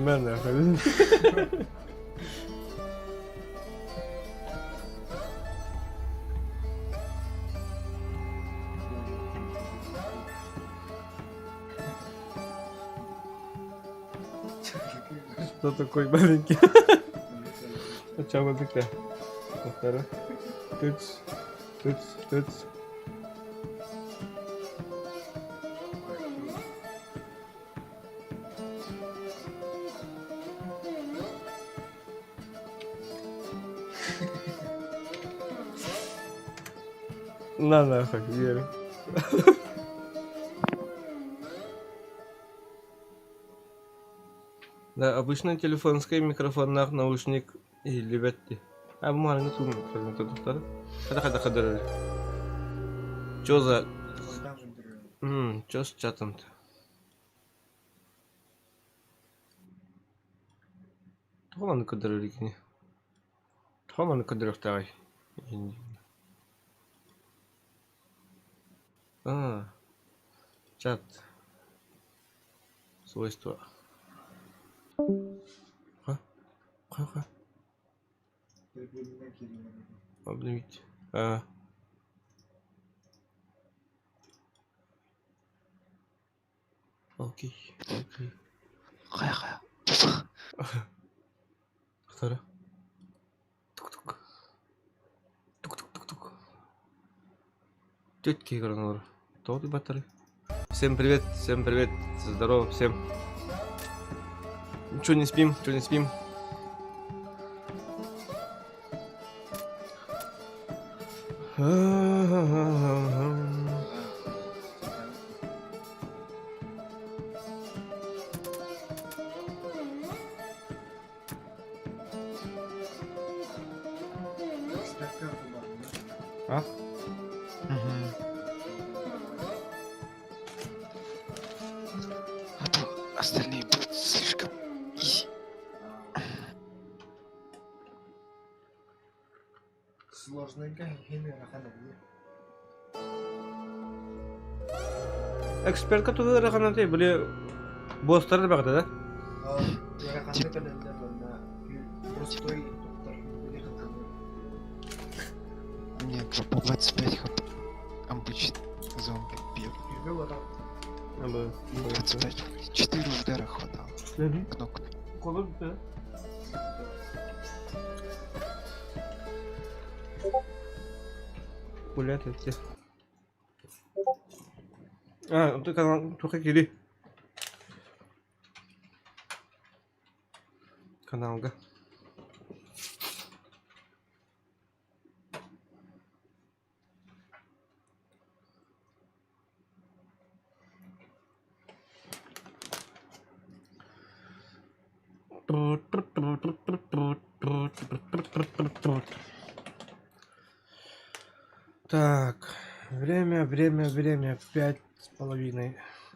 S1: Ben de yapabilirim. Кто такой маленький? Сначала вот такая. Второй. Тыц. Тыц. Тыц. На нахуй, верю. Да, обычно телефонский микрофон, наушник и лебедки. А маленький тут микрофон тут. Когда. Чё за... Чё с чатом-то? Томаны кадры не. Томаны кадры второй. Чат. Свойства. Ха. Обновить. Окей.
S2: Кая.
S1: Второй. Тук. Тетки играли. Тоды батареи. Всем привет, здорово всем. Чё не спим? А?
S2: Остальные будут слишком изи.
S3: Сложненько,
S1: Эксперт, который раханаты были босстары багда, да?
S2: Нет, по 25 хп. Обычно зомби бьет. 25. 4 удара хватало. Кнопка.
S1: Да. Гулять эти. Ты канал, только кири. Каналга. Так, время 5:30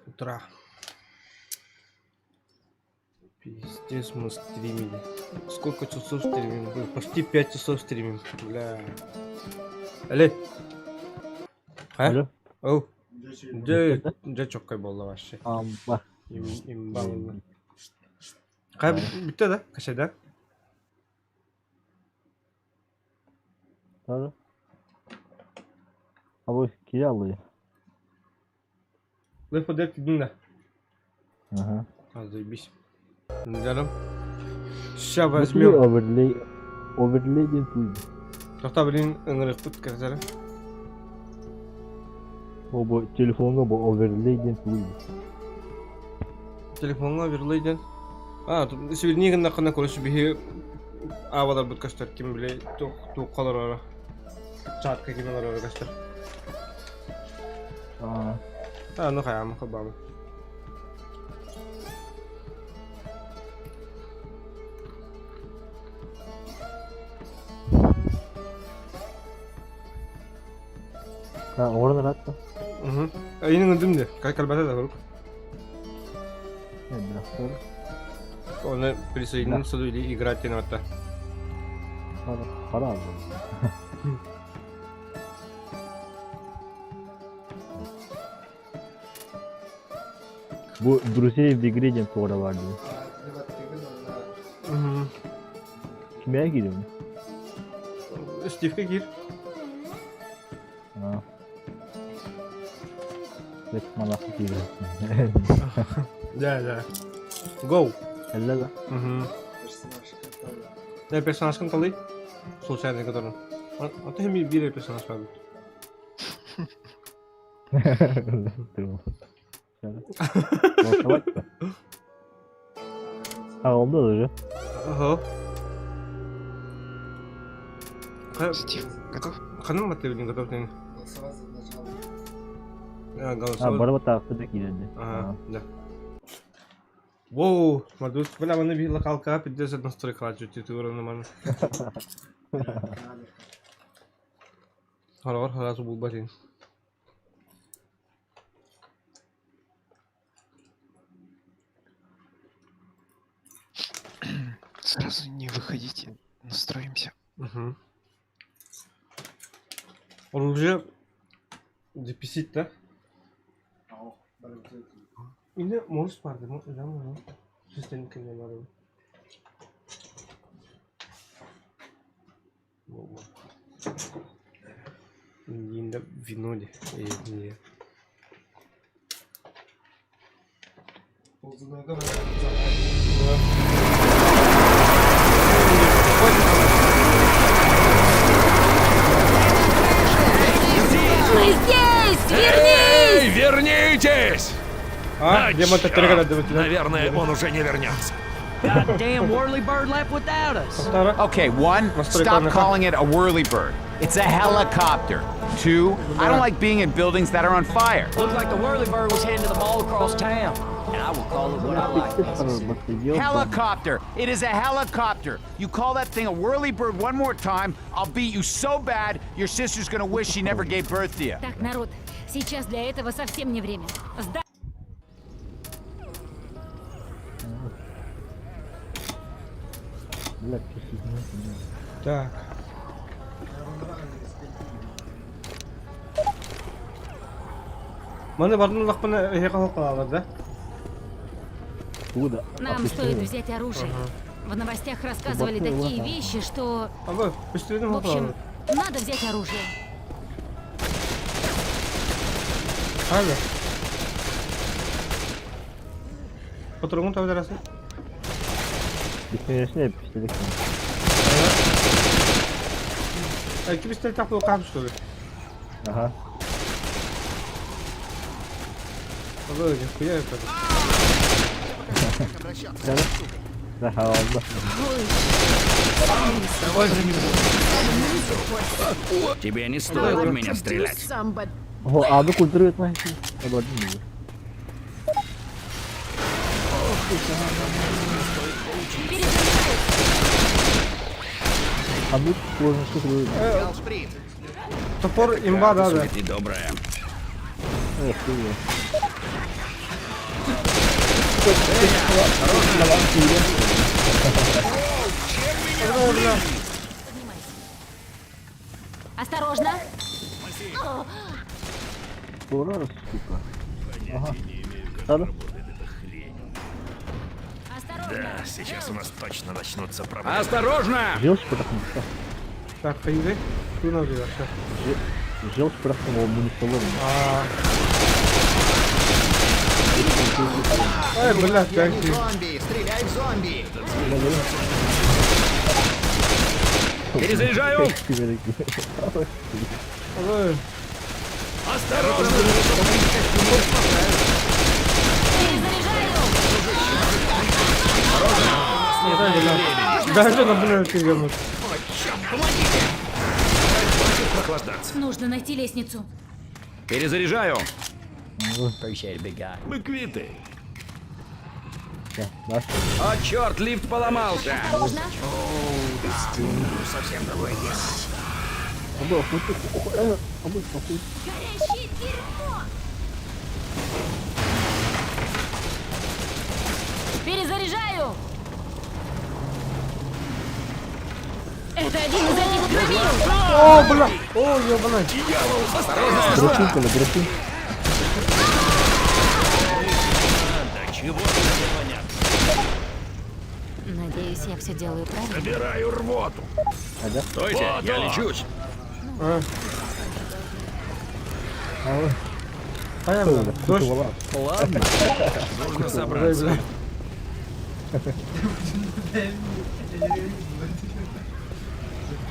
S1: утра. Пиздец, мы стримили. Сколько часов стримим? Почти 5 часов стримим. Бля. Алле.
S20: Алло.
S1: Оу. Где чоккай болду вообще?
S20: Амба.
S1: Имбална. Кай битті да? Кашай да?
S20: Тоже. А вы киялы?
S1: Вы подать дна.
S20: Ага.
S1: Заебись. Жарым. Ща возьмем.
S20: Оверлей ден туй.
S1: Тоқта білін ыңырық бұт кәрзәрі.
S20: Bu telefonga bu overlay'den koyuyor.
S1: Telefonla overlay'den. Şimdi niye kadar konuşuyor bir avalar bu kaçtar kim bile çok kadar ara. Çat kim var ara kaçtar. Ne kadar mı kabam.
S20: Orada rahat mı?
S1: Yine gördüm de. Kalbata da var.
S20: Biraz sonra.
S1: Он присоединился или играть на это.
S20: Пора. Bu друзей в игре ден sonra vardı. Kimeye giriyor?
S1: Steve'e gir.
S20: Pek malaklı giriyor.
S1: Да. Go.
S20: Elle de.
S1: Ne personaj kan kalıyor? Sosyal ne kadar? Hatta hem bir personaj var.
S20: Oldu уже.
S1: Ага. Стив, готов? Канал ты не готов ты? Голосовать.
S20: Барба taktıda girdi.
S1: Ага, да. Воу, смотрю, когда мы набили локалка, придется настройка, чуть-чуть нормально. Хорошо, был батин.
S5: Сразу не выходите, настроимся.
S1: Угу. Оружие записать, да? Или может спарда, может, да, ну, системка не надо. Не вино ли? Не.
S8: Мы здесь! Вернись!
S6: Эй, вернитесь!
S1: Где мототрек?
S6: Наверное, он уже не вернется.
S10: Goddamn whirly-bird left without us. Okay, one, stop calling it a whirly-bird. It's a helicopter. Two, I don't like being in buildings that are on fire.
S13: Looks like the whirly-bird was heading to the mall across town. And I will call it what I like.
S10: Helicopter! It is a helicopter! You call that thing a whirly-bird one more time, I'll beat you so bad, your sister's gonna wish she never gave birth to you.
S17: Так, народ, сейчас для этого совсем не время.
S1: Так. Mana barın laqbana heqa qaladi, да?
S20: Куда?
S17: Нам стоит взять оружие. В новостях рассказывали такие вещи, что... В общем, надо взять оружие.
S1: Hadi. Patronun tabi derası.
S20: Düşünüyorsun hep istedik.
S1: Kim istedik taklı o kalmış tabi.
S20: Aha.
S1: Böyle kuya yapalım.
S20: Daha oldu.
S23: Тебе не стоит в меня стрелять.
S20: О, abi kulduruyor lan. Gördün mü? Abi сложно что-то.
S1: Топор имба, да.
S23: Ты добрая.
S20: Эх ты.
S17: Осторожно!
S20: Ура, сука. Ага. Ладно.
S6: Да, сейчас у нас точно начнутся проблемы.
S23: Осторожно!
S20: Девушка проснулся.
S1: Так, поехали. Ты на живешь.
S20: Девушка проснулся, мы не столовым.
S1: Ай, блядь, как ты.
S22: Стреляй в зомби!
S23: Перезаряжаю!
S1: Даже на блядь вернуть.
S17: Нужно найти лестницу.
S23: Перезаряжаю.
S6: Мы квиты.
S23: О, черт, лифт поломался.
S17: Осторожно.
S23: Совсем другое дело.
S17: Горящее дерьмо. Перезаряжаю. Это один из этих дробил.
S1: О, бля! О, ёбаный!
S20: Графинка, графин.
S17: Надеюсь, я все делаю правильно.
S6: Собираю рвоту.
S23: Стойте, я лечусь.
S1: Понятно. Дождь.
S23: Ладно. Нужно собраться.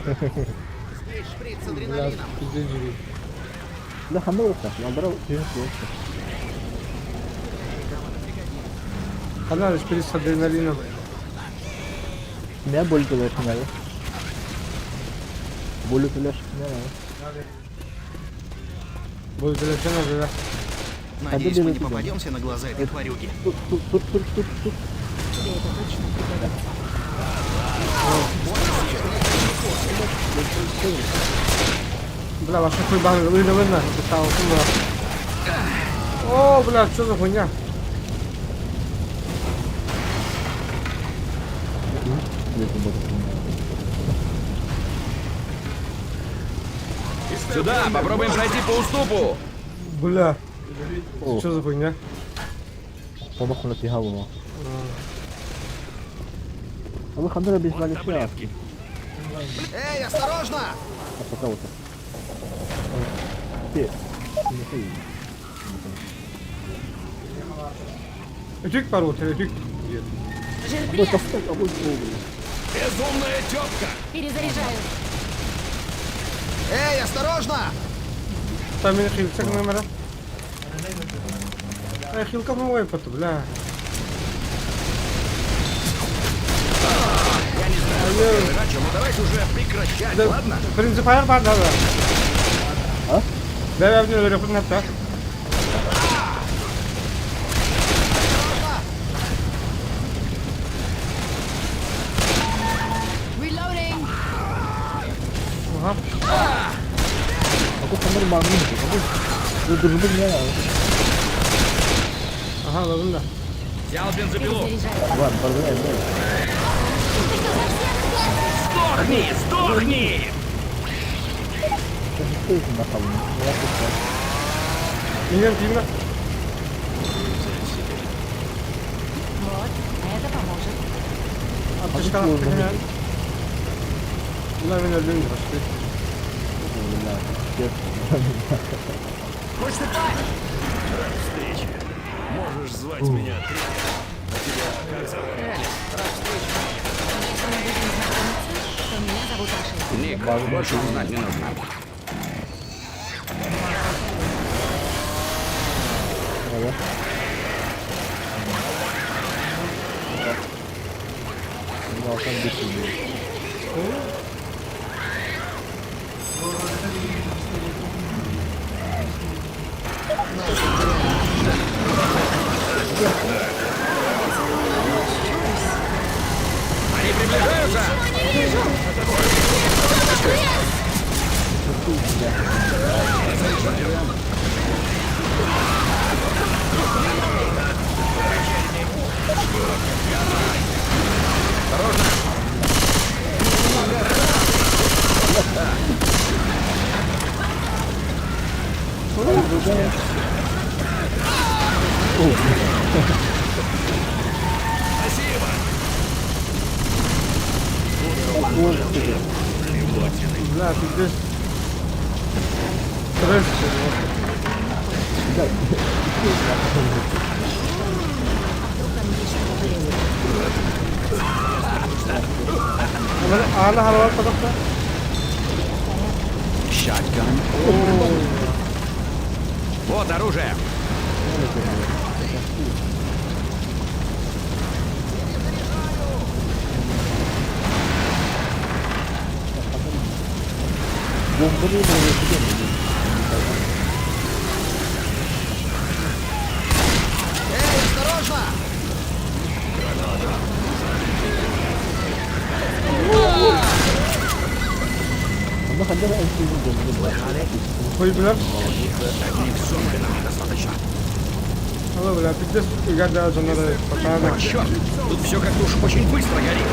S22: Здесь шприц с адреналином.
S20: Да, хамылся, набрал 90.
S1: Она шприц с адреналином.
S20: У меня боль была очень надо. Боль у Леши не надо.
S1: Боль для чего надо, да?
S22: Надеюсь, мы не попадемся на глаза этой тварюги.
S20: Тут.
S17: Тебе это точно пригодится.
S1: Бля, ваша хуй бан, видно. Стало сумно. О, бля, что за хуйня?
S23: Сюда, попробуем пройти по уступу.
S1: Бля, что за хуйня?
S20: Помог на пигалу. А вы ходили без валюты.
S22: Эй, осторожно!
S20: А пока вот.
S1: Этик порвут, этик.
S6: Безумная тетка!
S17: Перезаряжаю.
S22: Эй, осторожно!
S1: Там меня хилка номера. Хилка мой поту, бля.
S23: Я не знаю, что задача, но давайте уже прекращать,
S1: Да,
S23: ладно?
S1: принципиально надо. А? Да, я в него говорю, на так.
S17: Reloading.
S1: Ага.
S20: Aku sambil bangun gitu, aku duduk ya.
S1: Ага, ладно.
S23: Взял бензопилу.
S20: Вон, порвай.
S23: Сдохни!
S20: Что это на холме? Я пускаю.
S1: Именно.
S17: Вот, это поможет.
S1: Аптечка на меня. На меня блин, пошли.
S23: Хочешь спать?
S6: Встреча. Можешь звать меня Трим. А тебя как зовут?
S17: Если мы будем знакомиться, то меня зовут Аша.
S23: Ник, больше узнать не нужно. Они приближаются!
S17: Не вижу!
S1: Да, ты здесь. Она халал подошла.
S23: Shotgun. Вот оружие.
S22: Эй, осторожно!
S1: Ой, бля. Алло, бля, пиздец, когда же надо пока.
S23: Черт, тут все как-то уж очень быстро горит.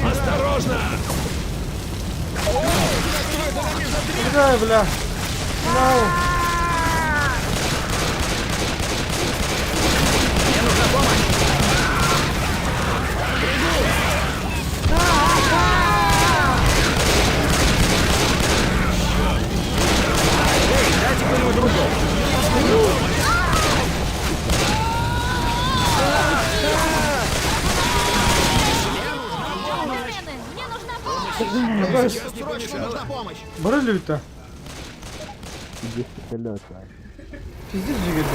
S6: Осторожно!
S1: Куда, бля? No.
S23: Мне нужна помощь. Эй, дайте кто-нибудь другого.
S22: Срочно нужна помощь!
S1: Боролюй-то.
S20: Пиздец, стреляют.
S1: Пиздец, жигет,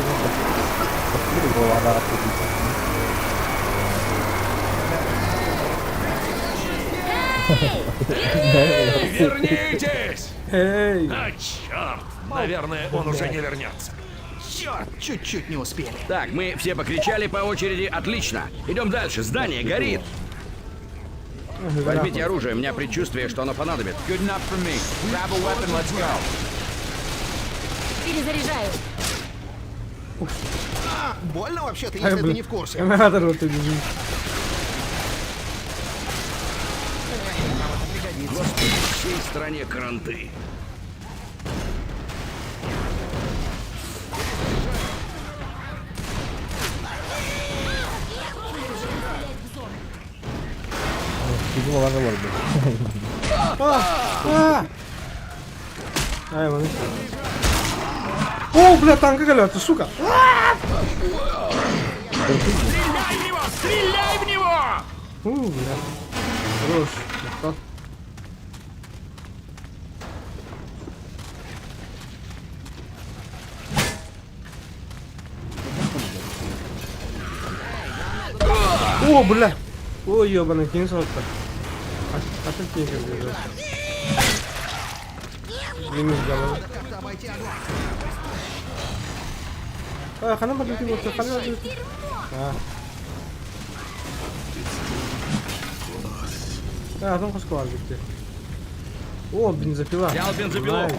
S6: Вернитесь!
S1: Эй!
S6: А, черт! Наверное, он уже не вернется.
S22: Черт, чуть-чуть не успели.
S23: Так, мы все покричали по очереди. Отлично. Идем дальше. Здание горит. Возьмите оружие. У меня предчувствие, что оно понадобится.
S10: Good enough for me. Grab a weapon, let's go.
S17: Перезаряжаю.
S22: Больно вообще-то, если ты не в курсе.
S1: Камератор вот бежит.
S23: Господи, в всей стране кранты.
S1: Ай, вон. О, бля, танк галят, сука.
S6: Стреляй в него! Стреляй в него!
S1: Бля. Хорош. О, бля. Ой, ёбаный, кинсотка. А ты тихо бежишь. Минус головы. А, хана подлетит, вот, хана подлетит. А, там сквад где. О, бензопила.
S23: Взял бензопилу.
S1: Найс.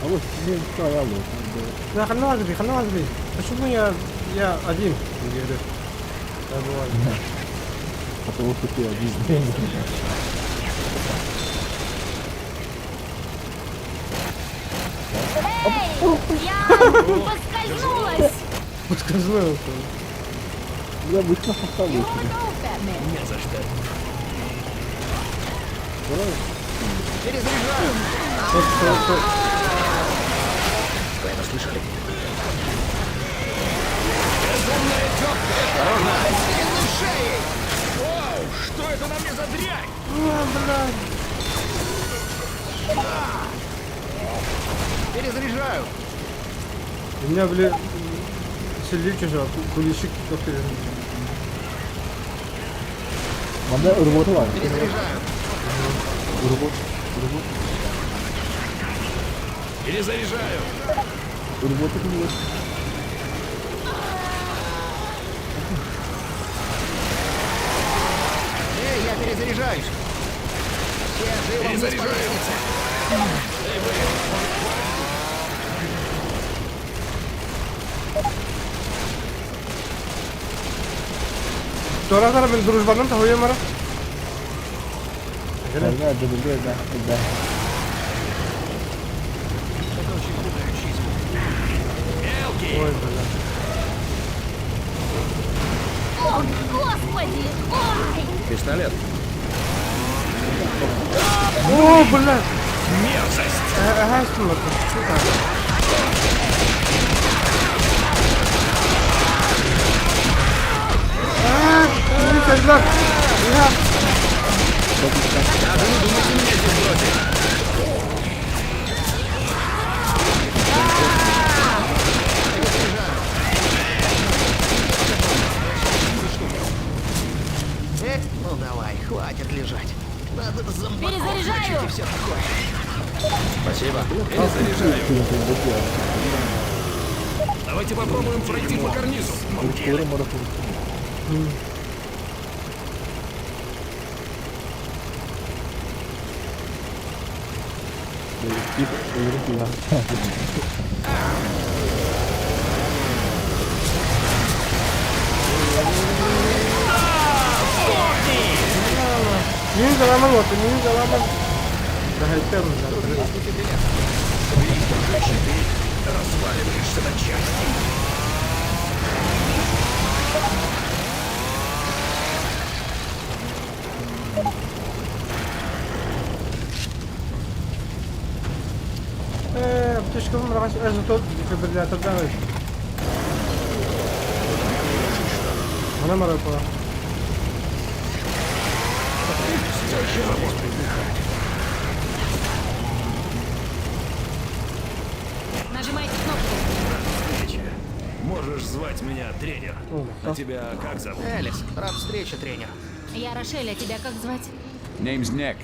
S20: А вот тебе стояло.
S1: Да, хана возьми. Почему я один? Не говорю. Я бываю.
S20: Потому что ты один.
S17: Эй, я поскользнулась.
S1: Подскользнулся.
S20: Я быстро поставлю.
S6: Не за что.
S22: Перезаряжаю.
S23: Вы это слышали?
S6: Безумная тетка!
S23: Осторожно!
S22: Сильной шеей.
S6: Воу, что это на мне за дрянь?
S22: Перезаряжаю.
S1: У меня, бля, сидит чужой, куличик как-то.
S20: Манда работала.
S22: Перезаряжаю.
S6: Перезаряжаю.
S20: Работать не будет.
S22: Эй, я перезаряжаюсь. Все живо вниз по лестнице.
S1: Τώρα θα με дружбаном того юмора.
S20: Да, да.
S1: Ой, бля.
S17: О, господи! Ой!
S23: Пистолет.
S1: О, бля!
S6: Мерзость!
S1: Ага, что
S22: Ну давай, хватит лежать. Надо
S17: Перезаряжаю!
S22: и все такое.
S23: Спасибо. Перезаряжаю. Давайте попробуем пройти по карнизу.
S1: Ini salaman waktu ini salaman. Dah item dah.
S23: Разваливаешься на части.
S1: Aптечка умрала. Зато дефибриллятор давай. Она морокла.
S17: Нажимайте кнопку.
S6: Встреча. Можешь звать меня тренер. А тебя как зовут?
S22: Элис, рад встрече, тренер.
S17: Я Рошель, а тебя как звать?
S23: Name's Nick.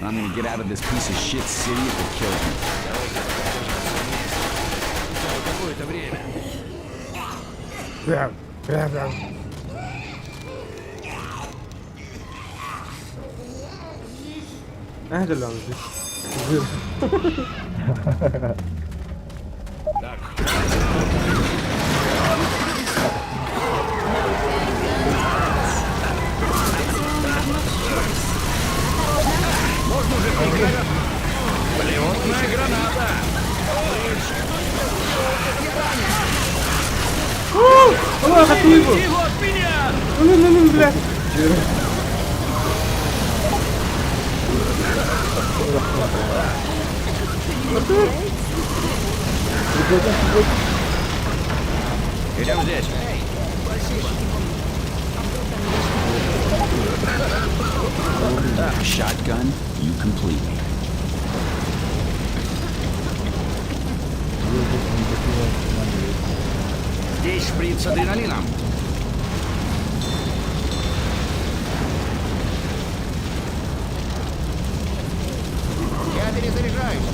S23: I'm gonna get out of this piece of shit city if it kills me.
S6: Какое-то время.
S1: هذا اللي عندي
S23: Можно уже поиграть? Полетная граната!
S1: الله خطيبه блядь
S23: Идем здесь. Shotgun, you complete. Здесь шприц с адреналином.
S22: Я перезаряжаюсь.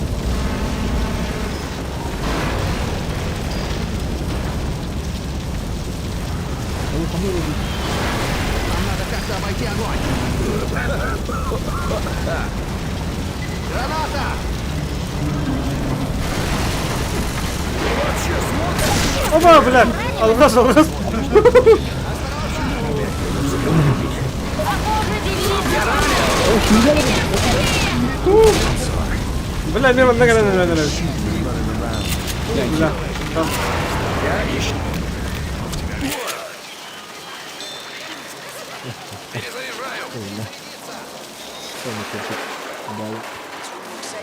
S22: Нам надо как-то обойти огонь. Граната!
S1: Оба, блядь! Алгас, алгас! Бля, мимо награда. Бля.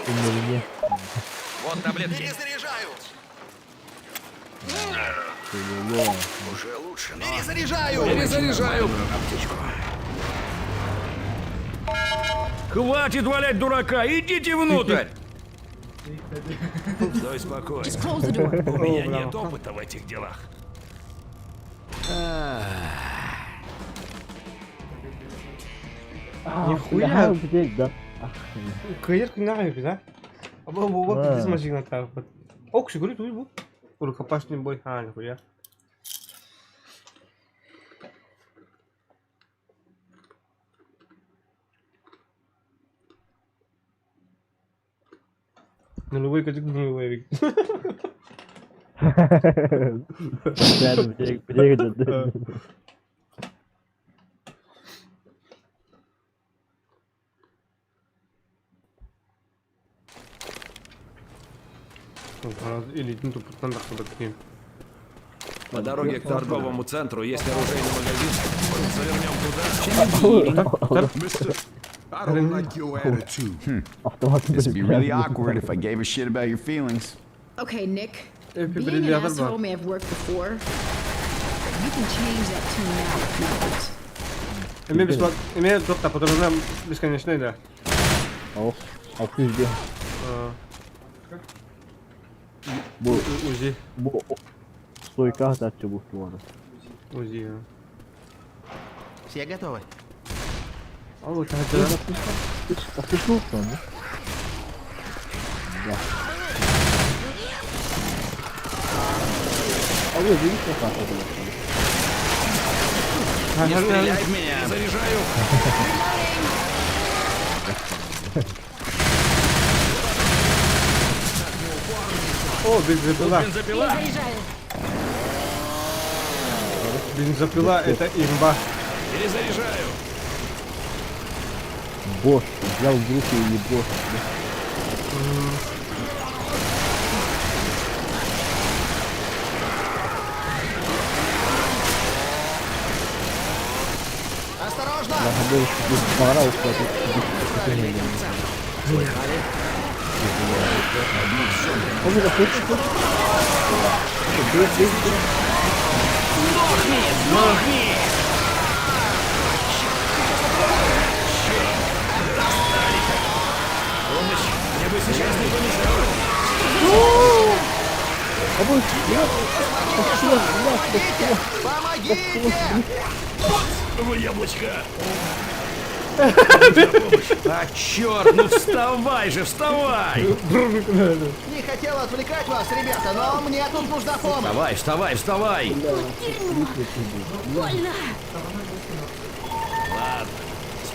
S23: Перезаряжаю. Вот таблетки.
S22: Перезаряжаю!
S23: Уже лучше, но...
S22: Перезаряжаю!
S23: Перезаряжаю. Аптечку. Хватит валять дурака, идите внутрь!
S6: Стой спокойно. У меня нет опыта в этих делах.
S1: Нихуя! Каир кынагай да? Аба баба без машина так. Окши говорит, уй бу. Рукопаш не бой, нихуя. Нулевой катик нулевой.
S20: Рядом приедет.
S1: Или ну тут стандартно такие.
S6: По дороге к торговому центру есть оружейный магазин. Завернем туда.
S11: I don't like your attitude. This would be really awkward if I gave a shit about your feelings.
S9: Okay, Nick. Being an asshole may have worked before. You
S1: Имею бесплатно, имею доктор, потому что нам бесконечная, да.
S20: А ты где?
S1: УЗИ.
S20: Стойка от чего створа.
S1: УЗИ.
S22: Все готовы?
S1: А вот это.
S20: А ты слушал, да? Да. А вы видите, как это было?
S23: Не стреляй в меня! Заряжаю!
S1: О, бензопила.
S23: Бензопила!
S1: Бензопила это имба.
S23: Перезаряжаю!
S20: Босс, взял в руки и босс.
S22: Осторожно!
S20: Пора ухватить.
S23: Сдохни! Помощь! Мне бы сейчас не помешало!
S22: Помогите!
S23: Вы яблочко! А черт, ну вставай же, вставай!
S22: Не хотел отвлекать вас, ребята, но мне тут нужна помощь.
S23: Вставай, вставай, вставай!
S17: Больно!
S23: Ладно,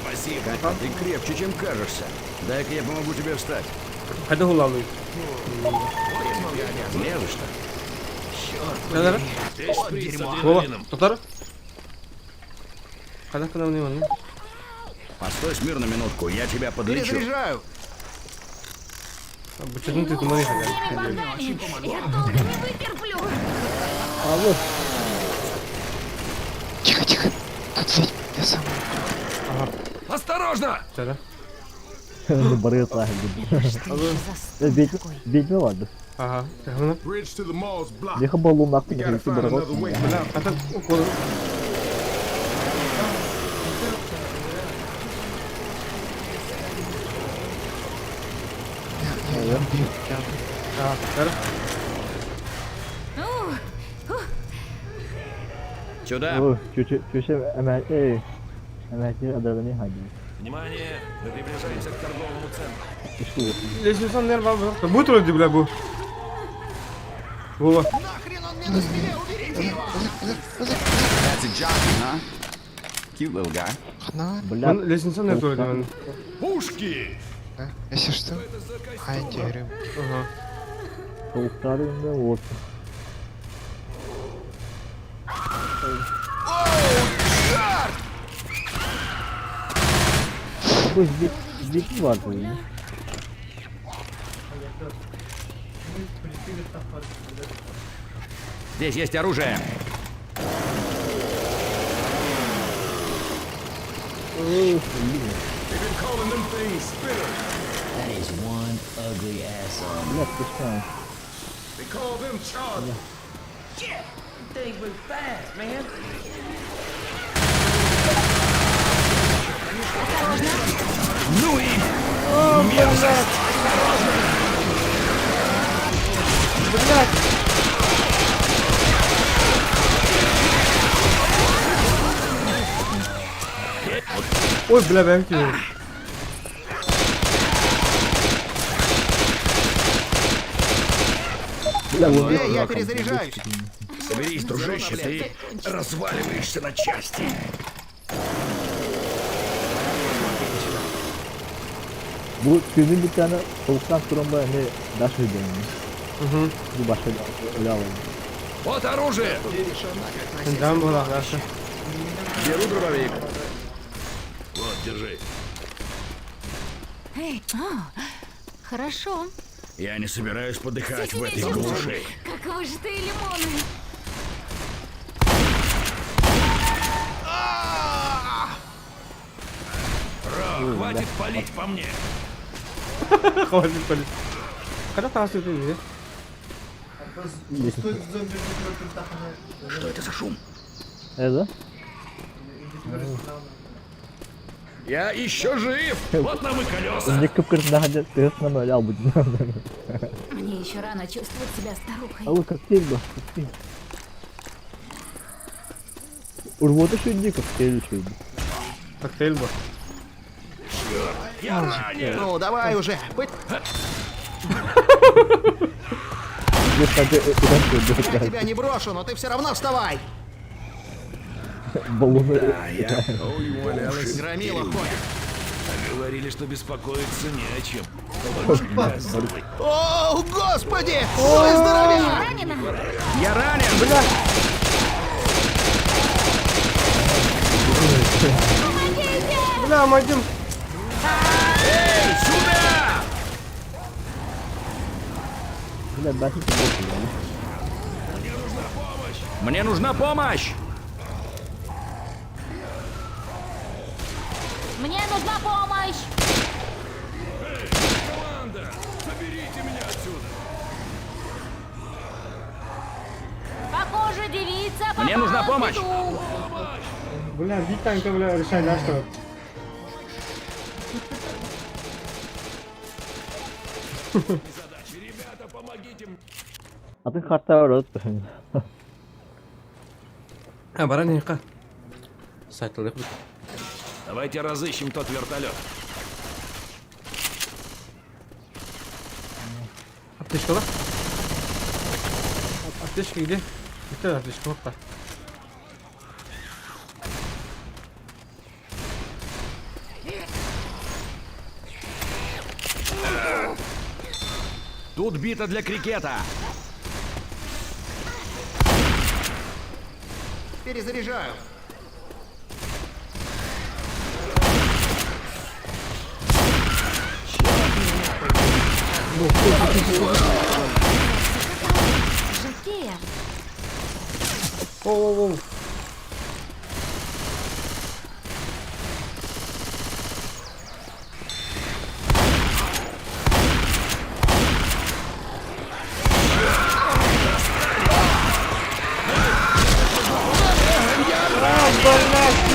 S23: спасибо. Ты крепче, чем кажешься. Дай-ка я помогу тебе встать.
S1: Хай гулали.
S23: Не за что.
S1: Надо?
S23: Здесь шприц с
S1: Вова,
S23: адреналином.
S1: Татар? Когда к нам не
S23: Постой смирно минутку, я тебя подлечу.
S22: Перезаряжаю.
S1: Почему ты туда не
S17: Я тоже не вытерплю!
S20: А вот.
S5: Тихо, тихо. Тут ведь я сам.
S1: Ага.
S23: Осторожно!
S1: Что, да?
S20: Ну, борец лагерь. Ведьма ладно.
S1: Ага. Тихо,
S20: Ехал баллон нахуй, не ты борец.
S1: а так укол.
S23: Сюда!
S20: Ой, чуть-чуть, адреналин ходил.
S23: Внимание! Мы приближаемся к торговому центру.
S1: Если сон нервов, будет вроде, бля, был. Вова.
S22: Нахрен он мне на спине, уберите его!
S11: That's a jockey, huh? Cute little guy.
S20: Бля.
S1: Он лестница нет вроде.
S23: Пушки!
S5: Если что, антигрим.
S1: Ага.
S20: Полтарный вот. Пусть бить важно.
S23: Здесь есть оружие.
S13: That is one ugly asshole.
S19: They call them Charlie.
S13: Shit! Things move fast, man.
S23: Ну и мерзость!
S1: Ой, бля, бэмки.
S22: Я перезаряжаюсь.
S23: Соберись, дружище, ты разваливаешься на части.
S20: Bu filmin bir tane soğuktan sonra ne daş ödeyim. Bu başka öyle alayım.
S23: Вот оружие!
S1: Там была наша.
S23: Беру дробовик. Вот, держи.
S17: Эй, хорошо.
S23: Я не собираюсь подыхать в этой глуши.
S17: Как выжатые лимоны.
S23: Рок, хватит палить по мне.
S1: Хватит палить. Когда там все
S23: Что это за шум?
S20: Это?
S6: Я еще жив! Вот нам и колеса!
S20: Мне как-то ты намалял бы.
S17: Мне еще рано чувствовать себя старухой.
S20: А вы коктейль бы, коктейль. Урвоты шуйди, коктейль шуйди.
S1: Коктейль бы.
S6: Я ранен!
S22: Ну, давай уже. Я тебя не брошу, но ты все равно вставай.
S6: Да, я уволялась.
S22: Громила ходит.
S6: Говорили, что беспокоиться не о чем.
S22: О, господи! Ой, здоровяк!
S23: Я ранен!
S1: Бля! Бля, Мадим!
S23: Эй, сюда!
S20: Бля, дайте
S23: Мне нужна помощь!
S17: Мне нужна помощь!
S6: Команда! Заберите меня отсюда!
S17: Похоже, девица попала
S23: Мне нужна
S17: в
S23: помощь!
S17: беду.
S1: Бля, битанка, бля, решай, да, что?
S6: Задачи, ребята, помогите мне!
S20: А ты харта урод.
S1: А, бараника. Сайтл,
S6: Давайте разыщем тот вертолет.
S1: Аптечка, да? Аптечка где? Где аптечка? Вот так.
S23: Тут бита для крикета.
S22: Перезаряжаю.
S17: Жакея.
S1: Оу-оу-оу.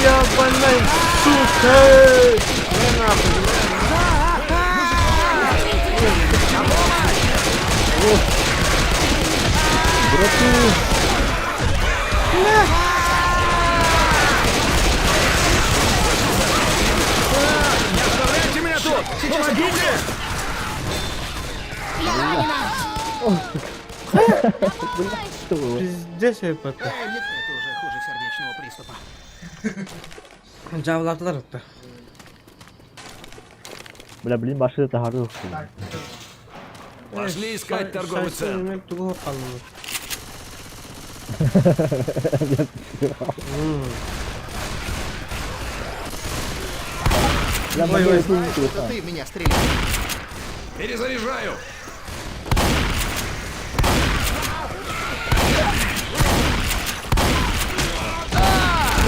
S1: Ебаный, сука! Не нахуй!
S20: Брату!
S23: Не оставляйте меня тут! Помогите!
S1: Пиздец, это.
S22: Это уже хуже сердечного приступа.
S1: Жавлатылар это.
S20: Бля, блин, машина это хорошо.
S6: Пошли искать торговый центр.
S22: Это ты в меня стрелял.
S6: Перезаряжаю.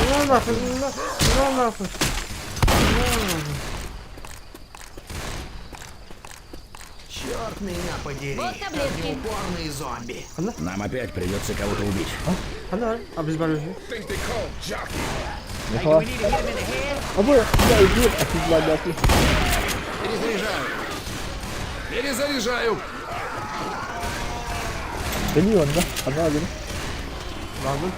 S1: Ну нахуй, ну нахуй.
S22: Черт меня подери.
S17: Вот таблетки.
S22: Упорные зомби.
S23: Нам опять придется кого-то убить.
S1: Она, обезболивающий.
S20: А вы, я иду, а ты бладаки.
S22: Перезаряжаю.
S6: Перезаряжаю.
S20: Да не он, да? Одна один.
S1: Ладно.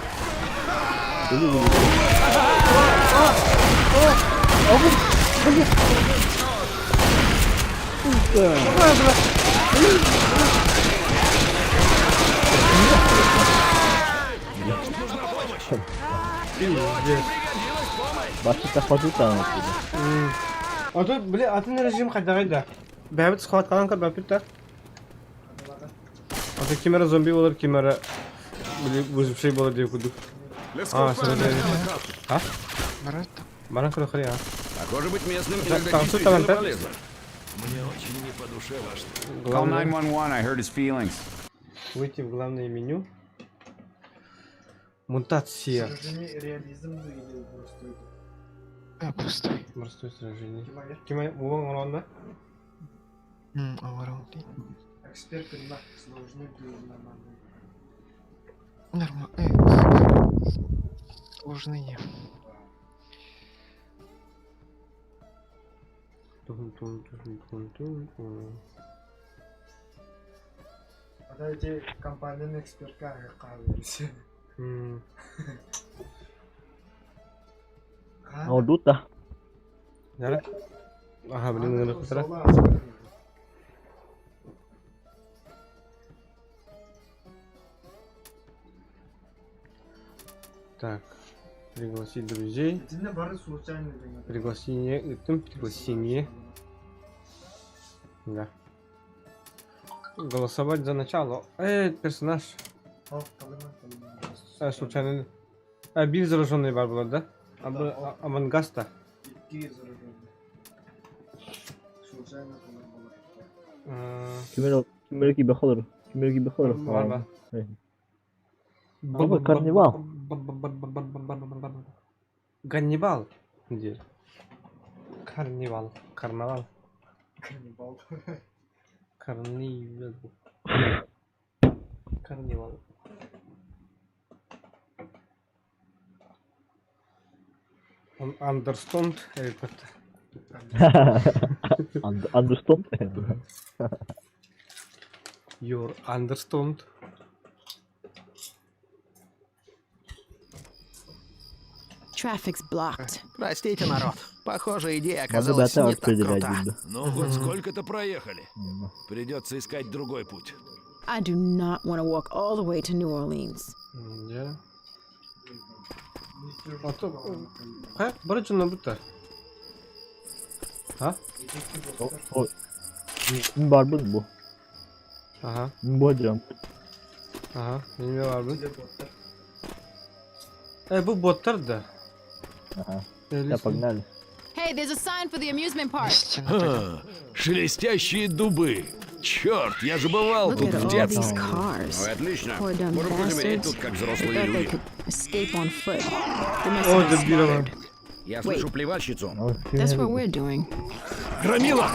S20: Башка ходу там.
S1: А тут, бля, а ты на режим қайда? Бәбіт сқуат қалан қар бәбіт та? А ты кемера зомби болар, кемера... Бля, өзіп шей болар деп күдік. А, сұрады. А? Баран күрі қыры, а?
S23: Похоже, быть местным иногда действительно полезно.
S6: Мне очень не по душе ваш.
S11: Call 911, I hurt his feelings.
S1: Выйти в главное меню. Мутация.
S3: Реализм или простой?
S22: Простой.
S1: Простое сражение. Кемая, муван оран да?
S3: Эксперт на сложный или нормальный?
S22: Нормально.
S5: сложные.
S3: Подайте компанияның экспертке қалып
S20: Audut dah.
S1: Jalan. Ага, блин, надо посмотреть. Так, пригласить друзей. Пригласение, пригласение. Да. Голосовать за начало. Персонаж. Случайно. Бир зараженный бар был, да? Амангаста.
S20: Kimler gibi kalır. Kimler gibi kalır.
S1: Var.
S20: Ama karnival.
S1: Ганнибал. Где? Карнивал. Карнавал.
S3: Карнивал.
S1: Карнивал. Карнивал. Он understand ребята.
S20: Understand?
S1: Your understand.
S22: Traffic's blocked. Простите, народ. Похоже, идея оказалась не так крута.
S6: Ну, вот сколько-то проехали. Придется искать другой путь.
S22: I do not want to walk all the way to New Orleans.
S1: Yeah. Как? Барычу на будто. Ha?
S20: Var bu.
S1: Aha.
S20: Bu hocam.
S1: Aha. Ne var bu? Bu botlar da.
S20: Aha. Ya pogнали.
S17: Hey, there's a sign for the amusement park.
S6: Шелестящие дубы. Черт, я же бывал тут в детстве.
S23: Ой, отлично. Можем позаменять тут, как взрослые люди.
S1: О, дебилово.
S23: Я слышу плевальщицу.
S22: That's what we're doing.
S6: Громила!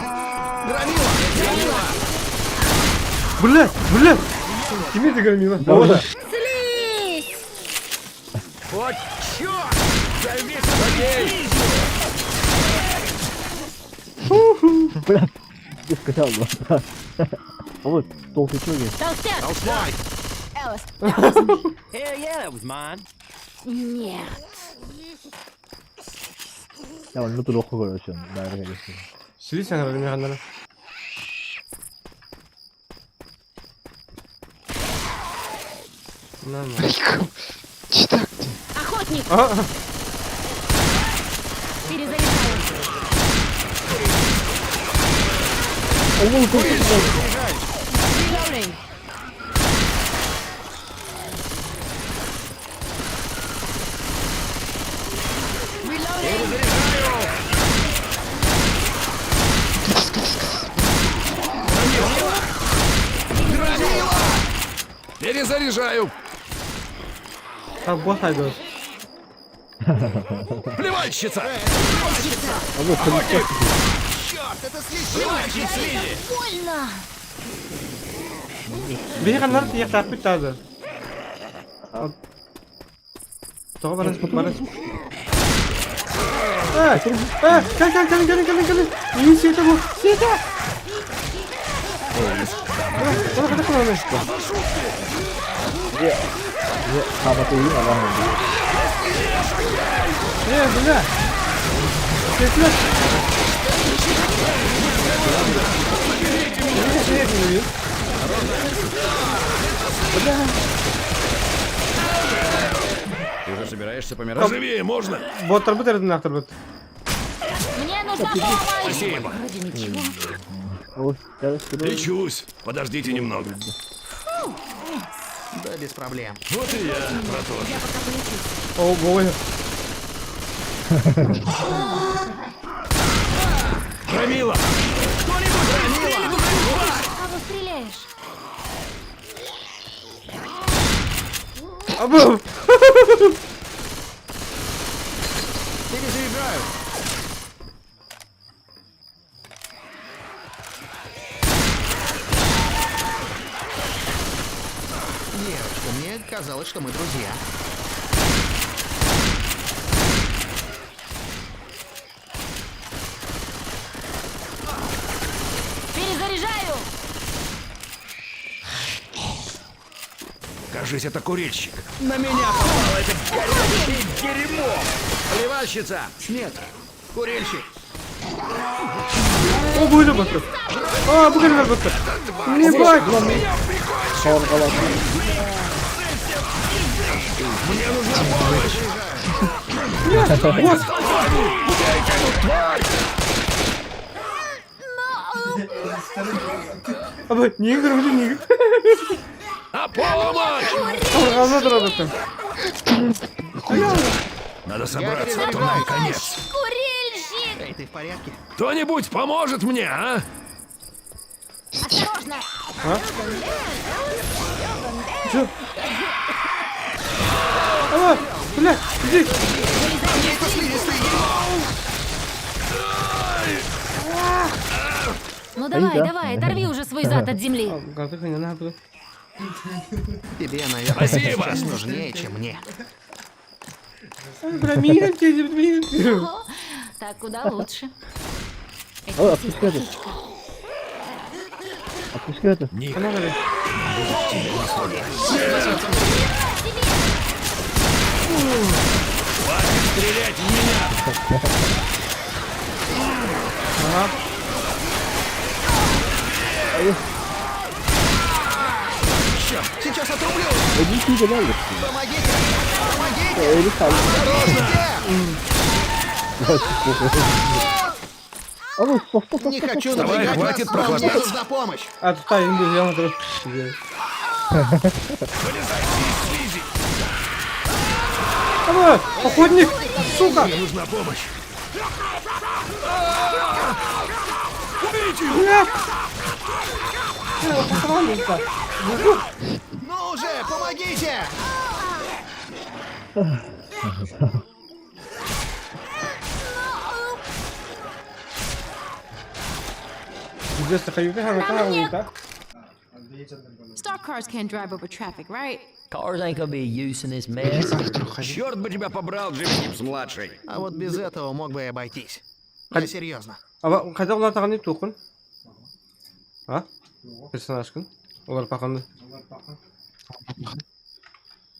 S23: Громила!
S1: Блядь! Тебе ты громила.
S17: Слизь!
S23: Вот черт! Займи злодей!
S20: Блядь! Ты сказал, да. А вот толстый человек.
S17: Толстяк! Элис,
S13: Hell yeah, that was mine.
S17: нет.
S20: Ya onu da roku görüyorsun. Daire gelirsin.
S1: Сели sen öyle mekanlara.
S17: Охотник! Перезаряжаю. Reloading.
S6: Перезаряжаю.
S1: Как босс идет.
S6: Плевальщица!
S23: Охотник! Черт, это
S6: Плевальщик слизи!
S17: Больно!
S1: Bir kanlar diye takip tadı. Tamam bana. Gel. İyi siyete bu. Siyete. Bana kullanmış.
S20: Dia sama tuh ini apa nih?
S1: Benar. Kesin.
S23: Ты уже собираешься помирать?
S6: Живее можно?
S1: Вот работает на автобот.
S17: Мне нужна помощь!
S6: Спасибо.
S17: Вроде ничего.
S6: Лечусь. Подождите немного.
S22: Да, без проблем.
S6: Вот и я про то же.
S1: О, бой.
S6: Громила! Кто-нибудь громила!
S17: Кого стреляешь?
S1: Абу!
S22: Перезаряжаю. Девочка, мне казалось, что мы друзья.
S17: Перезаряжаю!
S23: Кажись, это курильщик. На меня попало это горячее дерьмо. Плевальщица. Нет. Курильщик.
S1: О, будет быстро. А, покажи быстро. Не бать.
S23: Мне нужна помощь.
S1: Нет, вот. Не играй, не играй.
S23: А помощь! Надо собраться, а то нам конец.
S17: Курильщик!
S22: Эй, ты в порядке?
S23: Кто-нибудь поможет мне, а?
S17: Осторожно!
S1: А? Чё? А, бля, иди!
S17: Ну давай, давай, оторви уже свой зад от земли.
S22: Тебе, наверное, сейчас нужнее, чем мне.
S17: Так куда лучше.
S20: Отпускай это. Отпускай это.
S23: Хватит стрелять в меня!
S22: Сейчас отрублю!
S20: Идите дальше.
S22: Помогите! Осторожно! Не хочу напрягать вас, но мне нужна помощь!
S1: Отстань, я на трошку. Давай, охотник, сука!
S23: Мне нужна помощь!
S1: Убейте его!
S22: Ну уже, помогите!
S9: Stock cars can't drive over traffic, right?
S13: Cars ain't gonna be a use in this mess.
S23: Черт бы тебя побрал, Джимми Гибс-младший.
S22: А вот без этого мог бы и обойтись. Я серьезно.
S1: Хотя улар тагын не тухын. А? Персонажкын. Улар паханды.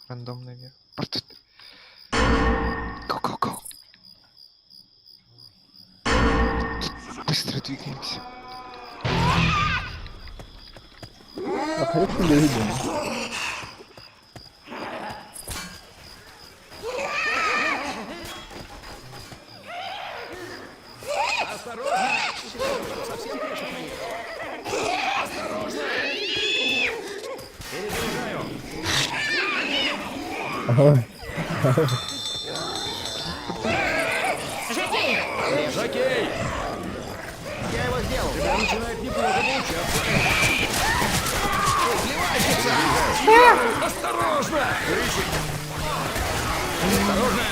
S5: Рандомный вверх. Go. Быстро двигаемся.
S23: Осторожно! Совсем крыша поехала. Осторожно! Перезаряжаю. Жокей!
S22: Я его сделал.
S23: Тебя начинает неплохо получаться. Осторожно! Крыша! Осторожно!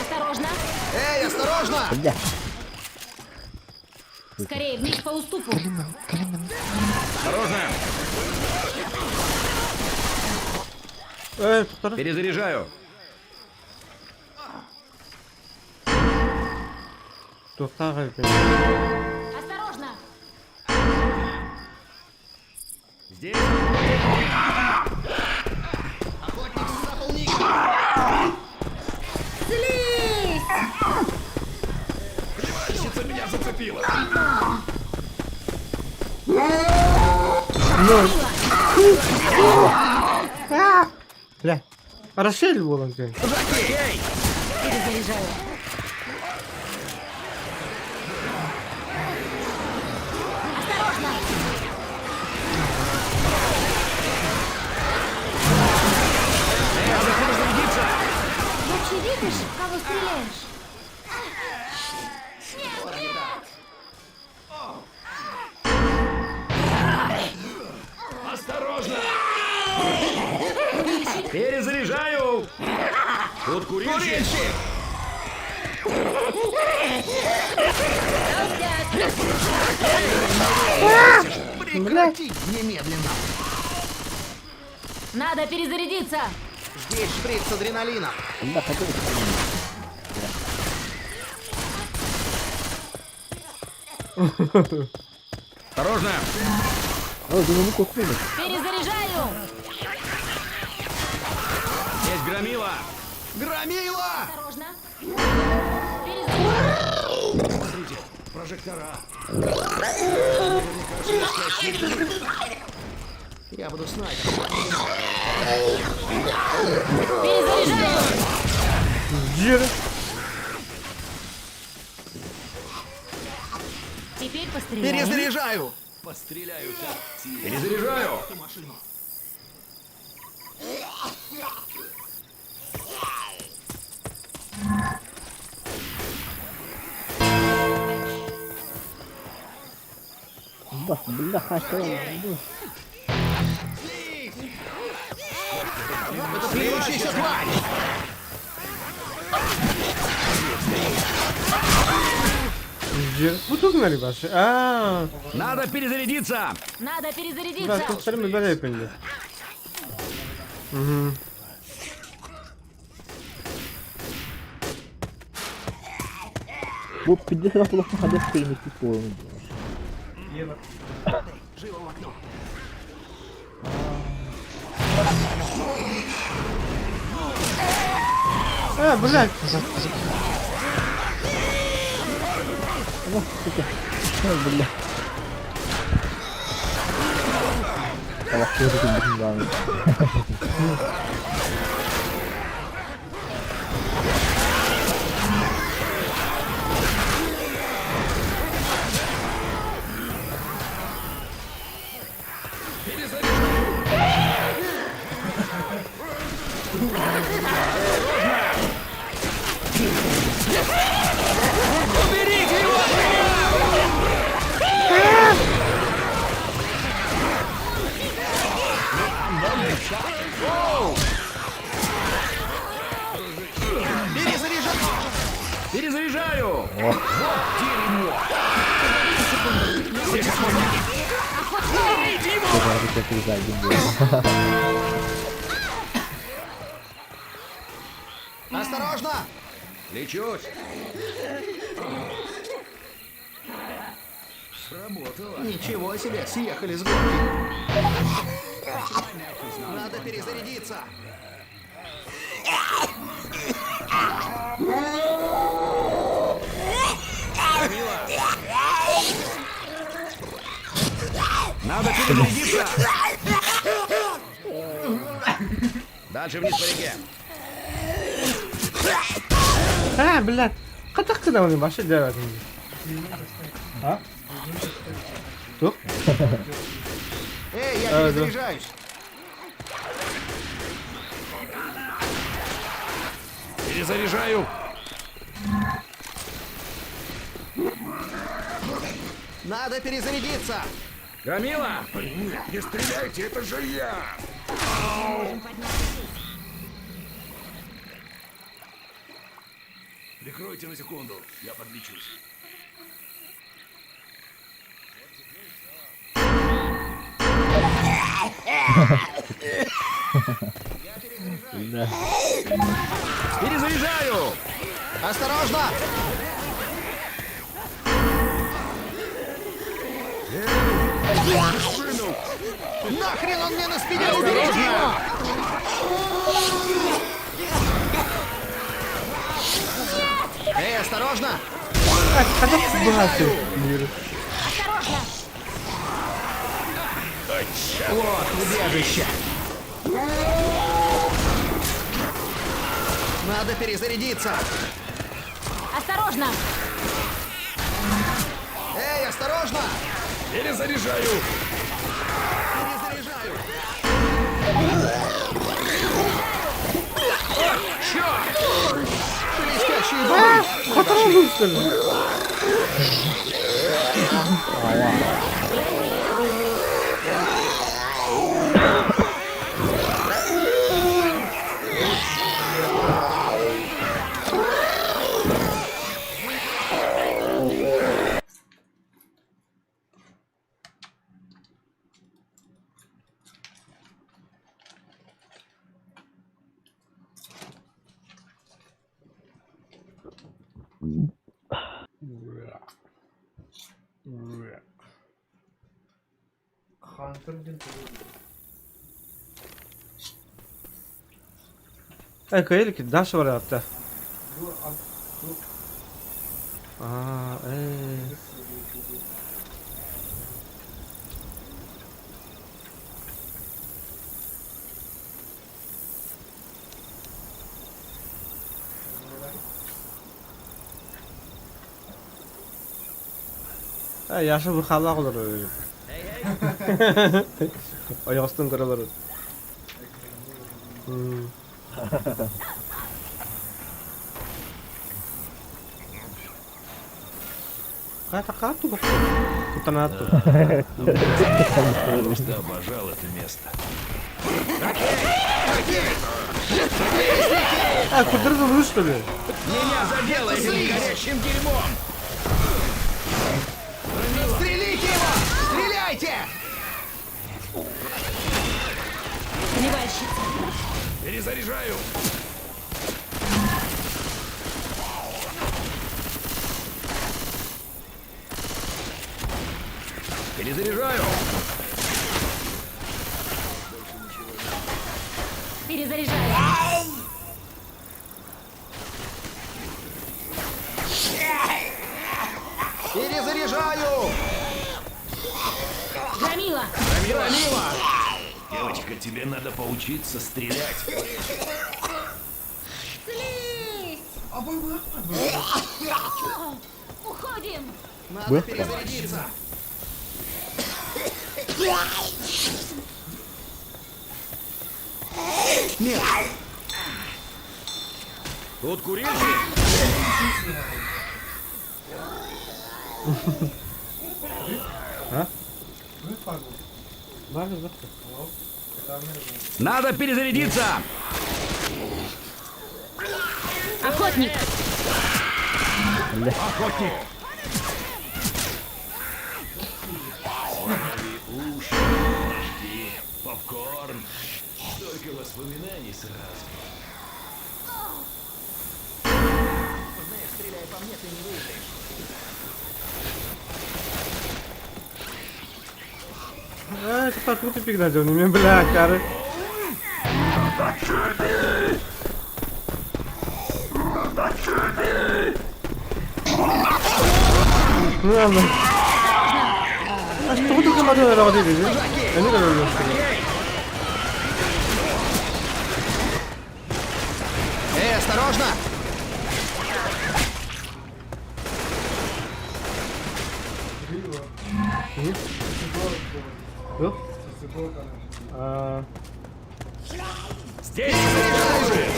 S17: Осторожно!
S22: Эй, осторожно!
S17: Скорее, вниз по уступу.
S23: Осторожно! Перезаряжаю.
S17: Осторожно!
S23: Здесь.
S22: Охотник с заполника!
S17: Слизь!
S23: Плевальщица меня зацепила.
S1: Бля, расширивал он тебя.
S17: Перезаряжаю. Осторожно! Лучше видишь, в кого стреляешь?
S23: Осторожно! Перезаряжаю! Тут курильщик!
S22: Прекрати немедленно!
S17: Надо перезарядиться!
S22: Здесь шприц с адреналином!
S23: Осторожно!
S17: Перезаряжаю!
S23: Есть громила!
S22: Громила!
S17: Осторожно!
S23: Смотрите, прожектора.
S22: Я буду снайпером.
S17: Перезаряжаю! Теперь постреляю.
S22: Перезаряжаю!
S23: Постреляю так. Перезаряжаю!
S22: Это плюющаяся тварь!
S23: Надо перезарядиться!
S17: Надо перезарядиться!
S20: Bu 50 плохо ходят в фильме типа.
S22: Живо в окно.
S1: Блядь.
S20: Ох, сука. Ой, бля. А вообще это не знаю.
S23: Уберите его от меня! Перезаряжаю! Вот дерьмо!
S22: Осторожно!
S23: Лечусь! Сработало.
S22: Ничего себе, съехали с горки. Надо перезарядиться.
S23: Надо перезарядиться! Дальше вниз по реке.
S1: Блядь. Katak kena ni başa devam. Ha? Что?
S22: Эй, я перезаряжаюсь.
S23: Перезаряжаю.
S22: Надо перезарядиться.
S23: Громила!
S19: Нет, не стреляйте, это же я!
S6: Прикройте на секунду, я подлечусь.
S23: Перезаряжаю!
S22: Осторожно! Нахрен он мне на спине, уберите его! Эй, осторожно!
S17: Осторожно!
S22: Вот, убежище! Надо перезарядиться!
S17: Осторожно!
S22: Эй, осторожно!
S23: Перезаряжаю!
S22: Перезаряжаю!
S23: Чёрт!
S22: Блестящие бомбы!
S1: Каэлики, Даша варианта. Yaşı bu xalaq olur. Ayaqsın qaralar. Какая-то карту кутанату.
S6: Просто обожал это место.
S1: Куда ты что ли?
S23: Меня задело этим горящим дерьмом! Стрелите его! Стреляйте!
S6: Перезаряжаю!
S23: Перезаряжаю!
S17: Перезаряжаю!
S23: Перезаряжаю!
S17: Громила!
S23: Громила!
S6: Девочка, тебе надо поучиться стрелять.
S17: Уходим!
S23: Надо перезарядиться! Нет!
S6: Тут курильщик!
S23: Надо перезарядиться!
S17: Охотник!
S23: Охотник!
S6: Уши, рожки, попкорн. Столько воспоминаний сразу.
S23: Знаешь, стреляя по мне, ты не выиграешь.
S1: Это так круто пигнать, он мне, бля, кары. Ладно. А что вы только могли работать, да? Я не говорю, что
S23: Осторожно!
S6: Здесь оружие!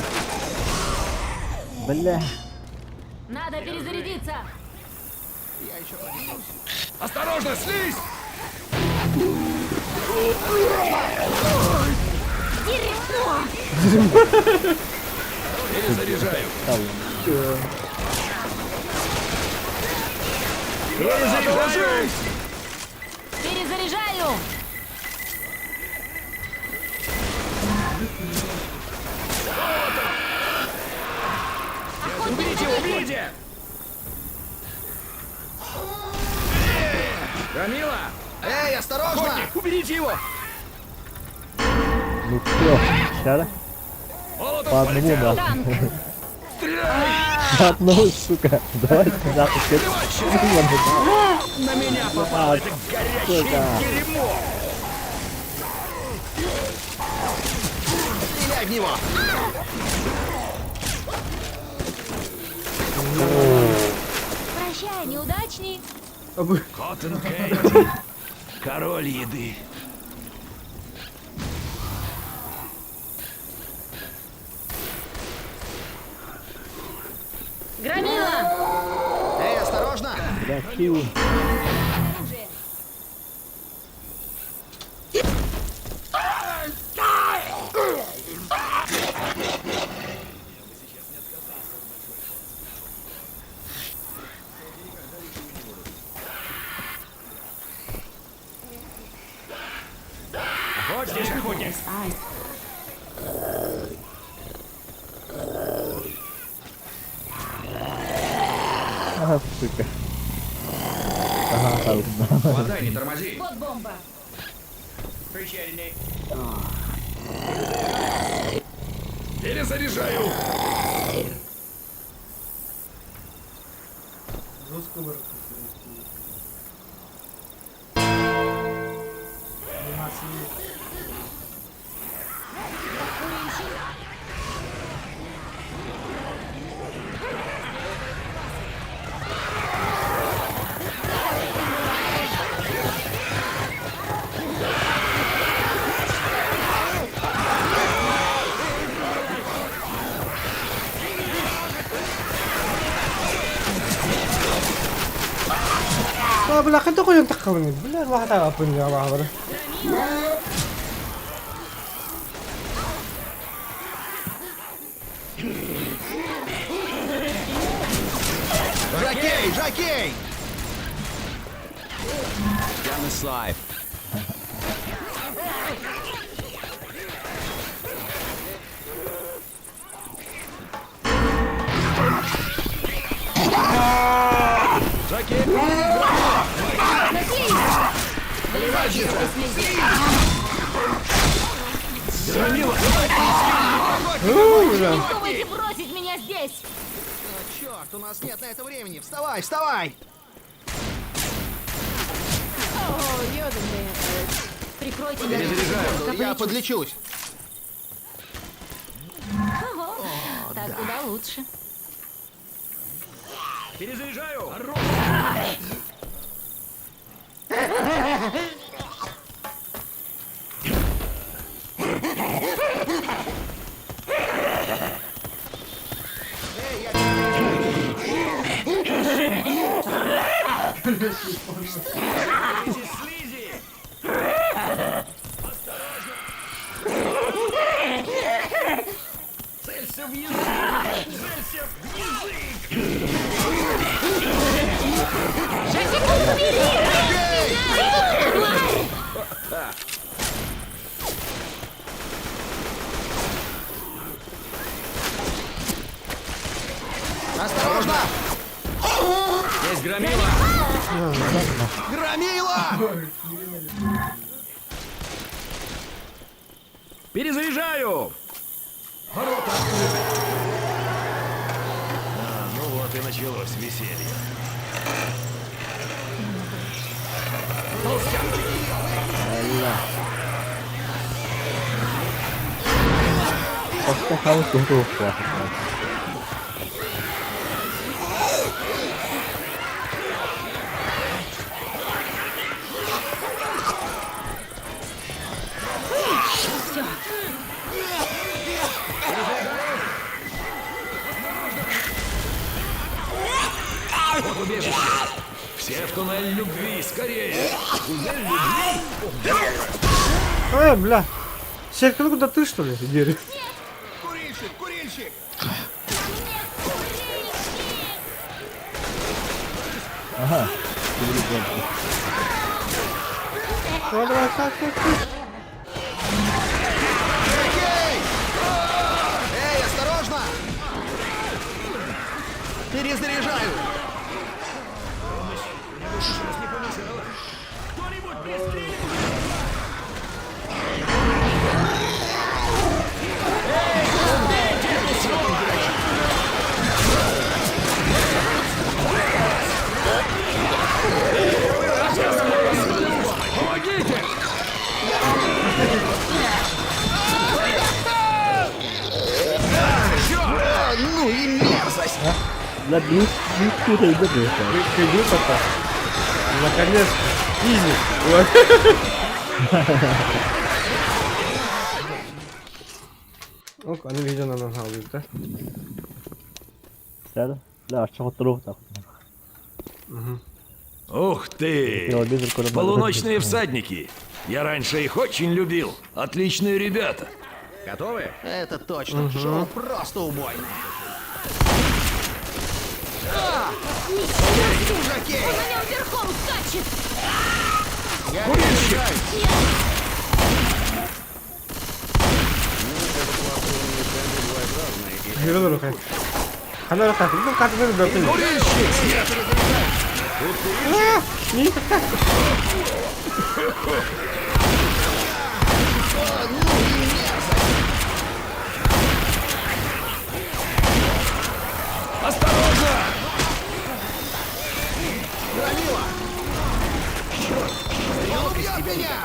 S20: Бля.
S17: Надо перезарядиться!
S23: Я еще поднимусь.
S6: Осторожно, слизь! Перезаряжаю.
S23: Перезаряжаю!
S17: Перезаряжаю!
S23: Уберите его, уберите! Громила! Эй, осторожно! Охотник, уберите его!
S20: Ну все, сейчас. По одному нахуй. По одному, сука. Давайте нахуй.
S23: На меня попало это горящее дерьмо! Стреляй в него!
S17: Прощай, неудачник!
S6: Коттон Кэнди. Король еды.
S17: Громила!
S23: Эй, осторожно!
S20: Красиво.
S6: Вот здесь охотник.
S20: Ага, сука. Ага,
S23: Хватай, не тормози!
S17: Вот бомба!
S6: Перезаряжаю.
S1: بلا كنت أقول ينتقوني بلا الواحد أبني يا بعض.
S11: Жокей, жокей! Down the slide.
S17: Попробуйте бросить меня здесь!
S22: Черт, у нас нет на это времени. Вставай, вставай!
S17: О, ёбаный. Прикройте меня.
S22: Я подлечусь.
S17: Ого, так куда лучше.
S6: Перезаряжаю. Слизи! Целься в язык! Целься в язык!
S17: 6 секунд, убери!
S22: Осторожно!
S6: Есть громила!
S22: Громила!
S6: Перезаряжаю! Ну вот и началось веселье.
S20: Просто хаос untuk kuat.
S6: Вот убежище! Все в туннель любви, скорее! Туннель любви!
S1: Бля! Серка, ну куда ты что ли, Герри?
S22: Курильщик, курильщик!
S20: Ага.
S1: Давай, так.
S22: Эй, осторожно! Перезаряжаю! Ну и мерзость!
S20: Для блюд ты идет.
S1: Прикрыл пока. Наконец-то. Изи. Вот. Ок, они видео на нас галдят, да?
S20: Сяда? Да, что вот так.
S6: Ух ты! Полуночные всадники! Я раньше их очень любил. Отличные ребята.
S22: Готовы? Это точно. Шоу просто убойное.
S17: Жокей! Он на нем верхом скачет!
S22: Я перезаряжаю!
S1: Герой рукой. Она рукой. Ну, как ты ребята?
S22: Я перезаряжаю!
S6: Осторожно!
S18: Громила!
S6: Черт!
S18: Он убьет меня!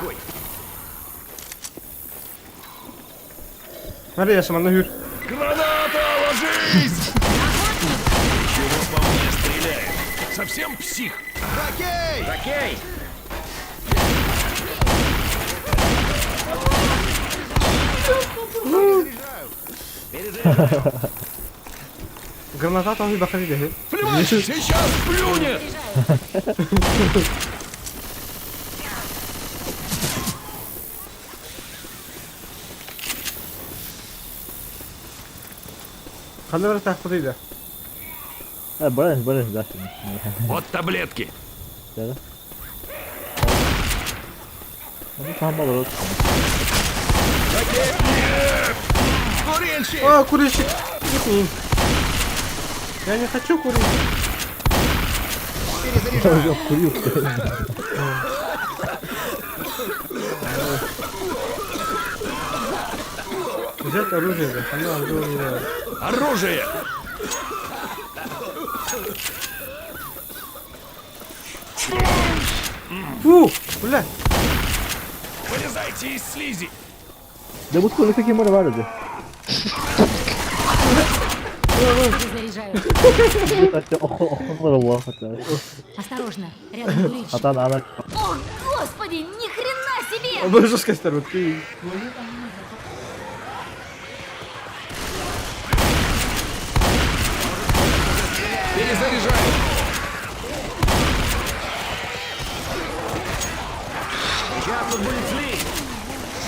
S1: Смотри, я сама нагрю.
S6: Граната, ложись! Чего по мне стреляет? Совсем псих?
S18: Окей!
S23: Окей!
S1: Граната там и бахали.
S6: Плюнь! Сейчас плюнет!
S1: Ханна раз так подойди.
S20: Болен, да.
S6: Вот таблетки.
S20: Да. Ну там было.
S6: Курильщик!
S1: О, курильщик! Я не хочу курить.
S18: Перезаряжаю.
S20: Курил.
S1: Взять оружие, да.
S6: Оружие!
S1: Фу, бля.
S6: Вылезайте из слизи!
S20: Да вот коли какие море варят.
S17: Осторожно, рядом курильщик.
S20: А та она.
S17: О, господи, ни хрена себе!
S1: Боже, жесткая сторона.
S6: Перезаряжаю!
S23: Сейчас тут будет слизь!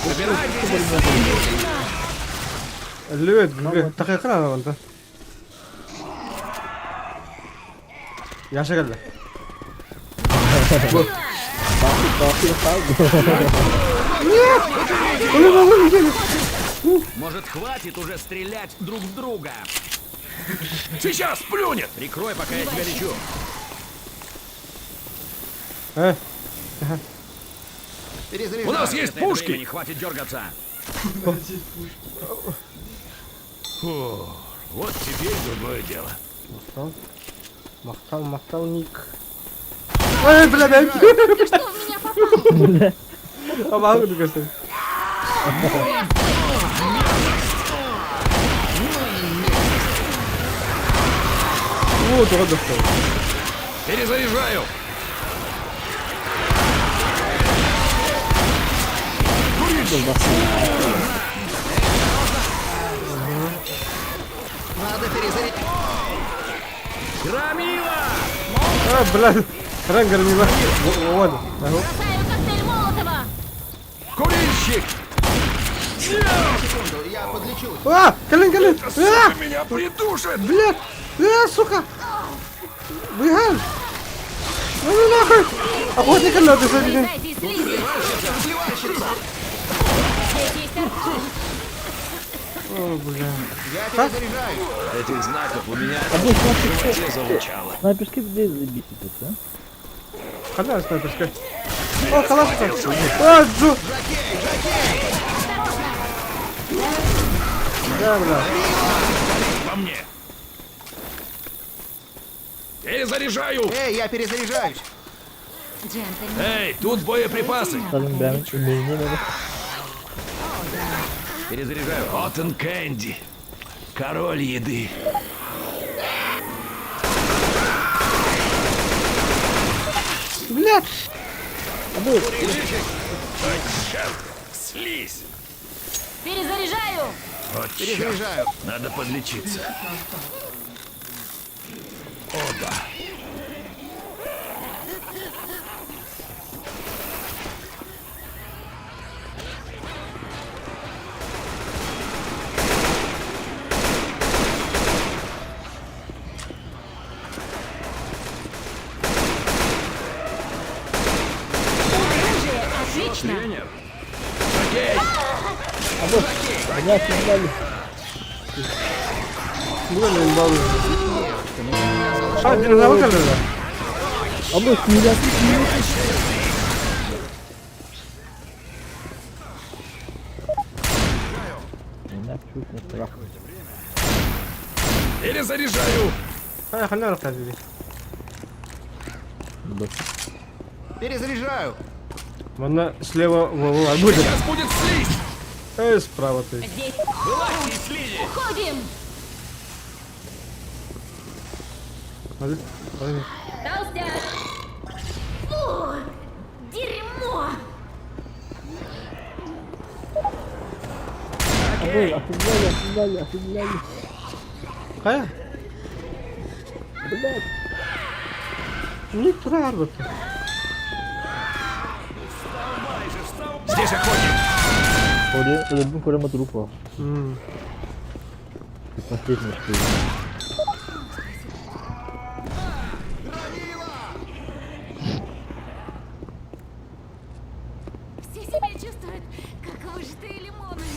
S6: Собирайтесь из слизи!
S1: Лёд, такая крана вон-то. Я шагал. Нет!
S23: Может, хватит уже стрелять друг в друга?
S6: Сейчас плюнет!
S23: Прикрой, пока я тебя лечу.
S6: У нас есть пушки!
S23: Не хватит дергаться.
S6: Фу, вот теперь другое дело.
S1: Махталник. Ой, бля, бля.
S17: Что в меня попало?
S1: А могу только что. Вот, вот достал.
S6: Перезаряжаю!
S18: Надо перезарядить.
S23: Громила!
S1: А, блядь. Рангер не вот.
S17: Бросаю коктейль Молотова!
S6: Курильщик!
S18: Секунду, я подлечу.
S1: А, колен.
S6: Сука, меня придушит!
S1: Блядь. Сука. Бегай. Ну нахуй. Охотник на лёд, если не...
S17: Дайте слизи! Здесь есть архив.
S1: О, бля.
S18: Я перезаряжаю.
S6: Этих знаков у меня в животе зазвучало.
S20: Снайперский где забить тут, а?
S1: Хана снайперская. О, калашка. О, Джо. Да, бля.
S6: По мне. Перезаряжаю!
S18: Эй, я перезаряжаюсь.
S17: Джентльмен.
S6: Эй, тут боеприпасы!
S23: Перезаряжаю.
S6: Коттон Кэнди. Король еды.
S1: Блядь.
S6: Слизь!
S17: Перезаряжаю!
S6: Вот
S18: Перезаряжаю.
S6: черт, надо подлечиться. О, да.
S17: Оружие отлично!
S23: Тренер?
S6: Окей!
S1: Блин, баллы. А, динозавр колен.
S20: Або снега.
S1: خلينا نركز دي.
S12: Перезаряжаю.
S1: Можно слева будет.
S6: Сейчас будет слизь!
S1: Справа ты.
S17: Здесь.
S6: Вылазьте из слизи!
S17: Уходим! Толстяк! Фу! Дерьмо!
S20: Офигели.
S1: Какая?
S20: Блядь.
S1: Не трарбат.
S6: Здесь охотник!
S20: Один прямо трупа. Последний что ли.
S17: Все себя чувствуют, как выжатые лимоны.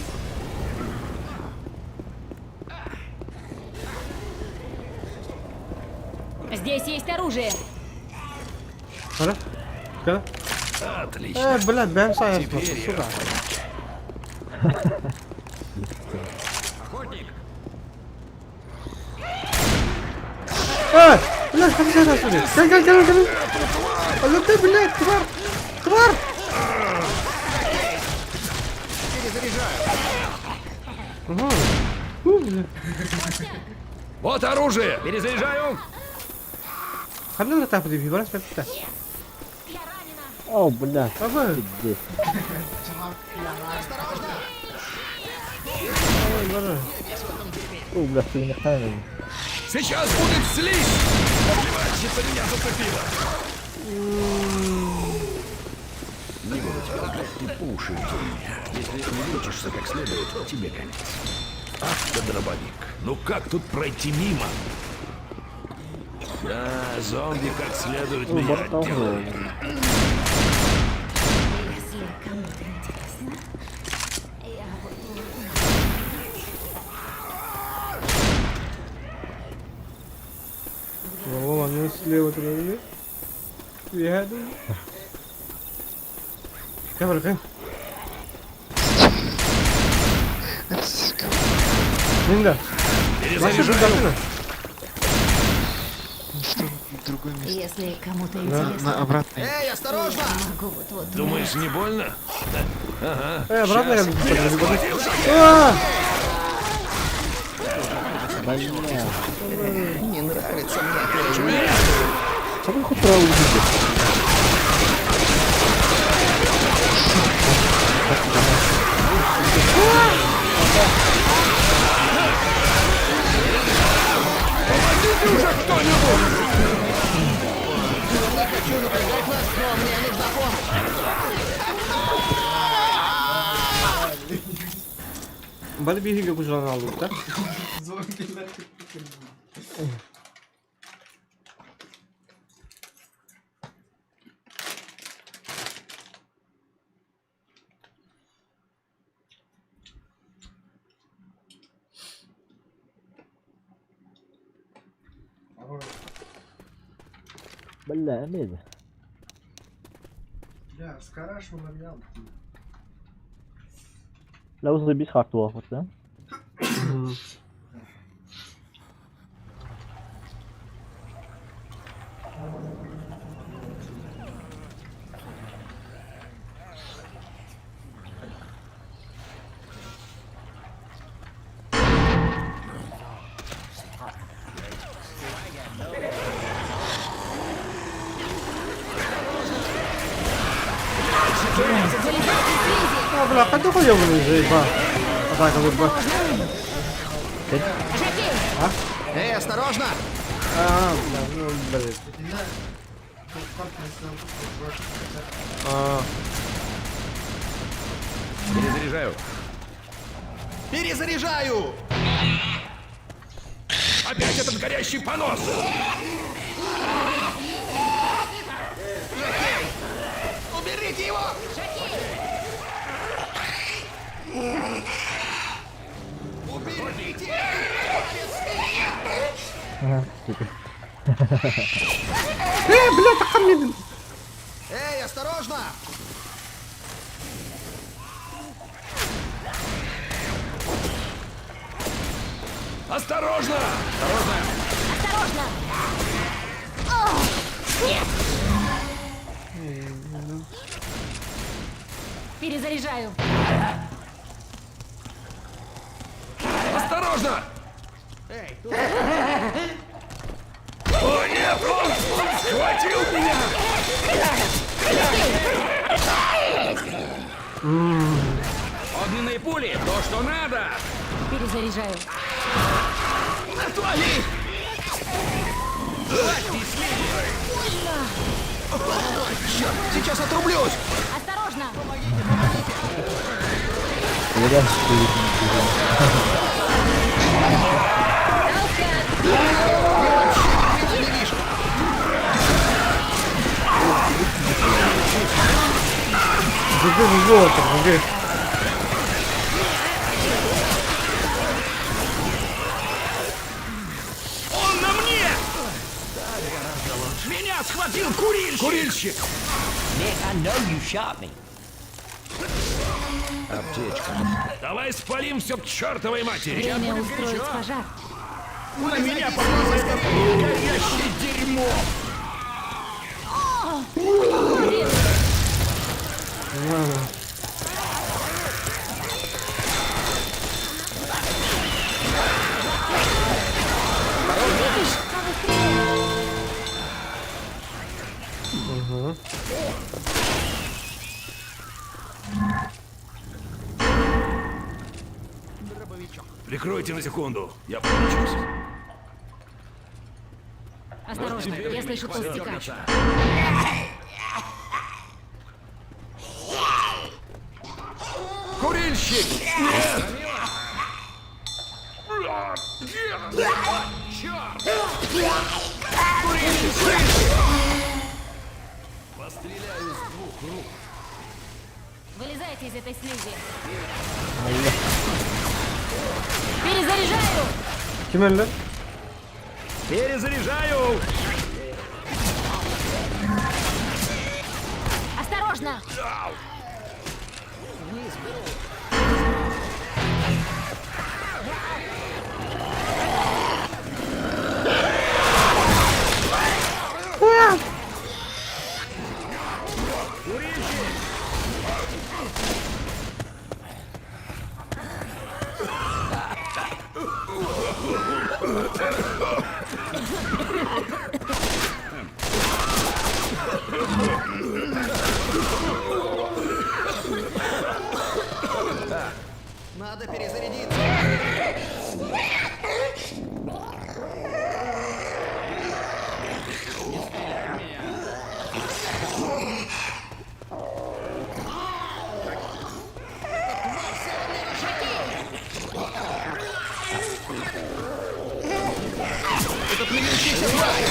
S17: Здесь есть оружие.
S1: Когда?
S6: Отлично.
S1: Блядь, бэм сайз,
S6: Теперь
S1: сука.
S6: Охотник!
S1: Блядь, как я насуди? Как? А ну ты, блядь, тварь!
S12: Перезаряжаю.
S6: Вот оружие! Перезаряжаю!
S1: خلينا نرتاح في بلاش نرتاح.
S20: О, блядь.
S1: Здесь.
S20: О, блядь, ты не хай.
S6: Сейчас будет слизь! Плевальщица меня зацепила!
S23: Не буду тебя ругать, ты по уши в дерьме. Если не лечишься как следует, тебе конец.
S6: Ах ты дробовик! Ну как тут пройти мимо? Да, зомби как следует меня отделали.
S17: Если кому-то интересно, я буду...
S1: والله ما слева تقول في هذا كفر مين ده؟
S12: Другое место.
S17: Если кому-то интересно,
S12: На обратный. Эй, осторожно!
S17: могу вот.
S6: Думаешь, не больно? Ага.
S1: Обратно я
S12: Не нравится мне.
S20: Как вы хоть право видите?
S6: Помогите уже кто-нибудь!
S12: Не хочу напрягать вас, но мне нужна помощь.
S1: Bari bir hile kucağına aldık da.
S3: Zombiler.
S20: Бля, меди.
S3: Бля, скараш умолял.
S20: لو زبيش خاطوه مثلا
S1: бля, когда ходил уже заебал. Атака выбор.
S12: Эй, осторожно!
S1: Бля, ну, блин.
S6: Перезаряжаю.
S12: Перезаряжаю!
S6: Опять этот горящий понос!
S12: Уберите его! Уберите!
S1: Бля, так ко мне.
S12: Эй, осторожно!
S6: Осторожно!
S17: Осторожно! Осторожно! О, нет! Перезаряжаю.
S6: Осторожно! О, нет! Он схватил меня! Огненные пули! То, что надо!
S17: Перезаряжаю.
S6: Отвали! Черт, сейчас отрублюсь!
S17: Осторожно!
S6: Он на мне! Меня схватил курильщик! Курильщик!
S13: Nick, I know you shot me.
S6: Аптечка. Давай спалим все к чертовой матери!
S17: Время устроить пожар.
S6: На меня попало это горящее дерьмо! Прикройте на секунду, я подключусь.
S17: Осторожно, я слышу толстяка.
S6: Курильщик! Нет! Курильщик! Постреляю с двух рук.
S17: Вылезайте из этой слизи. Перезаряжаю!
S1: Kim öldü?
S6: Перезаряжаю!
S17: Осторожно!
S22: Надо перезарядиться.
S6: Это плюющийся тварь!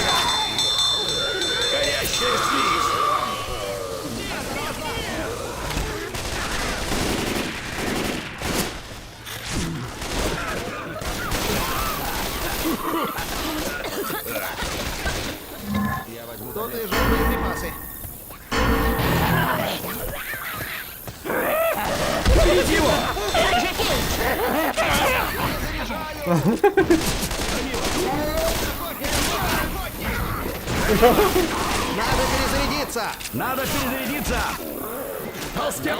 S6: Горящая слизь!
S22: Я возьму. Тут лежат боеприпасы.
S6: Уберите его!
S22: Надо перезарядиться!
S6: Надо перезарядиться! Толстяк!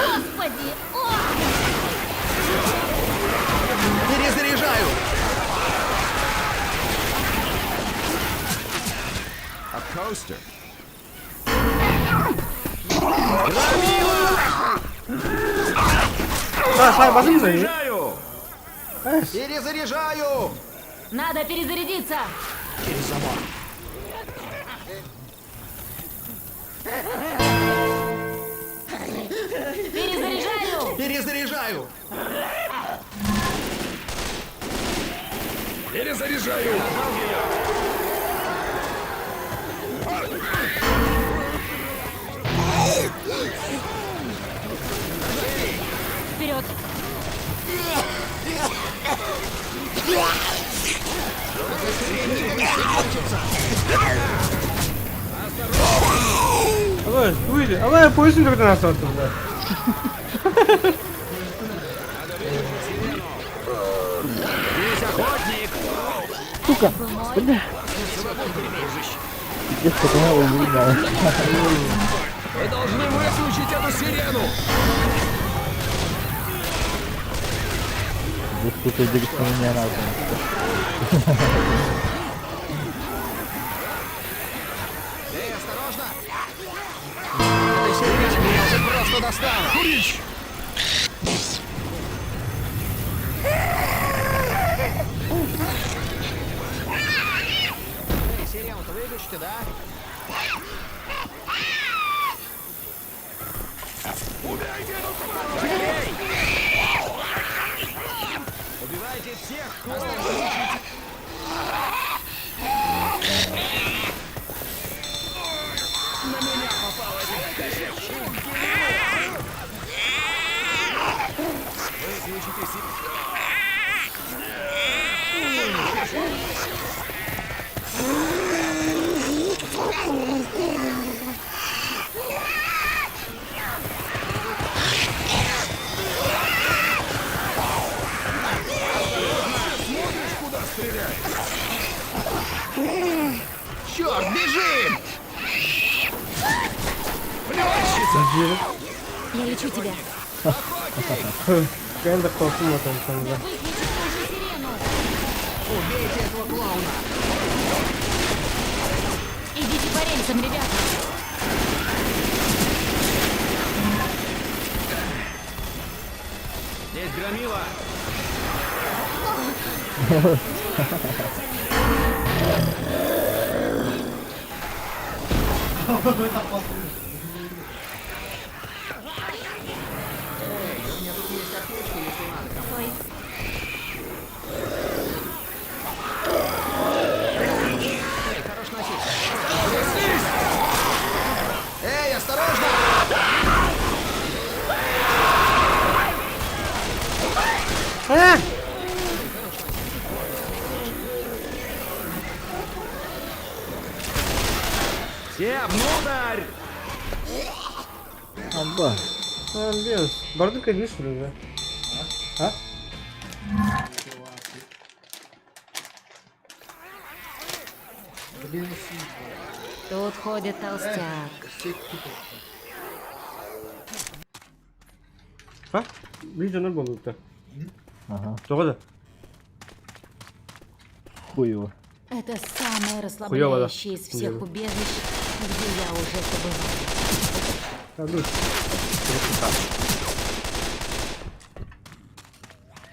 S17: Господи! О!
S22: Перезаряжаю!
S11: A coaster.
S6: Перезаряжаю!
S22: Перезаряжаю!
S17: Надо перезарядиться!
S22: Через забор.
S17: Перезаряжаю!
S22: Перезаряжаю!
S6: Перезаряжаю!
S17: Вперед!
S1: Давай, выйди. Давай, поясни только нас оттуда.
S6: Здесь охотник!
S20: сука! Бля! Здесь такая умная.
S23: Вы должны выключить эту сирену!
S20: Здесь кто-то делит на меня надо.
S23: Эй, осторожно! Эта сирена меня уже просто достала! Курить! Эй, сирену-то выключите, да? Убейте эту тварь! Убивайте всех, кого слышите! На меня попала эта косячка! Выключите себя! Черт, бежим!
S17: Я лечу тебя.
S1: Kinda попума там, да.
S23: Убейте этого клоуна!
S17: Идите по рельсам, ребята.
S23: Здесь громила! Эй, осторожно! Все внутрь!
S1: Абба. Амбиенс. Бардак иди что ли, да? А?
S17: Тут ходит толстяк.
S1: А? Видео не было-то.
S20: Ага.
S1: Что это?
S20: Хуево.
S17: Это самое расслабляющее из всех
S1: Хуёво.
S17: убежищ, где я уже побывала.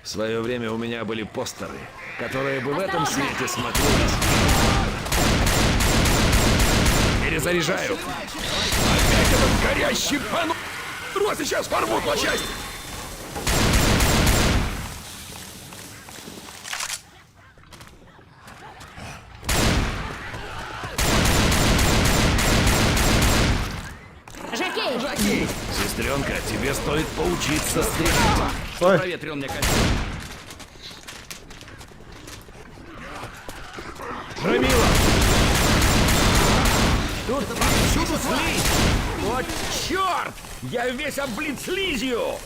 S6: В свое время у меня были постеры, которые бы в этом свете смотрелись. Перезаряжаю. Опять этот горящий пан... Его сейчас порвут на части.
S17: Жокей!
S6: Сестренка, тебе стоит поучиться стрелять.
S23: Проветрил мне костюм.
S6: Громила!
S23: Тут повсюду слизь! Вот черт! Я весь облит слизью!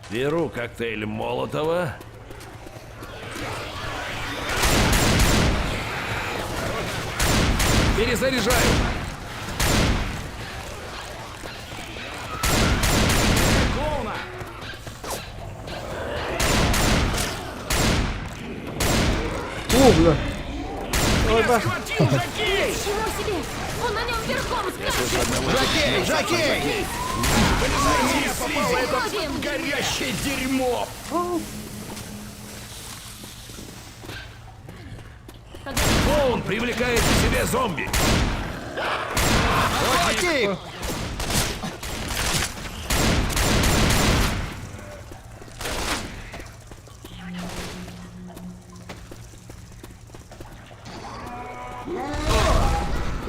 S6: Беру коктейль Молотова. Перезаряжаю.
S1: О, бля. Ой, да.
S17: Ничего себе! Он на нем верхом скачет!
S23: Жокей! Жокей!
S6: Вылезайте из слизи!
S17: Выходим!
S23: Горящее дерьмо!
S6: Он привлекает к себе зомби.
S23: Жокей!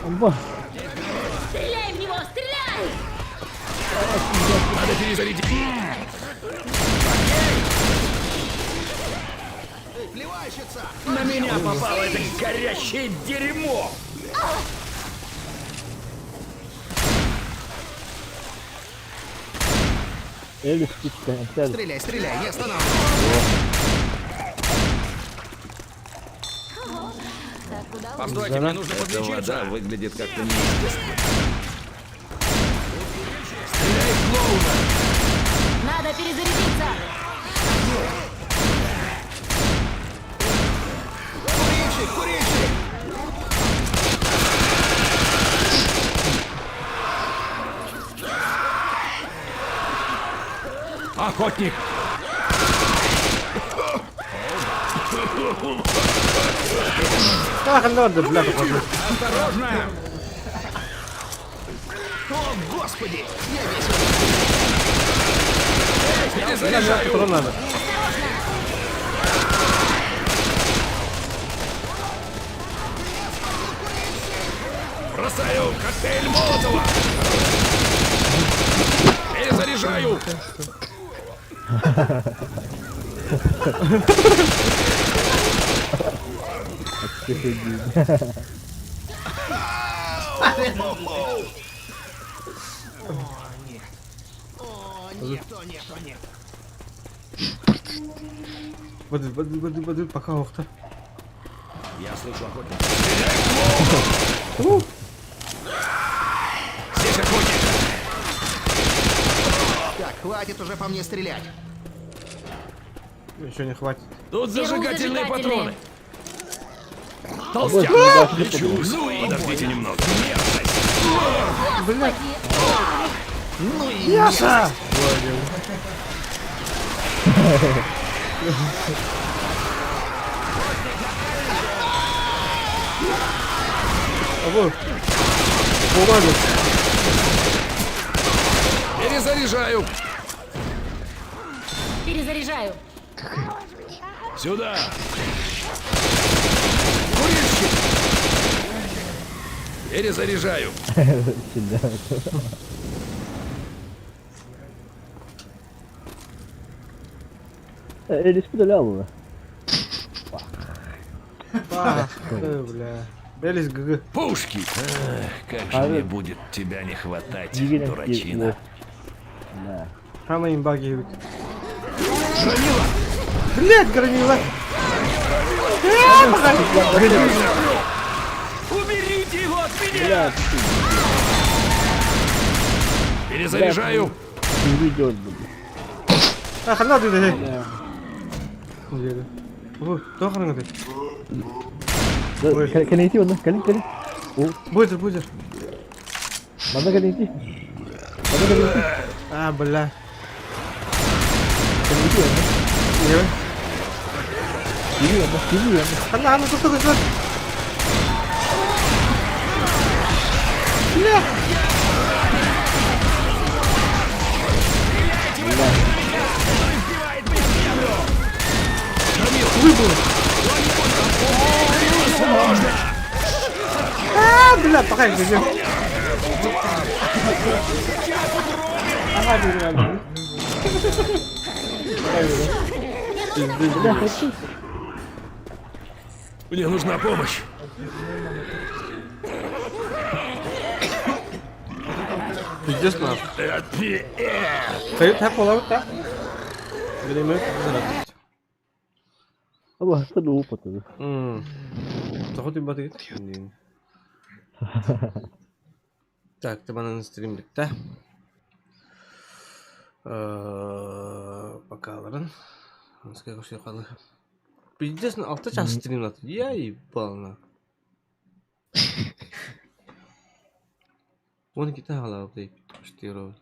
S20: Амба.
S17: Стреляй в него! Стреляй!
S6: Надо перезарядить.
S22: Плевальщица!
S23: На меня попало это горящее дерьмо!
S20: Элис, птичка, опять.
S22: Стреляй, стреляй, не останавливайся.
S23: Постойте, мне нужно подлечиться. Вода выглядит как-то неестественно. Стреляй в клоуна!
S17: Надо перезарядиться!
S22: Курильщик, курильщик!
S23: Охотник!
S1: Ах, надо, бля, попаду.
S23: Осторожно!
S22: О, господи! Я весь
S23: Перезаряжаю!
S1: Что надо?
S23: Бросаю коктейль Молотова! Перезаряжаю!
S1: Воды, пока ухта.
S23: Я слышу охотника. Стреляй в клоуна! Здесь охотник!
S22: Так, хватит уже по мне стрелять.
S1: Еще не хватит.
S23: Тут зажигательные патроны!
S20: Боже,
S23: Толстяк!
S20: да,
S23: Лечу! Ну и подождите немного. Мерзость!
S1: Блядь.
S22: Ну и
S1: Яша! Бумагу.
S23: Перезаряжаю!
S17: Перезаряжаю.
S23: Сюда! Курильщик! Перезаряжаю!
S20: Элис подоляла.
S1: Бля. Элис ГГ.
S6: Пушки! Эх, как же мне будет тебя не хватать, дурачина.
S20: Да.
S1: Прямо имбаги.
S23: Гранила!
S1: Блядь, гранила!
S23: Уберите его от меня! Перезаряжаю!
S20: Уведет, блин.
S1: Ах, надо это. Кто хранит?
S20: Kan идти, он, kan.
S1: Будет.
S20: Надо kan идти.
S1: А, бля.
S20: Kan идти, он. Иди, он.
S1: Она, тут. Бля. Выбыл. Бля, пока не идем. Ага,
S23: Мне нужна помощь!
S1: Пиздец нахуй. Ты пола вот так. Время заработать.
S20: Або, seru patladı.
S1: Takut bir batı git. Так, ты стримликте. Покалырын. Сколько все калы. Пиздец, 6 час стримлат. Я ебал на. Вон kita halal, штиро.